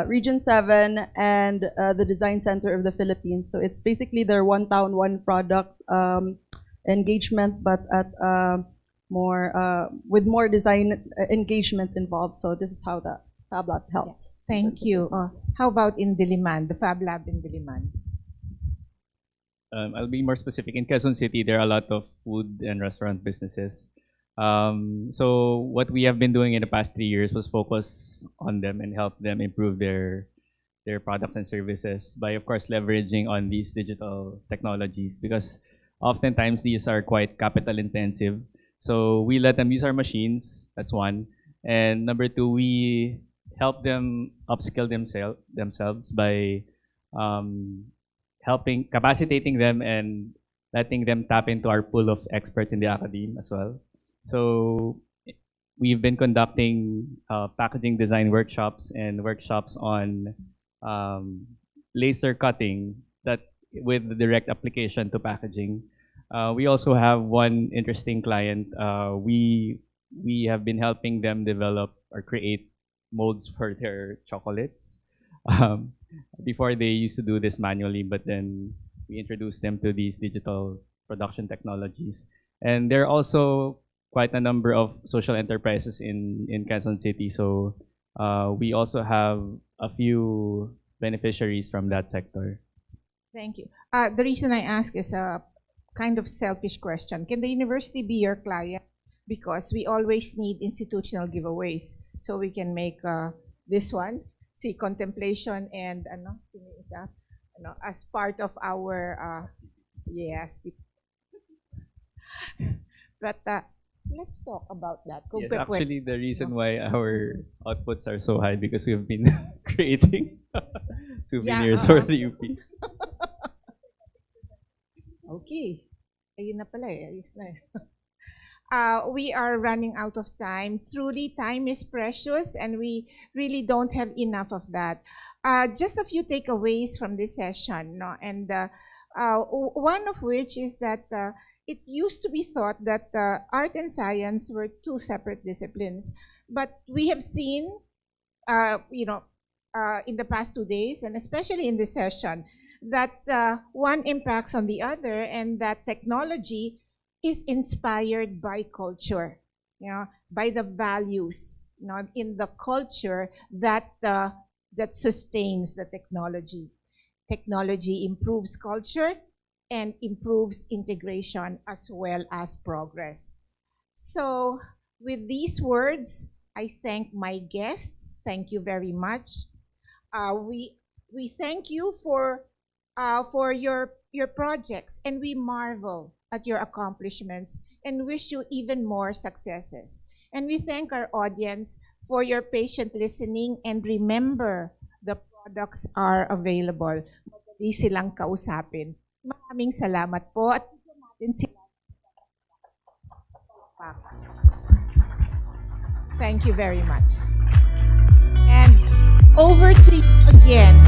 S20: Region 7, and the Design Center of the Philippines. So it's basically their one town, one product engagement, but at with more design engagement involved. So this is how the Fab Lab helped.
S6: Thank you. How about in Diliman, the Fab Lab in Diliman?
S23: I'll be more specific. In Quezon City, there are a lot of food and restaurant businesses. So what we have been doing in the past 3 years was focus on them and help them improve their products and services by, of course, leveraging on these digital technologies, because oftentimes these are quite capital intensive. So we let them use our machines. That's one. And number two, we help them upskill themselves by capacitating them and letting them tap into our pool of experts in the academe as well. So we've been conducting packaging design workshops and workshops on laser cutting that with the direct application to packaging. We also have one interesting client. We have been helping them develop or create molds for their chocolates. Before they used to do this manually, but then we introduced them to these digital production technologies. And there are also quite a number of social enterprises in Quezon City. So we also have a few beneficiaries from that sector.
S6: Thank you. The reason I ask is a kind of selfish question. Can the university be your client? Because we always need institutional giveaways. So we can make this one, see contemplation and as part of our, yes. But let's talk about that.
S23: Yes, actually, the reason why our outputs are so high because we've been creating souvenirs for the UP.
S6: Okay. Ayun na pala eh. Ayos na eh. We are running out of time. Truly, time is precious and we really don't have enough of that. Just a few takeaways from this session. No? And one of which is that it used to be thought that art and science were two separate disciplines. But we have seen, in the past 2 days, and especially in this session, that one impacts on the other, and that technology is inspired by culture. by the values, in the culture that that sustains the technology. Technology improves culture and improves integration as well as progress. So, with these words, I thank my guests. Thank you very much. We thank you for your projects, and we marvel at your accomplishments and wish you even more successes. And we thank our audience for your patient listening, and remember, the products are available. Madali silang kausapin. Maraming salamat po at bigyan natin sila. Thank you very much. And over to you again,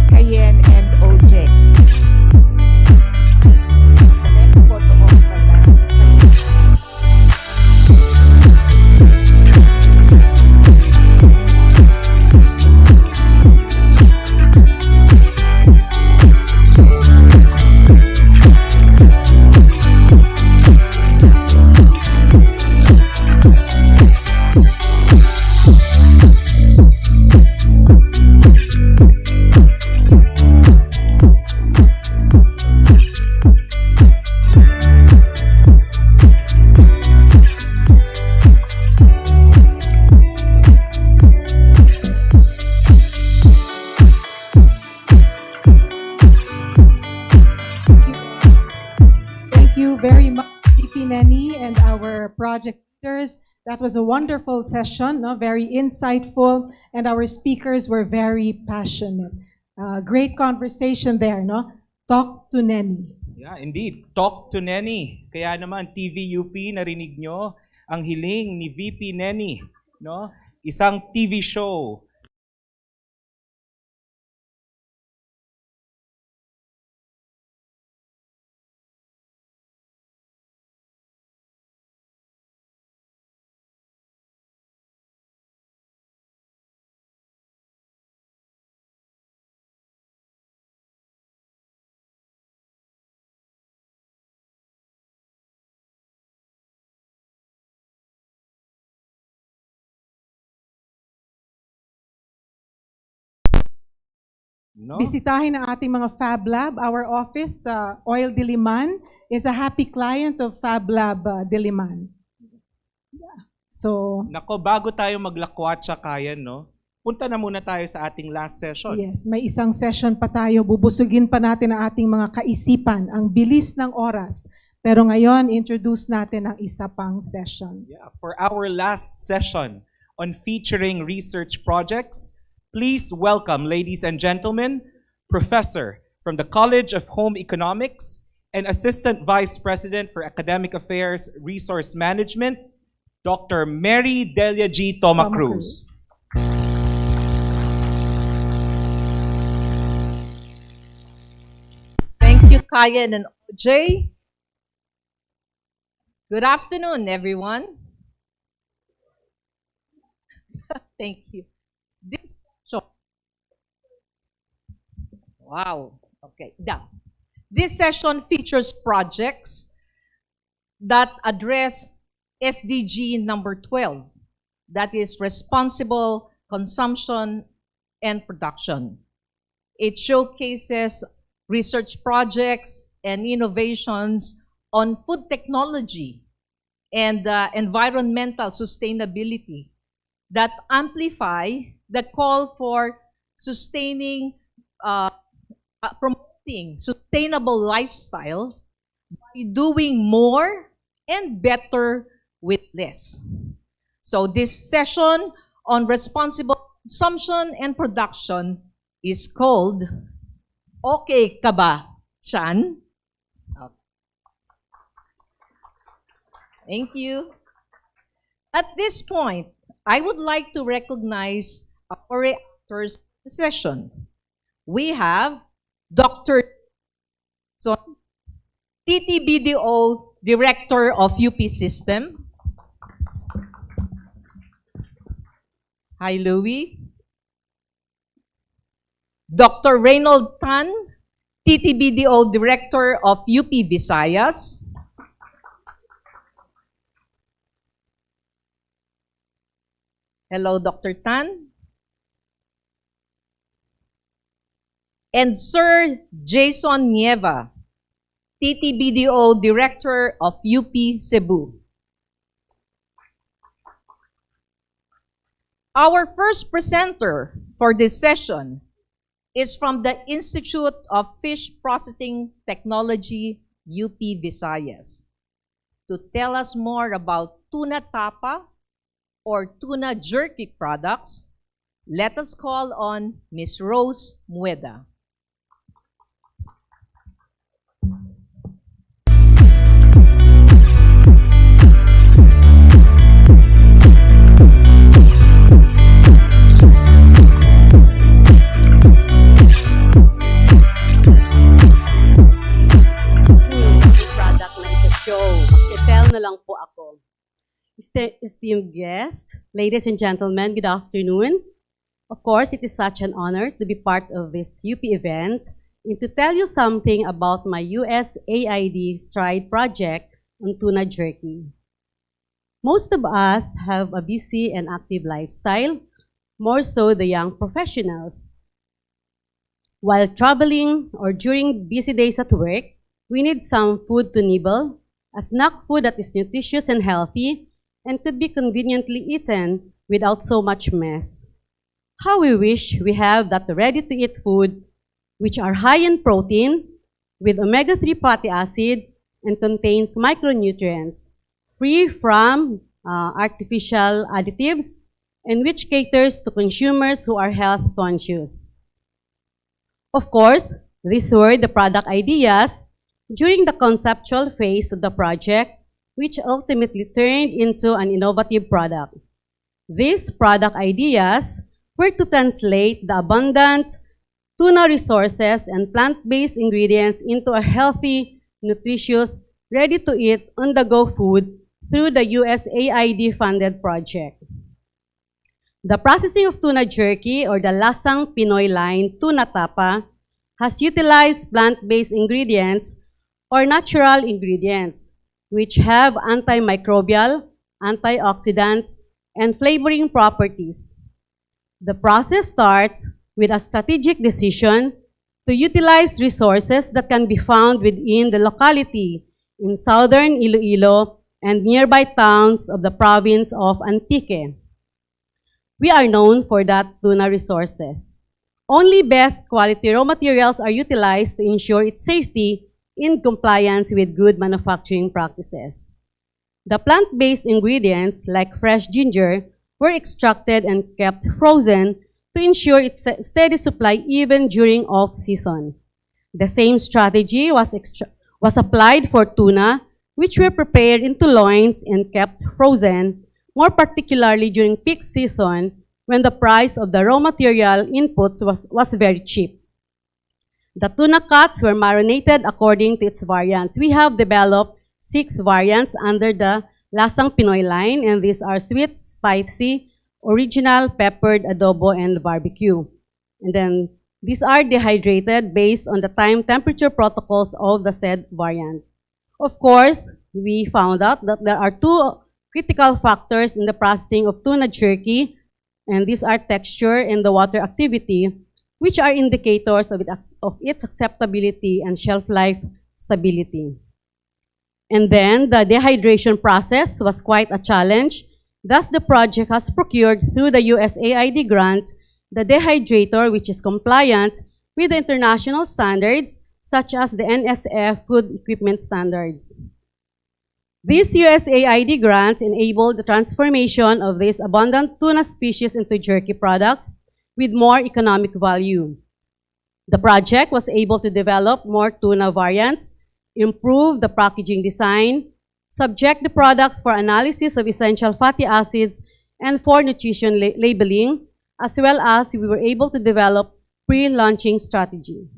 S6: Cayenne and OJ.
S21: project leaders. That was a wonderful session, no? Very insightful, and our speakers were very passionate. Great conversation there, no? Talk to Nenny.
S9: Yeah, indeed. Talk to Nenny. Kaya naman, TVUP, narinig nyo ang hiling ni VP Nenny, no? Isang TV show. No?
S21: Bisitahin ang ating mga Fab Lab. Our office, the Oil Diliman, is a happy client of Fab Lab Diliman. Yeah. So,
S9: Nako, bago tayo maglakwatsa kayan, no? Punta na muna tayo sa ating last session.
S21: yes, may isang session pa tayo. Bubusugin pa natin ang ating mga kaisipan. Ang bilis ng oras. Pero ngayon, introduce natin ang isa pang session.
S9: Yeah, for our last session on featuring research projects, please welcome, ladies and gentlemen, Professor from the College of Home Economics and Assistant Vice President for Academic Affairs Resource Management, Dr. Mary Delia G. Toma Cruz.
S3: Thank you, Kayan and OJ. Good afternoon, everyone. Thank you. This Wow. Okay. Now, this session features projects that address SDG number 12, that is responsible consumption and production. It showcases research projects and innovations on food technology and environmental sustainability that amplify the call for promoting sustainable lifestyles by doing more and better with less. So this session on responsible consumption and production is called Okay Ka Ba, Chan? Thank you. At this point, I would like to recognize our actors in the session. We have Dr. TTBDO Director of UP System. Hi, Louie. Dr. Reynold Tan, TTBDO Director of UP Visayas. Hello, Dr. Tan. And Sir Jason Nieva, TTBDO Director of UP Cebu. Our first presenter for this session is from the Institute of Fish Processing Technology, UP Visayas, to tell us more about tuna tapa or tuna jerky products. Let us call on Ms. Rose Mueda.
S4: Product na isa show. Mag-tell na lang po ako. Esteemed guests, ladies and gentlemen, good afternoon. Of course, it is such an honor to be part of this UP event and to tell you something about my USAID STRIDE project on tuna jerky. Most of us have a busy and active lifestyle, more so the young professionals. While traveling or during busy days at work, we need some food to nibble, a snack food that is nutritious and healthy and could be conveniently eaten without so much mess. How we wish we have that ready-to-eat food which are high in protein, with omega-3 fatty acid, and contains micronutrients, free from artificial additives, and which caters to consumers who are health conscious. Of course, these were the product ideas during the conceptual phase of the project, which ultimately turned into an innovative product. These product ideas were to translate the abundant tuna resources and plant-based ingredients into a healthy, nutritious, ready-to-eat, on-the-go food through the USAID-funded project. The processing of tuna jerky, or the Lasang Pinoy line tuna tapa, has utilized plant-based ingredients or natural ingredients, which have antimicrobial, antioxidant, and flavoring properties. The process starts with a strategic decision to utilize resources that can be found within the locality in southern Iloilo and nearby towns of the province of Antique. We are known for that tuna resources. Only best quality raw materials are utilized to ensure its safety in compliance with good manufacturing practices. The plant-based ingredients, like fresh ginger, were extracted and kept frozen to ensure its steady supply even during off-season. The same strategy was applied for tuna, which were prepared into loins and kept frozen, more particularly during peak season when the price of the raw material inputs was very cheap. The tuna cuts were marinated according to its variants. We have developed 6 variants under the Lasang Pinoy line, and these are sweet, spicy, original, peppered, adobo, and barbecue. And then these are dehydrated based on the time temperature protocols of the said variant. Of course, we found out that there are 2 critical factors in the processing of tuna jerky, and these are texture and the water activity, which are indicators of its acceptability and shelf life stability. And then the dehydration process was quite a challenge. Thus, the project has procured through the USAID grant the dehydrator, which is compliant with the international standards such as the NSF Food Equipment Standards. This USAID grant enabled the transformation of this abundant tuna species into jerky products with more economic value. The project was able to develop more tuna variants, improve the packaging design, subject the products for analysis of essential fatty acids and for nutrition labeling, as well as we were able to develop pre-launching strategy.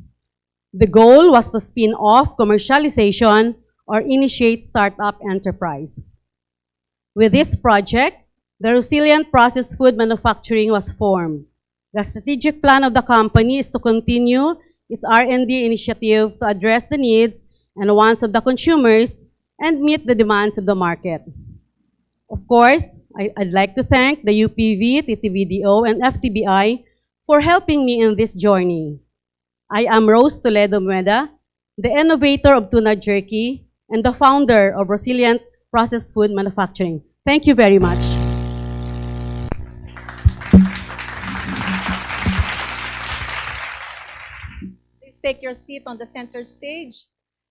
S4: The goal was to spin off commercialization or initiate startup enterprise. With this project, the Resilient Processed Food Manufacturing was formed. The strategic plan of the company is to continue its R&D initiative to address the needs and wants of the consumers and meet the demands of the market. Of course, I'd like to thank the UPV, TTVDO, and FTBI for helping me in this journey. I am Rose Toledo Mueda, the innovator of tuna jerky and the founder of Resilient Processed Food Manufacturing. Thank you very much.
S3: Please take your seat on the center stage.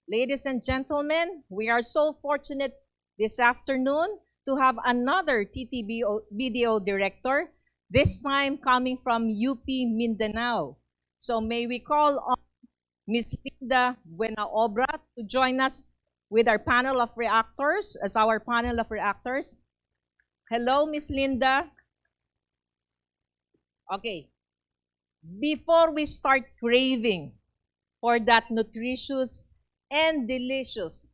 S3: Ladies and gentlemen, we are so fortunate this afternoon to have another TTBDO director, this time coming from UP Mindanao. So may we call on Ms. Linda Buenaobra to join us with our panel of reactors, as our panel of reactors. Hello, Ms. Linda. Okay. Before we start craving for that nutritious and delicious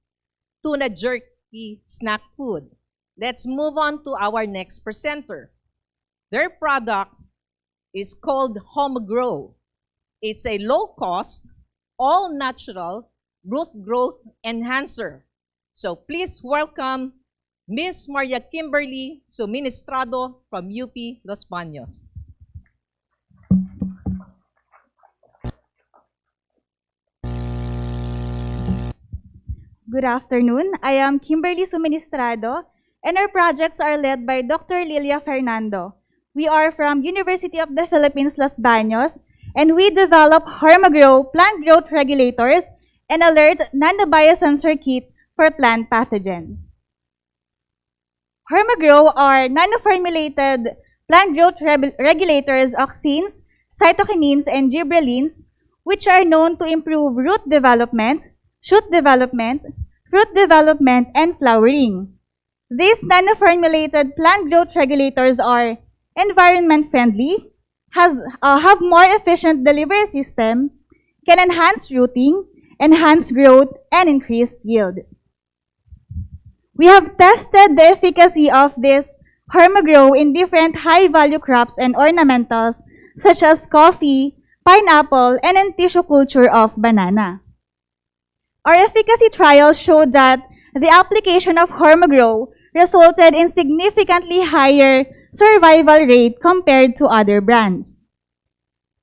S3: tuna jerky snack food, let's move on to our next presenter. Their product is called Home Grow. It's a low-cost, all-natural root growth enhancer. So please welcome Ms. Maria Kimberly Suministrado from UP Los Baños.
S8: Good afternoon. I am Kimberly Suministrado, and our projects are led by Dr. Lilia Fernando. We are from University of the Philippines, Los Baños, and we develop Hormogrow plant growth regulators and alert nanobiosensor kit for plant pathogens. Hormogrow are nanoformulated plant growth regulators, auxins, cytokinins, and gibberellins, which are known to improve root development, shoot development, fruit development, and flowering. These nanoformulated plant growth regulators are environment-friendly, have more efficient delivery system, can enhance rooting, enhance growth, and increase yield. We have tested the efficacy of this Hormogrow in different high-value crops and ornamentals such as coffee, pineapple, and in tissue culture of banana. Our efficacy trials showed that the application of Hormogrow resulted in significantly higher survival rate compared to other brands.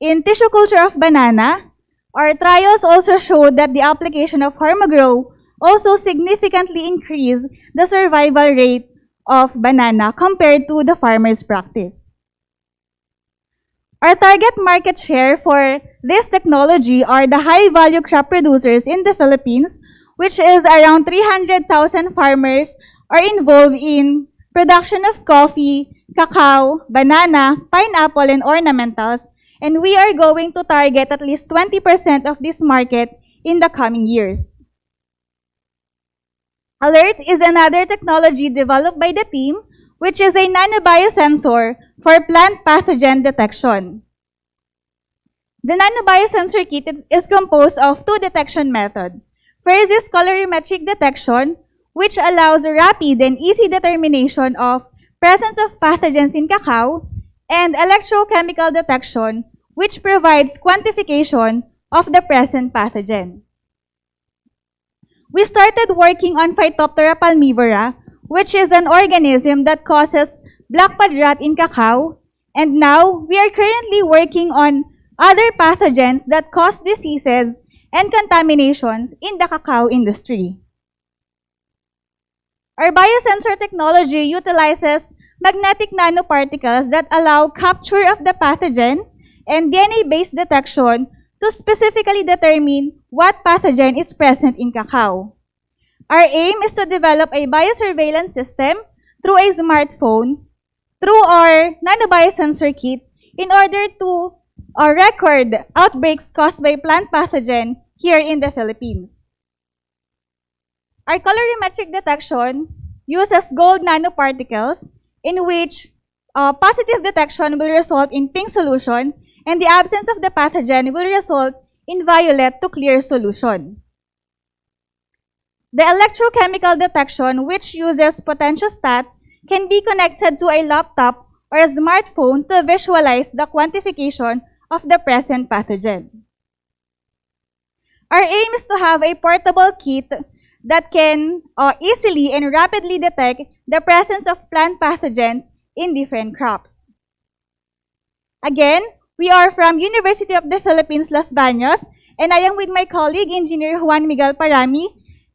S8: In tissue culture of banana, our trials also showed that the application of Hormogrow also significantly increased the survival rate of banana compared to the farmer's practice. Our target market share for this technology are the high-value crop producers in the Philippines, which is around 300,000 farmers are involved in production of coffee, cacao, banana, pineapple, and ornamentals, and we are going to target at least 20% of this market in the coming years. Alert is another technology developed by the team, which is a nanobiosensor for plant pathogen detection. The nanobiosensor kit is composed of two detection methods. First is colorimetric detection, which allows rapid and easy determination of presence of pathogens in cacao, and electrochemical detection, which provides quantification of the present pathogen. We started working on Phytophthora palmivora, which is an organism that causes black pod rot in cacao, and now we are currently working on other pathogens that cause diseases and contaminations in the cacao industry. Our biosensor technology utilizes magnetic nanoparticles that allow capture of the pathogen and DNA-based detection to specifically determine what pathogen is present in cacao. Our aim is to develop a biosurveillance system through a smartphone through our nanobiosensor kit in order to record outbreaks caused by plant pathogen here in the Philippines. Our colorimetric detection uses gold nanoparticles in which positive detection will result in pink solution and the absence of the pathogen will result in violet to clear solution. The electrochemical detection, which uses potentiostat, can be connected to a laptop or a smartphone to visualize the quantification of the present pathogen. Our aim is to have a portable kit that can easily and rapidly detect the presence of plant pathogens in different crops. Again, we are from University of the Philippines, Los Baños, and I am with my colleague, Engineer Juan Miguel Parami,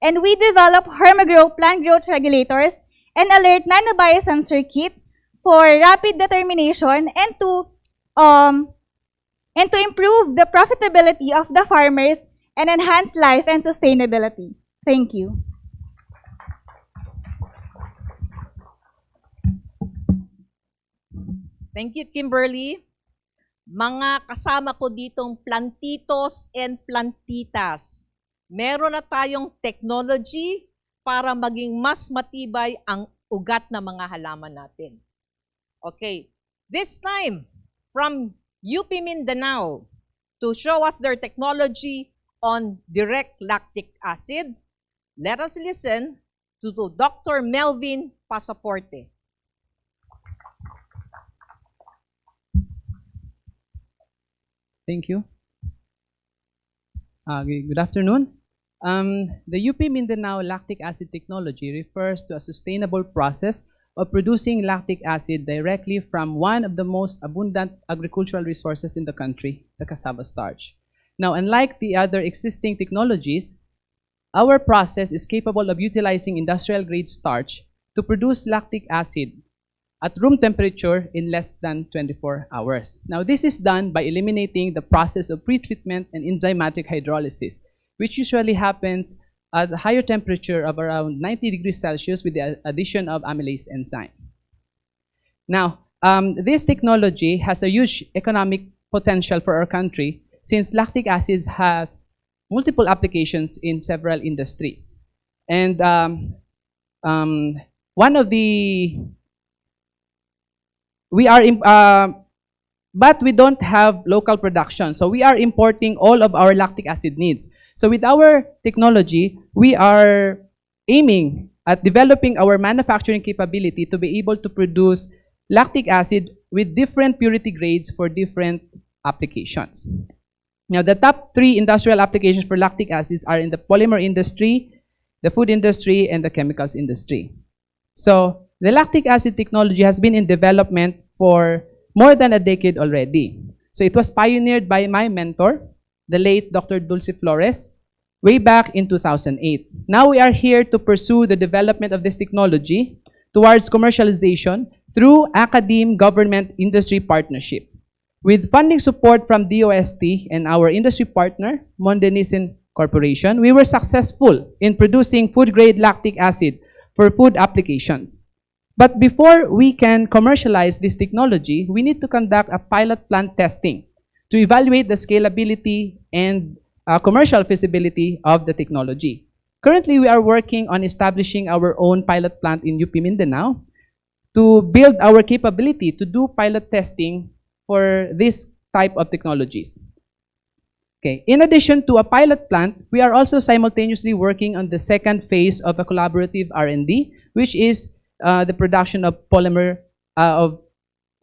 S8: and we develop Hermagrow plant growth regulators and alert nanobiosensor kit for rapid determination and to improve the profitability of the farmers and enhance life and sustainability. Thank you.
S3: Thank you, Kimberly. Mga kasama ko ditong plantitos and plantitas, meron na tayong technology para maging mas matibay ang ugat ng mga halaman natin. Okay, this time from UP Mindanao to show us their technology on direct lactic acid, let us listen to Dr. Melvin Pasaporte.
S7: Thank you. Good afternoon. The UP Mindanao lactic acid technology refers to a sustainable process of producing lactic acid directly from one of the most abundant agricultural resources in the country, the cassava starch. Now, unlike the other existing technologies, our process is capable of utilizing industrial-grade starch to produce lactic acid at room temperature in less than 24 hours. Now, this is done by eliminating the process of pretreatment and enzymatic hydrolysis, which usually happens at a higher temperature of around 90 degrees Celsius with the addition of amylase enzyme. Now, this technology has a huge economic potential for our country since lactic acid has multiple applications in several industries. And one of the but we don't have local production. So we are importing all of our lactic acid needs. So with our technology, we are aiming at developing our manufacturing capability to be able to produce lactic acid with different purity grades for different applications. Now, the top 3 industrial applications for lactic acids are in the polymer industry, the food industry, and the chemicals industry. So the lactic acid technology has been in development for more than a decade already. So it was pioneered by my mentor, the late Dr. Dulce Flores, way back in 2008. Now we are here to pursue the development of this technology towards commercialization through academe government industry partnership. With funding support from DOST and our industry partner, Monde Nissin Corporation, we were successful in producing food-grade lactic acid for food applications. But before we can commercialize this technology, we need to conduct a pilot plant testing to evaluate the scalability and commercial feasibility of the technology. Currently, we are working on establishing our own pilot plant in UP Mindanao to build our capability to do pilot testing for this type of technologies. Okay. In addition to a pilot plant, we are also simultaneously working on the second phase of a collaborative R&D, which is the production of of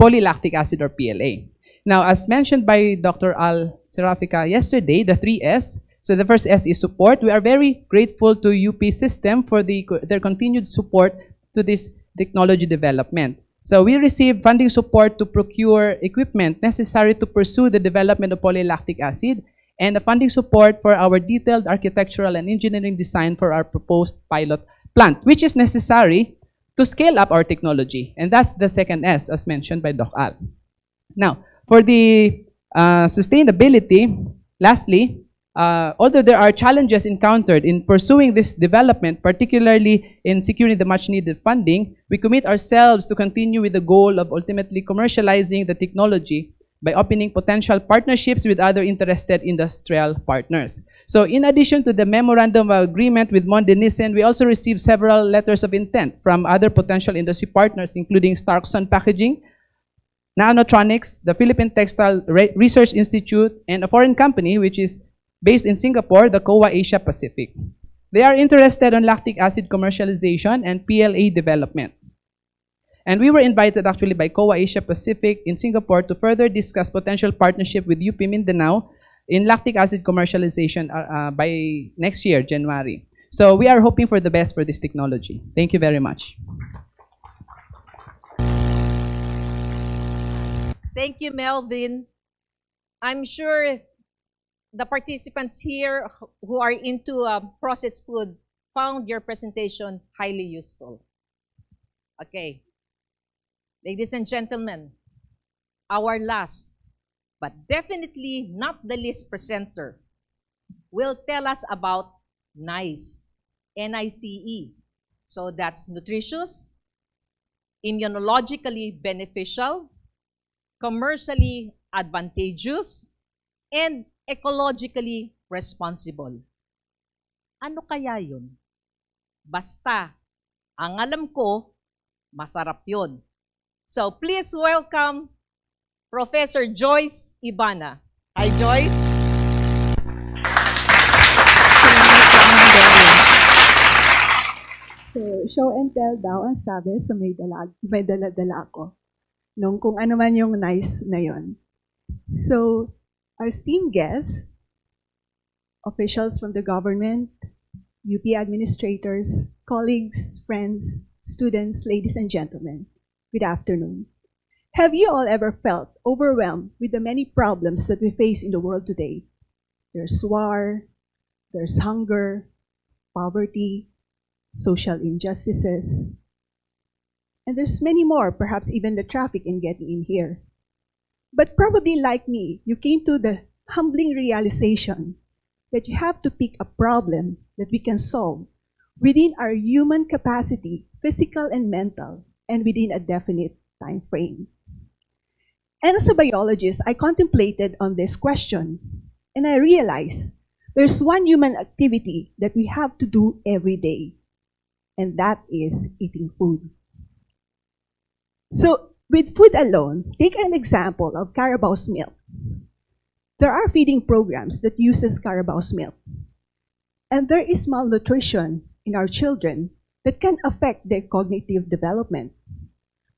S7: polylactic acid or PLA. Now, as mentioned by Dr. Al Serafica yesterday, the 3S. So the first S is support. We are very grateful to UP System for their continued support to this technology development. So we received funding support to procure equipment necessary to pursue the development of polylactic acid and the funding support for our detailed architectural and engineering design for our proposed pilot plant, which is necessary to scale up our technology. And that's the second S, as mentioned by Doc Al. Now, for the sustainability, lastly, although there are challenges encountered in pursuing this development, particularly in securing the much-needed funding, we commit ourselves to continue with the goal of ultimately commercializing the technology by opening potential partnerships with other interested industrial partners. So in addition to the memorandum of agreement with Monde Nissin, we also received several letters of intent from other potential industry partners, including Starkson Packaging, Nanotronics, the Philippine Textile Research Institute, and a foreign company which is based in Singapore, the COA Asia Pacific. They are interested in lactic acid commercialization and PLA development. And we were invited actually by COA Asia Pacific in Singapore to further discuss potential partnership with UP Mindanao in lactic acid commercialization by next year, January. So we are hoping for the best for this technology. Thank you very much.
S3: Thank you, Melvin. I'm sure the participants here who are into processed food found your presentation highly useful. Okay. Ladies and gentlemen, our last, but definitely not the least presenter, will tell us about NICE, N-I-C-E. So that's nutritious, immunologically beneficial, commercially advantageous, and ecologically responsible. Ano kaya yun? Basta, ang alam ko, masarap yun. So please welcome Professor Joyce Ibana. Hi, Joyce.
S2: So, show and tell daw ang sabi, so may dala-dala ako. Nung kung ano man yung nice na yon. So, our esteemed guests, officials from the government, UP administrators, colleagues, friends, students, ladies and gentlemen, good afternoon. Have you all ever felt overwhelmed with the many problems that we face in the world today? There's war, there's hunger, poverty, social injustices, and there's many more, perhaps even the traffic in getting in here. But probably like me, you came to the humbling realization that you have to pick a problem that we can solve within our human capacity, physical and mental, and within a definite time frame. And as a biologist, I contemplated on this question, and I realized there's one human activity that we have to do every day, and that is eating food. So, with food alone, take an example of Carabao's milk. There are feeding programs that uses Carabao's milk. And there is malnutrition in our children that can affect their cognitive development.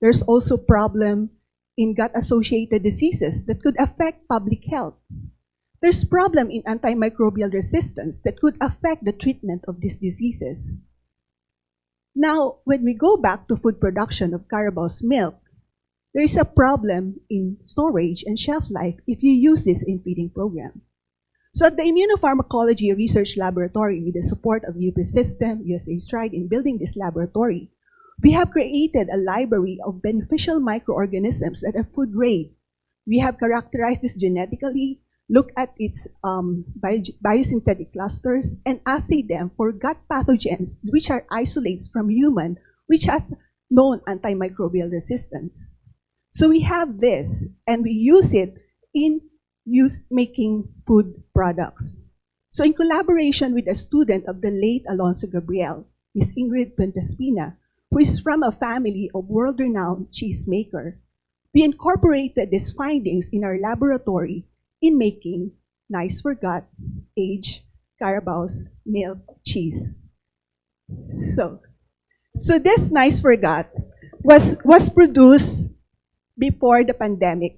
S2: There's also problem in gut-associated diseases that could affect public health. There's problem in antimicrobial resistance that could affect the treatment of these diseases. Now, when we go back to food production of Carabao's milk, there is a problem in storage and shelf life if you use this in feeding program. So at the Immunopharmacology Research Laboratory, with the support of UP System, USA Stride in building this laboratory, we have created a library of beneficial microorganisms at a food grade. We have characterized this genetically, look at its biosynthetic clusters, and assay them for gut pathogens, which are isolates from human, which has known antimicrobial resistance. So we have this, and we use it in making food products. So in collaboration with a student of the late Alonso Gabriel, Miss Ingrid Pentespina, who is from a family of world-renowned cheesemaker, we incorporated these findings in our laboratory in making nice for gut, aged Carabao's milk cheese. So this nice for gut was produced before the pandemic.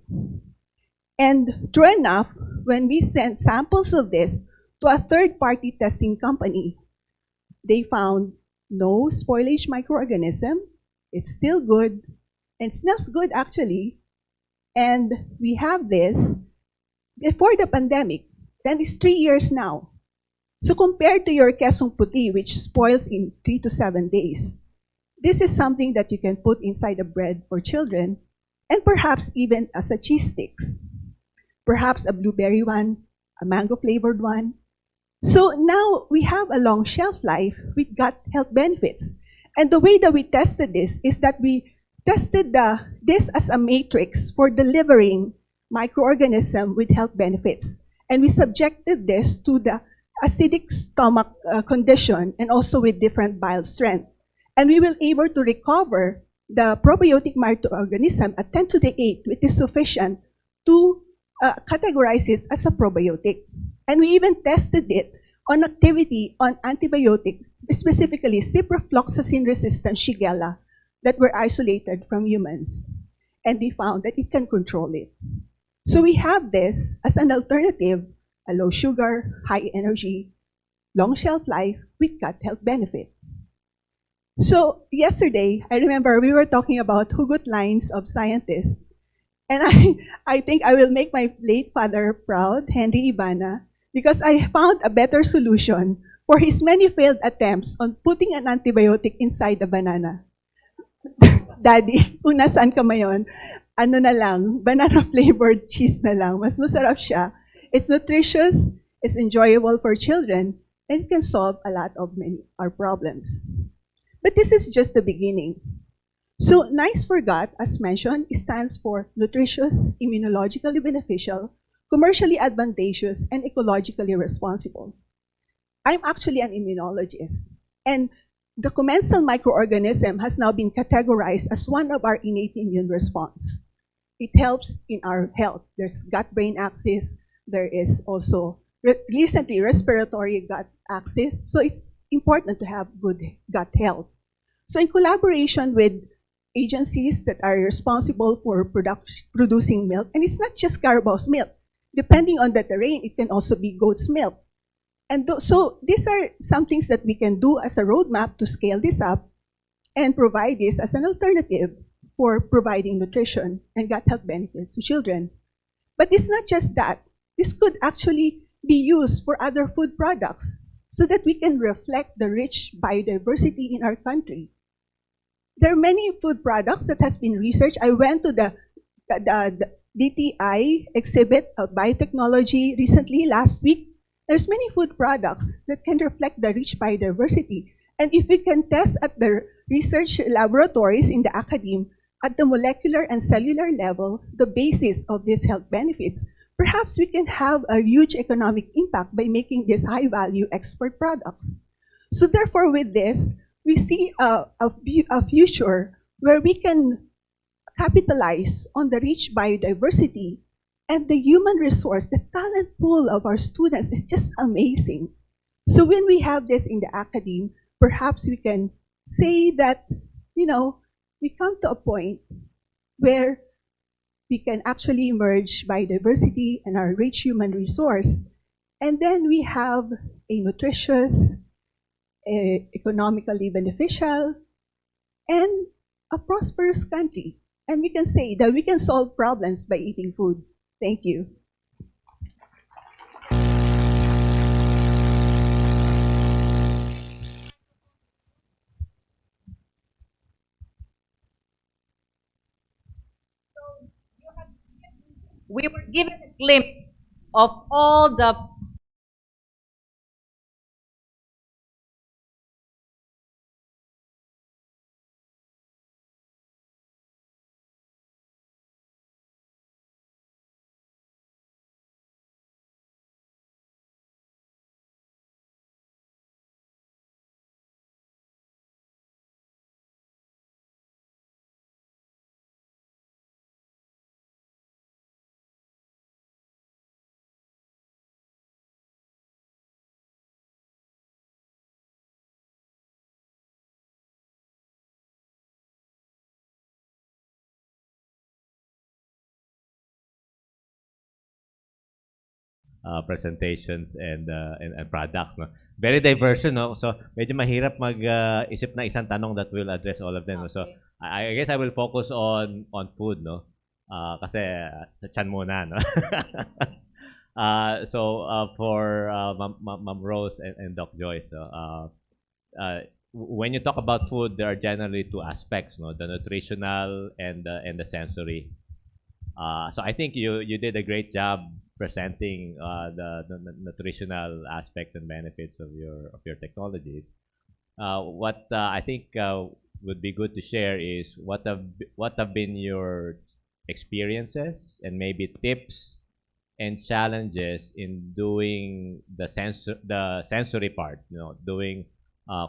S2: And true enough, when we sent samples of this to a third-party testing company, they found no spoilage microorganism. It's still good and smells good actually. And we have this before the pandemic. Then it's 3 years now. So compared to your kesong puti, which spoils in 3 to 7 days, this is something that you can put inside the bread for children, and perhaps even as a cheese sticks. Perhaps a blueberry one, a mango-flavored one. So now we have a long shelf life with gut health benefits. And the way that we tested this is that we tested this as a matrix for delivering microorganism with health benefits. And we subjected this to the acidic stomach condition and also with different bile strength. And we were able to recover the probiotic microorganism at 10 to the 8, which is sufficient to categorize it as a probiotic. And we even tested it on activity on antibiotics, specifically ciprofloxacin-resistant Shigella that were isolated from humans. And we found that it can control it. So we have this as an alternative, a low sugar, high energy long shelf life with gut health benefit. So yesterday, I remember we were talking about hugot lines of scientists. And I think I will make my late father proud, Henry Ibana, because I found a better solution for his many failed attempts on putting an antibiotic inside the banana. Daddy, kung nasaan ka mayon, ano na lang, banana-flavored cheese na lang. Mas masarap siya. It's nutritious, it's enjoyable for children, and it can solve a lot of our problems. But this is just the beginning. So NICE for Gut, as mentioned, stands for nutritious, immunologically beneficial, commercially advantageous, and ecologically responsible. I'm actually an immunologist, and the commensal microorganism has now been categorized as one of our innate immune response. It helps in our health. There's gut-brain axis. There is also recently respiratory gut axis. So it's important to have good gut health. So in collaboration with agencies that are responsible for producing milk, and it's not just Carabao's milk. Depending on the terrain, it can also be goat's milk. And so these are some things that we can do as a roadmap to scale this up and provide this as an alternative for providing nutrition and gut health benefits to children. But it's not just that. This could actually be used for other food products so that we can reflect the rich biodiversity in our country. There are many food products that has been researched. I went to the DTI exhibit of biotechnology recently, last week. There's many food products that can reflect the rich biodiversity. And if we can test at the research laboratories in the academe at the molecular and cellular level, the basis of these health benefits, perhaps we can have a huge economic impact by making these high-value export products. So therefore, with this, we see a future where we can capitalize on the rich biodiversity and the human resource. The talent pool of our students is just amazing. So when we have this in the academe, perhaps we can say that, we come to a point where we can actually merge biodiversity and our rich human resource. And then we have a nutritious, economically beneficial, and a prosperous country. And we can say that we can solve problems by eating food. Thank you.
S3: We were given a glimpse of all the
S14: presentations and products. No? Very diverse, no? So, medyo mahirap mag-isip na isang tanong that will address all of them. No? So, I guess I will focus on food, no? Kasi sa tiyan muna, no? For Ma'am Rose and Doc Joyce, when you talk about food, there are generally two aspects, no? The nutritional and the sensory. So I think you did a great job presenting the nutritional aspects and benefits of your technologies. What I think would be good to share is what have been your experiences and maybe tips and challenges in doing the sensory part. Doing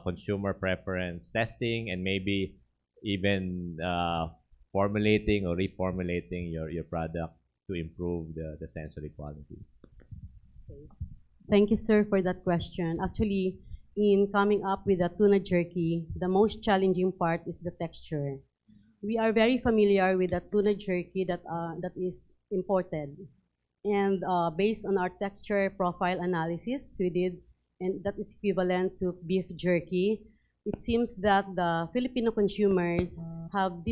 S14: consumer preference testing and maybe even formulating or reformulating your product to improve the sensory qualities.
S4: Thank you, sir, for that question. Actually, in coming up with the tuna jerky, the most challenging part is the texture. We are very familiar with the tuna jerky that is imported. And based on our texture profile analysis we did, and that is equivalent to beef jerky. It seems that the Filipino consumers have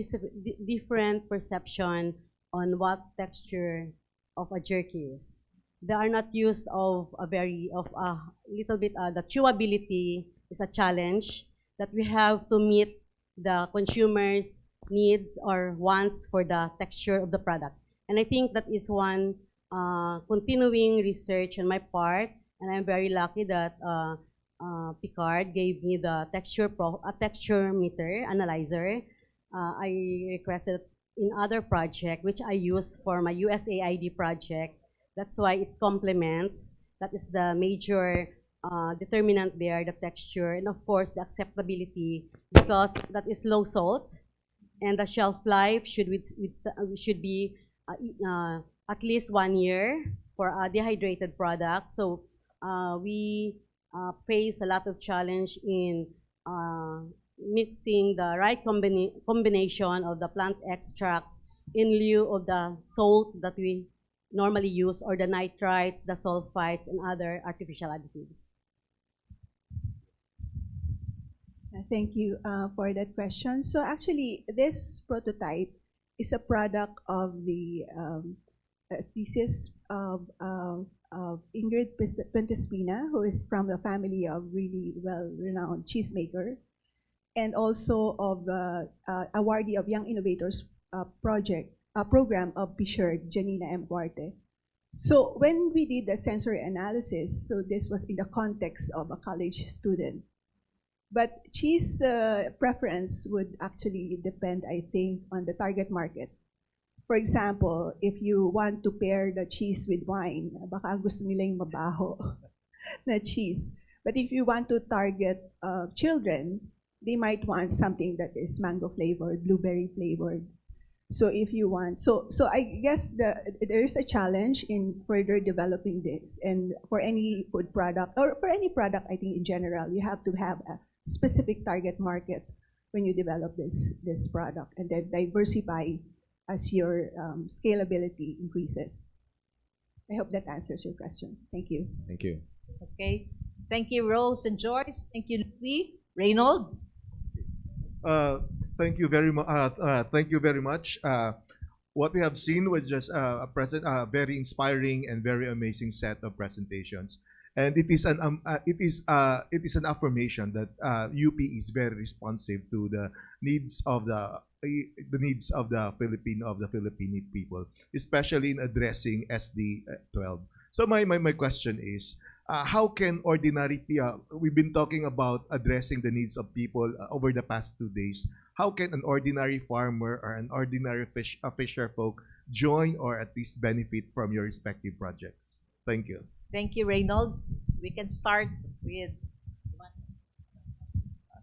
S4: different perception on what texture of a jerky is. They are not used of a little bit, the chewability is a challenge that we have to meet the consumers' needs or wants for the texture of the product. And I think that is one continuing research on my part, and I'm very lucky that Picard gave me the texture meter analyzer. I requested in other project, which I use for my USAID project. That's why it complements. That is the major determinant there, the texture, and of course the acceptability, because that is low salt, and the shelf life should be at least 1 year for a dehydrated product. So we face a lot of challenge in mixing the right combination of the plant extracts in lieu of the salt that we normally use, or the nitrites, the sulfites, and other artificial additives.
S2: Thank you for that question. So actually, this prototype is a product of the thesis of Ingrid Pentespina, who is from the family of really well-renowned cheesemaker, and also of the awardee of Young Innovators program of PSHERD, Janina M. Guarte. So when we did the sensory analysis, so this was in the context of a college student. But cheese preference would actually depend, I think, on the target market. For example, if you want to pair the cheese with wine, baka gusto nila yung mabaho na cheese. But if you want to target children, they might want something that is mango flavored, blueberry flavored. So if you want, so I guess there is a challenge in further developing this, and for any food product or for any product, I think in general, you have to have a specific target market when you develop this product, and then diversify as your scalability increases. I hope that answers your question. Thank you.
S10: Thank you.
S3: Okay. Thank you, Rose and Joyce. Thank you, Louis. Reynold?
S15: Thank you very much. Thank you very much. What we have seen was just a very inspiring and very amazing set of presentations, and it is an affirmation that UP is very responsive to the needs of the Filipino people, especially in addressing SD12. So my question is, how can ordinary people, we've been talking about addressing the needs of people over the past 2 days. How can an ordinary farmer or an ordinary fisher folk join or at least benefit from your respective projects? Thank you.
S3: Thank you, Reynold. We can start with...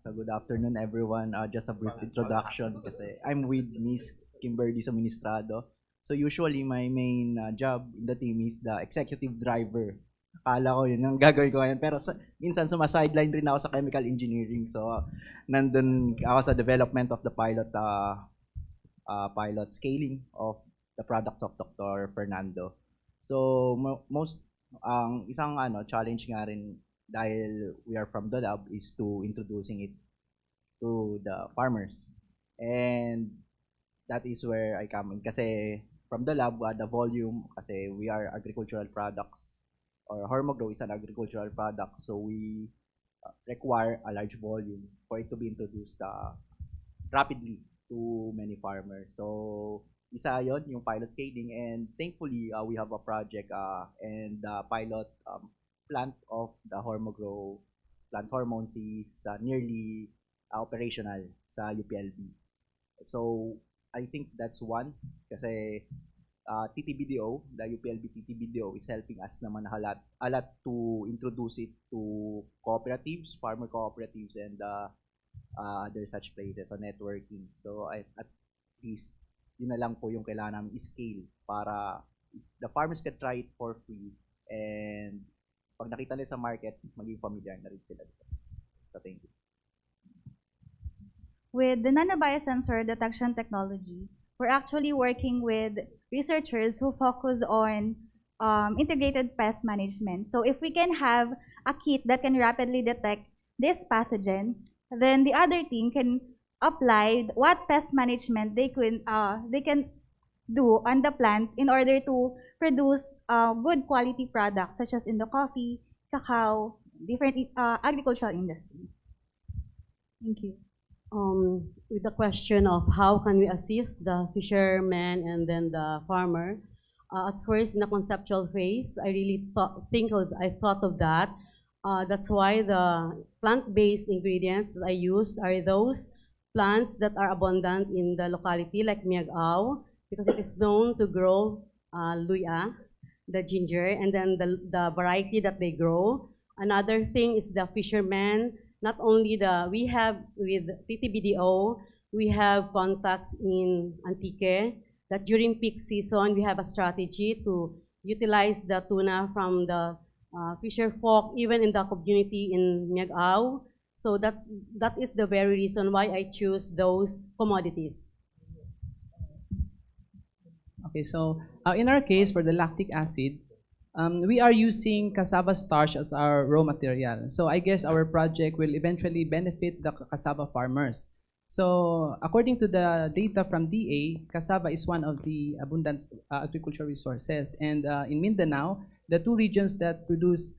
S16: So good afternoon, everyone. Just a brief introduction kasi I'm with Miss Kimberly Suministrado. So usually my main job in the team is the executive driver. Akala ko yun ang gagawin ko ngayon. Pero minsan sumasideline rin ako sa chemical engineering. So nandun ako sa development of the pilot scaling of the products of Dr. Fernando. So isang challenge nga rin dahil we are from the lab is to introducing it to the farmers. And that is where I come in. Kasi from the lab, the volume, kasi we are agricultural products, or Hormogrow is an agricultural product, so we require a large volume for it to be introduced rapidly to many farmers. So isa yon yung pilot scaling, and thankfully we have a project and the pilot plant of the Hormogrow plant hormones is nearly operational sa UPLB. So I think that's one kasi TTBDO, the UPLB TTBDO is helping us naman a lot to introduce it to cooperatives, farmer cooperatives, and other such places on networking. So at least yun na lang po yung kailangan namin scale para the farmers can try it for free, and pag nakita nila sa market, maging familiar na rin sila. So thank you.
S8: With the nanobiosensor detection technology, we're actually working with researchers who focus on integrated pest management. So if we can have a kit that can rapidly detect this pathogen, then the other team can apply what pest management they can do on the plant in order to produce good quality products such as in the coffee, cacao, different agricultural industry. Thank you.
S4: With the question of how can we assist the fisherman and then the farmer, at first in the conceptual phase, I really thought of that. That's why the plant-based ingredients that I used are those plants that are abundant in the locality, like Miagao, because it is known to grow luya, the ginger, and then the variety that they grow. Another thing is the fishermen. Not only we have with TTBDO, we have contacts in Antique, that during peak season, we have a strategy to utilize the tuna from the fisher folk, even in the community in Miagao. So that is the very reason why I choose those commodities.
S7: Okay, so in our case, for the lactic acid, we are using cassava starch as our raw material. So I guess our project will eventually benefit the cassava farmers. So according to the data from DA, cassava is one of the abundant agricultural resources. And in Mindanao, the two regions that produce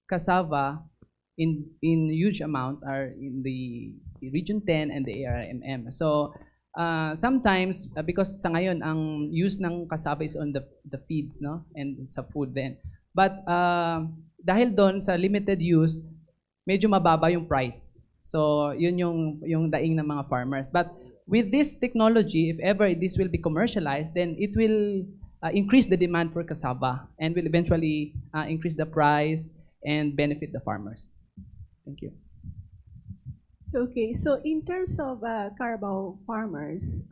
S7: cassava in huge amount are in the Region 10 and the ARMM. So sometimes, because sa ngayon, ang use ng cassava is on the feeds, no? And sa food then. But dahil doon sa limited use, medyo mababa yung price. So yun yung daing ng mga farmers. But with this technology, if ever this will be commercialized, then it will increase the demand for cassava and will eventually increase the price and benefit the farmers. Thank you.
S2: So, okay, so in terms of Carabao farmers,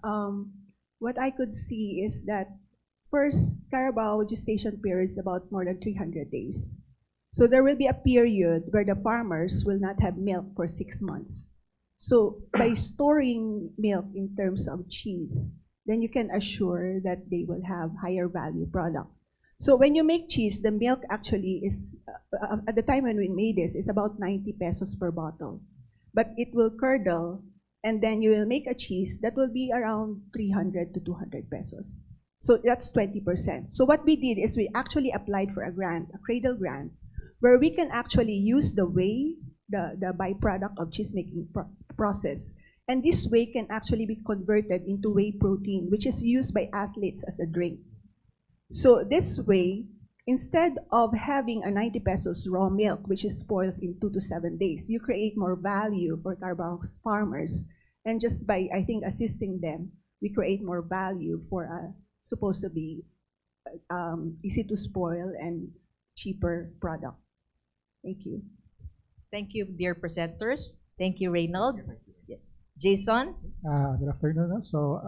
S2: what I could see is that first, Carabao gestation period is about more than 300 days. So there will be a period where the farmers will not have milk for 6 months. So by storing milk in terms of cheese, then you can assure that they will have higher value product. So when you make cheese, the milk actually is, at the time when we made this, is about 90 pesos per bottle. But it will curdle, and then you will make a cheese that will be around 300 to 200 pesos. So that's 20%. So what we did is we actually applied for a grant, a cradle grant, where we can actually use the whey, the byproduct of cheese making process. And this whey can actually be converted into whey protein, which is used by athletes as a drink. So this way, instead of having a 90 pesos raw milk, which is spoils in 2 to 7 days, you create more value for Carabao farmers. And just by, I think, assisting them, we create more value for a supposed to be easy to spoil and cheaper product. Thank you.
S3: Thank you, dear presenters. Thank you, Reynald. Yes. Jason?
S12: Good afternoon. So,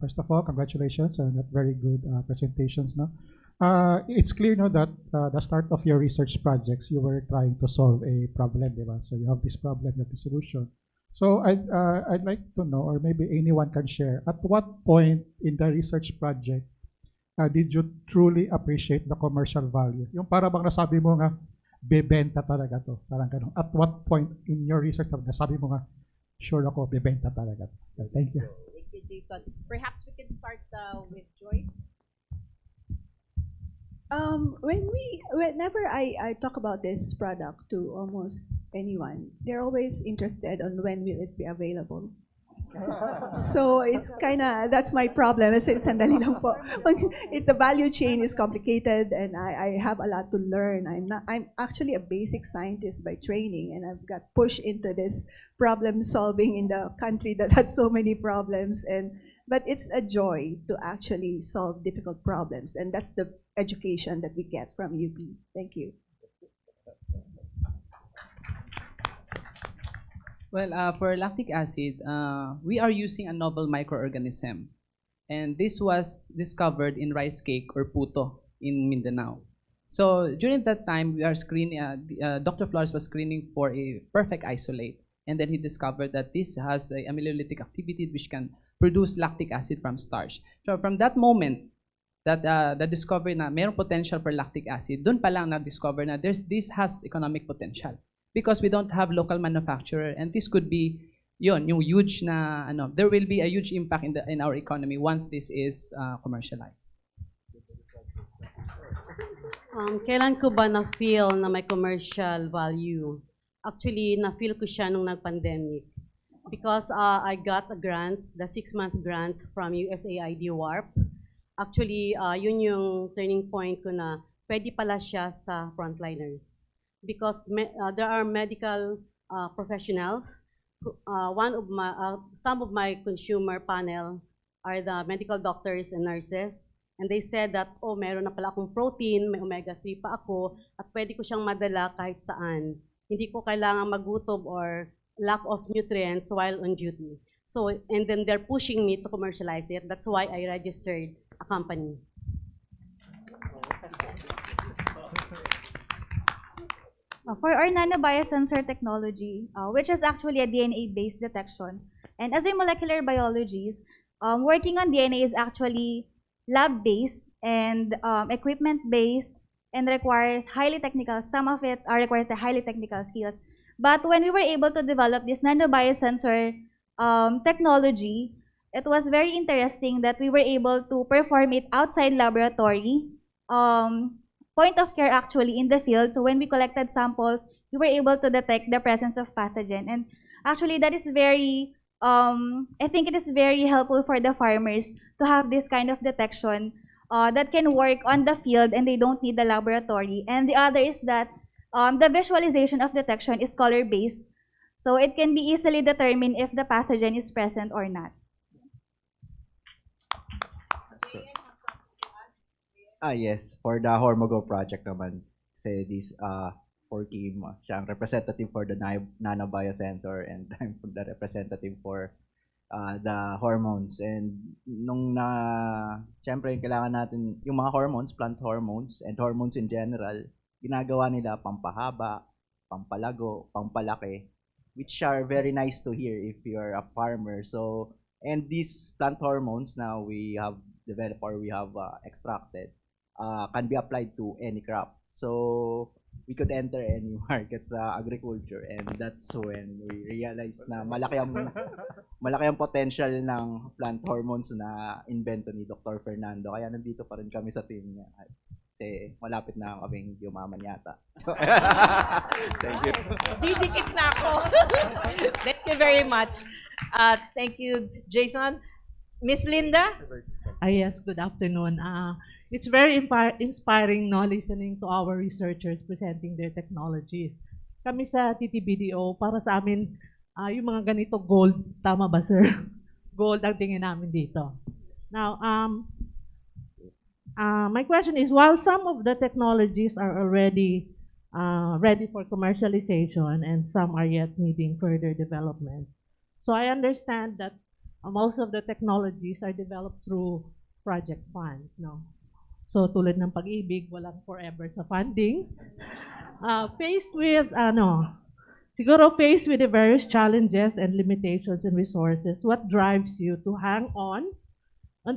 S12: first of all, congratulations on that very good presentations. No? It's clear now that the start of your research projects, you were trying to solve a problem, diba? So you have this problem, you have the solution. So I'd like to know, or maybe anyone can share, at what point in the research project did you truly appreciate the commercial value? Yung para bang nasabi mo nga, bebenta talaga to. Parang ganun. At what point in your research, nasabi mo nga, sure ako, bebenta talaga to. Thank you.
S3: Thank you, Jason. Perhaps we can start with Joyce.
S2: Whenever I talk about this product to almost anyone, they're always interested on when will it be available. So it's kind of, that's my problem. It's sandali lang po. It's the value chain is complicated, and I have a lot to learn. I'm actually a basic scientist by training, and I've got pushed into this problem solving in the country that has so many problems. But it's a joy to actually solve difficult problems, and that's the education that we get from UP. Thank you.
S7: Well, for lactic acid, we are using a novel microorganism. And this was discovered in rice cake or puto in Mindanao. So during that time, we are screening, Dr. Flores was screening for a perfect isolate. And then he discovered that this has a amylolytic activity which can produce lactic acid from starch. So from that moment, that na-discover na mayroong potential for lactic acid, dun pa lang na-discover na this has economic potential. Because we don't have local manufacturer, and this could be yung huge na, there will be a huge impact in our economy once this is commercialized.
S4: Kailan ko ba na-feel na may commercial value? Actually, na-feel ko siya nung nag-pandemic. Because I got a grant, the 6-month grant from USAID WARP. Actually, yun yung turning point ko na pwede pala siya sa frontliners. Because there are medical professionals. Some of my consumer panel are the medical doctors and nurses. And they said that, oh, meron na pala akong protein, may omega-3 pa ako, at pwede ko siyang madala kahit saan. Hindi ko kailangan magutom or lack of nutrients while on duty. So, and then they're pushing me to commercialize it. That's why I registered a company.
S8: For our nanobiosensor technology, which is actually a DNA-based detection, and as a molecular biologist, working on DNA is actually lab-based and equipment-based and requires highly technical, some of it requires the highly technical skills. But when we were able to develop this nanobiosensor technology, it was very interesting that we were able to perform it outside laboratory, point of care actually in the field. So when we collected samples, we were able to detect the presence of pathogen. And actually that is very, I think it is very helpful for the farmers to have this kind of detection that can work on the field and they don't need the laboratory. And the other is that the visualization of detection is color-based. So it can be easily determined if the pathogen is present or not.
S16: Yes, for the Hormogo project naman, kasi this for Kim, siya ang representative for the nanobiosensor and I'm the representative for the hormones. And syempre kailangan natin yung mga hormones, plant hormones and hormones in general, ginagawa nila pampahaba, pampalago, pampalaki, which are very nice to hear if you're a farmer. So, and these plant hormones now we have developed or we have extracted can be applied to any crop. So, we could enter any market sa agriculture, and that's when we realized na malaki ang potential ng plant hormones na invento ni Dr. Fernando. Kaya nandito pa rin kami sa team niya. Kasi malapit na kaming yumaman yata. Thank you.
S3: Didikit na ako. Thank you very much. Thank you, Jason. Miss Linda?
S17: Yes, good afternoon. It's very inspiring listening to our researchers presenting their technologies. Kami sa TTBDO, para sa amin, yung mga ganito gold, tama ba sir? Gold ang tingin namin dito. Now, my question is, while some of the technologies are already ready for commercialization and some are yet needing further development, so I understand that most of the technologies are developed through project funds, no? So tulad ng pag-ibig, walang forever sa funding. Faced with the various challenges and limitations and resources, what drives you to hang on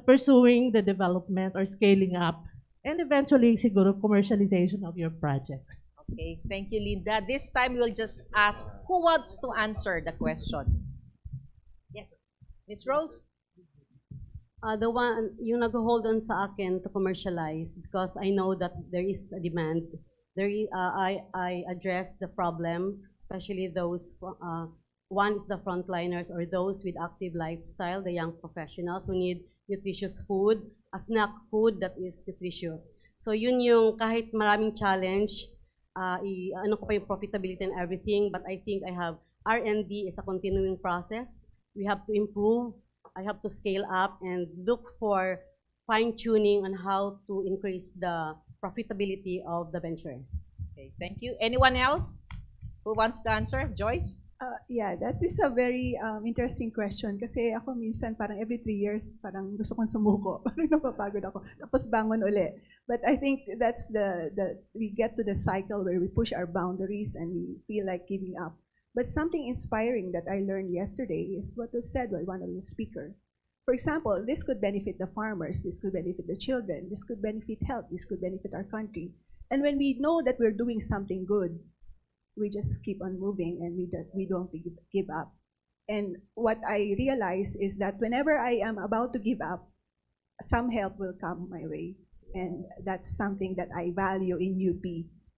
S17: pursuing the development or scaling up and eventually siguro commercialization of your projects?
S3: Okay, thank you, Linda. This time we'll just ask who wants to answer the question. Yes, Miss Rose?
S4: The one, yung nag-hold on sa akin to commercialize because I know that there is a demand. I address the problem, especially those, one is the frontliners or those with active lifestyle, the young professionals who need nutritious food, a snack food that is nutritious. So yun yung kahit maraming challenge, ano ko pa yung profitability and everything, but I think I have, R&D is a continuing process. We have to improve. I have to scale up and look for fine-tuning on how to increase the profitability of the venture.
S3: Okay, thank you. Anyone else who wants to answer? Joyce?
S2: Yeah, that is a very interesting question kasi ako minsan parang every 3 years parang gusto kong sumuko, parang napapagod ako, tapos bangon uli. But I think that's we get to the cycle where we push our boundaries and we feel like giving up. But something inspiring that I learned yesterday is what was said by one of the speakers. For example, this could benefit the farmers, this could benefit the children, this could benefit health, this could benefit our country. And when we know that we're doing something good, we just keep on moving and we don't give up. And what I realize is that whenever I am about to give up, some help will come my way. And that's something that I value in UP.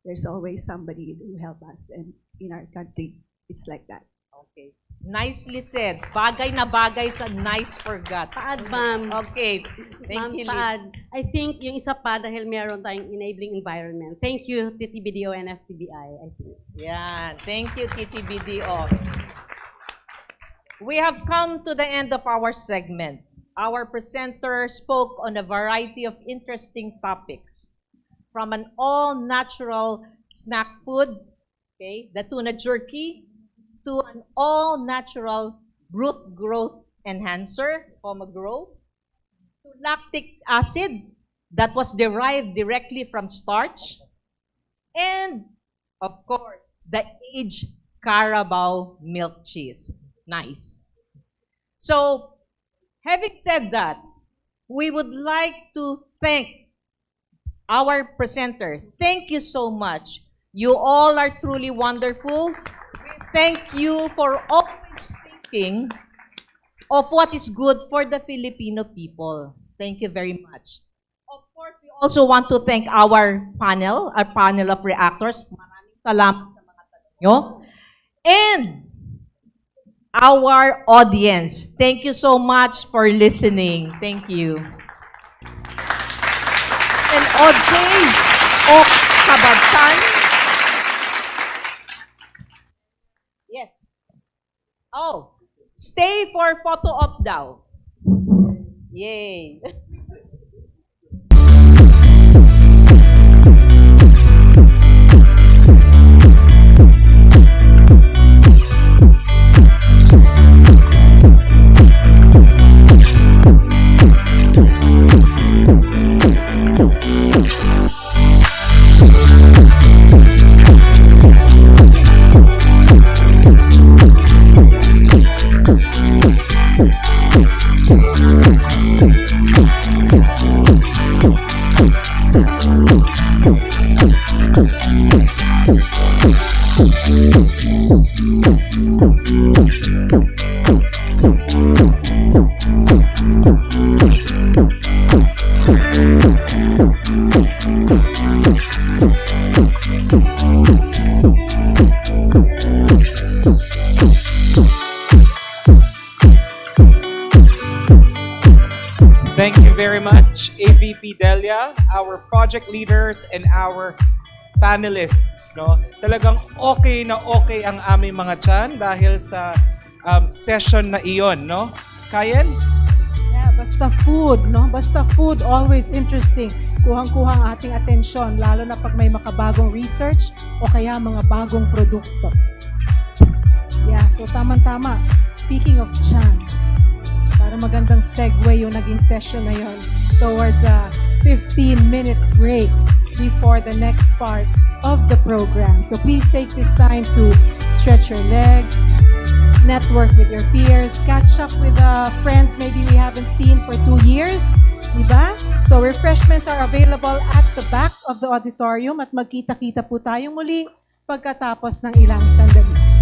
S2: There's always somebody who help us, and in our country, it's like that.
S3: Okay. Nicely said. Bagay na bagay sa nice forgot.
S4: Paad, ma'am.
S3: Okay. Thank
S4: Ma'am,
S3: you, Liz.
S4: paad. I think yung isa pa dahil meron tayong enabling environment. Thank you, TTBDO and FTBI, I think.
S3: Yan. Thank you, TTBDO. We have come to the end of our segment. Our presenter spoke on a variety of interesting topics, from an all-natural snack food, okay, the tuna jerky, to an all-natural root growth enhancer, Grow, to lactic acid that was derived directly from starch, and, of course, the aged Carabao milk cheese. Nice. So, having said that, we would like to thank our presenter. Thank you so much. You all are truly wonderful. Thank you for always thinking of what is good for the Filipino people. Thank you very much. Of course, we also want to thank our panel of reactors. Maraming salamat sa mga tanong nyo. And our audience, thank you so much for listening. Thank you. And OJ Ok Kabadsan. Yes. Oh, stay for photo op daw. Yay.
S9: Thank you very much, AVP Delia, our project leaders, and our panelists. No? Talagang okay na okay ang aming mga tiyan dahil sa session na iyon. No? Kayen?
S21: Yeah, basta food, no? Basta food, always interesting. Kuhang-kuhang ating atensyon, lalo na pag may makabagong research o kaya mga bagong produkto. Yeah, so tama-tama. Speaking of tiyan, para magandang segue yung naging session na yun towards a 15-minute break before the next part of the program. So please take this time to stretch your legs, network with your peers, catch up with friends maybe we haven't seen for 2 years, diba? So refreshments are available at the back of the auditorium at magkita-kita po tayong muli pagkatapos ng ilang sandali.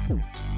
S5: Thank you.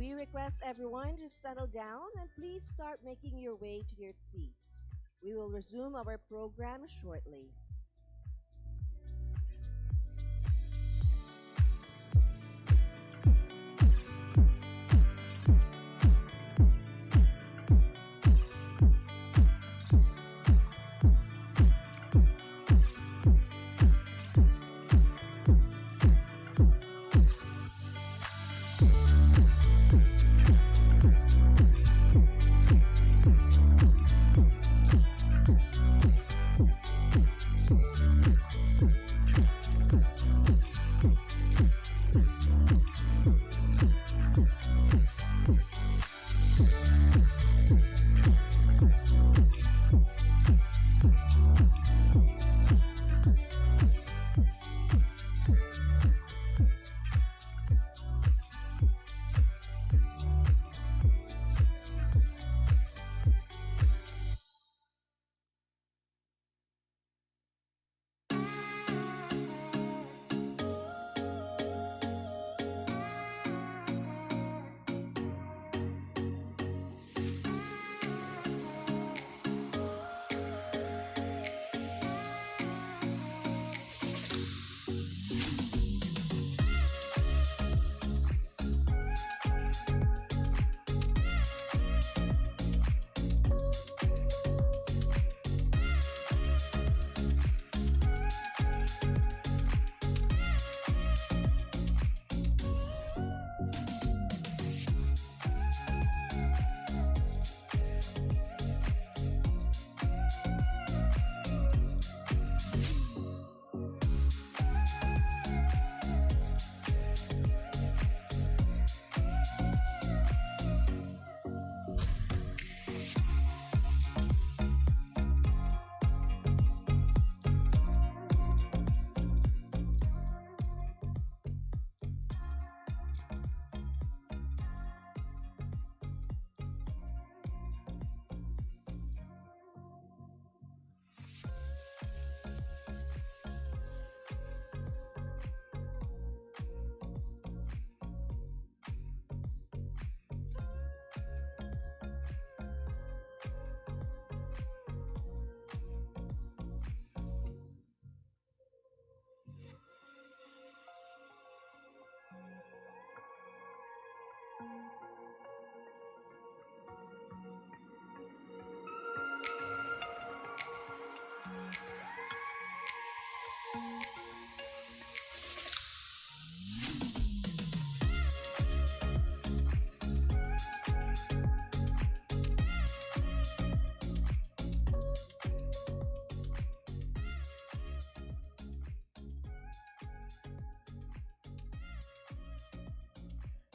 S5: we request everyone to settle down and please start making your way to your seats. We will resume our program shortly.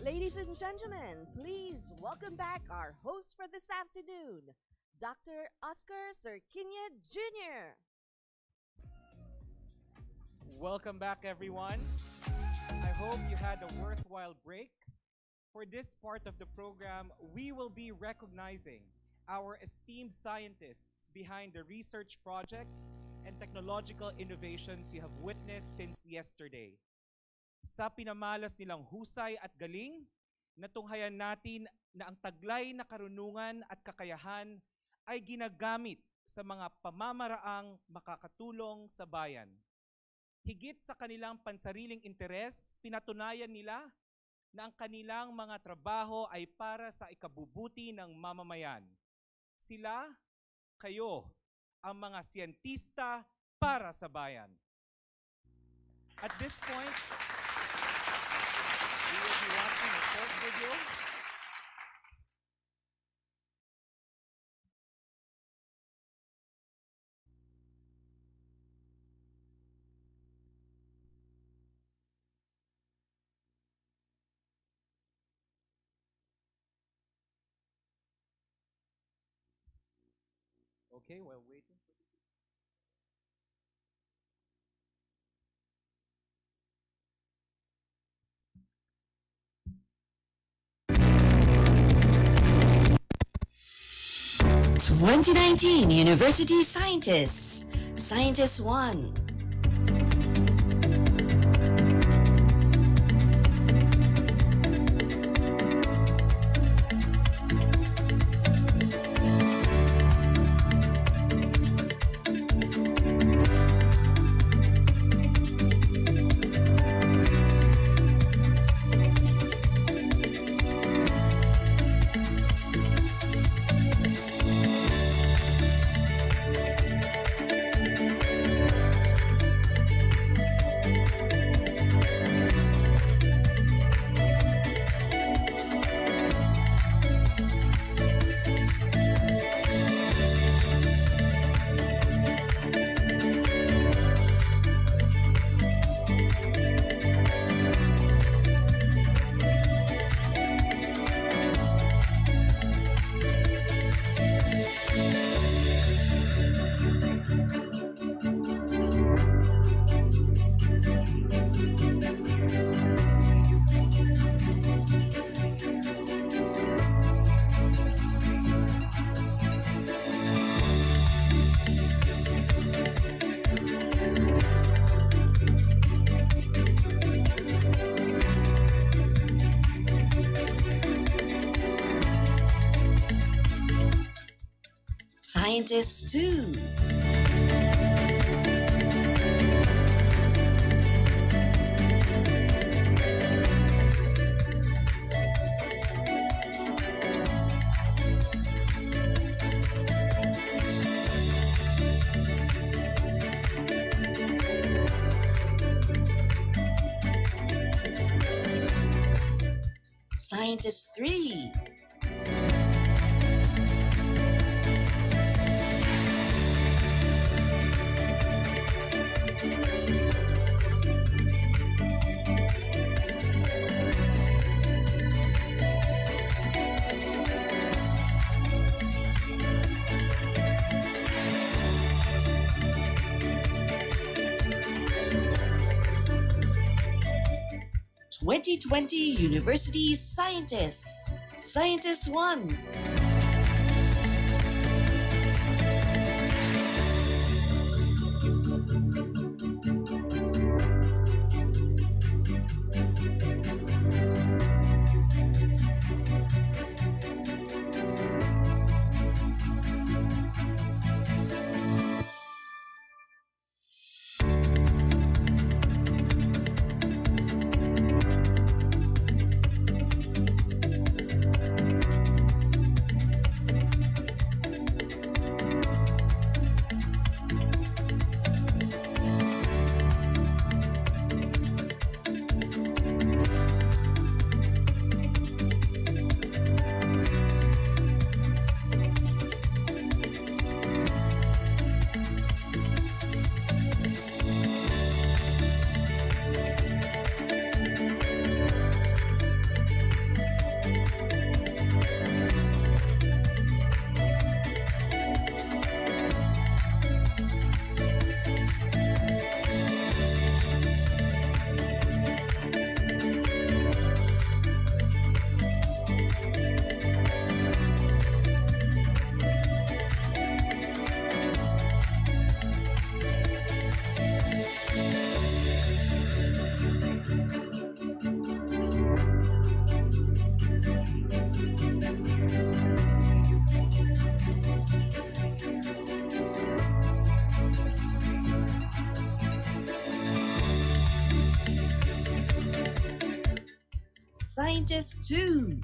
S5: Ladies and gentlemen, please welcome back our host for this afternoon, Dr. Oscar Serquinia Jr.
S9: Welcome back, everyone. I hope you had a worthwhile break. For this part of the program, we will be recognizing our esteemed scientists behind the research projects and technological innovations you have witnessed since yesterday. Sa pinamalas nilang husay at galing, natunghayan natin na ang taglay na karunungan at kakayahan ay ginagamit sa mga pamamaraang makakatulong sa bayan. Higit sa kanilang pansariling interes, pinatunayan nila na ang kanilang mga trabaho ay para sa ikabubuti ng mamamayan. Sila, kayo, ang mga siyentista para sa bayan. At this point, we will be watching a short video. Okay, while waiting for the...
S19: '19 University Scientists, Scientist 1. Scientists 2. Scientist 3. (2020) University Scientists. Scientist 1. Scientist 2.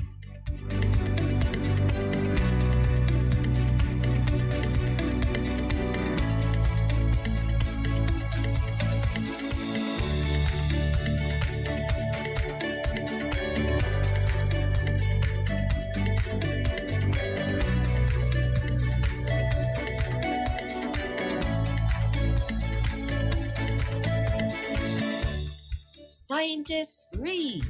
S19: Scientist 3.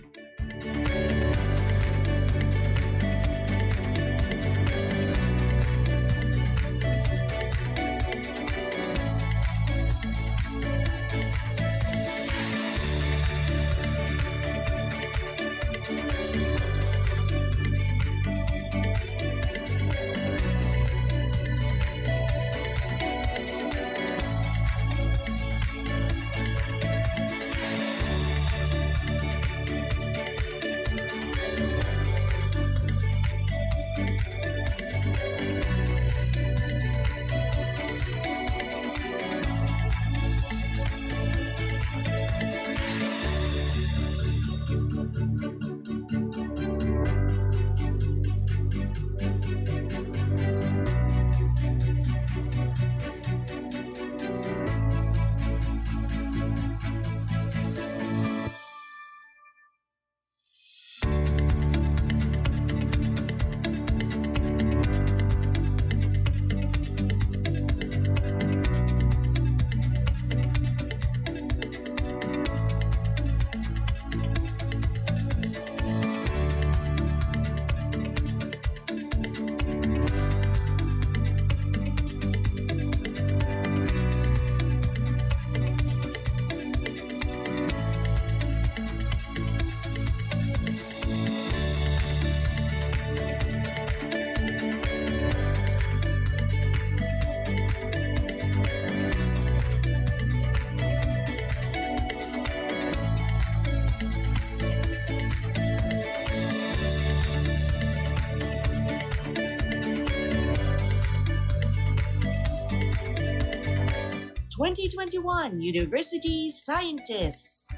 S19: 2021 University Scientists.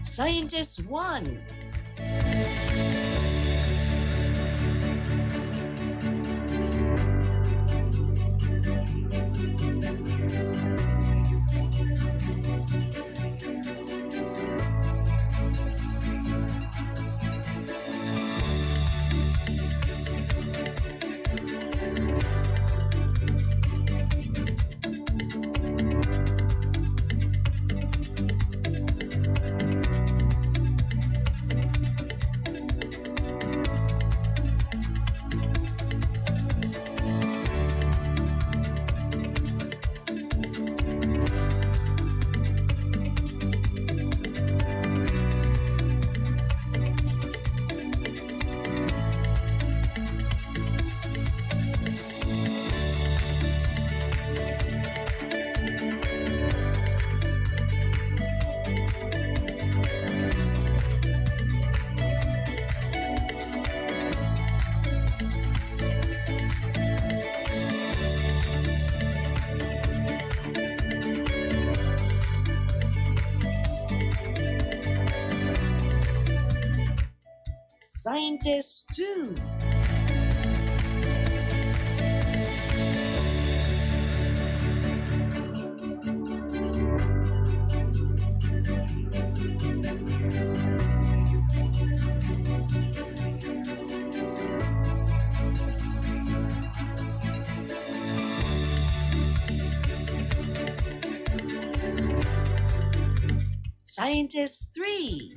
S19: Scientist 1. Scientist 2. Scientist 3.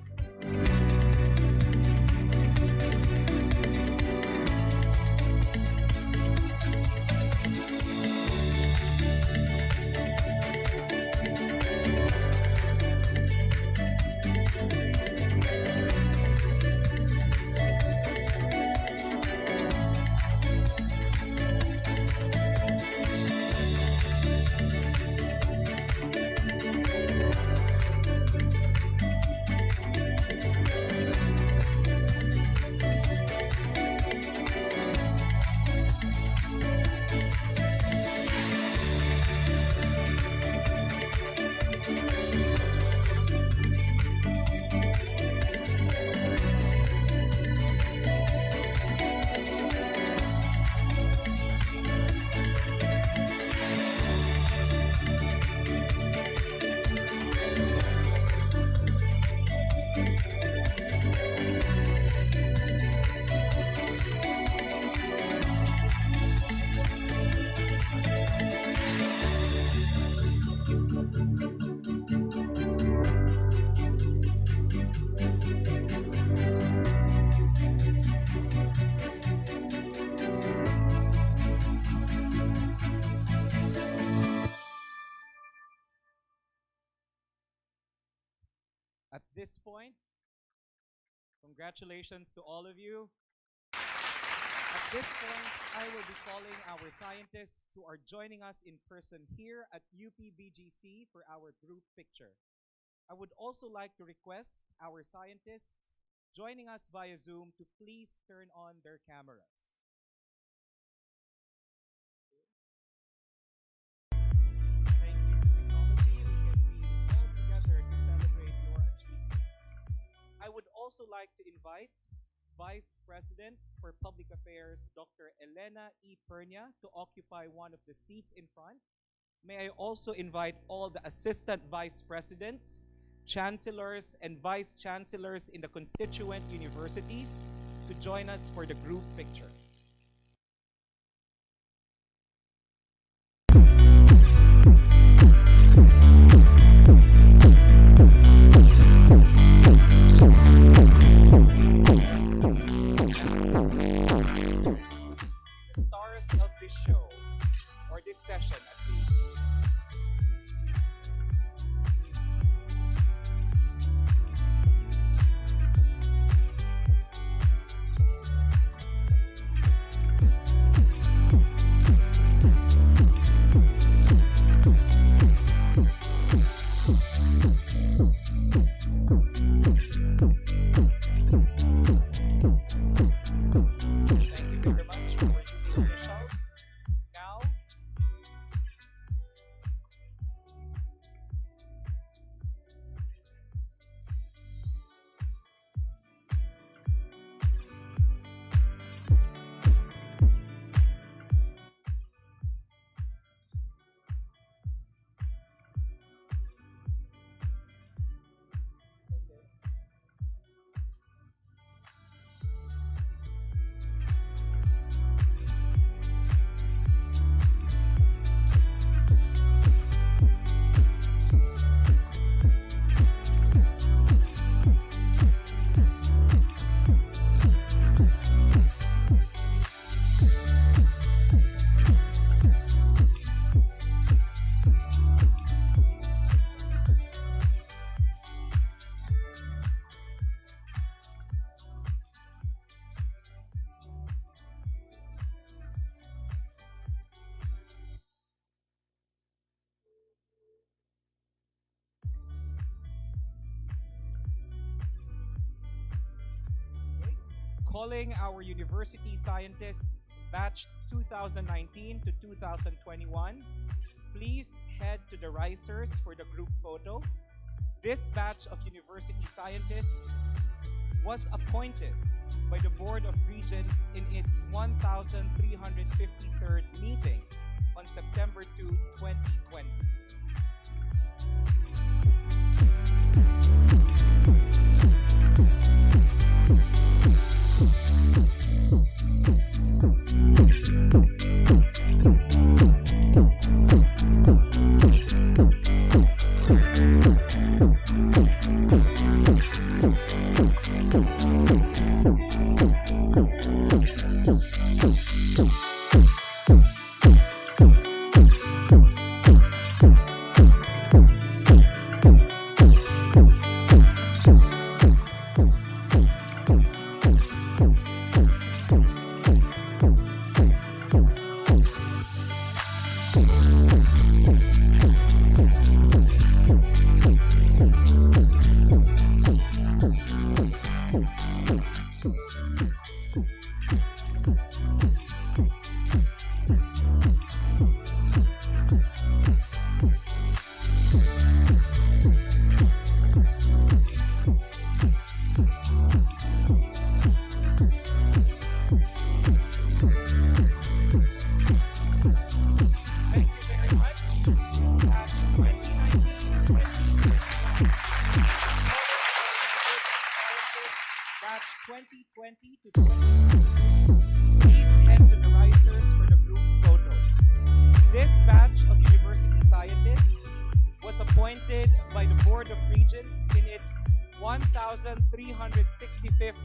S9: At this point, congratulations to all of you. At this point, I will be calling our scientists who are joining us in person here at UPBGC for our group picture. I would also like to request our scientists joining us via Zoom to please turn on their cameras. Thank you. Technology, we can be all together to celebrate your achievements. I would also like to invite Vice President for Public Affairs, Dr. Elena E. Pernia, to occupy one of the seats in front. May I also invite all the Assistant Vice Presidents, Chancellors, and Vice Chancellors in the constituent universities to join us for the group picture. The stars of this show, or this session at least. calling our university scientists batch 2019 to 2021. Please head to the risers for the group photo. This batch of university scientists was appointed by the Board of Regents in its 1,353rd meeting on September 2, 2020.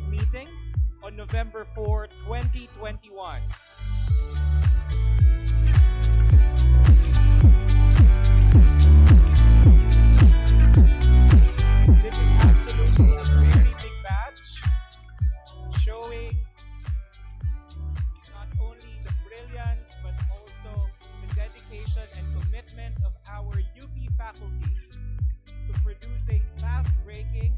S9: Meeting on November 4, 2021. This is absolutely a very big batch, showing not only the brilliance but also the dedication and commitment of our UP faculty to producing path-breaking,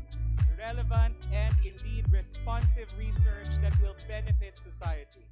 S9: relevant, and indeed responsive research that will benefit society.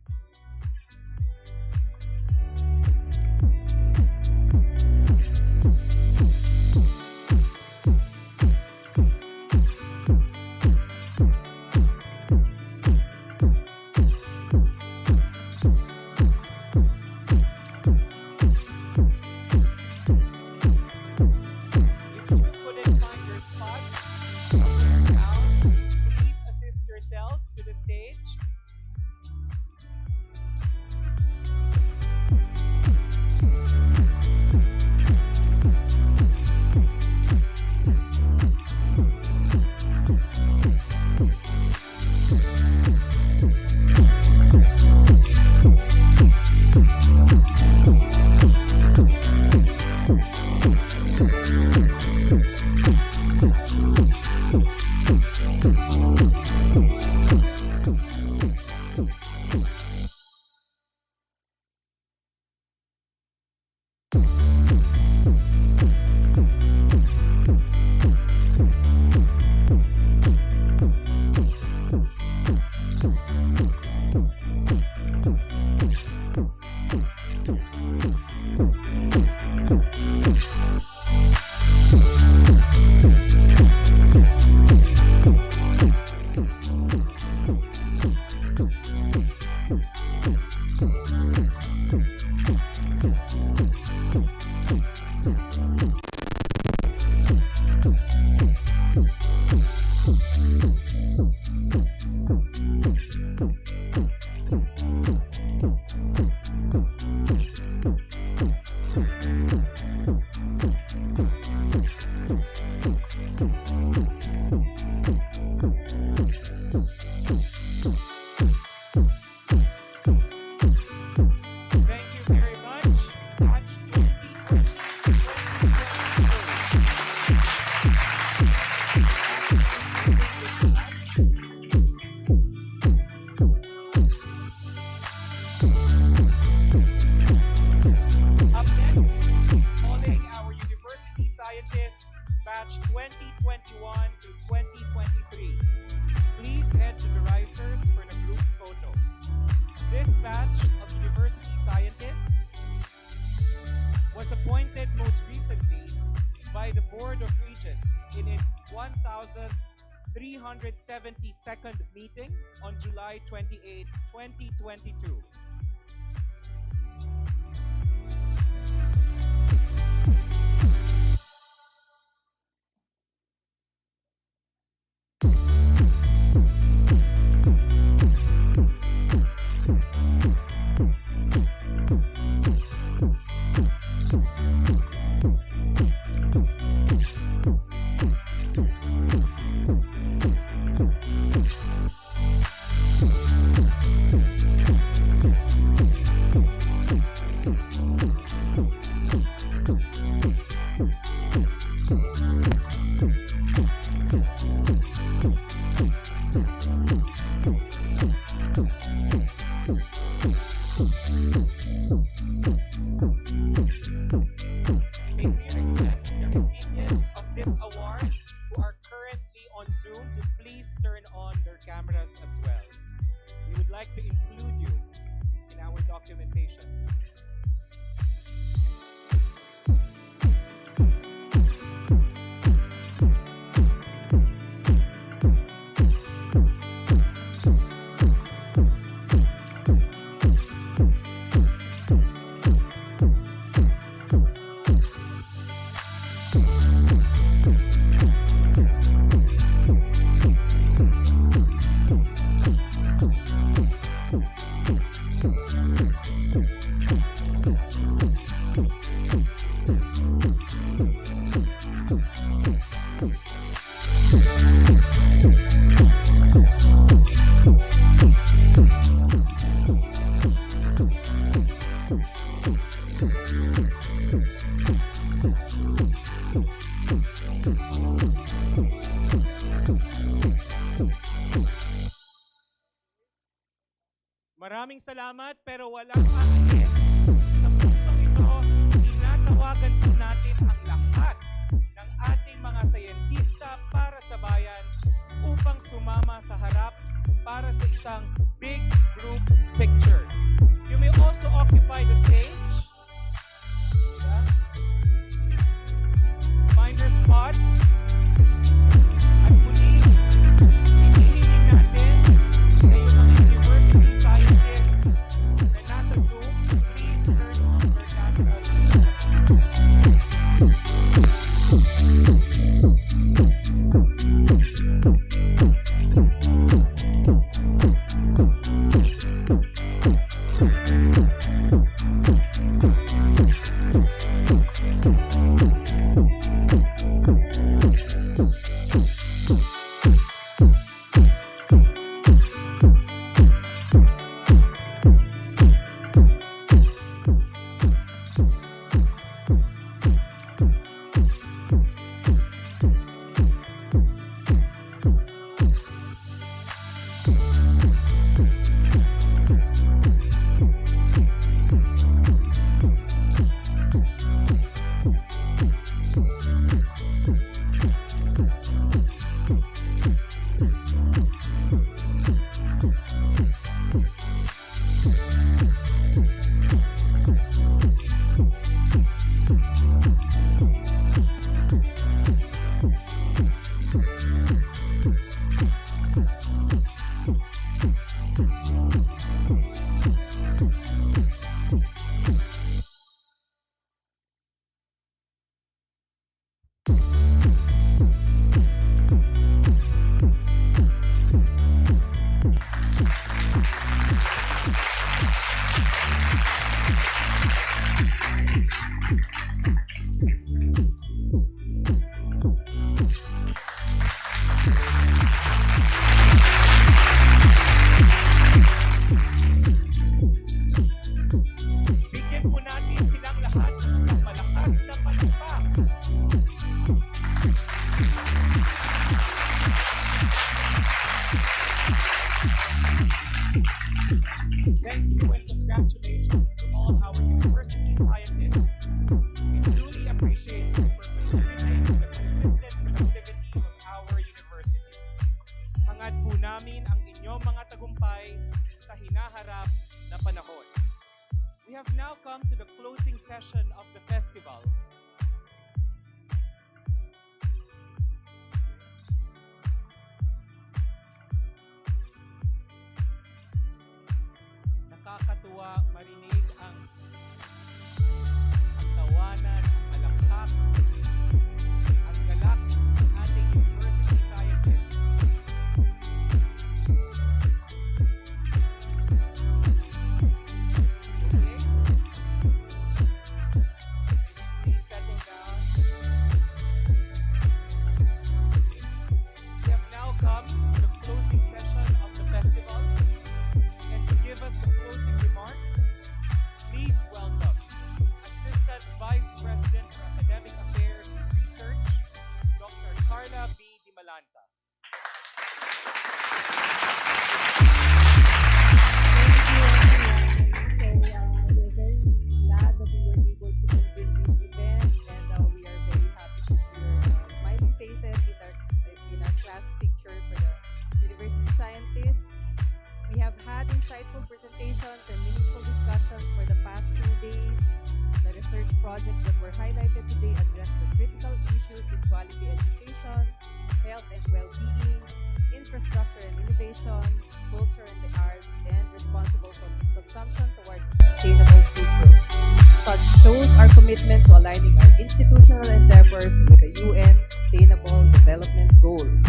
S9: To the stage. batch 2021 to 2023. Please head to the risers for the group This batch of university scientists was appointed most recently by the Board of Regents in its 1,372nd meeting on July 28, 2022. May we request the recipients of this award who are currently on Zoom to please turn on their cameras as well. We would like to include you in our documentations. Maraming salamat pero walang aalis. Sa puntong ito, tinatawagan po natin ang lahat ng ating mga sayentista para sa bayan upang sumama sa harap para sa isang big group picture. You may also occupy the stage. Find your spot. At muli, hinihiling natin na yung mga university scientists na nasa Zoom, please turn on their cameras as well. Thank you and congratulations to all our university scientists. We truly appreciate you for contributing to the consistent productivity of our university. Hangad po namin ang inyong mga tagumpay sa hinaharap na panahon. We have now come to the closing session of the festival. Nakakatuwa marinig ang tawanan, ang palakpak, ang galak ng ating university scientists. Okay? Please settle down. We have now come to the closing session of the festival. And to give us the closing remarks, please welcome Assistant Vice President for Academic Affairs and Research, Dr. Carla B. Dimalanta.
S1: We're very glad that we were able to convene this event, and we are very happy to see your smiling faces in our class picture for the university scientists. We have had insightful presentations and meaningful discussions for the past 2 days. The research projects that were highlighted today address the critical issues in quality education, health and well-being, infrastructure and innovation, culture and the arts, and responsible consumption towards a sustainable future. Such shows our commitment to aligning our institutional endeavors with the UN Sustainable Development Goals.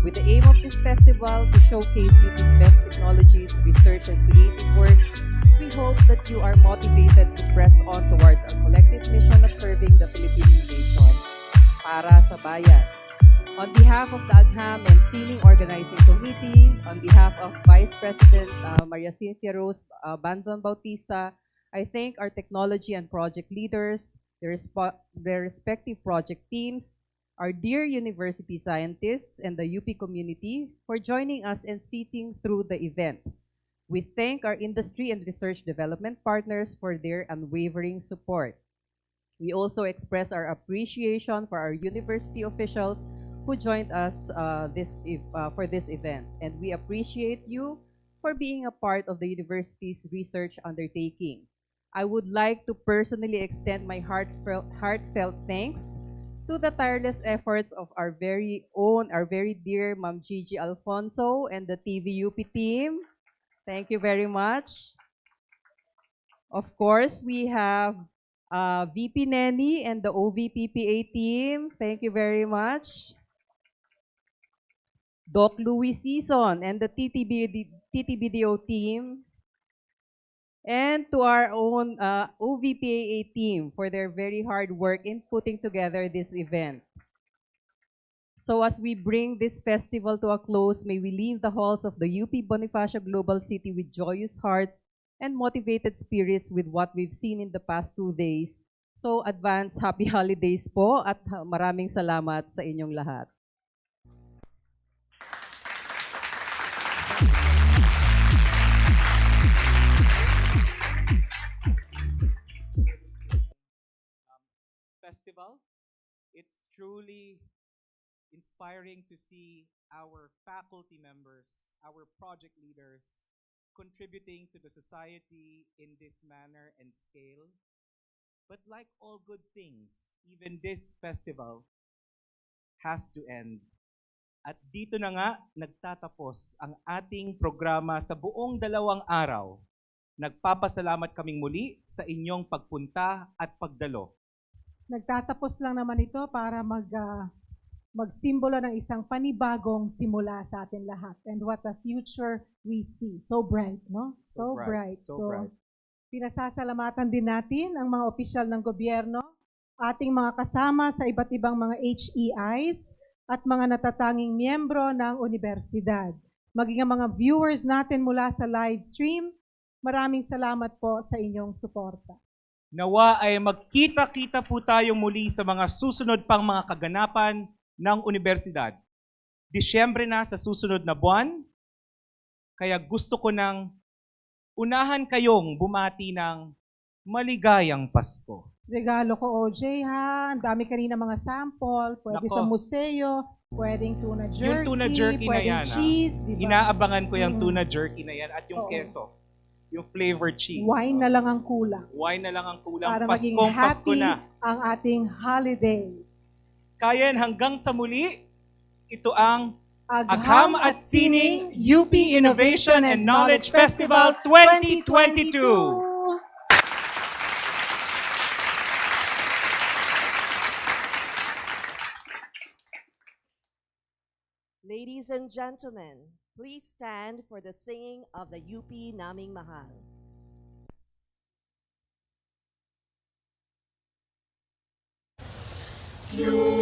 S1: With the aim of this festival to showcase UP's best technologies, research, and creative works, we hope that you are motivated to press on towards our collective mission of serving the Philippine nation para sa bayan. On behalf of the Agham and Sining Organizing Committee, on behalf of Vice President Maria Cynthia Rose Banzon Bautista, I thank our technology and project leaders, their respective project teams, our dear university scientists, and the UP community for joining us and sitting through the event. We thank our industry and research development partners for their unwavering support. We also express our appreciation for our university officials who joined us for this event, and we appreciate you for being a part of the university's research undertaking. I would like to personally extend my heartfelt thanks to the tireless efforts of our very dear Ma'am Gigi Alfonso and the TVUP team. Thank you very much. Of course, we have VP Nenny and the OVPPA team. Thank you very much. Doc Louis Season and the TTBDO team. And to our own OVPAA team for their very hard work in putting together this event. So as we bring this festival to a close, may we leave the halls of the UP Bonifacio Global City with joyous hearts and motivated spirits with what we've seen in the past 2 days. So advance happy holidays po at maraming salamat sa inyong lahat.
S9: Festival. It's truly inspiring to see our faculty members, our project leaders, contributing to the society in this manner and scale. But like all good things, even this festival has to end. At dito na nga nagtatapos ang ating programa sa buong 2 araw. Nagpapasalamat kaming muli sa inyong pagpunta at pagdalo.
S21: Nagtatapos lang naman ito para magsimbolo ng isang panibagong simula sa atin lahat. And what a future we see. So bright, no? So bright. So pinasasalamatan din natin ang mga opisyal ng gobyerno, ating mga kasama sa iba't ibang mga HEIs, at mga natatanging miyembro ng universidad. Maging ang mga viewers natin mula sa live stream, maraming salamat po sa inyong suporta.
S9: Nawa ay magkita-kita po tayong muli sa mga susunod pang mga kaganapan ng universidad. Disyembre na sa susunod na buwan, kaya gusto ko nang unahan kayong bumati ng maligayang Pasko.
S21: Regalo ko, OJ, ha? Ang dami kanina mga sample. Pwede sa museo, pwedeng tuna jerky,
S9: yung tuna jerky na yan,
S21: cheese, diba?
S9: Inaabangan ko yung tuna jerky na yan at yung keso. yung flavored cheese.
S21: Wine na lang ang kulang
S9: Wine na lang ang kulang.
S21: para maging
S9: Paskong Pasko
S21: happy
S9: na.
S21: ang ating holidays.
S9: Kaya hanggang sa muli, ito ang
S21: Agham
S9: at Sining UP Innovation and Knowledge Festival 2022.
S5: Ladies and gentlemen, please stand for the singing of the UP Naming Mahal.
S11: You